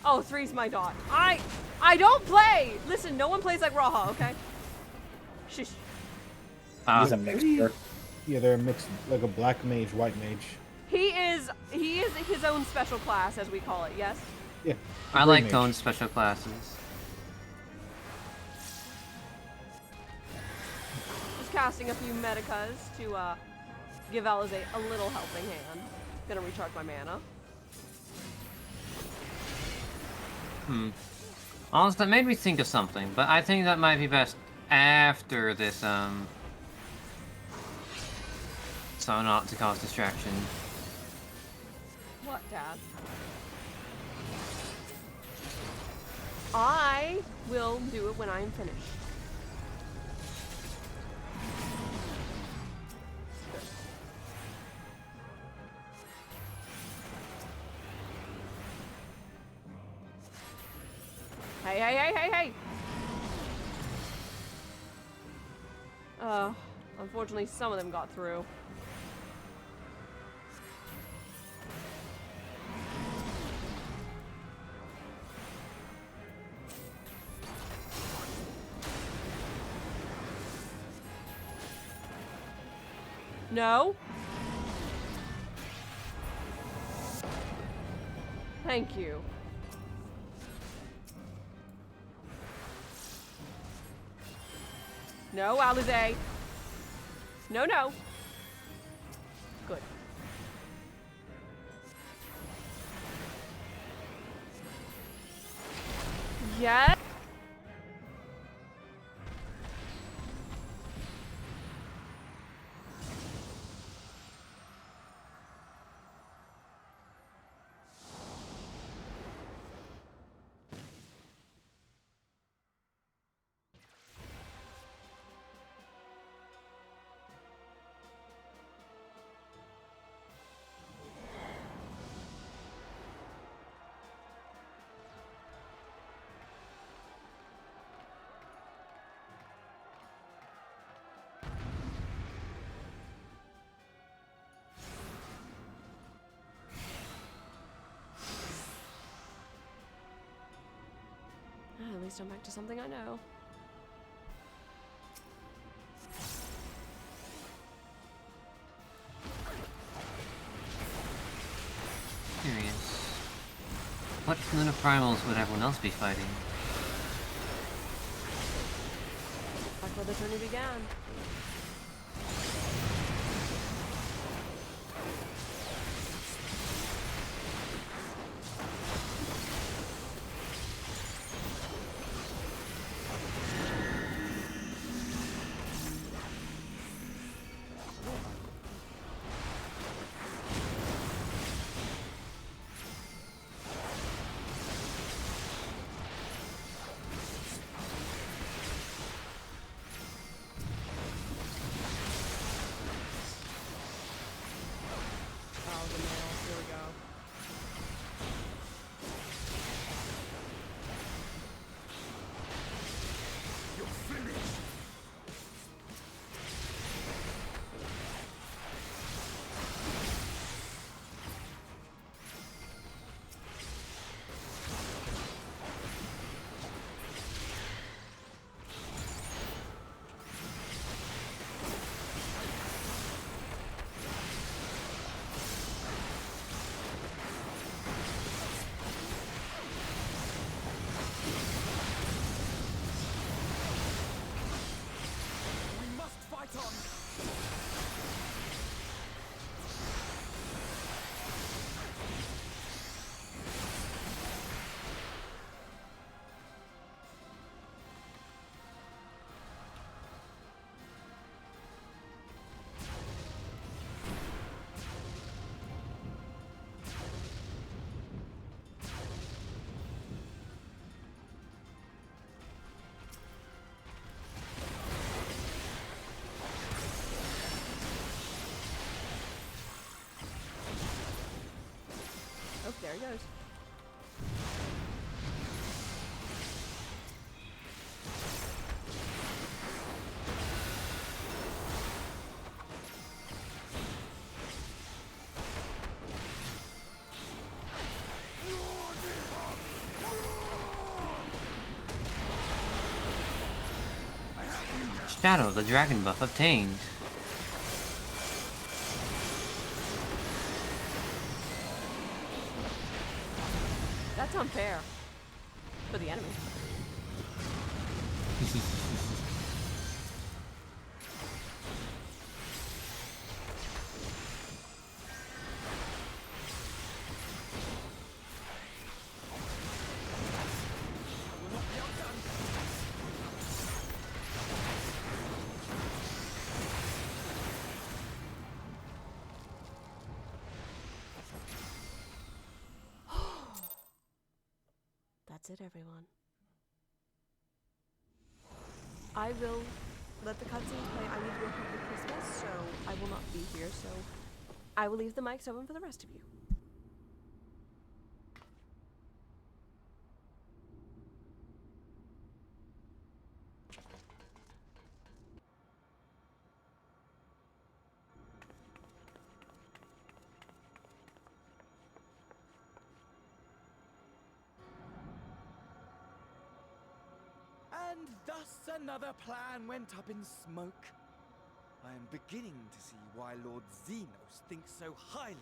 Oh, 3's my dot. I don't play! Listen, no one plays like Raha, okay? Shush. He's a mixture. Yeah, they're a mix, like a black mage, white mage. He is his own special class, as we call it, yes? Yeah. I like going special classes. Just casting a few medicas to give Alize a little helping hand. Gonna recharge my mana. Honestly, that made me think of something, but I think that might be best after this, so not to cause distraction. What, Dad? I will do it when I am finished. Hey, hey, hey, hey, hey! Unfortunately, some of them got through. No? Thank you. No, Alize. No, no. Good. Yes. Please turn back to something I know. Curious. What Luna Primals would everyone else be fighting? Back where the journey began. Oh, there he goes. Shadow, the dragon buff obtained. That's unfair. For the enemy. That's it, everyone. I will let the cutscenes play. I need to go home for Christmas, so I will not be here, so I will leave the mics open for the rest of you. And thus another plan went up in smoke. I am beginning to see why Lord Xenos thinks so highly of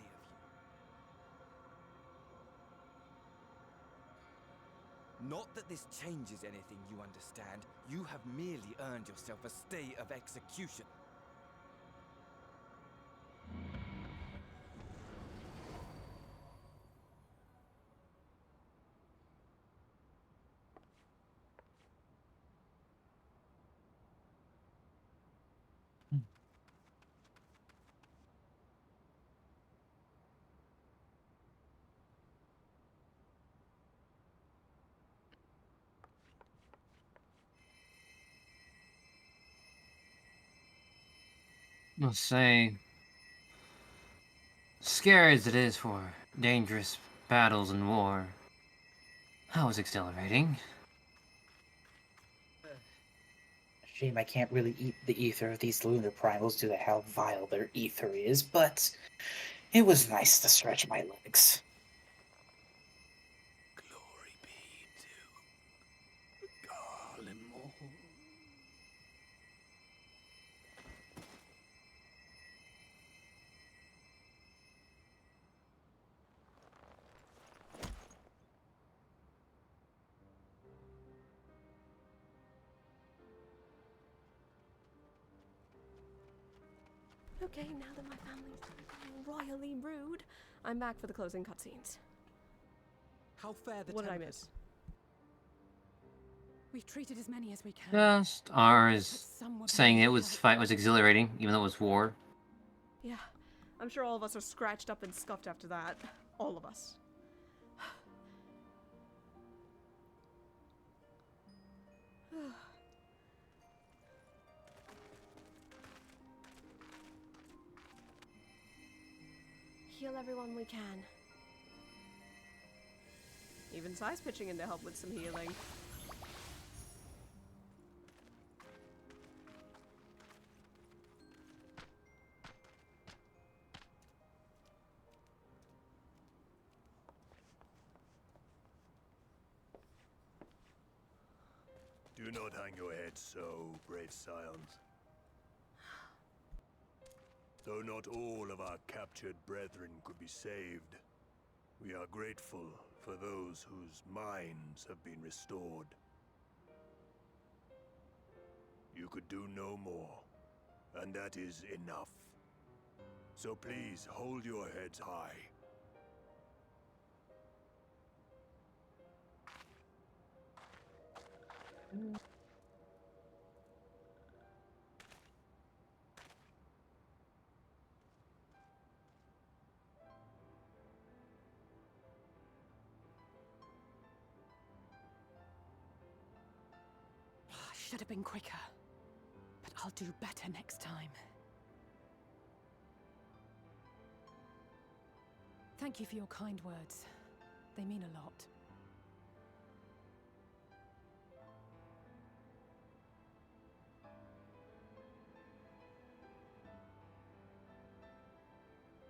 you. Not that this changes anything, you understand. You have merely earned yourself a stay of execution. I'll say, scary as it is for dangerous battles and war, that was exhilarating. Shame I can't really eat the ether of these lunar primals due to how vile their ether is, but it was nice to stretch my legs. Okay, now that my family's royally rude, I'm back for the closing cutscenes. How fair the What did I tempers? miss? We've treated as many as we can. Just ours Some were saying beyond it was help. fight was exhilarating, even though it was war. Yeah, I'm sure all of us are scratched up and scuffed after that. All of us. Heal everyone we can. Even Sai's pitching in to help with some healing. Do not hang your head so, brave scions. Though not all of our captured brethren could be saved, we are grateful for those whose minds have been restored. You could do no more, and that is enough. So please hold your heads high. I should have been quicker. But I'll do better next time. Thank you for your kind words. They mean a lot.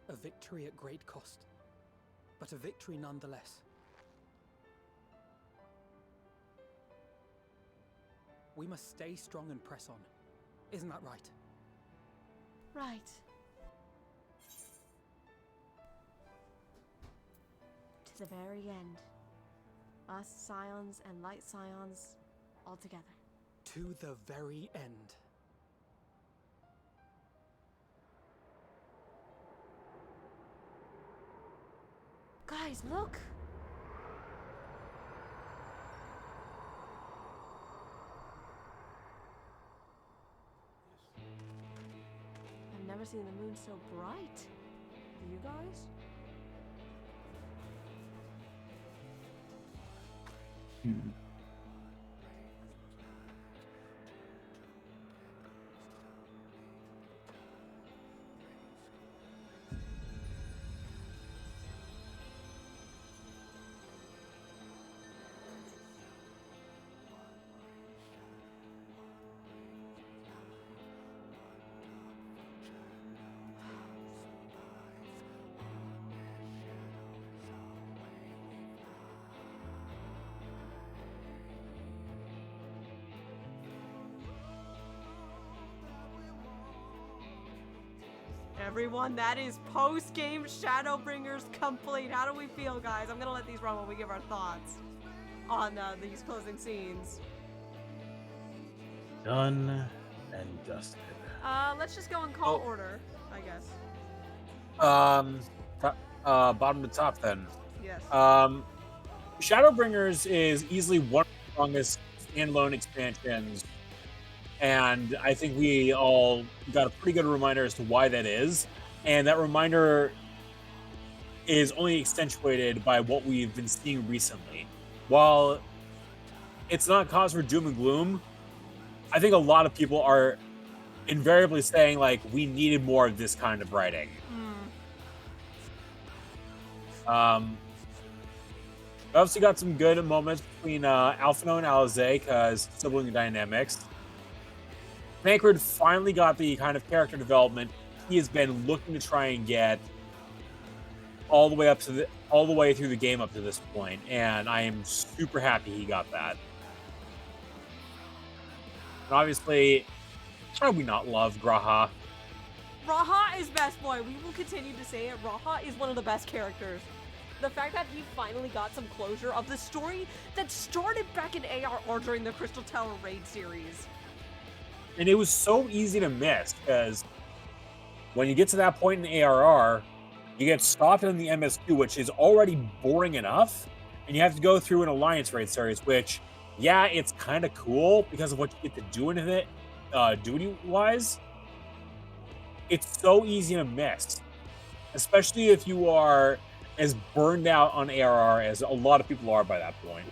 A victory at great cost, but a victory nonetheless. We must stay strong and press on. Isn't that right? Right. To the very end. Us scions and light scions all together. To the very end. Guys, look! I've never seen the moon so bright. Do you guys? Everyone, that is post-game Shadowbringers complete. How do we feel, guys? I'm gonna let these run while we give our thoughts on these closing scenes. Done and dusted. Let's just go in call order, I guess. Bottom to top then. Yes. Shadowbringers is easily one of the strongest standalone expansions, and I think we all got a pretty good reminder as to why that is. And that reminder is only accentuated by what we've been seeing recently. While it's not cause for doom and gloom, I think a lot of people are invariably saying, like, we needed more of this kind of writing. We obviously got some good moments between Alphino and Alize, because sibling dynamics. Tancred finally got the kind of character development he has been looking to try and get all the way through the game up to this point, and I am super happy he got that. And obviously, how do we not love Graha? Raha is best boy. We will continue to say it. Raha is one of the best characters. The fact that he finally got some closure of the story that started back in ARR during the Crystal Tower Raid series. And it was so easy to miss, because when you get to that point in ARR, you get stopped in the MS2, which is already boring enough, and you have to go through an Alliance raid series, which, yeah, it's kind of cool because of what you get to do in it, duty-wise. It's so easy to miss, especially if you are as burned out on ARR as a lot of people are by that point.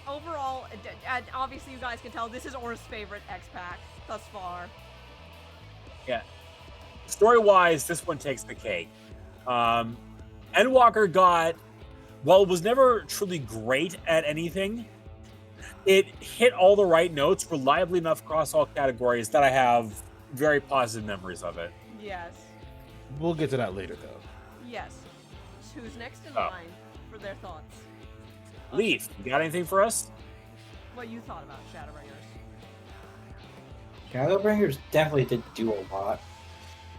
Overall, obviously you guys can tell this is Aura's favorite X-Pack thus far. Yeah. Story-wise, this one takes the cake. Endwalker got, while it was never truly great at anything, it hit all the right notes reliably enough across all categories that I have very positive memories of it. Yes. We'll get to that later, though. Yes. Who's next in line for their thoughts? Leaf, you got anything for us? What you thought about Shadowbringers? Shadowbringers definitely did do a lot.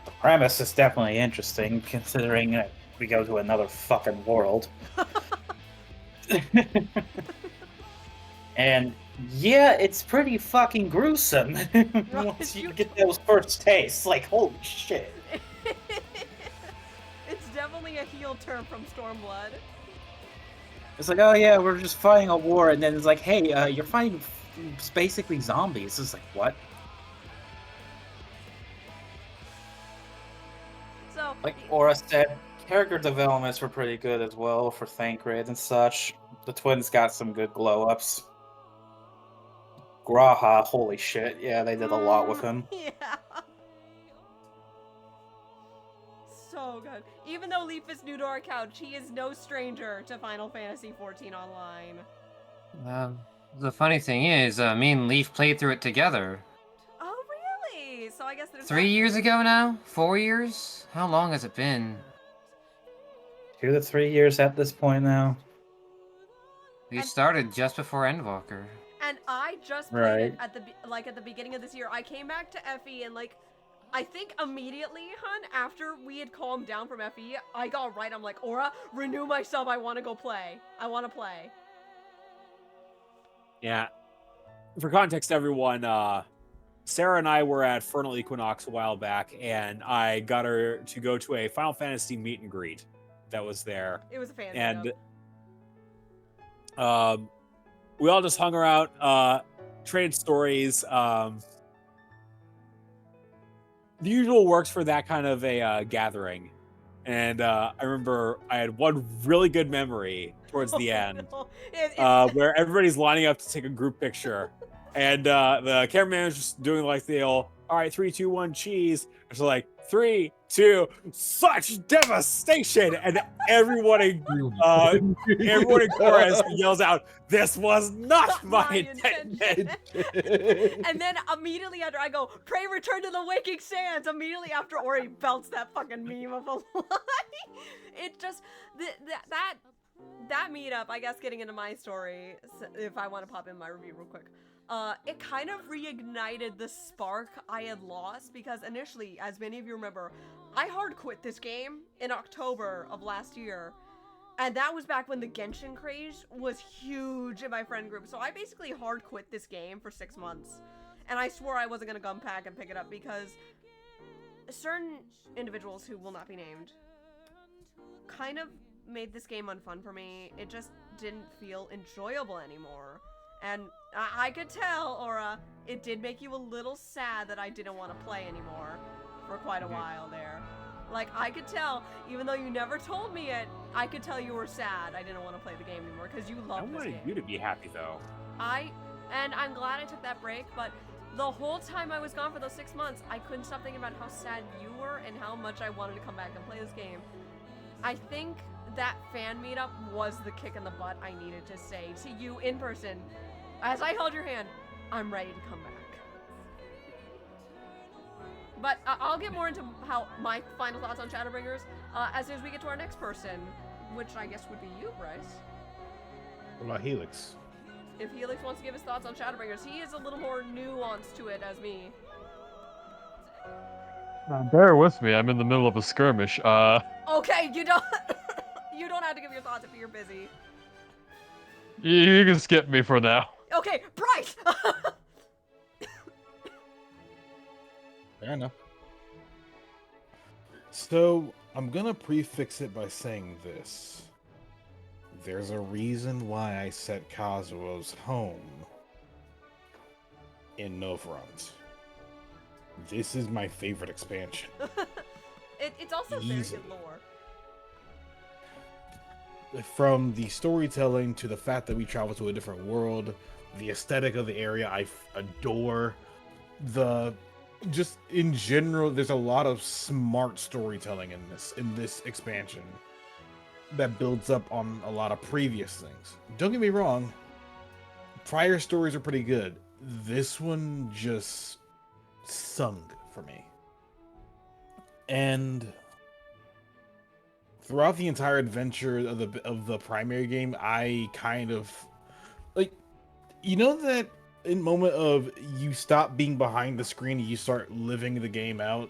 The premise is definitely interesting, considering that we go to another fucking world. And yeah, it's pretty fucking gruesome once you get those first tastes. Like, holy shit. It's definitely a heel turn from Stormblood. It's like, oh yeah, we're just fighting a war, and then it's like, hey, you're fighting basically zombies. It's like, what? So, like Aura said, character developments were pretty good as well for Thancred and such. The twins got some good glow-ups. Graha, holy shit, yeah, they did a lot with him. Yeah. So good. Even though Leaf is new to our couch, he is no stranger to Final Fantasy XIV Online. The funny thing is, me and Leaf played through it together. Oh, really? So I guess there's 3 years ago now? 4 years? How long has it been? 2 to 3 years at this point now. We started just before Endwalker. And I just played it at the beginning of this year. I came back to FE and I think immediately, hun, after we had calmed down from FE, I got right. I'm like, Aura, renew my sub. I want to go play. I want to play. Yeah. For context, everyone, Sarah and I were at Fernal Equinox a while back, and I got her to go to a Final Fantasy meet and greet that was there. It was a fan and we all just hung around, traded stories. The usual works for that kind of a gathering. And I remember I had one really good memory towards the end, where everybody's lining up to take a group picture. And the cameraman was just doing like the old, all right, 3, 2, 1, cheese. It's like 3, 2, such devastation, and everyone in chorus yells out, "This was not my intention." And then immediately after I go, "Pray return to the waking sands." Immediately after Ori belts that fucking meme of a lie. It just that meetup. I guess getting into my story, if I want to pop in my review real quick. It kind of reignited the spark I had lost, because initially, as many of you remember, I hard quit this game in October of last year, and that was back when the Genshin craze was huge in my friend group. So I basically hard quit this game for 6 months, and I swore I wasn't gonna come back and pick it up because certain individuals who will not be named kind of made this game unfun for me. It just didn't feel enjoyable anymore. And I could tell, Aura, it did make you a little sad that I didn't want to play anymore for quite a while there. Like, I could tell, even though you never told me it, I could tell you were sad I didn't want to play the game anymore, because you love this game. I wanted you to be happy, though. And I'm glad I took that break, but the whole time I was gone for those 6 months, I couldn't stop thinking about how sad you were and how much I wanted to come back and play this game. I think that fan meetup was the kick in the butt I needed to say to you in person. As I held your hand, I'm ready to come back. But I'll get more into how my final thoughts on Shadowbringers as soon as we get to our next person, which I guess would be you, Bryce. What about Helix? If Helix wants to give his thoughts on Shadowbringers, he is a little more nuanced to it as me. Bear with me, I'm in the middle of a skirmish. Okay, you don't you don't have to give your thoughts if you're busy. You can skip me for now. Okay, Bryce! Fair enough. So, I'm gonna prefix it by saying this. There's a reason why I set Kazuo's home in Novront. This is my favorite expansion. It's also very good lore. From the storytelling to the fact that we travel to a different world, the aesthetic of the area I adore. Just in general, there's a lot of smart storytelling in this expansion that builds up on a lot of previous things. Don't get me wrong, prior stories are pretty good. This one just sung for me. And throughout the entire adventure of the primary game, I kind of like, you know, that in moment of you stop being behind the screen and you start living the game out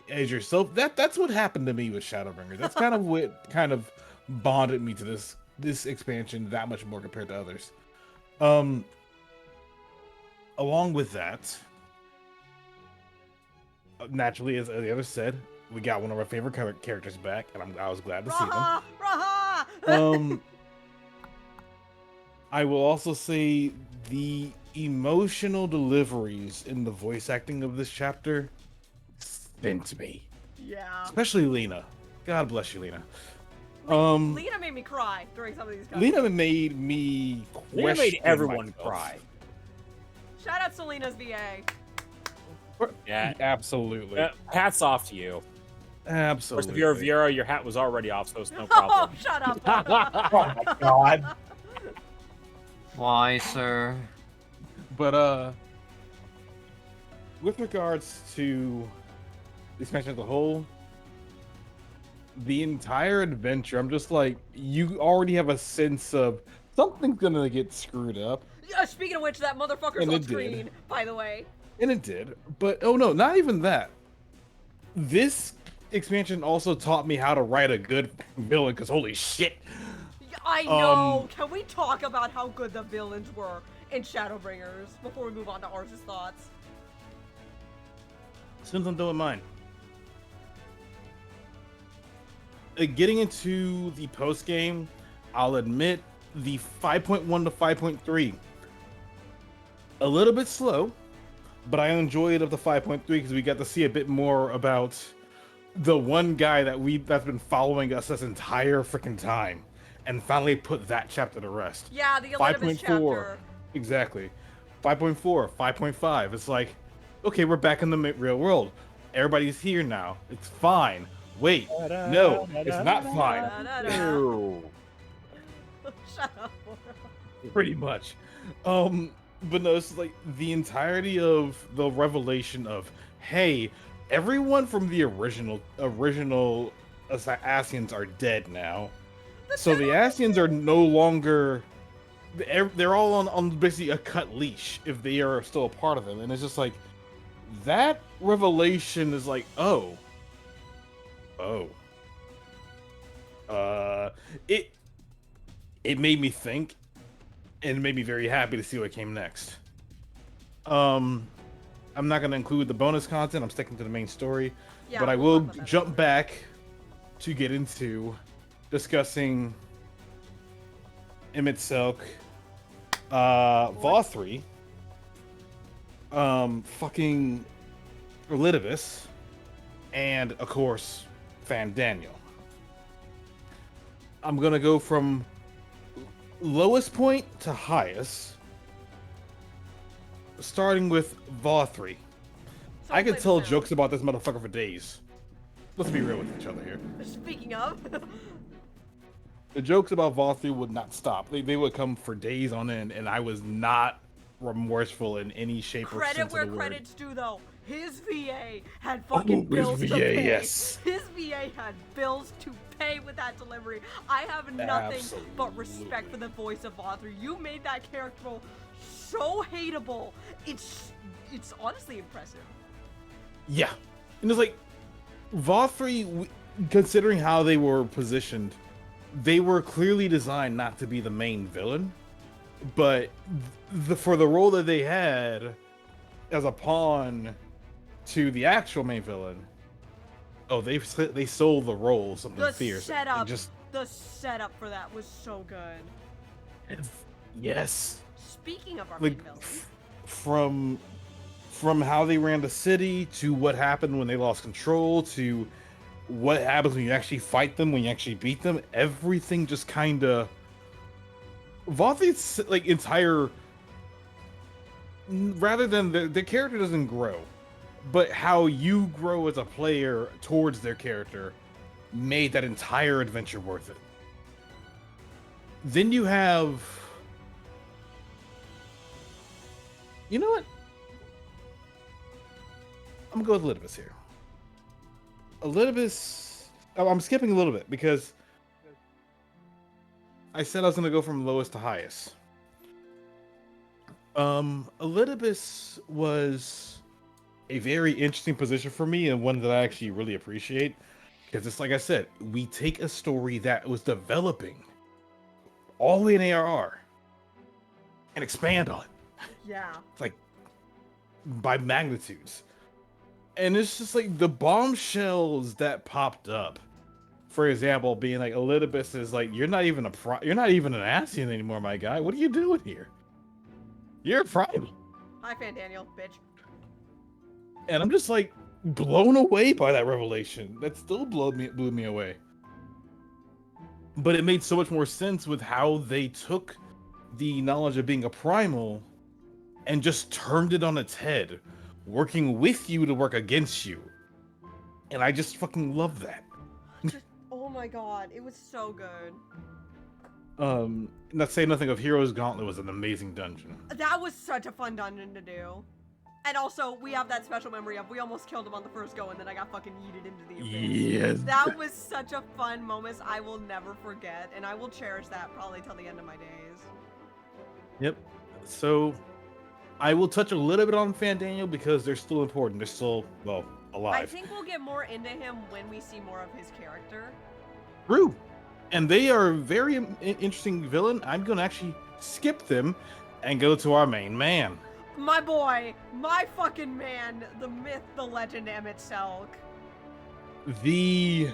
as yourself. That's what happened to me with Shadowbringers. That's kind of what kind of bonded me to this expansion that much more compared to others. Along with that, naturally, as the other said, we got one of our favorite characters back, and I was glad to see them. Raha! I will also say the emotional deliveries in the voice acting of this chapter sent me. Yeah. Especially Lena. God bless you, Lena. Lena made me cry during some of these cutscenes. Lena made me question Lena made everyone myself. cry. Shout out to Lena's VA. Yeah, absolutely. Hats off to you. Absolutely. Of course, if you're a Viera, your hat was already off, so it's no problem. Oh, shut up. Oh my god. Why, sir? But with regards to the expansion as a whole, the entire adventure, I'm just like, you already have a sense of something's gonna get screwed up. Yeah, speaking of which, that motherfucker's And on it did. screen, by the way. And it did. But, oh no, not even that. This expansion also taught me how to write a good villain, because holy shit. I know. Can we talk about how good the villains were in Shadowbringers before we move on to Ars's thoughts? As soon as I'm done with mine. Getting into the post game, I'll admit the 5.1 to 5.3 a little bit slow, but I enjoyed up to 5.3 because we got to see a bit more about the one guy that's been following us this entire freaking time, and finally put that chapter to rest. Yeah, the Elidibus chapter. Exactly. 5.4, 5.5. It's like, okay, we're back in the real world. Everybody's here now. It's fine. Wait, no, it's not fine. No. Shut up. Pretty much. But no, it's like the entirety of the revelation of, hey, everyone from the original Asians are dead now. So the Asians are no longer, they're all on basically a cut leash if they are still a part of them. And it's just like, that revelation is like, it made me think, and it made me very happy to see what came next. I'm not going to include the bonus content. I'm sticking to the main story, but I will jump back to get into discussing Emmett Selk, Vothri, fucking Elidibus, and of course, Fan Daniel. I'm gonna go from lowest point to highest, starting with Vothri. I could tell jokes about this motherfucker for days. Let's be real with each other here. Speaking of, the jokes about Vothri would not stop. They would come for days on end, and I was not remorseful in any shape or sense credit of where the word. credit's due, though. His VA had fucking bills to VA, pay. yes. His VA had bills to pay with that delivery. I have nothing but respect for the voice of Vothri. You made that character so hateable. It's honestly impressive. Yeah, and it's like Vothri, considering how they were positioned, they were clearly designed not to be the main villain, but for the role that they had as a pawn to the actual main villain, oh, they sold the role something The fierce. setup, And just the setup for that was so good. yes. Speaking of our Like main villains, from how they ran the city to what happened when they lost control to what happens when you actually fight them, when you actually beat them, everything just kind of Vathi's like entire, rather than the character doesn't grow, but how you grow as a player towards their character made that entire adventure worth it. Then you have, you know what? I'm gonna go with Elidibus here. Elidibus, oh, I'm skipping a little bit because I said I was gonna go from lowest to highest. Elidibus was a very interesting position for me and one that I actually really appreciate because it's like I said, we take a story that was developing all the way in ARR and expand on it. yeah. It's like by magnitudes. And it's just like the bombshells that popped up. For example, being like Elidibus is like, you're not even you're not even an Ascian anymore, my guy. What are you doing here? You're a primal. Hi, Fan Daniel, bitch. And I'm just like blown away by that revelation. That still blew me away. But it made so much more sense with how they took the knowledge of being a primal and just turned it on its head, working with you to work against you. And I just fucking love that. Oh my god, it was so good. Not saying nothing of Heroes Gauntlet was an amazing dungeon. That was such a fun dungeon to do. And also, we have that special memory of we almost killed him on the first go and then I got fucking yeeted into the abyss. Yes. That was such a fun moment I will never forget, and I will cherish that probably till the end of my days. Yep. So, I will touch a little bit on Fan Daniel because they're still important. They're still, well, alive. I think we'll get more into him when we see more of his character. True. And they are a very interesting villain. I'm going to actually skip them and go to our main man. My boy, my fucking man, the myth, the legend, Emmett Selk. The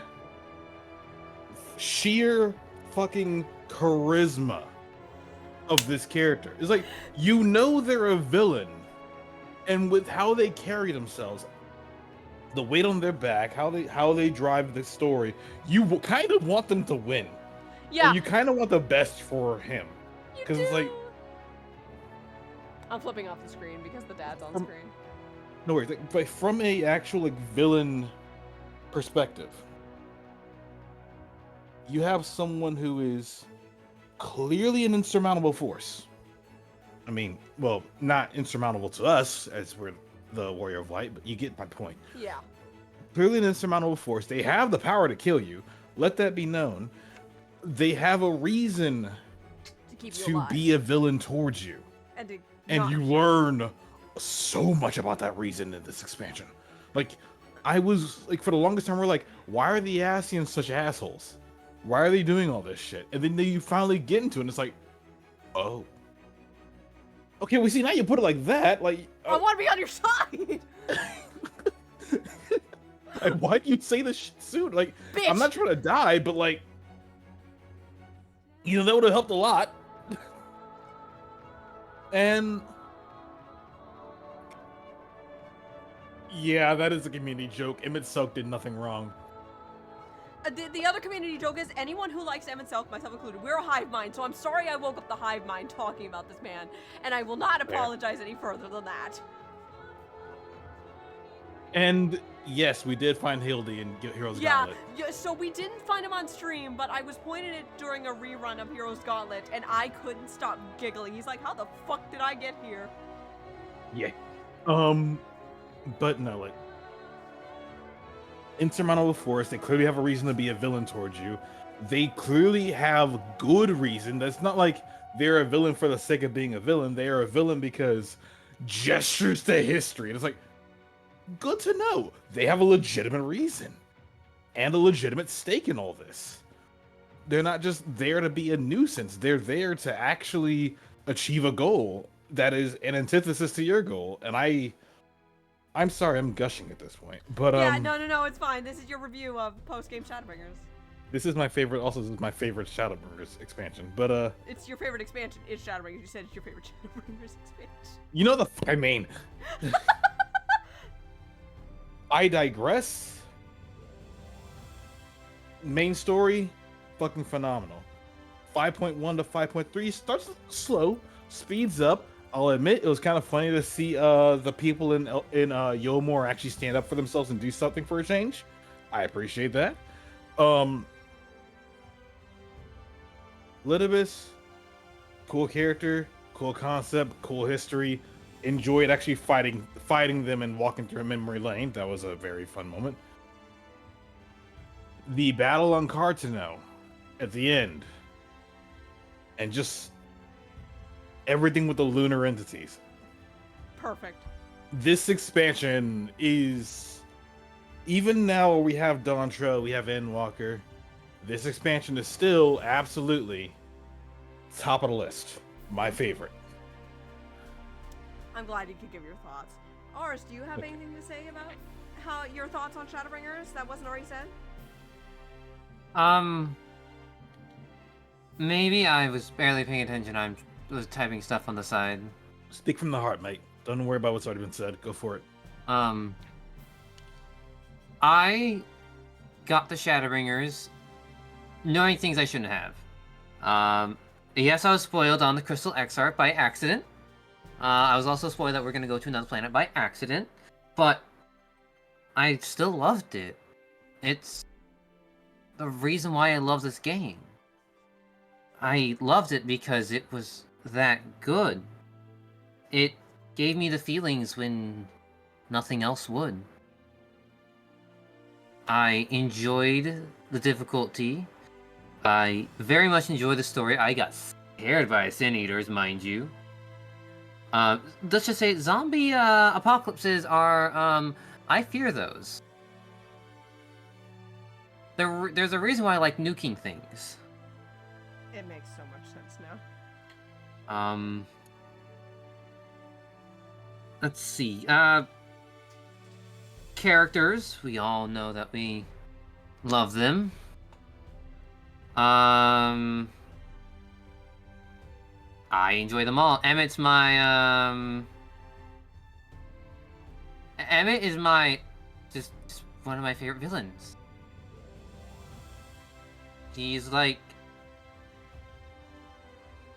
sheer fucking charisma of this character. It's like, you know they're a villain, and with how they carry themselves, the weight on their back, how they drive the story, you kind of want them to win. Yeah. Or you kind of want the best for him. Because it's like, I'm flipping off the screen because the dad's on screen. no worries, like, but from a actual like villain perspective, you have someone who is clearly an insurmountable force. I mean, well, not insurmountable to us as we're the Warrior of Light, but you get my point. Yeah. Clearly an insurmountable force. They have the power to kill you. Let that be known. They have a reason To keep you to alive. be a villain towards you. And you learn so much about that reason in this expansion. Like, I was like, for the longest time, we're like, why are the Ascians such assholes? Why are they doing all this shit? And then you finally get into it, and it's like, oh. Okay, we see now you put it like that. Like, I want to be on your side. like, why'd you say this shit soon? Like, Bitch. I'm not trying to die, but like, you know, that would have helped a lot. And yeah, that is a community joke. Emmett Selk did nothing wrong. The other community joke is anyone who likes Emmett Selk, myself included, we're a hive mind, so I'm sorry I woke up the hive mind talking about this man, and I will not Fair. apologize any further than that. And yes, we did find Hildy in Heroes Gauntlet. Yeah, so we didn't find him on stream, but I was pointing it during a rerun of Heroes Gauntlet, and I couldn't stop giggling. He's like, how the fuck did I get here? Yeah. But no, like, insurmountable force. They clearly have a reason to be a villain towards you. They clearly have good reason. That's not like they're a villain for the sake of being a villain. They are a villain because gestures to history. And it's like, good to know. They have a legitimate reason and a legitimate stake in all this. They're not just there to be a nuisance. They're there to actually achieve a goal that is an antithesis to your goal. And I'm sorry, I'm gushing at this point, but Yeah, no, it's fine. This is your review of post-game Shadowbringers. this is my favorite. Also, this is my favorite Shadowbringers expansion. But It's your favorite expansion. It's Shadowbringers. You said it's your favorite Shadowbringers expansion. you know the fuck I mean. I digress. Main story, fucking phenomenal. 5.1 to 5.3 starts slow, speeds up. I'll admit it was kind of funny to see the people in Yomor actually stand up for themselves and do something for a change. I appreciate that. Litibus, cool character, cool concept, cool history. Enjoyed actually fighting them and walking through a memory lane. That was a very fun moment. The battle on Cartano at the end, and just everything with the lunar entities. Perfect. This expansion is, even now where we have Dawntra, we have Endwalker, this expansion is still absolutely top of the list. My favorite. I'm glad you could give your thoughts. Oris, do you have anything to say about how your thoughts on Shadowbringers that wasn't already said? Maybe I was barely paying attention. I was typing stuff on the side. Speak from the heart, mate. Don't worry about what's already been said. Go for it. I got the Shadowbringers knowing things I shouldn't have. Yes, I was spoiled on the Crystal X art by accident. I was also spoiled that we're gonna go to another planet by accident, but I still loved it. It's the reason why I love this game. I loved it because it was that good. It gave me the feelings when nothing else would. I enjoyed the difficulty. I very much enjoyed the story. I got scared by Sin Eaters, mind you. Let's just say zombie apocalypses are, I fear those. There's a reason why I like nuking things. It makes so much sense now. Let's see. Characters, we all know that we love them. I enjoy them all. Emmet is my just one of my favorite villains. He's like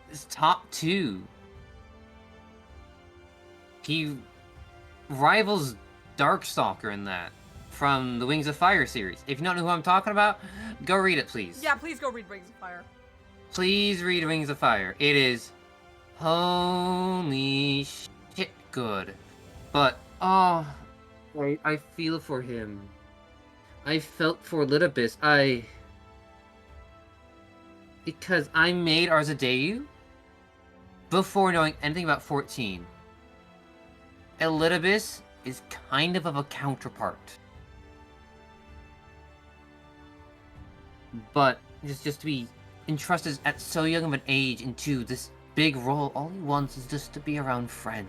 his top 2. He rivals Darkstalker in that from the Wings of Fire series. If you don't know who I'm talking about, go read it, please. Yeah, please go read Rings of Fire. Please read Wings of Fire. It is holy shit good. But I feel for him. I felt for Litibus. Because I made Arzadeu before knowing anything about 14. Elidibus is kind of a counterpart. But just to be entrusted at so young of an age into this big role, all he wants is just to be around friends.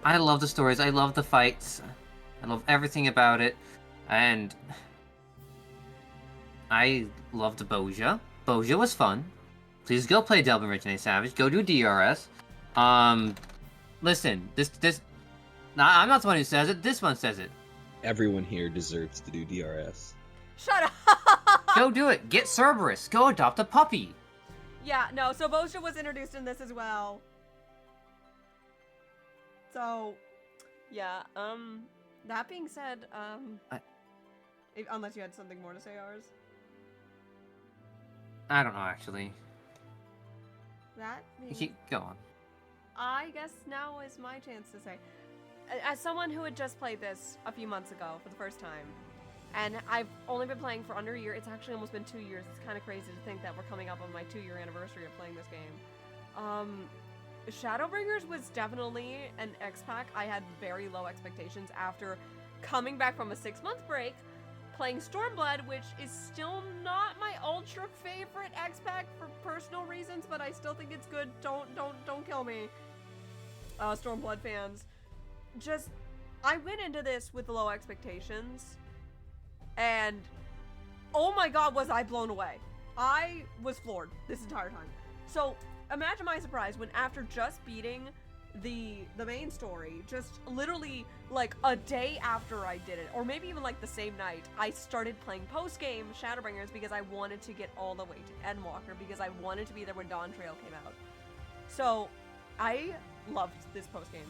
I love the stories, I love the fights, I love everything about it, and I loved Boja. Boja was fun. Please go play Delvin Originae Savage. Go do DRS. Listen, this. Nah, I'm not the one who says it. This one says it. Everyone here deserves to do DRS. Shut up! Go do it. Get Cerberus. Go adopt a puppy. Yeah, no, so Bosha was introduced in this as well. So, yeah, that being said, unless you had something more to say, ours. I don't know, actually. That being... Go on. I guess now is my chance to say. As someone who had just played this a few months ago for the first time, and I've only been playing for under a year, it's actually almost been 2 years. It's kind of crazy to think that we're coming up on my 2-year anniversary of playing this game. Shadowbringers was definitely an X-Pack. I had very low expectations after coming back from a 6-month break, playing Stormblood, which is still not my ultra favorite X-Pack for personal reasons, but I still think it's good. Don't kill me, Stormblood fans. Just, I went into this with low expectations, and oh my god, was I blown away. I was floored this entire time. So imagine my surprise when, after just beating the main story, just literally like a day after I did it, or maybe even like the same night, I started playing post-game Shadowbringers because I wanted to get all the way to Endwalker, because I wanted to be there when Dawn Trail came out. So I loved this post-game.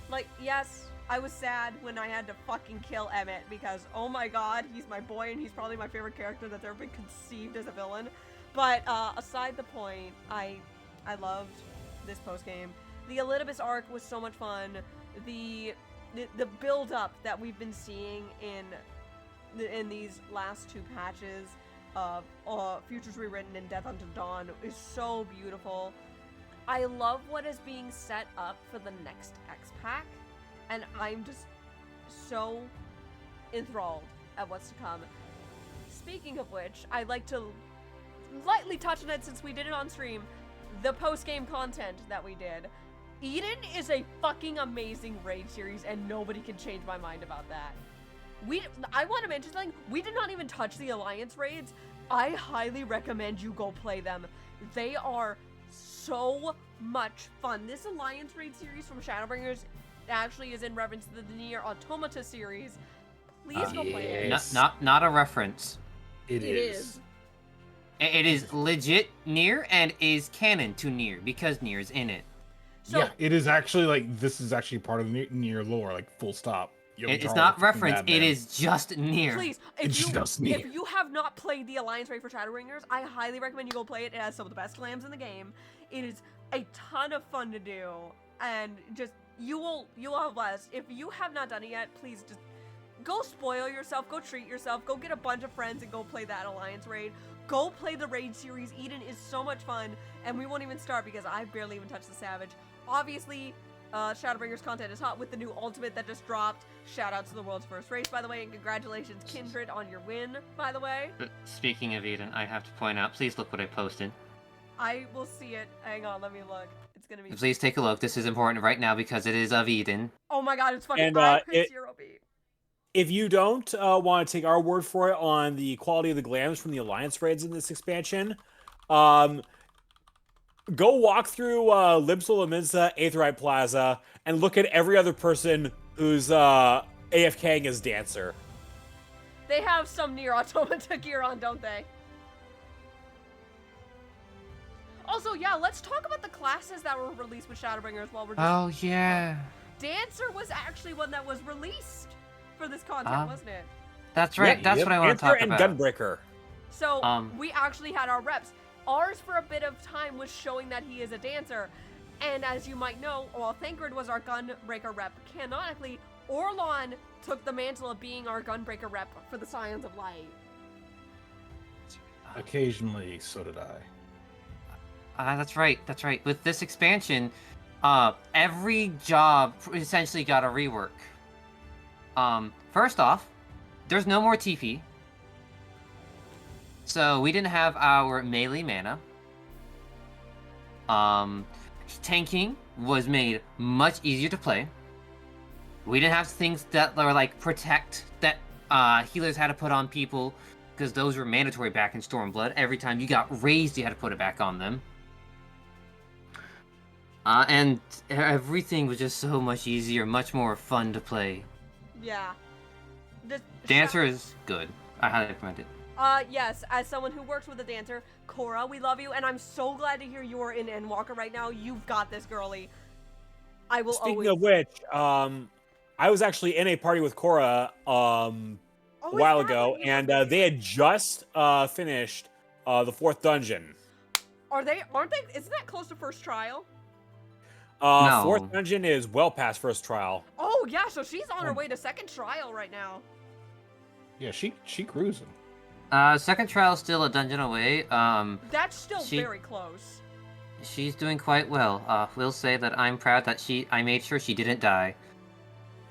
Like, yes, I was sad when I had to fucking kill Emmett, because oh my god, he's my boy and he's probably my favorite character that's ever been conceived as a villain. But aside the point, I loved this post-game. The Elidibus arc was so much fun. The build-up that we've been seeing in these last two patches of Futures Rewritten and Death Unto Dawn is so beautiful. I love what is being set up for the next X-Pack, and I'm just so enthralled at what's to come. Speaking of which, I'd like to lightly touch on it since we did it on stream. The post-game content that we did. Eden is a fucking amazing raid series, and nobody can change my mind about that. I want to mention something. We did not even touch the Alliance raids. I highly recommend you go play them. They are so much fun. This Alliance raid series from Shadowbringers actually is in reference to the Nier Automata series. Please go play it. Not a reference. It is. It is legit Nier and is canon to Nier because Nier is in it. So, yeah, it is actually like, this is actually part of Nier lore, like full stop. It's not reference, it is just Nier. Please, if you have not played the Alliance raid for Shadowbringers, I highly recommend you go play it. It has some of the best clams in the game. It is a ton of fun to do, and just you will have blessed. If you have not done it yet, please just go spoil yourself, go treat yourself, go get a bunch of friends and go play that Alliance raid. Go play the raid series. Eden is so much fun, and we won't even start because I barely even touched the Savage. Obviously, Shadowbringers content is hot with the new ultimate that just dropped. Shout out to the world's first race, by the way, and congratulations, Kindred, on your win, by the way. Speaking of Eden, I have to point out, please look what I posted. I will see it. Hang on, let me look. It's gonna be... Please take a look. This is important right now because it is of Eden. Oh my god, it's fucking... Zero beat. If you don't want to take our word for it on the quality of the glams from the Alliance raids in this expansion, go walk through Libsol Laminsa, Aetheryte Plaza, and look at every other person who's AFKing as Dancer. They have some Nier Automata gear on, don't they? Also, yeah, let's talk about the classes that were released with Shadowbringers while we're Oh, yeah. Dancer was actually one that was released for this content, wasn't it? That's right. Yeah, That's what I want to talk and about. Gunbreaker. So, we actually had our reps. Ours, for a bit of time, was showing that he is a dancer. And as you might know, while Thancred was our Gunbreaker rep, canonically, Orlon took the mantle of being our Gunbreaker rep for the Scions of Light. Occasionally, so did I. That's right. That's right. With this expansion, every job essentially got a rework. First off, there's no more TP. So we didn't have our melee mana. Tanking was made much easier to play. We didn't have things that were like protect that healers had to put on people because those were mandatory back in Stormblood. Every time you got raised, you had to put it back on them. And everything was just so much easier, much more fun to play. Yeah. Dancer is good. I highly recommend it. Yes, as someone who works with a dancer, Cora, we love you, and I'm so glad to hear you are in Endwalker right now. You've got this, girly. I will Speaking of which, I was actually in a party with Cora a while ago, and they had just finished the 4th dungeon. Aren't they? Isn't that close to first trial? No. 4th dungeon is well past first trial. Oh, yeah, so she's on her way to second trial right now. Yeah, she cruising. Second trial is still a dungeon away. That's still very close. She's doing quite well. We'll say that I'm proud that I made sure she didn't die.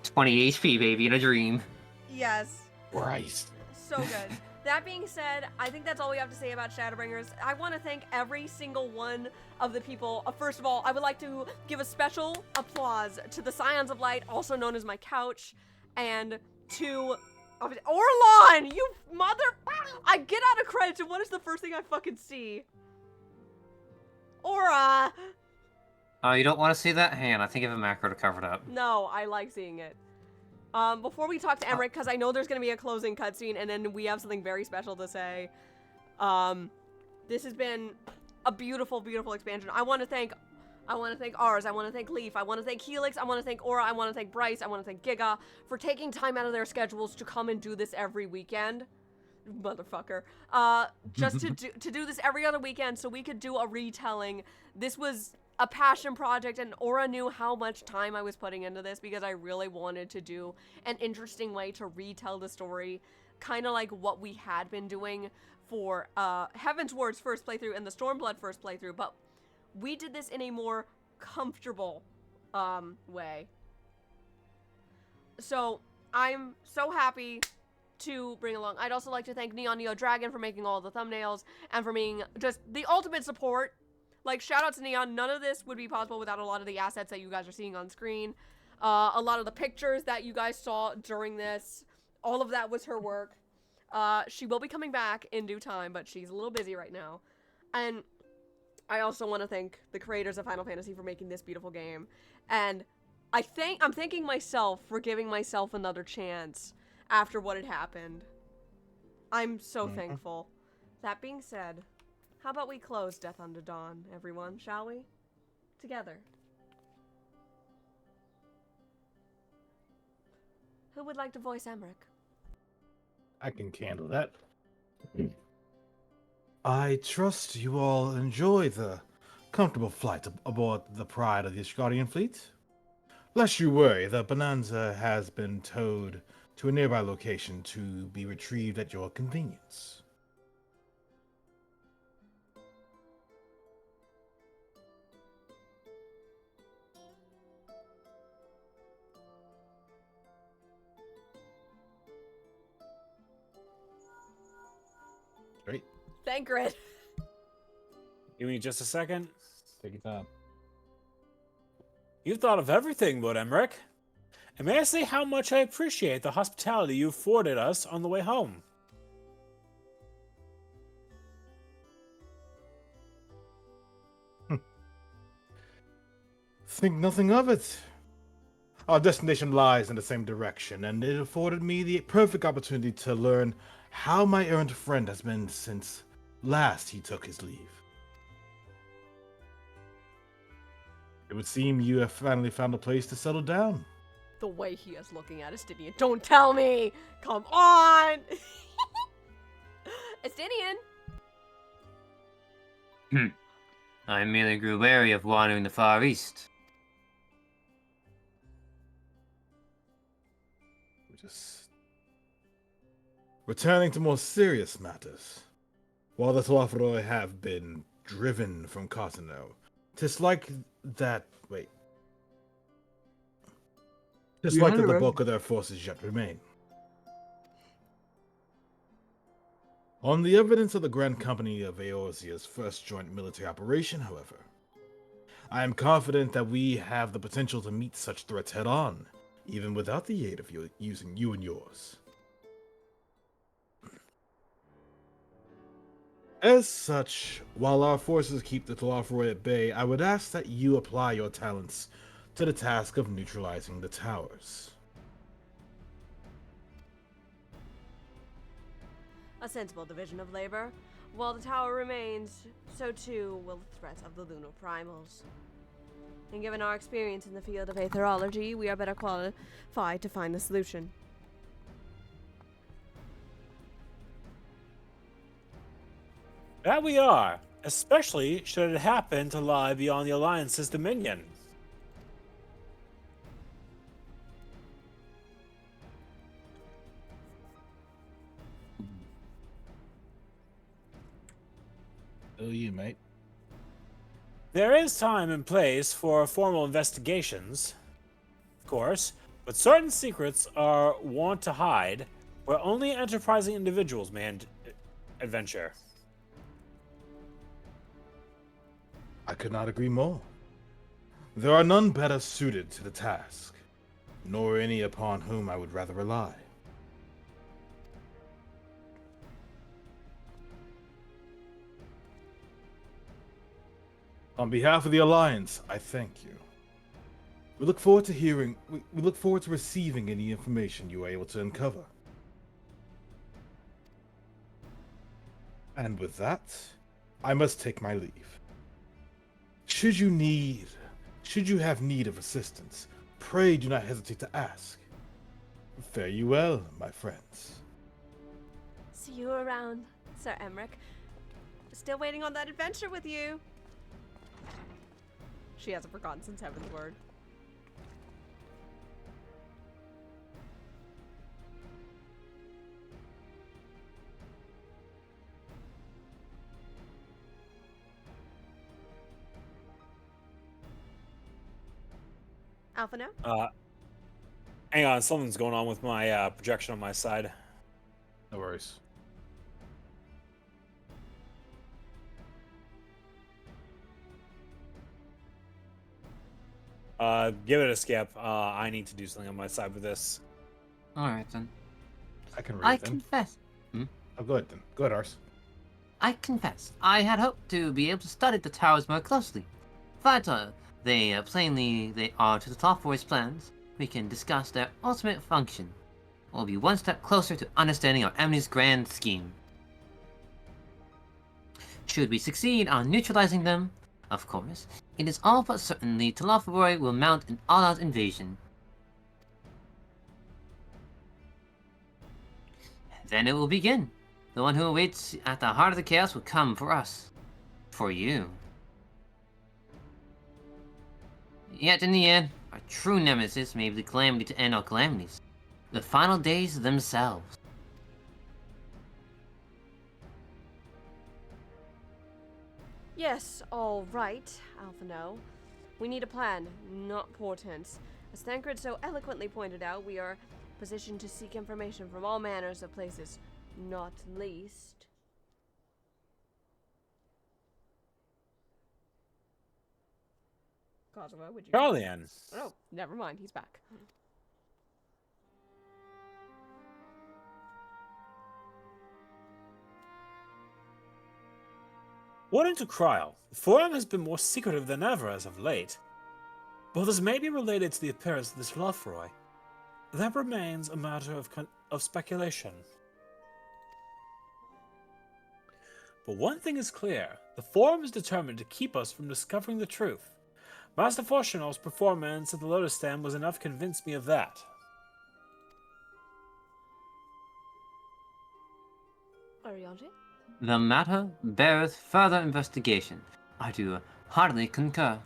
20 HP, baby, in a dream. Yes. Christ. so good. That being said, I think that's all we have to say about Shadowbringers. I want to thank every single one of the people. First of all, I would like to give a special applause to the Scions of Light, also known as my couch, and to Orlon, you mother... I get out of credits, and what is the first thing I fucking see? Aura! Oh, you don't want to see that? Hang on, I think I have a macro to cover it up. No, I like seeing it. Before we talk to Emmerich, because I know there's going to be a closing cutscene, and then we have something very special to say. This has been a beautiful, beautiful expansion. I want to thank Ars, I want to thank Leaf, I want to thank Helix, I want to thank Aura, I want to thank Bryce, I want to thank Giga for taking time out of their schedules to come and do this every weekend. Motherfucker. Just to do this every other weekend so we could do a retelling. This was a passion project, and Aura knew how much time I was putting into this because I really wanted to do an interesting way to retell the story, kind of like what we had been doing for Heaven's Ward's first playthrough and the Stormblood first playthrough, but we did this in a more comfortable way. So I'm so happy to bring along. I'd also like to thank Neon Neo Dragon for making all the thumbnails and for being just the ultimate support. Like, shout out to Neon. None of this would be possible without a lot of the assets that you guys are seeing on screen. A lot of the pictures that you guys saw during this, all of that was her work. She will be coming back in due time, but she's a little busy right now. And I also want to thank the creators of Final Fantasy for making this beautiful game. And I'm thanking myself for giving myself another chance after what had happened. I'm so thankful. That being said, how about we close Death Unto Dawn, everyone, shall we? Together. Who would like to voice Emmerich? I can handle that. I trust you all enjoy the comfortable flight aboard the Pride of the Asgardian fleet. Lest you worry, the Bonanza has been towed to a nearby location to be retrieved at your convenience. Great. Thank Grid. Give me just a second. Take your time. You've thought of everything, Lord Emmerich. And may I say how much I appreciate the hospitality you afforded us on the way home. Think nothing of it. Our destination lies in the same direction, and it afforded me the perfect opportunity to learn how my errant friend has been since last he took his leave. It would seem you have finally found a place to settle down. The way he is looking at Estinian. Don't tell me! Come on! Estinian! I merely grew wary of wandering the Far East. Returning to more serious matters. While the Tlaferoi have been driven from Cosino, 'tis like that... Wait. 'Tis like that the bulk of their forces yet remain. On the evidence of the Grand Company of Eorzea's first joint military operation, however, I am confident that we have the potential to meet such threats head-on, even without the aid of using you and yours. As such, while our forces keep the Tlaferoi at bay, I would ask that you apply your talents to the task of neutralizing the towers. A sensible division of labor. While the tower remains, so too will the threat of the lunar primals. And given our experience in the field of aetherology, we are better qualified to find the solution. That we are, especially should it happen to lie beyond the Alliance's dominion. Oh, you, mate. There is time and place for formal investigations, of course, but certain secrets are wont to hide, where only enterprising individuals may adventure. I could not agree more. There are none better suited to the task, nor any upon whom I would rather rely. On behalf of the Alliance, I thank you. We look forward to receiving any information you are able to uncover. And with that, I must take my leave. Should you have need of assistance, pray do not hesitate to ask. Fare you well, my friends. See you around, Sir Emmerich. Still waiting on that adventure with you. She hasn't forgotten since Heaven's Word. Alphino? Hang on, something's going on with my projection on my side. No worries. Give it a skip. I need to do something on my side with this. Alright then. I can read I them. confess. Oh, go ahead then. Go ahead, Ars. I confess, I had hoped to be able to study the towers more closely. But they are to the top voice plans. We can discuss their ultimate function. We'll be one step closer to understanding our enemy's grand scheme. Should we succeed on neutralizing them, of course, it is all but certain the Telophoroi will mount an all-out invasion. Then it will begin. The one who awaits at the heart of the chaos will come for us. For you. Yet in the end, our true nemesis may be the calamity to end all calamities. The final days themselves. Yes, all right, Alphino. We need a plan, not portents. As Thancred so eloquently pointed out, we are positioned to seek information from all manners of places, not least. Cosmo, would you? Charlian. Oh, never mind. He's back. According to Kryl, the Forum has been more secretive than ever as of late. While this may be related to the appearance of this Telophoroi, that remains a matter of speculation. But one thing is clear, the Forum is determined to keep us from discovering the truth. Master Forshanov's performance at the Lotus Stand was enough to convince me of that. Oriange? The matter beareth further investigation. I do heartily concur.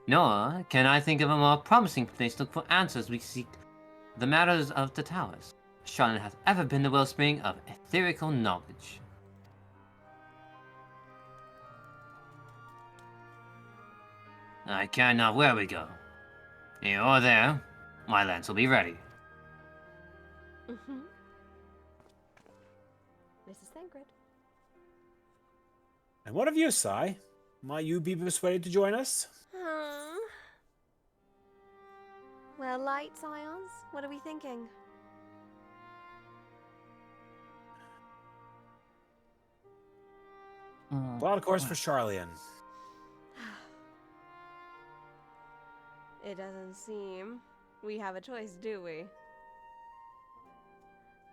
Nor can I think of a more promising place to look for answers we seek the matters of the towers. Charlotte hath ever been the wellspring of etherical knowledge. I care not where we go. Here or there, my lance will be ready. Mm-hmm. Mrs. Thancred. And what of you, Sai? Might you be persuaded to join us? Well, light scions, what are we thinking? Well, of course, for Charlian. It doesn't seem we have a choice, do we?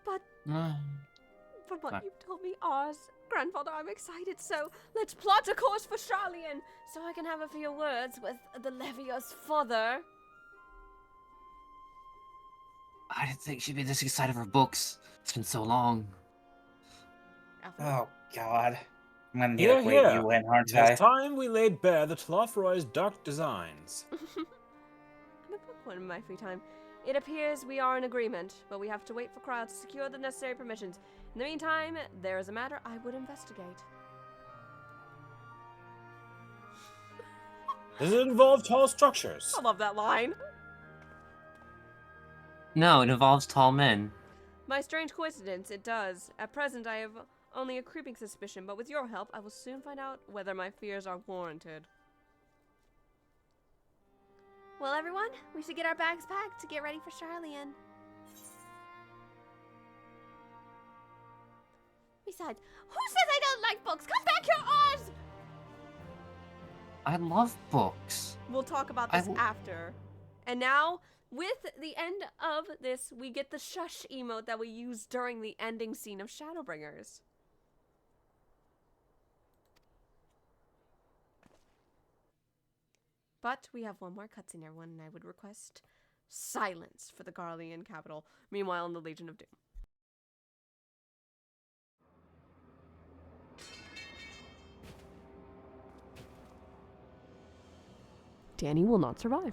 But from what you've told me, Oz, Grandfather, I'm excited, so let's plot a course for Charlian, so I can have a few words with the Levia's father. I didn't think she'd be this excited for books. It's been so long. Oh, God. I'm gonna need Here, to wait here. you in, aren't It is I? time we laid bare the Telophoroi's dark designs. I'm a bookworm in my free time. It appears we are in agreement, but we have to wait for Kryl to secure the necessary permissions. In the meantime, there is a matter I would investigate. Does it involve tall structures? I love that line. No, it involves tall men. By strange coincidence, it does. At present, I have only a creeping suspicion, but with your help, I will soon find out whether my fears are warranted. Well, everyone, we should get our bags packed to get ready for Charlian. Besides, who says I don't like books? Come back here, Oz! I love books. We'll talk about this after. And now, with the end of this, we get the shush emote that we used during the ending scene of Shadowbringers. But we have one more cutscene, everyone, and I would request silence for the Garlean capital. Meanwhile, in the Legion of Doom. Danny will not survive.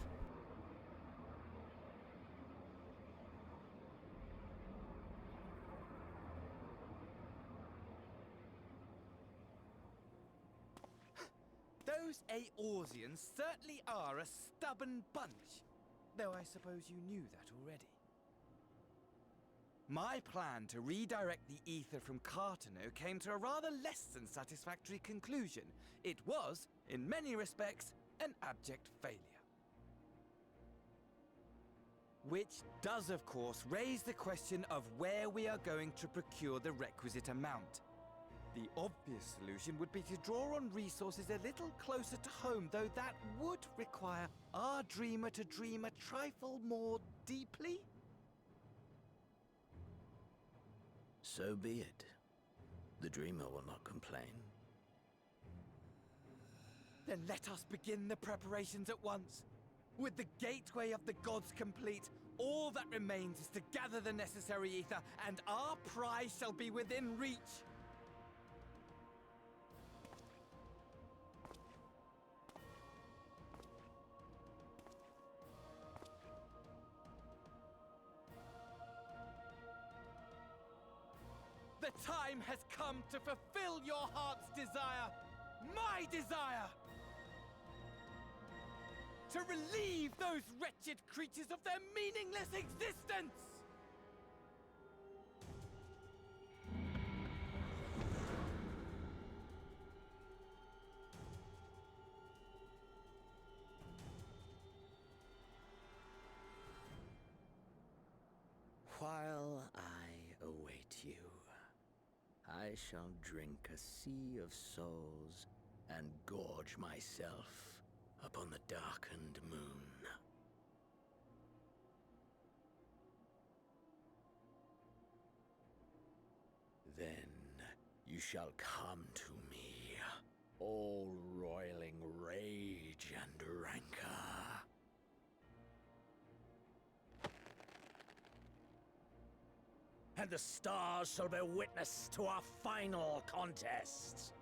Those Eorzeans certainly are a stubborn bunch, though I suppose you knew that already. My plan to redirect the ether from Cartano came to a rather less than satisfactory conclusion. It was, in many respects, an abject failure. Which does, of course, raise the question of where we are going to procure the requisite amount. The obvious solution would be to draw on resources a little closer to home, though that would require our dreamer to dream a trifle more deeply. So be it. The dreamer will not complain. Then let us begin the preparations at once. With the gateway of the gods complete, all that remains is to gather the necessary ether, and our prize shall be within reach. The time has come to fulfill your heart's desire, my desire! To relieve those wretched creatures of their meaningless existence! While I await you, I shall drink a sea of souls and gorge myself upon the darkened moon. Then you shall come to me, all roiling rage and rancor. And the stars shall bear witness to our final contest.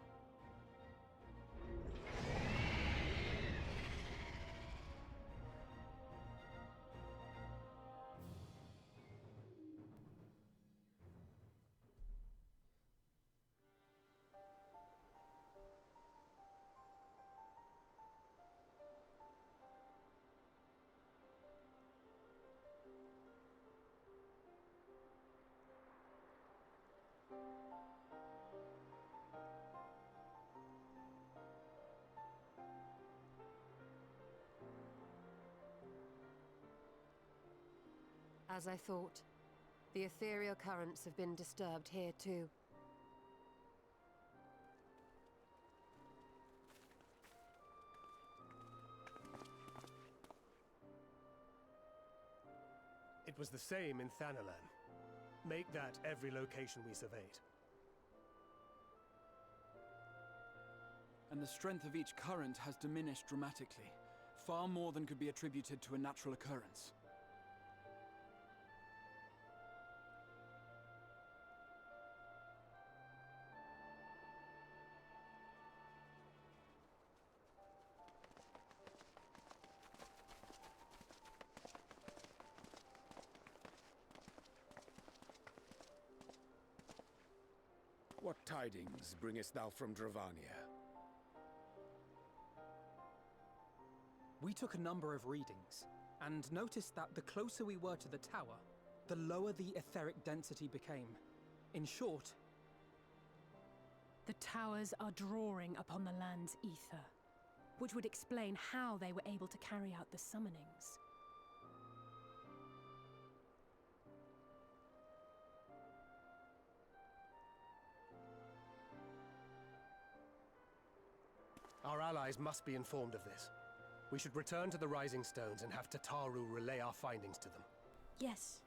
As I thought, the ethereal currents have been disturbed here too. It was the same in Thanalan. Make that every location we surveyed. And the strength of each current has diminished dramatically, far more than could be attributed to a natural occurrence. What tidings bringest thou from Dravania? We took a number of readings, and noticed that the closer we were to the tower, the lower the etheric density became. In short, The towers are drawing upon the land's ether, which would explain how they were able to carry out the summonings. Our allies must be informed of this. We should return to the Rising Stones and have Tataru relay our findings to them. Yes.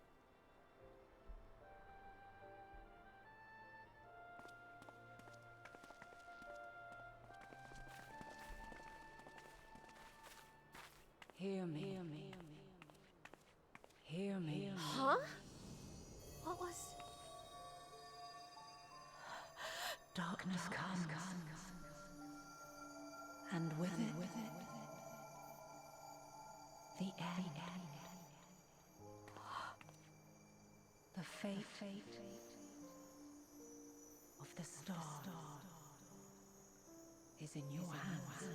Hear me. Hear me. Hear me. Huh? What was... Darkness comes. And with it, the end. The fate of the star is in your hands.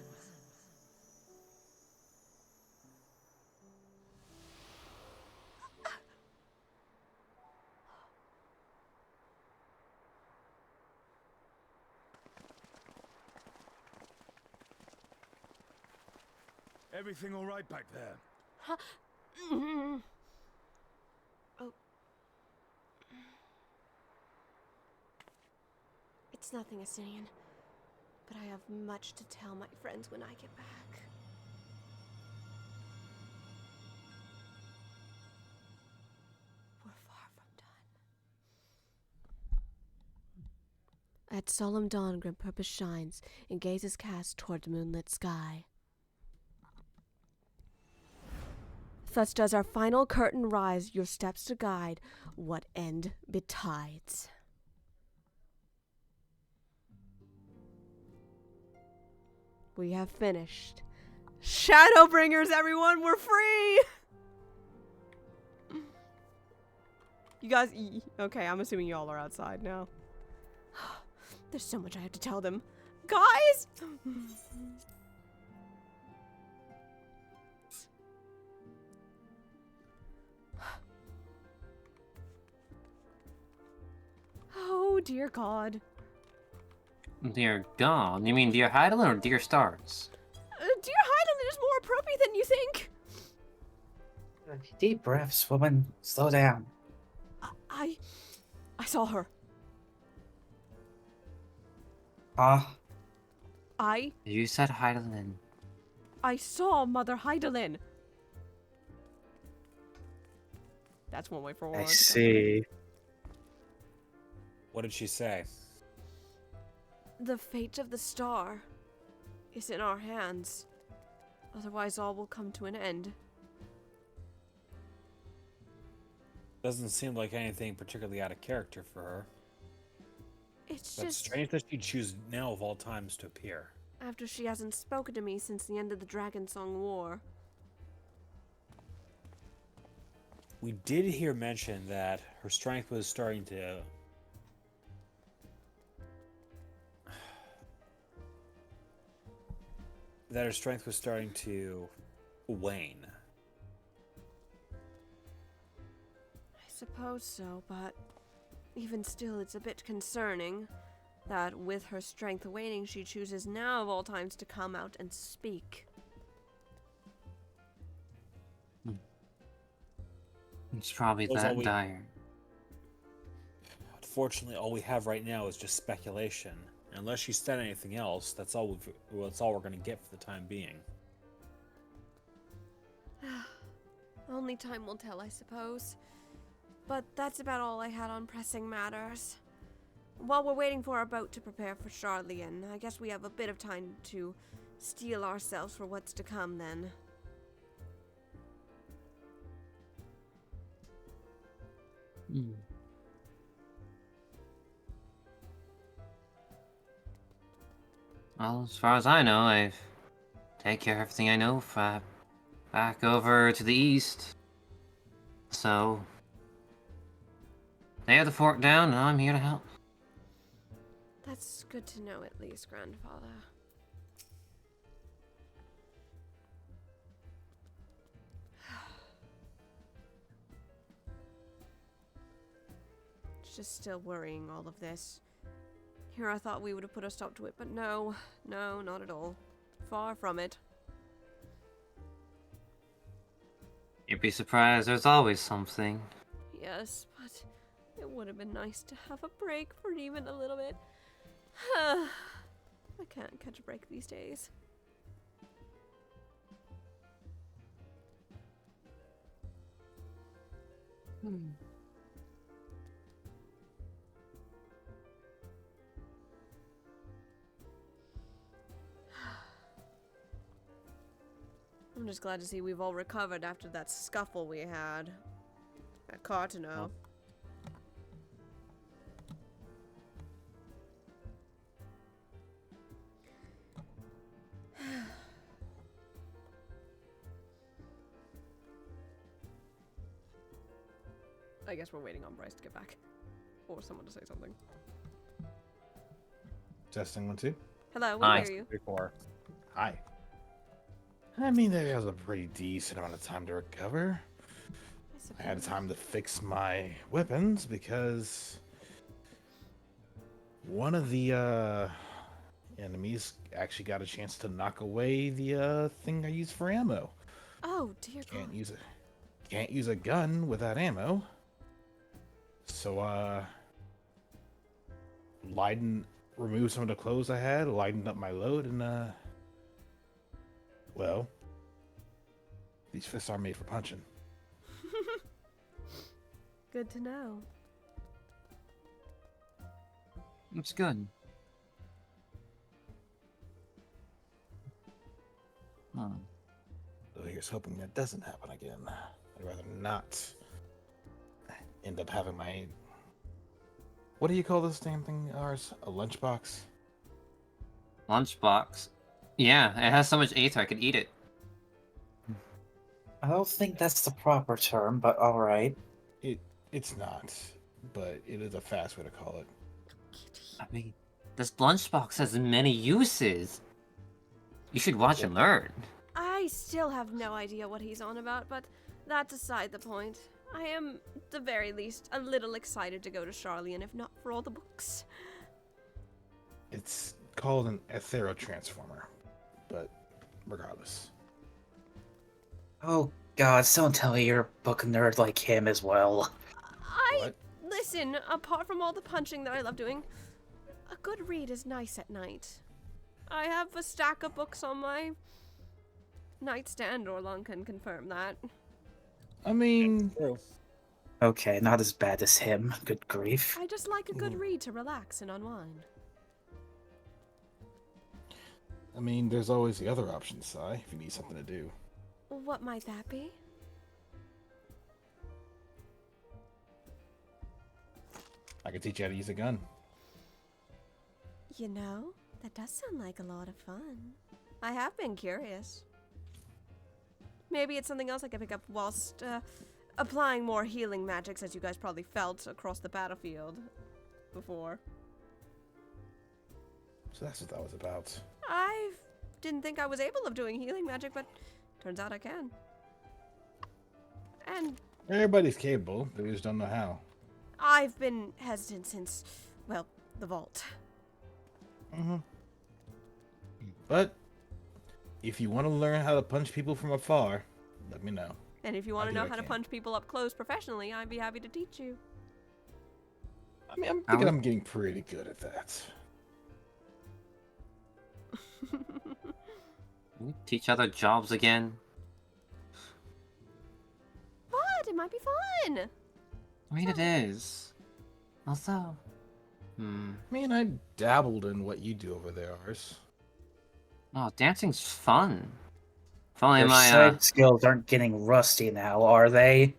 Everything all right back there? Huh? Oh. It's nothing, Asinian. But I have much to tell my friends when I get back. We're far from done. At solemn dawn, grim purpose shines, and gazes cast toward the moonlit sky. Thus does our final curtain rise, your steps to guide what end betides. We have finished. Shadowbringers, everyone, we're free! You guys, okay, I'm assuming y'all are outside now. There's so much I have to tell them. Guys! Oh, dear God. Dear God? You mean Dear Heidelin or Dear Stars? Dear Heidelin is more appropriate than you think. Deep breaths, woman. Slow down. I saw her. Huh? You said Heidelin. I saw Mother Heidelin. That's one way for one. I see. What did she say? The fate of the star is in our hands. Otherwise, all will come to an end. Doesn't seem like anything particularly out of character for her. It's That's just strange that she'd choose now of all times to appear. after she hasn't spoken to me since the end of the Dragon Song War. We did hear mention that her strength was starting to... that her strength was starting to wane. I suppose so, but even still, it's a bit concerning that with her strength waning, she chooses now of all times to come out and speak. It's probably That's all that we- dire. Unfortunately, all we have right now is just speculation. Unless she said anything else, that's all we're going to get for the time being. Only time will tell, I suppose. But that's about all I had on pressing matters. While we're waiting for our boat to prepare for Charlian, I guess we have a bit of time to steel ourselves for what's to come then. Well, as far as I know, I've taken care of everything I know back over to the east. So, they have the fort down, and I'm here to help. That's good to know, at least, Grandfather. just still worrying, all of this. Here I thought we would have put a stop to it, but no, not at all. Far from it. You'd be surprised, there's always something. Yes, but it would have been nice to have a break for even a little bit. I can't catch a break these days. I'm just glad to see we've all recovered after that scuffle we had at Cartano. I guess we're waiting on Bryce to get back. Or someone to say something. Testing 1 2. Hello, we hear you. 3 4. Hi. I mean, there was a pretty decent amount of time to recover. I had time to fix my weapons because one of the enemies actually got a chance to knock away the thing I use for ammo. Oh dear God. Can't use a gun without ammo. So removed some of the clothes I had, lightened up my load, and well, these fists are made for punching. Good to know. That's good. So here's hoping that doesn't happen again. I'd rather not end up having my... What do you call this damn thing, ours? A lunchbox? Lunchbox? Yeah, it has so much aether I could eat it. I don't think that's the proper term, but alright. It's not, but it is a fast way to call it. I mean, this lunchbox has many uses. You should watch and learn. I still have no idea what he's on about, but that's aside the point. I am, at the very least, a little excited to go to Charlian, if not for all the books. It's called an Aetherotransformer, but regardless. Oh God, don't tell me you're a book nerd like him as well. Listen, apart from all the punching that I love doing, a good read is nice at night. I have a stack of books on my nightstand, Orlon can confirm that. I mean... Okay, not as bad as him, good grief. I just like a good read to relax and unwind. I mean, there's always the other option, Sai, if you need something to do. What might that be? I can teach you how to use a gun. You know, that does sound like a lot of fun. I have been curious. Maybe it's something else I can pick up whilst applying more healing magics, as you guys probably felt across the battlefield before. So that's what that was about. I didn't think I was able of doing healing magic, but turns out I can. And Everybody's capable, they just don't know how. I've been hesitant since, well, the vault. But if you want to learn how to punch people from afar, let me know. And if you want to know how to punch people up close professionally, I'd be happy to teach you. I mean, I'm thinking I'm getting pretty good at that. Teach other jobs again. What? It might be fun. I mean, it is. Also, I mean, I dabbled in what you do over there, Ars. Oh, dancing's fun. If only Your my side skills aren't getting rusty now, are they?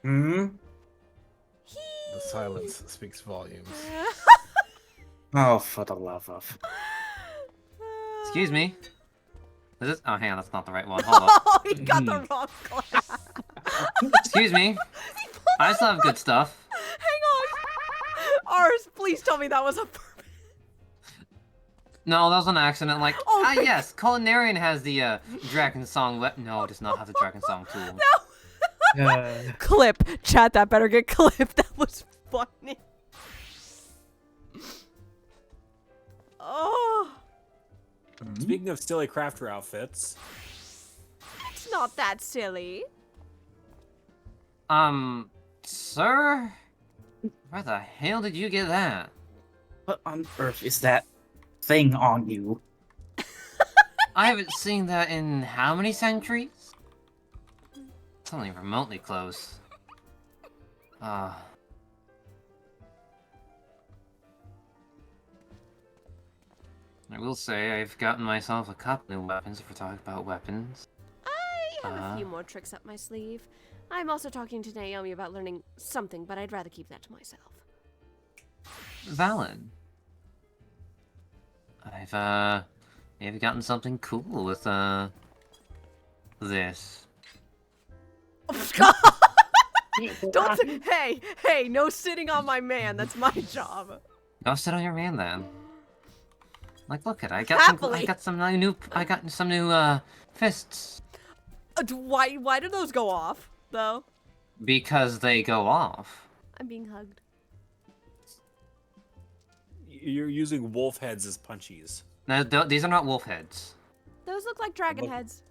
The silence speaks volumes. Oh, for the love of... Excuse me. Is this? Oh, hang on, that's not the right one. Hold Oh, up. he got the wrong class. Excuse me. I still have good stuff. Hang on. Ars, please tell me that was a purpose. No, that was an accident. Like, Oh my yes, Culinarian has the Dragon Song. No, it does not have the Dragon Song tool. Clip. Chat, that better get clipped. That was funny. Oh. Speaking of silly crafter outfits. It's not that silly. Sir? Where the hell did you get that? What on earth is that thing on you? I haven't seen that in how many centuries? Something remotely close. I will say I've gotten myself a couple new weapons if we're talking about weapons. I have a few more tricks up my sleeve. I'm also talking to Naomi about learning something, but I'd rather keep that to myself. Valid. I've maybe gotten something cool with this. Don't hey, no sitting on my man. That's my job. Go sit on your man then. Like, look at I got some new fists. Why do those go off though? Because they go off. I'm being hugged. You're using wolf heads as punchies. No, these are not wolf heads. Those look like dragon heads.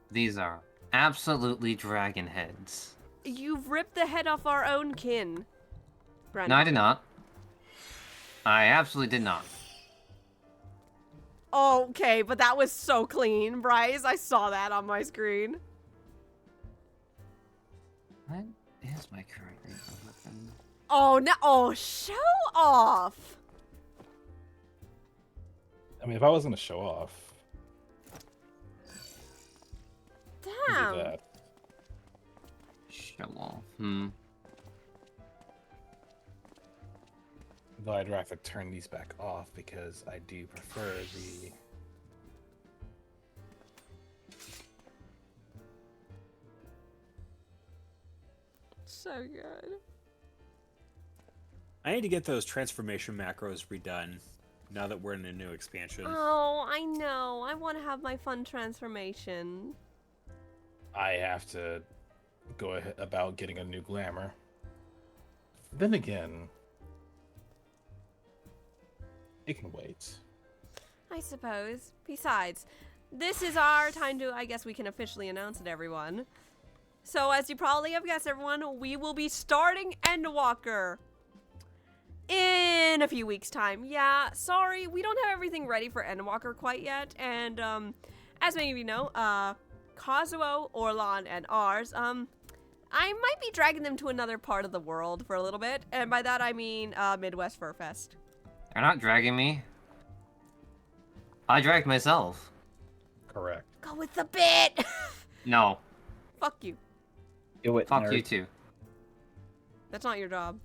These are absolutely dragon heads. You've ripped the head off our own kin, Brandon. No, I did not. I absolutely did not. Okay, but that was so clean, Bryce. I saw that on my screen. What is my current weapon? Oh, no. Oh, show off. I mean, if I was gonna show off, damn. Do that. Show off. Though I'd rather turn these back off because I do prefer the. So good. I need to get those transformation macros redone now that we're in a new expansion. Oh, I know. I want to have my fun transformation. I have to go ahead about getting a new glamour. Then again, it can wait. I suppose. Besides, this is our time to, I guess we can officially announce it, everyone. So, as you probably have guessed, everyone, we will be starting Endwalker in a few weeks' time. Yeah, sorry, we don't have everything ready for Endwalker quite yet. And, as many of you know, Kazuo, Orlan, and ours, I might be dragging them to another part of the world for a little bit. And by that, I mean, Midwest Fur Fest. You're not dragging me. I dragged myself. Correct. Go with the bit! No. Fuck you. Do it, Fuck nerd. you too. That's not your job.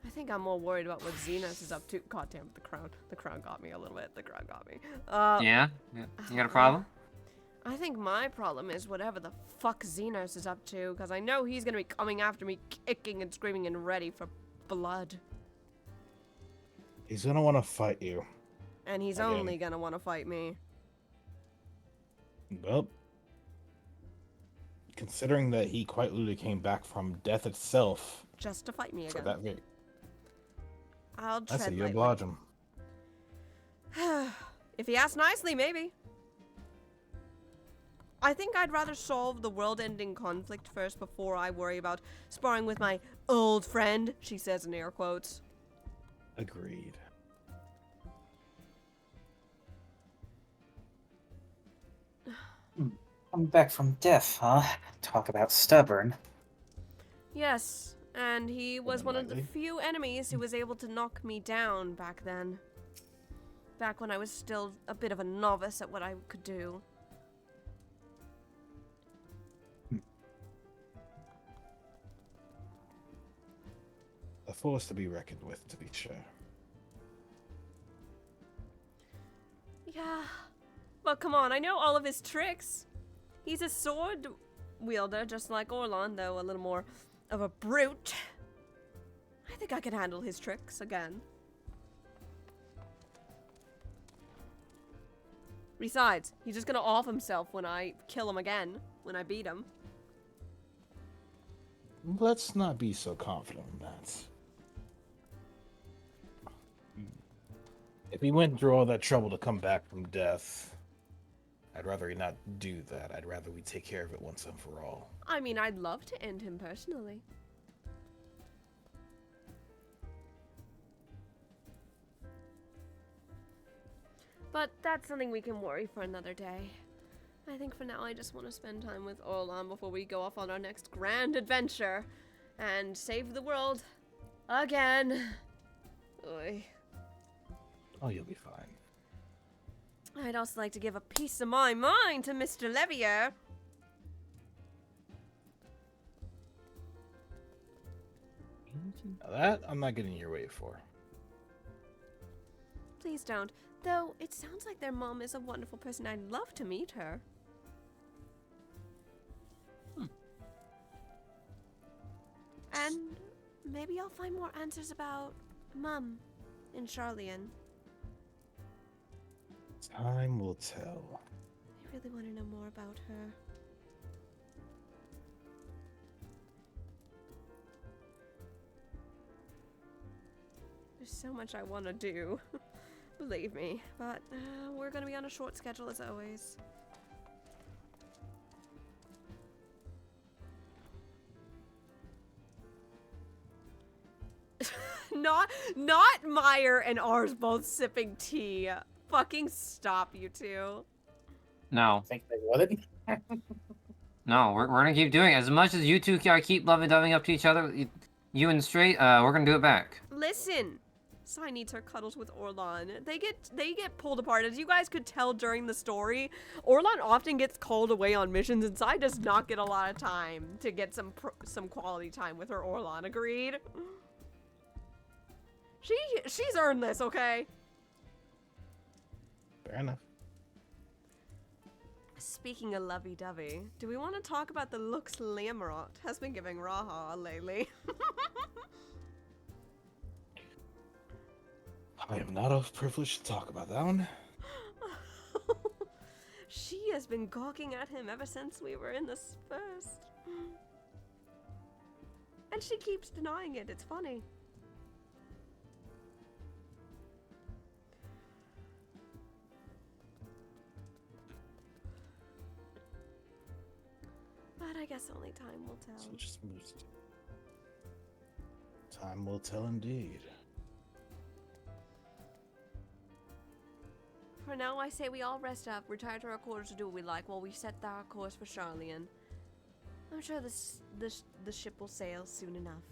I think I'm more worried about what Xenos is up to. God damn it, the crown. The crown got me a little bit. The crown got me. Yeah? You got a problem? I think my problem is whatever the fuck Xenos is up to, because I know he's gonna be coming after me, kicking and screaming and ready for blood. He's gonna want to fight you. And he's Again. only gonna want to fight me. Well, considering that he quite literally came back from death itself Just to fight me for again. that very, I'll I say tread you lightly. oblige him. If he asks nicely, maybe. I think I'd rather solve the world-ending conflict first before I worry about sparring with my old friend, she says in air quotes. Agreed. I'm back from death, huh? Talk about stubborn. Yes, and he was one of the few enemies who was able to knock me down back then. Back when I was still a bit of a novice at what I could do. A force to be reckoned with, to be sure. Yeah, but come on, I know all of his tricks. He's a sword wielder, just like Orlan, though a little more of a brute. I think I can handle his tricks again. Besides, he's just gonna off himself when I kill him again, when I beat him. Let's not be so confident in that. If he went through all that trouble to come back from death, I'd rather he not do that. I'd rather we take care of it once and for all. I mean, I'd love to end him personally. But that's something we can worry for another day. I think for now I just want to spend time with Orlan before we go off on our next grand adventure and save the world again. Oy. Oh, you'll be fine. I'd also like to give a piece of my mind to Mr. Levier. Now that I'm not getting in your way for. Please don't. Though, it sounds like their mom is a wonderful person. I'd love to meet her. And maybe I'll find more answers about Mum in Charlian. Time will tell. I really want to know more about her. There's so much I want to do. Believe me, but we're gonna be on a short schedule as always. Not Meyer and ours both sipping tea. Fucking stop, you two. No. Think they would? No, we're gonna keep doing it. As much as you two keep loving up to each other, you and Straight, we're gonna do it back. Listen, Sai needs her cuddles with Orlan. They get pulled apart. As you guys could tell during the story, Orlan often gets called away on missions, and Sai does not get a lot of time to get some quality time with her Orlan. Agreed? She's earned this, okay? Fair enough. Speaking of lovey-dovey, do we want to talk about the looks Lamrot has been giving Raha lately? I am not of privilege to talk about that one. She has been gawking at him ever since we were in this first. And she keeps denying it. It's funny. But I guess only time will tell. So just moves. Time will tell indeed. For now, I say we all rest up, retire to our quarters to do what we like while we set our course for Charlian. I'm sure the ship will sail soon enough.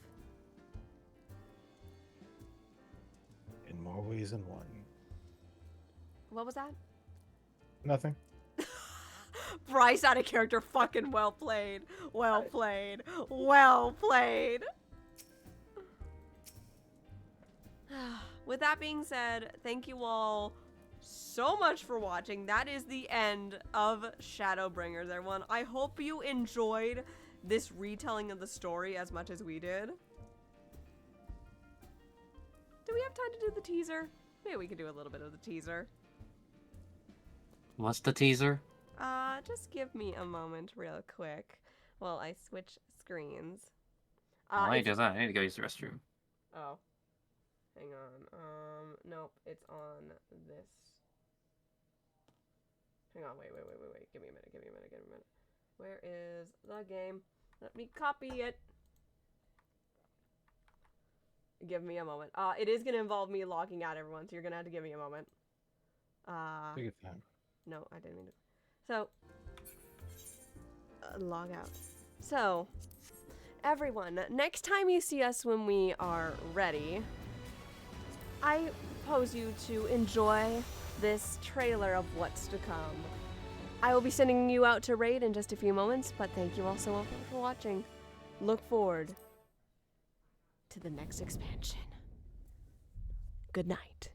In more ways than one. What was that? Nothing. Bryce out of character, fucking well played. Well played. Well played. With that being said, thank you all so much for watching. That is the end of Shadowbringers, everyone. I hope you enjoyed this retelling of the story as much as we did. Do we have time to do the teaser? Maybe we can do a little bit of the teaser. What's the teaser? Just give me a moment real quick while I switch screens. Why he does that? I need to go use the restroom. Oh. Hang on. Nope, it's on this. Hang on, wait. Give me a minute. Where is the game? Let me copy it. Give me a moment. It is gonna involve me logging out, everyone, so you're gonna have to give me a moment. Take your time. No, I didn't mean to. So, log out. So, everyone, next time you see us when we are ready, I propose you to enjoy this trailer of what's to come. I will be sending you out to raid in just a few moments, but thank you all so much for watching. Look forward to the next expansion. Good night.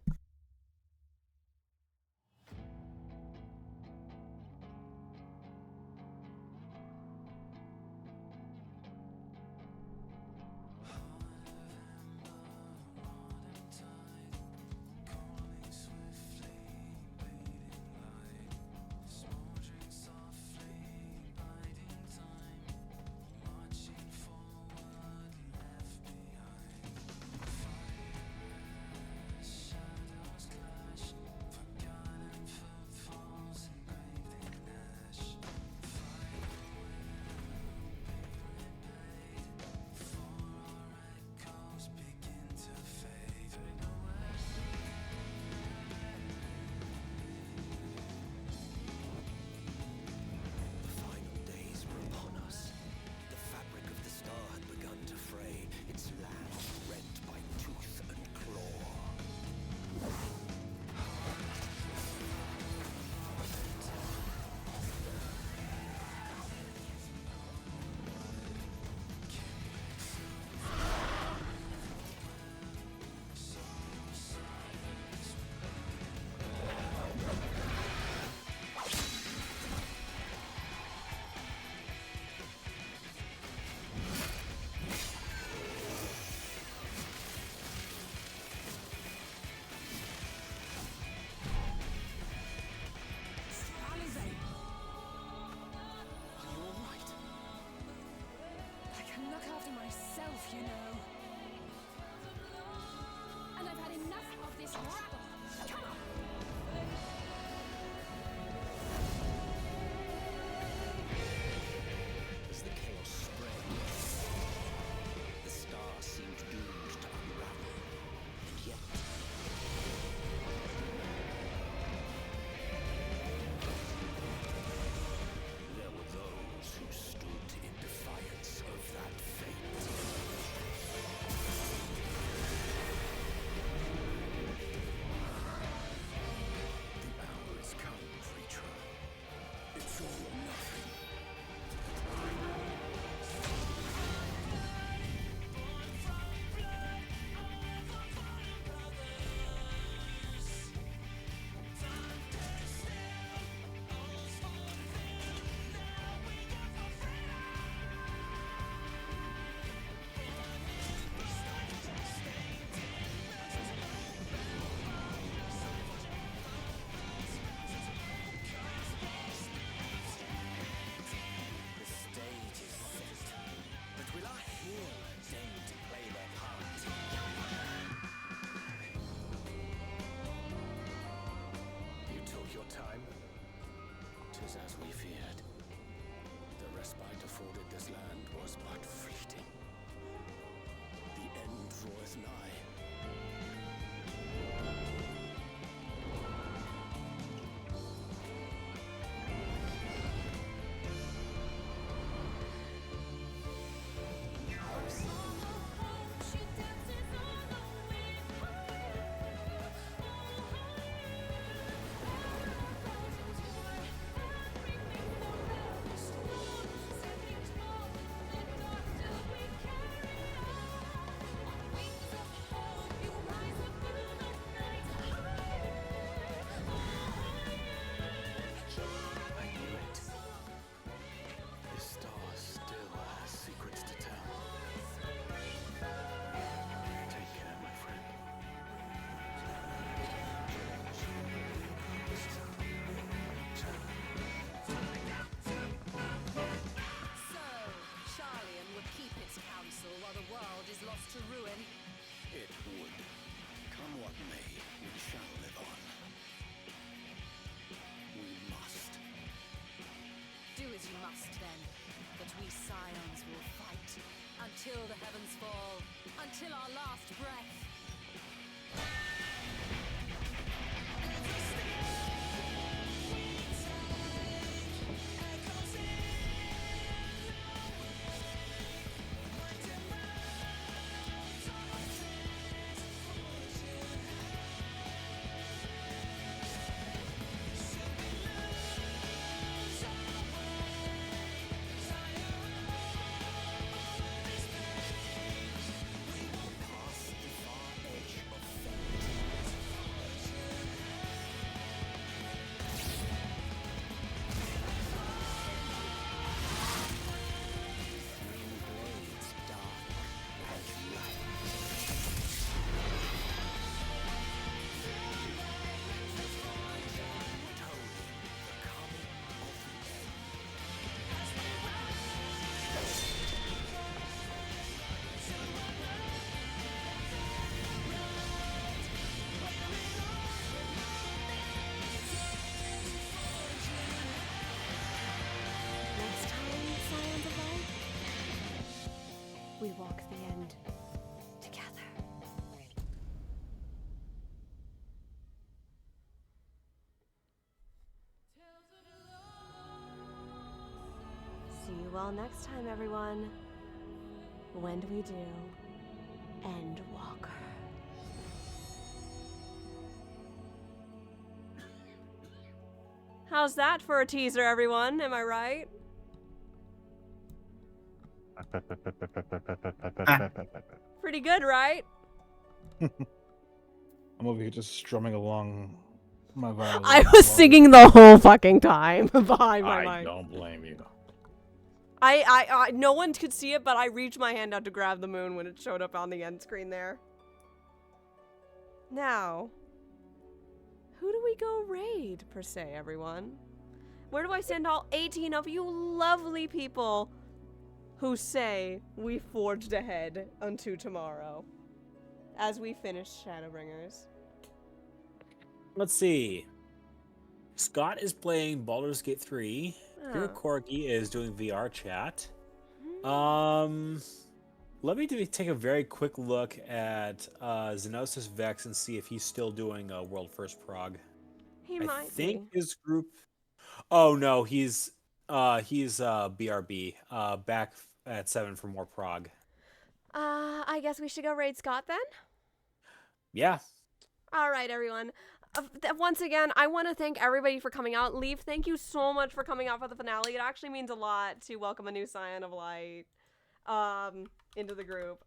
myself, you know. And I've had enough of this rabble. Come on! As the chaos spread, the star seemed doomed to unravel, and yet... there were those who stood in defiance of that fate. The hour has come, preacher. It's all or nothing. The stage is set, but will our heroes deign to play their part? You took your time. 'Tis as we feared. The respite afforded this land was but fleeting. The end draweth nigh. I knew it. This star still has secrets to tell. Take care, my friend. So, Charlian would keep its counsel while the world is lost to ruin. It would. Come what may, we shall live on. We must. Do as you must then, but we scions will fight until the heavens fall, until our last breath. Next time, Scions of Light, we walk the end together. See you all next time, everyone. When do we do Endwalker? How's that for a teaser, everyone? Am I right? Pretty good, right? I'm over here just strumming along my violin. I was singing the whole fucking time behind my I mic. don't blame you. I no one could see it, but I reached my hand out to grab the moon when it showed up on the end screen there. Now, who do we go raid, per se, everyone? Where do I send all 18 of you lovely people who say we forged ahead unto tomorrow as we finish Shadowbringers. Let's see. Scott is playing Baldur's Gate 3. Here Corgi is doing VR chat. Let me take a very quick look at Xenosis Vex and see if he's still doing World First Prog. He I might think be. his group. Oh no, he's BRB back at 7 for more prog. I guess we should go raid Scott then? Yeah. All right, everyone. Once again, I want to thank everybody for coming out. Leaf, thank you so much for coming out for the finale. It actually means a lot to welcome a new Scion of Light into the group.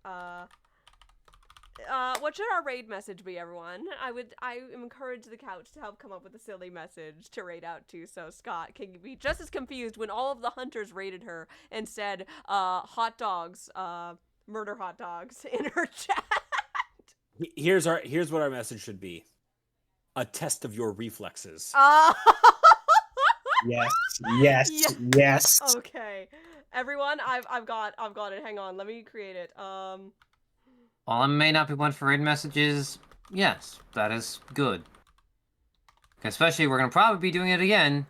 What should our raid message be, everyone? I encourage the couch to help come up with a silly message to raid out to, so Scott can be just as confused when all of the hunters raided her and said, hot dogs, murder hot dogs in her chat. Here's what our message should be. A test of your reflexes. Yes. Okay. Everyone, I've got it. Hang on, let me create it. While I may not be one for raid messages, yes, that is good. Especially, we're gonna probably be doing it again,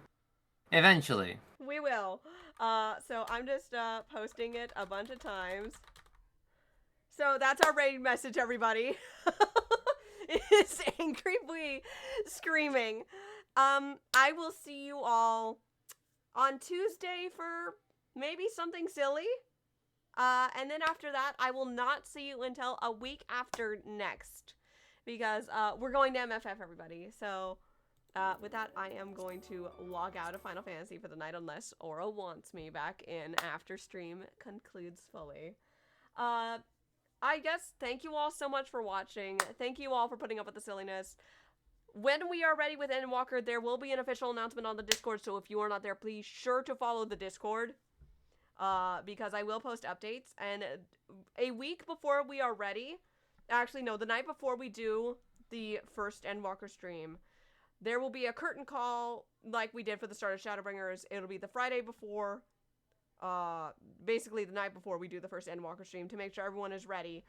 eventually. We will. So I'm just posting it a bunch of times. So that's our raid message, everybody. It's Angry Blee screaming. I will see you all on Tuesday for maybe something silly. And then after that, I will not see you until a week after next. Because we're going to MFF, everybody. So with that, I am going to log out of Final Fantasy for the night unless Aura wants me back in after stream concludes fully. I guess thank you all so much for watching. Thank you all for putting up with the silliness. When we are ready with Endwalker, there will be an official announcement on the Discord, so if you are not there, please sure to follow the Discord. Because I will post updates, and a week before we are ready, actually no, the night before we do the first Endwalker stream, there will be a curtain call like we did for the start of Shadowbringers. It'll be the Friday before, basically the night before we do the first Endwalker stream to make sure everyone is ready.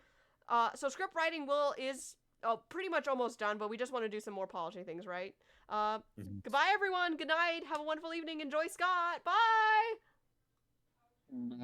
So script writing is pretty much almost done, but we just want to do some more polishing things, right? Goodbye, everyone. Good night. Have a wonderful evening. Enjoy Scott. Bye.